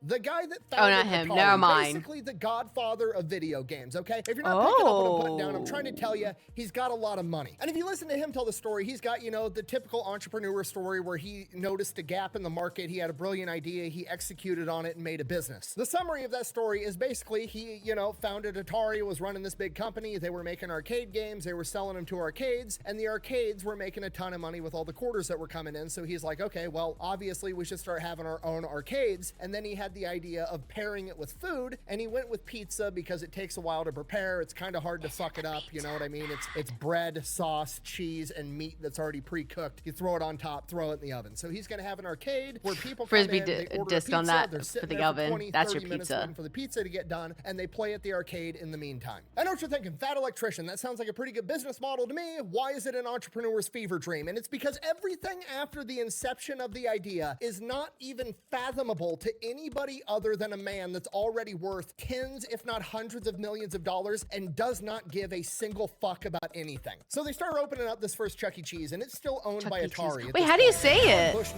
B: The guy that founded
A: not him.
B: Atari,
A: Never mind.
B: basically the godfather of video games, okay? If you're not picking up what I'm putting down, I'm trying to tell you, he's got a lot of money. And if you listen to him tell the story, he's got, you know, the typical entrepreneur story where he noticed a gap in the market, he had a brilliant idea, he executed on it and made a business. The summary of that story is basically he, you know, founded Atari, was running this big company, they were making arcade games, they were selling them to arcades, and the arcades were making a ton of money with all the quarters that were coming in, so he's like, okay, well, obviously we should start having our own arcades, and then he had the idea of pairing it with food, and he went with pizza because it takes a while to prepare. It's kind of hard to fuck it up, you know what I mean? It's bread, sauce, cheese, and meat that's already pre-cooked. You throw it on top, throw it in the oven. So he's gonna have an arcade where people
A: Frisbee
B: come in, they order
A: disc
B: a pizza,
A: on that
B: they're
A: for
B: sitting
A: the
B: there
A: oven.
B: 20,
A: That's
B: 30
A: your
B: minutes
A: pizza.
B: waiting for the pizza to get done, and they play at the arcade in the meantime. I know what you're thinking, fat electrician, that sounds like a pretty good business model to me. Why is it an entrepreneur's fever dream? And it's because everything after the inception of the idea is not even fathomable to anybody other than a man that's already worth tens, if not hundreds of millions of dollars and does not give a single fuck about anything. So they start opening up this first Chuck E. Cheese, and it's still owned by Atari.
A: Wait, how do you say it? Case,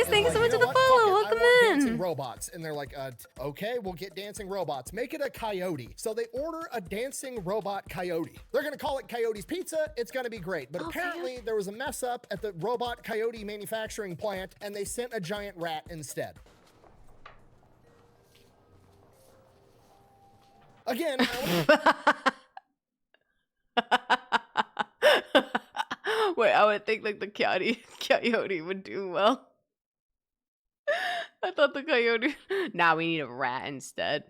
A: thank you so much for the follow. Welcome
B: dancing
A: in.
B: robots. And they're like, okay, we'll get dancing robots. Make it a coyote. So they order a dancing robot coyote. They're going to call it Coyote's Pizza. It's going to be great. But apparently there was a mess up at the robot coyote manufacturing plant, and they sent a giant rat instead. Again,
A: Wait, I would think like the coyote would do well. I thought the coyote. Nah, we need a rat instead.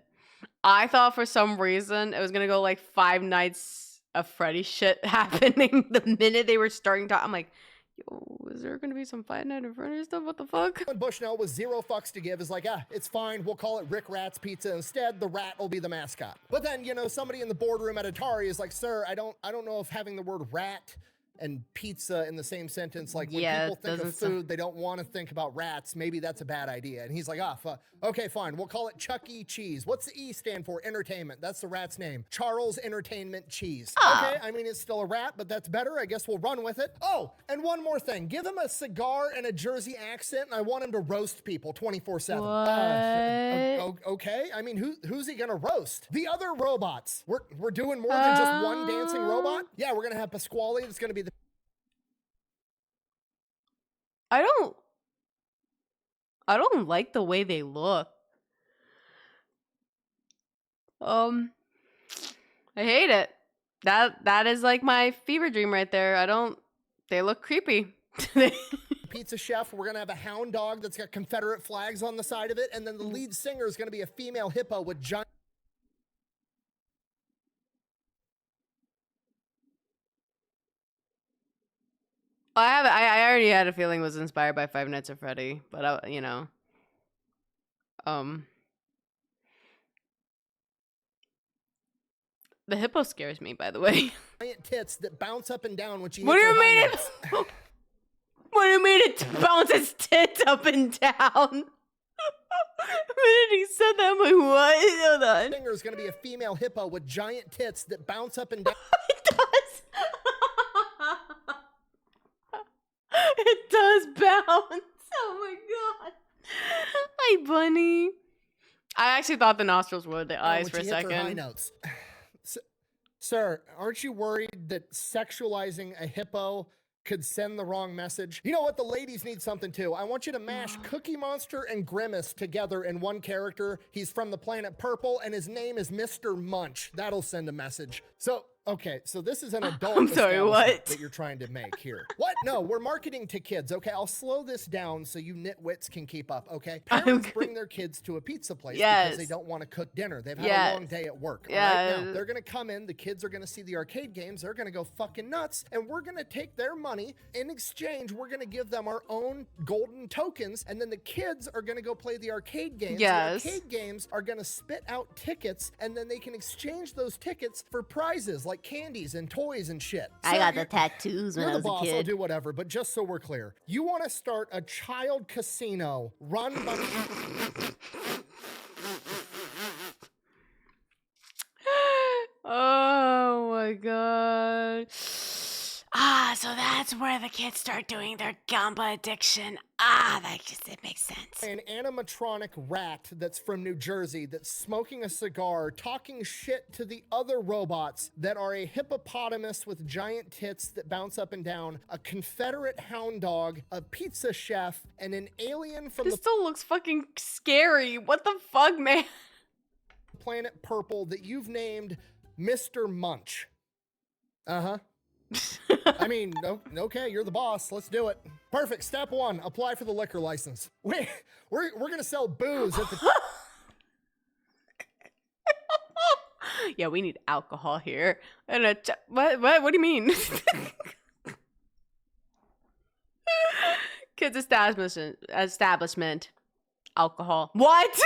A: I thought for some reason it was gonna go like Five Nights at Freddy shit happening the minute they were starting to. I'm like, yo, is there gonna be some Five Nights at Freddy stuff? What the fuck?
B: When Bushnell with zero fucks to give is like, it's fine, we'll call it Rick Rat's Pizza instead. The rat will be the mascot. But then, you know, somebody in the boardroom at Atari is like, sir, I don't know if having the word rat and pizza in the same sentence, like when people think of food, they don't want to think about rats. Maybe that's a bad idea. And he's like, okay, fine. We'll call it Chuck E. Cheese. What's the E stand for? Entertainment. That's the rat's name. Charles Entertainment Cheese. Okay, I mean, it's still a rat, but that's better. I guess we'll run with it. Oh, and one more thing. Give him a cigar and a Jersey accent, and I want him to roast people 24/7. Okay, I mean, who's he gonna roast? The other robots. We're doing more than just one dancing robot? Yeah, we're gonna have Pasquale. That's gonna be the
A: I don't like the way they look. I hate it. That is like my fever dream right there. They look creepy.
B: pizza chef. We're gonna have a hound dog that's got Confederate flags on the side of it, and then the lead singer is gonna be a female hippo with giant.
A: I already had a feeling it was inspired by Five Nights at Freddy, but you know, the hippo scares me, by the way.
B: Giant tits that bounce up and down when she.
A: What do
B: hits
A: you
B: her
A: mean
B: high
A: it?
B: notes.
A: What do you mean it bounces tits up and down? When he said that, I'm like, what? Hold on.
B: Singer is gonna be a female hippo with giant tits that bounce up and down.
A: It does. It does bounce. Oh my god. Hi, bunny. I actually thought the nostrils were the eyes for a second.
B: High notes. Sir, aren't you worried that sexualizing a hippo could send the wrong message? You know what? The ladies need something too. I want you to mash Cookie Monster and Grimace together in one character. He's from the planet Purple, and his name is Mr. Munch. That'll send a message. So, okay, so this is an adult
A: I'm sorry, what?
B: that you're trying to make here. What? No, we're marketing to kids, okay? I'll slow this down so you nitwits can keep up, okay? Parents bring their kids to a pizza place because they don't want to cook dinner. They've had a long day at work.
A: Yeah.
B: Right now, they're going to come in, the kids are going to see the arcade games, they're going to go fucking nuts, and we're going to take their money. In exchange, we're going to give them our own golden tokens, and then the kids are going to go play the arcade games.
A: Yes.
B: The arcade games are going to spit out tickets, and then they can exchange those tickets for prizes like candies and toys and shit. So
A: I got the tattoos when I
B: you're
A: was
B: the
A: a
B: boss,
A: kid.
B: I'll do whatever, but just so we're clear, you want to start a child casino run by...
A: Oh my god. Ah, so that's where the kids start doing their gamba addiction. Ah, it makes sense.
B: An animatronic rat that's from New Jersey that's smoking a cigar, talking shit to the other robots that are a hippopotamus with giant tits that bounce up and down, a Confederate hound dog, a pizza chef, and an alien from
A: This still looks fucking scary. What the fuck, man?
B: planet Purple that you've named Mr. Munch. Uh-huh. I mean, okay, you're the boss. Let's do it. Perfect. Step one, apply for the liquor license. We're gonna sell booze at the...
A: Yeah, we need alcohol here. And what do you mean? Kids establishment. Alcohol. What?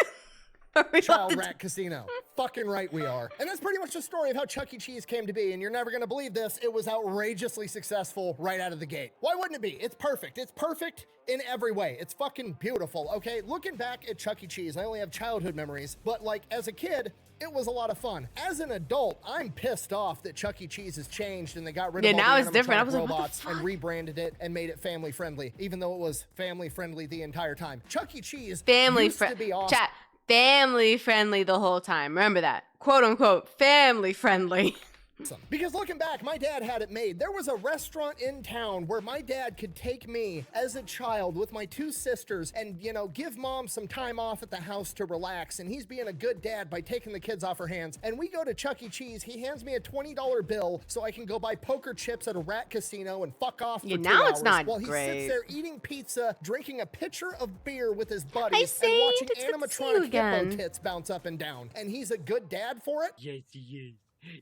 B: Child rat casino. Fucking right we are. And that's pretty much the story of how Chuck E. Cheese came to be, and you're never gonna believe this, it was outrageously successful right out of the gate. Why wouldn't it be? It's perfect. It's perfect in every way. It's fucking beautiful, okay? Looking back at Chuck E. Cheese, I only have childhood memories, but like as a kid, it was a lot of fun. As an adult, I'm pissed off that Chuck E. Cheese has changed and they got rid of all
A: now
B: the
A: it's different. I was like,
B: robots and rebranded it and made it family friendly, even though it was family friendly the entire time. Chuck E. Cheese used to be awesome.
A: Chat. Family friendly the whole time. Remember that. Quote unquote family friendly.
B: Because looking back, my dad had it made. There was a restaurant in town where my dad could take me as a child with my two sisters and, you know, give mom some time off at the house to relax. And he's being a good dad by taking the kids off her hands. And we go to Chuck E. Cheese. He hands me a $20 bill so I can go buy poker chips at a rat casino and fuck off for 2
A: now
B: hours
A: it's not
B: while he
A: great.
B: sits there eating pizza, drinking a pitcher of beer with his buddies,
A: Hi,
B: and
A: Saint.
B: watching
A: It's good to see you
B: animatronic
A: again.
B: hippo tits bounce up and down. And he's a good dad for it?
L: Yes, he is.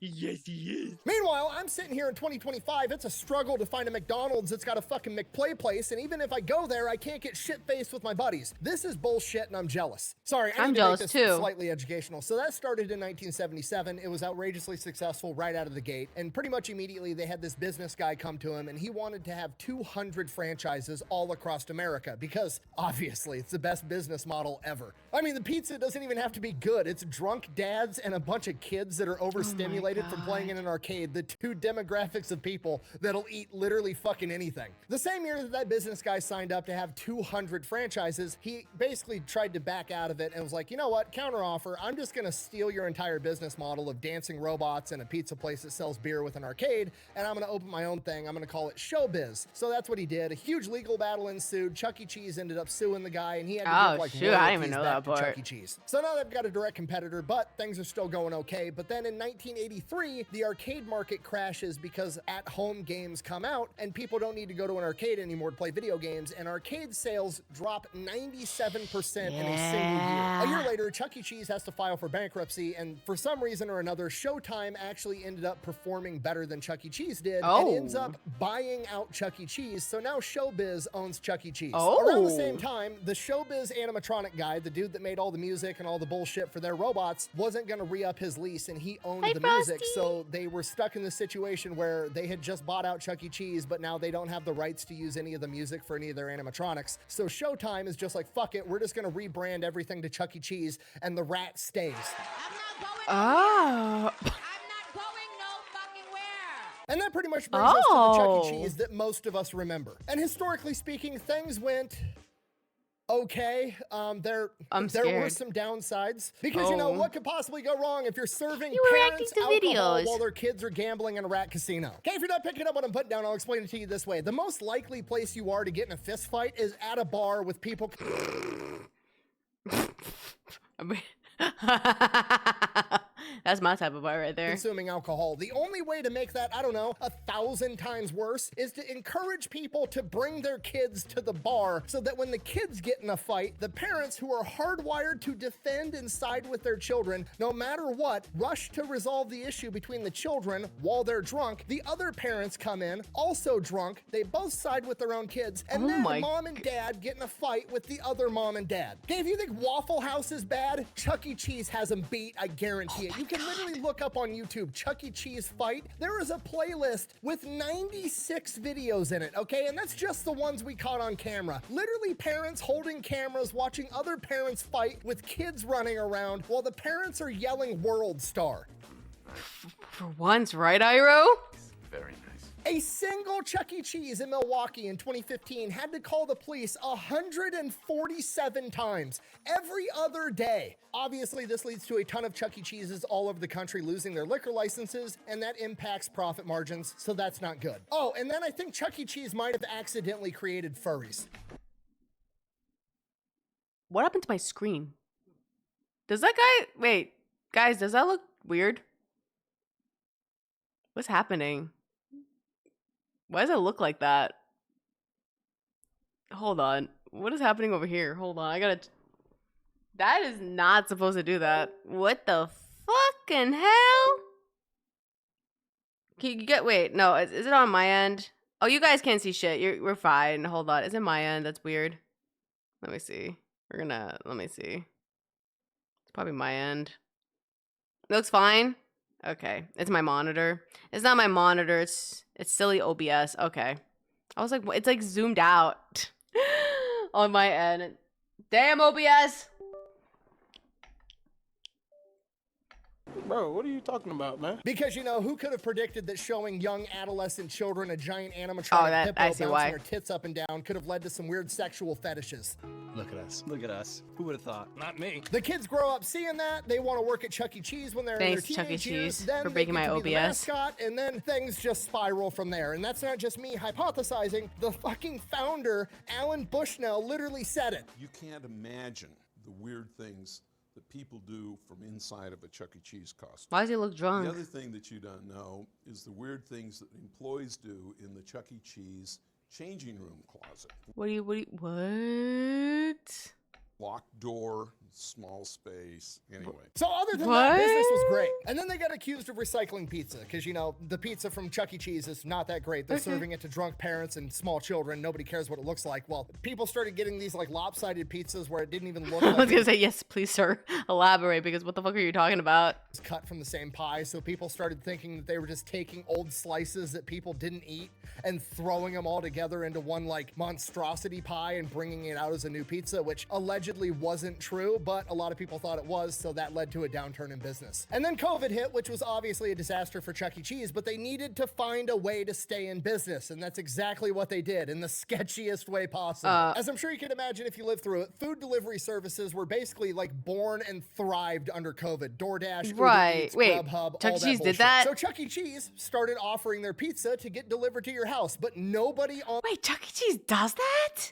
L: Yes, he is.
B: Meanwhile, I'm sitting here in 2025. It's a struggle to find a McDonald's that's got a fucking McPlay place, and even if I go there, I can't get shit-faced with my buddies. This is bullshit, and I'm jealous. Sorry,
A: I'm
B: need to
A: jealous
B: make this
A: too.
B: Slightly educational. So that started in 1977. It was outrageously successful right out of the gate, and pretty much immediately they had this business guy come to him, and he wanted to have 200 franchises all across America because obviously it's the best business model ever. I mean, the pizza doesn't even have to be good. It's drunk dads and a bunch of kids that are overstimulated from playing in an arcade, the two demographics of people that'll eat literally fucking anything. The same year that that business guy signed up to have 200 franchises, he basically tried to back out of it and was like, you know what, counter offer, I'm just gonna steal your entire business model of dancing robots and a pizza place that sells beer with an arcade, and I'm gonna open my own thing. I'm gonna call it Showbiz. So that's what he did. A huge legal battle ensued. Chuck E. Cheese ended up suing the guy, and he had to give like
A: shoot, I didn't even
B: royalties
A: know
B: back
A: that
B: to
A: part.
B: Chuck E. Cheese. So now they've got a direct competitor, but things are still going okay. But then in 1980, 1983, the arcade market crashes because at-home games come out and people don't need to go to an arcade anymore to play video games, and arcade sales drop 97% in a single year. A year later, Chuck E. Cheese has to file for bankruptcy, and for some reason or another, Showtime actually ended up performing better than Chuck E. Cheese did and ends up buying out Chuck E. Cheese, so now Showbiz owns Chuck E. Cheese. Around the same time, the Showbiz animatronic guy, the dude that made all the music and all the bullshit for their robots, wasn't gonna re-up his lease, and he owned the music, so they were stuck in this situation where they had just bought out Chuck E. Cheese, but now they don't have the rights to use any of the music for any of their animatronics. So Showtime is just like, fuck it, we're just gonna rebrand everything to Chuck E. Cheese, and the rat stays.
A: Oh.
B: And that pretty much brings us to the Chuck E. Cheese that most of us remember. And historically speaking, things went okay. There were some downsides because you know what could possibly go wrong if you're serving parents alcohol while their kids are gambling in a rat casino. Okay, if you're not picking up what I'm putting down, I'll explain it to you this way. The most likely place you are to get in a fist fight is at a bar with people.
A: That's my type of bar right there.
B: Consuming alcohol. The only way to make that, I don't know, 1,000 times worse is to encourage people to bring their kids to the bar so that when the kids get in a fight, the parents who are hardwired to defend and side with their children, no matter what, rush to resolve the issue between the children while they're drunk. The other parents come in, also drunk. They both side with their own kids, and then mom and dad get in a fight with the other mom and dad. Okay, if you think Waffle House is bad, Chuck E. Cheese has them beat, I guarantee it. You can literally look up on YouTube, Chuck E. Cheese fight. There is a playlist with 96 videos in it, okay? And that's just the ones we caught on camera. Literally parents holding cameras, watching other parents fight with kids running around while the parents are yelling World Star.
A: For once, right, Iro?
I: Very nice.
B: A single Chuck E. Cheese in Milwaukee in 2015 had to call the police 147 times every other day. Obviously, this leads to a ton of Chuck E. Cheeses all over the country losing their liquor licenses, and that impacts profit margins, so that's not good. Oh, and then I think Chuck E. Cheese might have accidentally created furries.
A: What happened to my screen? Does that guy... Wait, guys, does that look weird? What's happening? Why does it look like that? Hold on. What is happening over here? Hold on. I gotta... That is not supposed to do that. What the fucking hell? Can you get... Wait, no. Is it on my end? Oh, you guys can't see shit. We're fine. Hold on. Is it my end? That's weird. Let me see. Let me see. It's probably my end. It looks fine. Okay. It's my monitor. It's not my monitor. It's silly OBS. Okay. I was like, it's like zoomed out on my end. Damn OBS.
D: Bro, what are you talking about, man?
B: Because, you know, who could have predicted that showing young adolescent children a giant animatronic hippo bouncing her tits up and down could have led to some weird sexual fetishes?
S: Look at us. Look at us. Who would have thought? Not me.
B: The kids grow up seeing that. They want to work at Chuck E. Cheese when they're in their teenage years. Then
A: for breaking my OBS.
B: The mascot, and then things just spiral from there. And that's not just me hypothesizing. The fucking founder, Alan Bushnell, literally said it.
N: You can't imagine the weird things that people do from inside of a Chuck E. Cheese costume.
A: Why does he look drunk?
N: The other thing that you don't know is the weird things that employees do in the Chuck E. Cheese changing room closet.
A: What?
N: Locked door, small space, anyway.
B: So other than that, business was great. And then they got accused of recycling pizza because, you know, the pizza from Chuck E. Cheese is not that great. They're serving it to drunk parents and small children. Nobody cares what it looks like. Well, people started getting these like lopsided pizzas where it didn't even look like
A: I was going to say, yes, please, sir. Elaborate, because what the fuck are you talking about?
B: It's cut from the same pie. So people started thinking that they were just taking old slices that people didn't eat and throwing them all together into one like monstrosity pie and bringing it out as a new pizza, which allegedly wasn't true, but a lot of people thought it was, so that led to a downturn in business. And then COVID hit, which was obviously a disaster for Chuck E. Cheese, but they needed to find a way to stay in business, and that's exactly what they did in the sketchiest way possible. As I'm sure you can imagine if you lived through it, food delivery services were basically like born and thrived under COVID. DoorDash, Uber Eats, Grubhub,
A: Chuck
B: all
A: E.
B: that
A: Cheese
B: bullshit.
A: did that?
B: So Chuck E. Cheese started offering their pizza to get delivered to your house, but nobody on...
A: Wait, Chuck E. Cheese does that?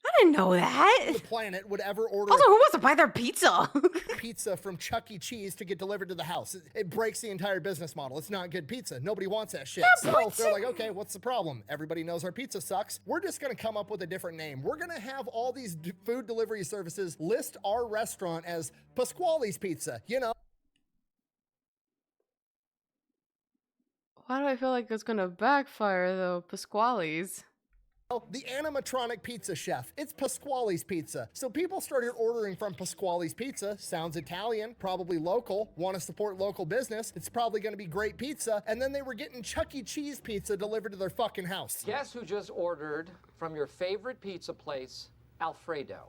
A: I didn't know that.
B: The planet would ever order
A: Also, who wants to buy their pizza?
B: pizza from Chuck E. Cheese to get delivered to the house. It breaks the entire business model. It's not good pizza. Nobody wants that shit. So they're like, okay, what's the problem? Everybody knows our pizza sucks. We're just gonna come up with a different name. We're gonna have all these food delivery services list our restaurant as Pasquale's Pizza, you know?
A: Why do I feel like it's gonna backfire though? Pasquale's.
B: The animatronic pizza chef. It's Pasquale's Pizza. So people started ordering from Pasquale's Pizza. Sounds Italian, probably local, want to support local business. It's probably going to be great pizza. And then they were getting Chuck E. Cheese pizza delivered to their fucking house.
C: Guess who just ordered from your favorite pizza place, Alfredo?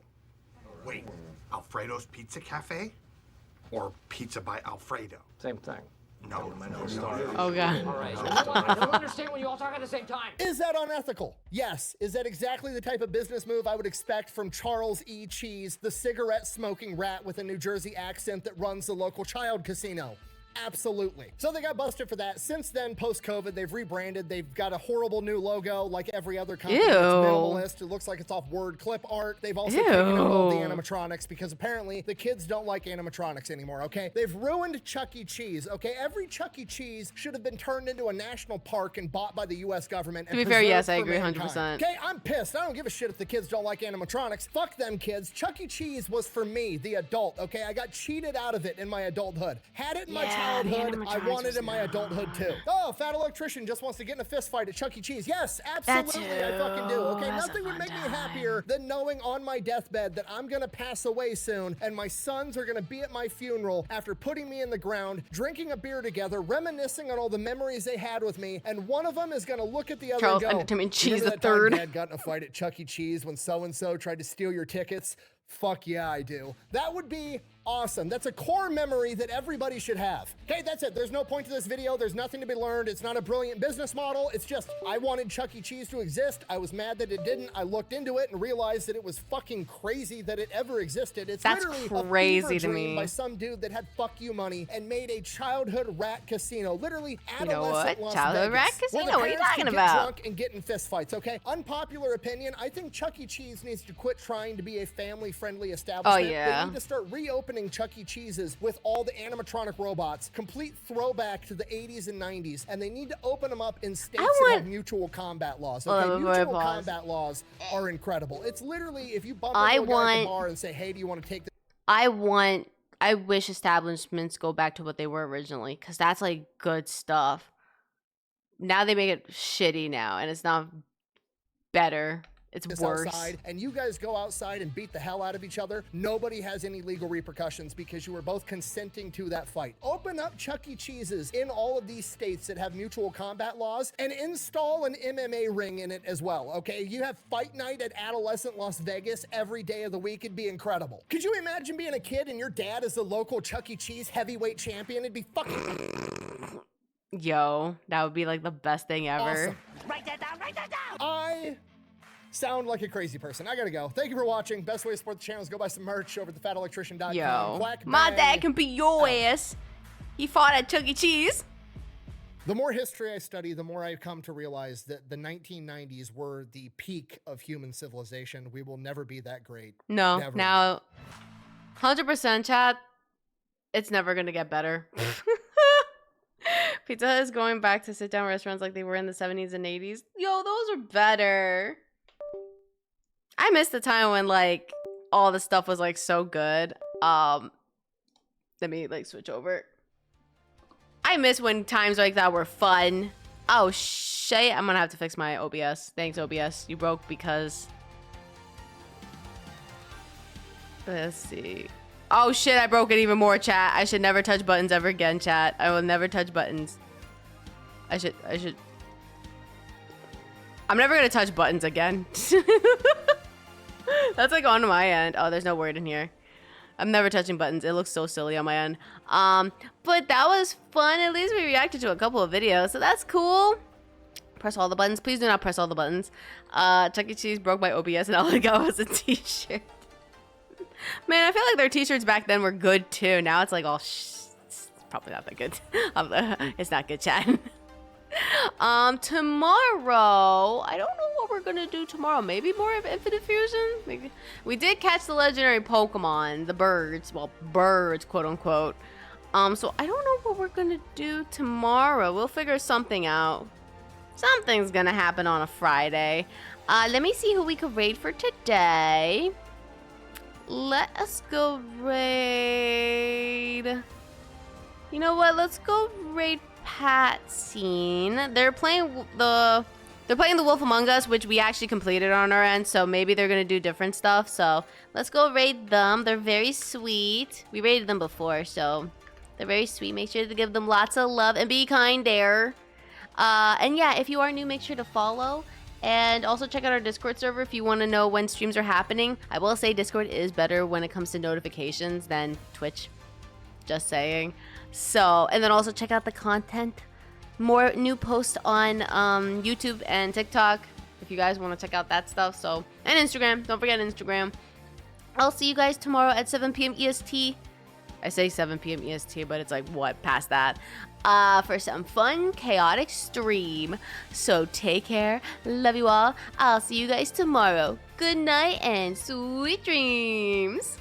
W: Wait, Alfredo's Pizza Cafe? Or Pizza by Alfredo?
C: Same thing.
W: No.
A: Oh, God.
C: All right. I don't understand when you all talk at the same time.
B: Is that unethical? Yes. Is that exactly the type of business move I would expect from Charles E. Cheese, the cigarette-smoking rat with a New Jersey accent that runs the local child casino? Absolutely. So they got busted for that. Since then, post-COVID, they've rebranded. They've got a horrible new logo like every other company.
A: Ew.
B: It's minimalist. It looks like it's off word clip art. They've also taken out all the animatronics because apparently the kids don't like animatronics anymore, okay? They've ruined Chuck E. Cheese, okay? Every Chuck E. Cheese should have been turned into a national park and bought by the U.S. government.
A: To be fair, yes, I agree 100%.
B: Okay, I'm pissed. I don't give a shit if the kids don't like animatronics. Fuck them kids. Chuck E. Cheese was for me, the adult, okay? I got cheated out of it in my adulthood. Had it in my childhood. I want it in my adulthood too. Oh, Fat Electrician just wants to get in a fist fight at Chuck E. Cheese. Yes, absolutely, I fucking do. Okay, nothing would make me happier than knowing on my deathbed that I'm gonna pass away soon and my sons are gonna be at my funeral after putting me in the ground, drinking a beer together, reminiscing on all the memories they had with me, and one of them is gonna look at the other
A: Charles
B: and go,
A: Entertainment Cheese
B: "Remember
A: the
B: that time
A: third."
B: Dad got in a fight at Chuck E. Cheese when so-and-so tried to steal your tickets?" Fuck yeah, I do. That would be awesome. That's a core memory that everybody should have. Okay, that's it. There's no point to this video. There's nothing to be learned. It's not a brilliant business model. It's just, I wanted Chuck E. Cheese to exist. I was mad that it didn't. I looked into it and realized that it was fucking crazy that it ever existed. It's
A: That's
B: literally
A: crazy
B: a
A: to
B: fever dream
A: me.
B: by some dude that had fuck you money and made a childhood rat casino. Literally
A: You know
B: adolescent
A: what?
B: Las
A: Childhood
B: Vegas,
A: rat
B: where the
A: casino? What are you
B: parents
A: talking
B: could
A: about?
B: Get drunk and get in fist fights, okay? Unpopular opinion, I think Chuck E. Cheese needs to quit trying to be a family-friendly establishment.
A: Oh, yeah.
B: They need to start reopening Chuck E. Cheese's with all the animatronic robots, complete throwback to the 80s and 90s, and they need to open them up in states that have mutual combat laws. Okay, mutual combat laws are incredible. It's literally, if you bump into a guy at the bar and say, hey, do you want to take this?
A: I wish establishments go back to what they were originally, because that's like good stuff. Now they make it shitty now, and it's not better. It's worse.
B: Outside, and you guys go outside and beat the hell out of each other, nobody has any legal repercussions because you were both consenting to that fight. Open up Chuck E. Cheese's in all of these states that have mutual combat laws and install an MMA ring in it as well, okay? You have fight night at adolescent Las Vegas every day of the week. It'd be incredible. Could you imagine being a kid and your dad is the local Chuck E. Cheese heavyweight champion? It'd be fucking...
A: Yo, that would be like the best thing ever.
B: Awesome. Write that down, write that down! I sound like a crazy person. I gotta go. Thank you for watching. Best way to support the channel is go buy some merch over at thefatelectrician.com.
A: Yo,
B: Quack,
A: my
B: bang.
A: dad can beat your ass. He fought at Chuck E. Cheese.
B: The more history I study, the more I come to realize that the 1990s were the peak of human civilization. We will never be that great.
A: No,
B: Never.
A: now, 100% chat, it's never gonna get better. Pizza Hut is going back to sit-down restaurants like they were in the 70s and 80s. Yo, those are better. I miss the time when, like, all the stuff was, like, so good. Let me, like, switch over. I miss when times like that were fun. Oh, shit. I'm gonna have to fix my OBS. Thanks, OBS. You broke because... Let's see. Oh, shit. I broke it even more, chat. I should never touch buttons ever again, chat. I will never touch buttons. I should... I'm never gonna touch buttons again. That's like on my end. Oh, there's no word in here. I'm never touching buttons. It looks so silly on my end. But that was fun. At least we reacted to a couple of videos, so that's cool. Press all the buttons. Please do not press all the buttons. Chuck E. Cheese broke my OBS and all I got was a t-shirt. Man, I feel like their t-shirts back then were good too. Now it's like all it's probably not that good. It's not good, chat. Tomorrow, I don't know what we're gonna do tomorrow. Maybe more of Infinite Fusion? Maybe. We did catch the legendary Pokemon, the birds. Well, birds, quote unquote. So I don't know what we're gonna do tomorrow. We'll figure something out. Something's gonna happen on a Friday. Let me see who we could raid for today. Let us go raid. You know what? Let's go raid Patsine. They're playing the Wolf Among Us, which we actually completed on our end, so maybe they're gonna do different stuff. So let's go raid them. They're very sweet. We raided them before, so they're very sweet. Make sure to give them lots of love and be kind there. And yeah, if you are new, make sure to follow. And also check out our Discord server if you want to know when streams are happening. I will say Discord is better when it comes to notifications than Twitch. Just saying. So, and then also check out the content. More new posts on YouTube and TikTok if you guys want to check out that stuff. So, and Instagram. Don't forget Instagram. I'll see you guys tomorrow at 7 p.m. EST. I say 7 p.m. EST, but it's like, what, past that? For some fun, chaotic stream. So take care. Love you all. I'll see you guys tomorrow. Good night and sweet dreams.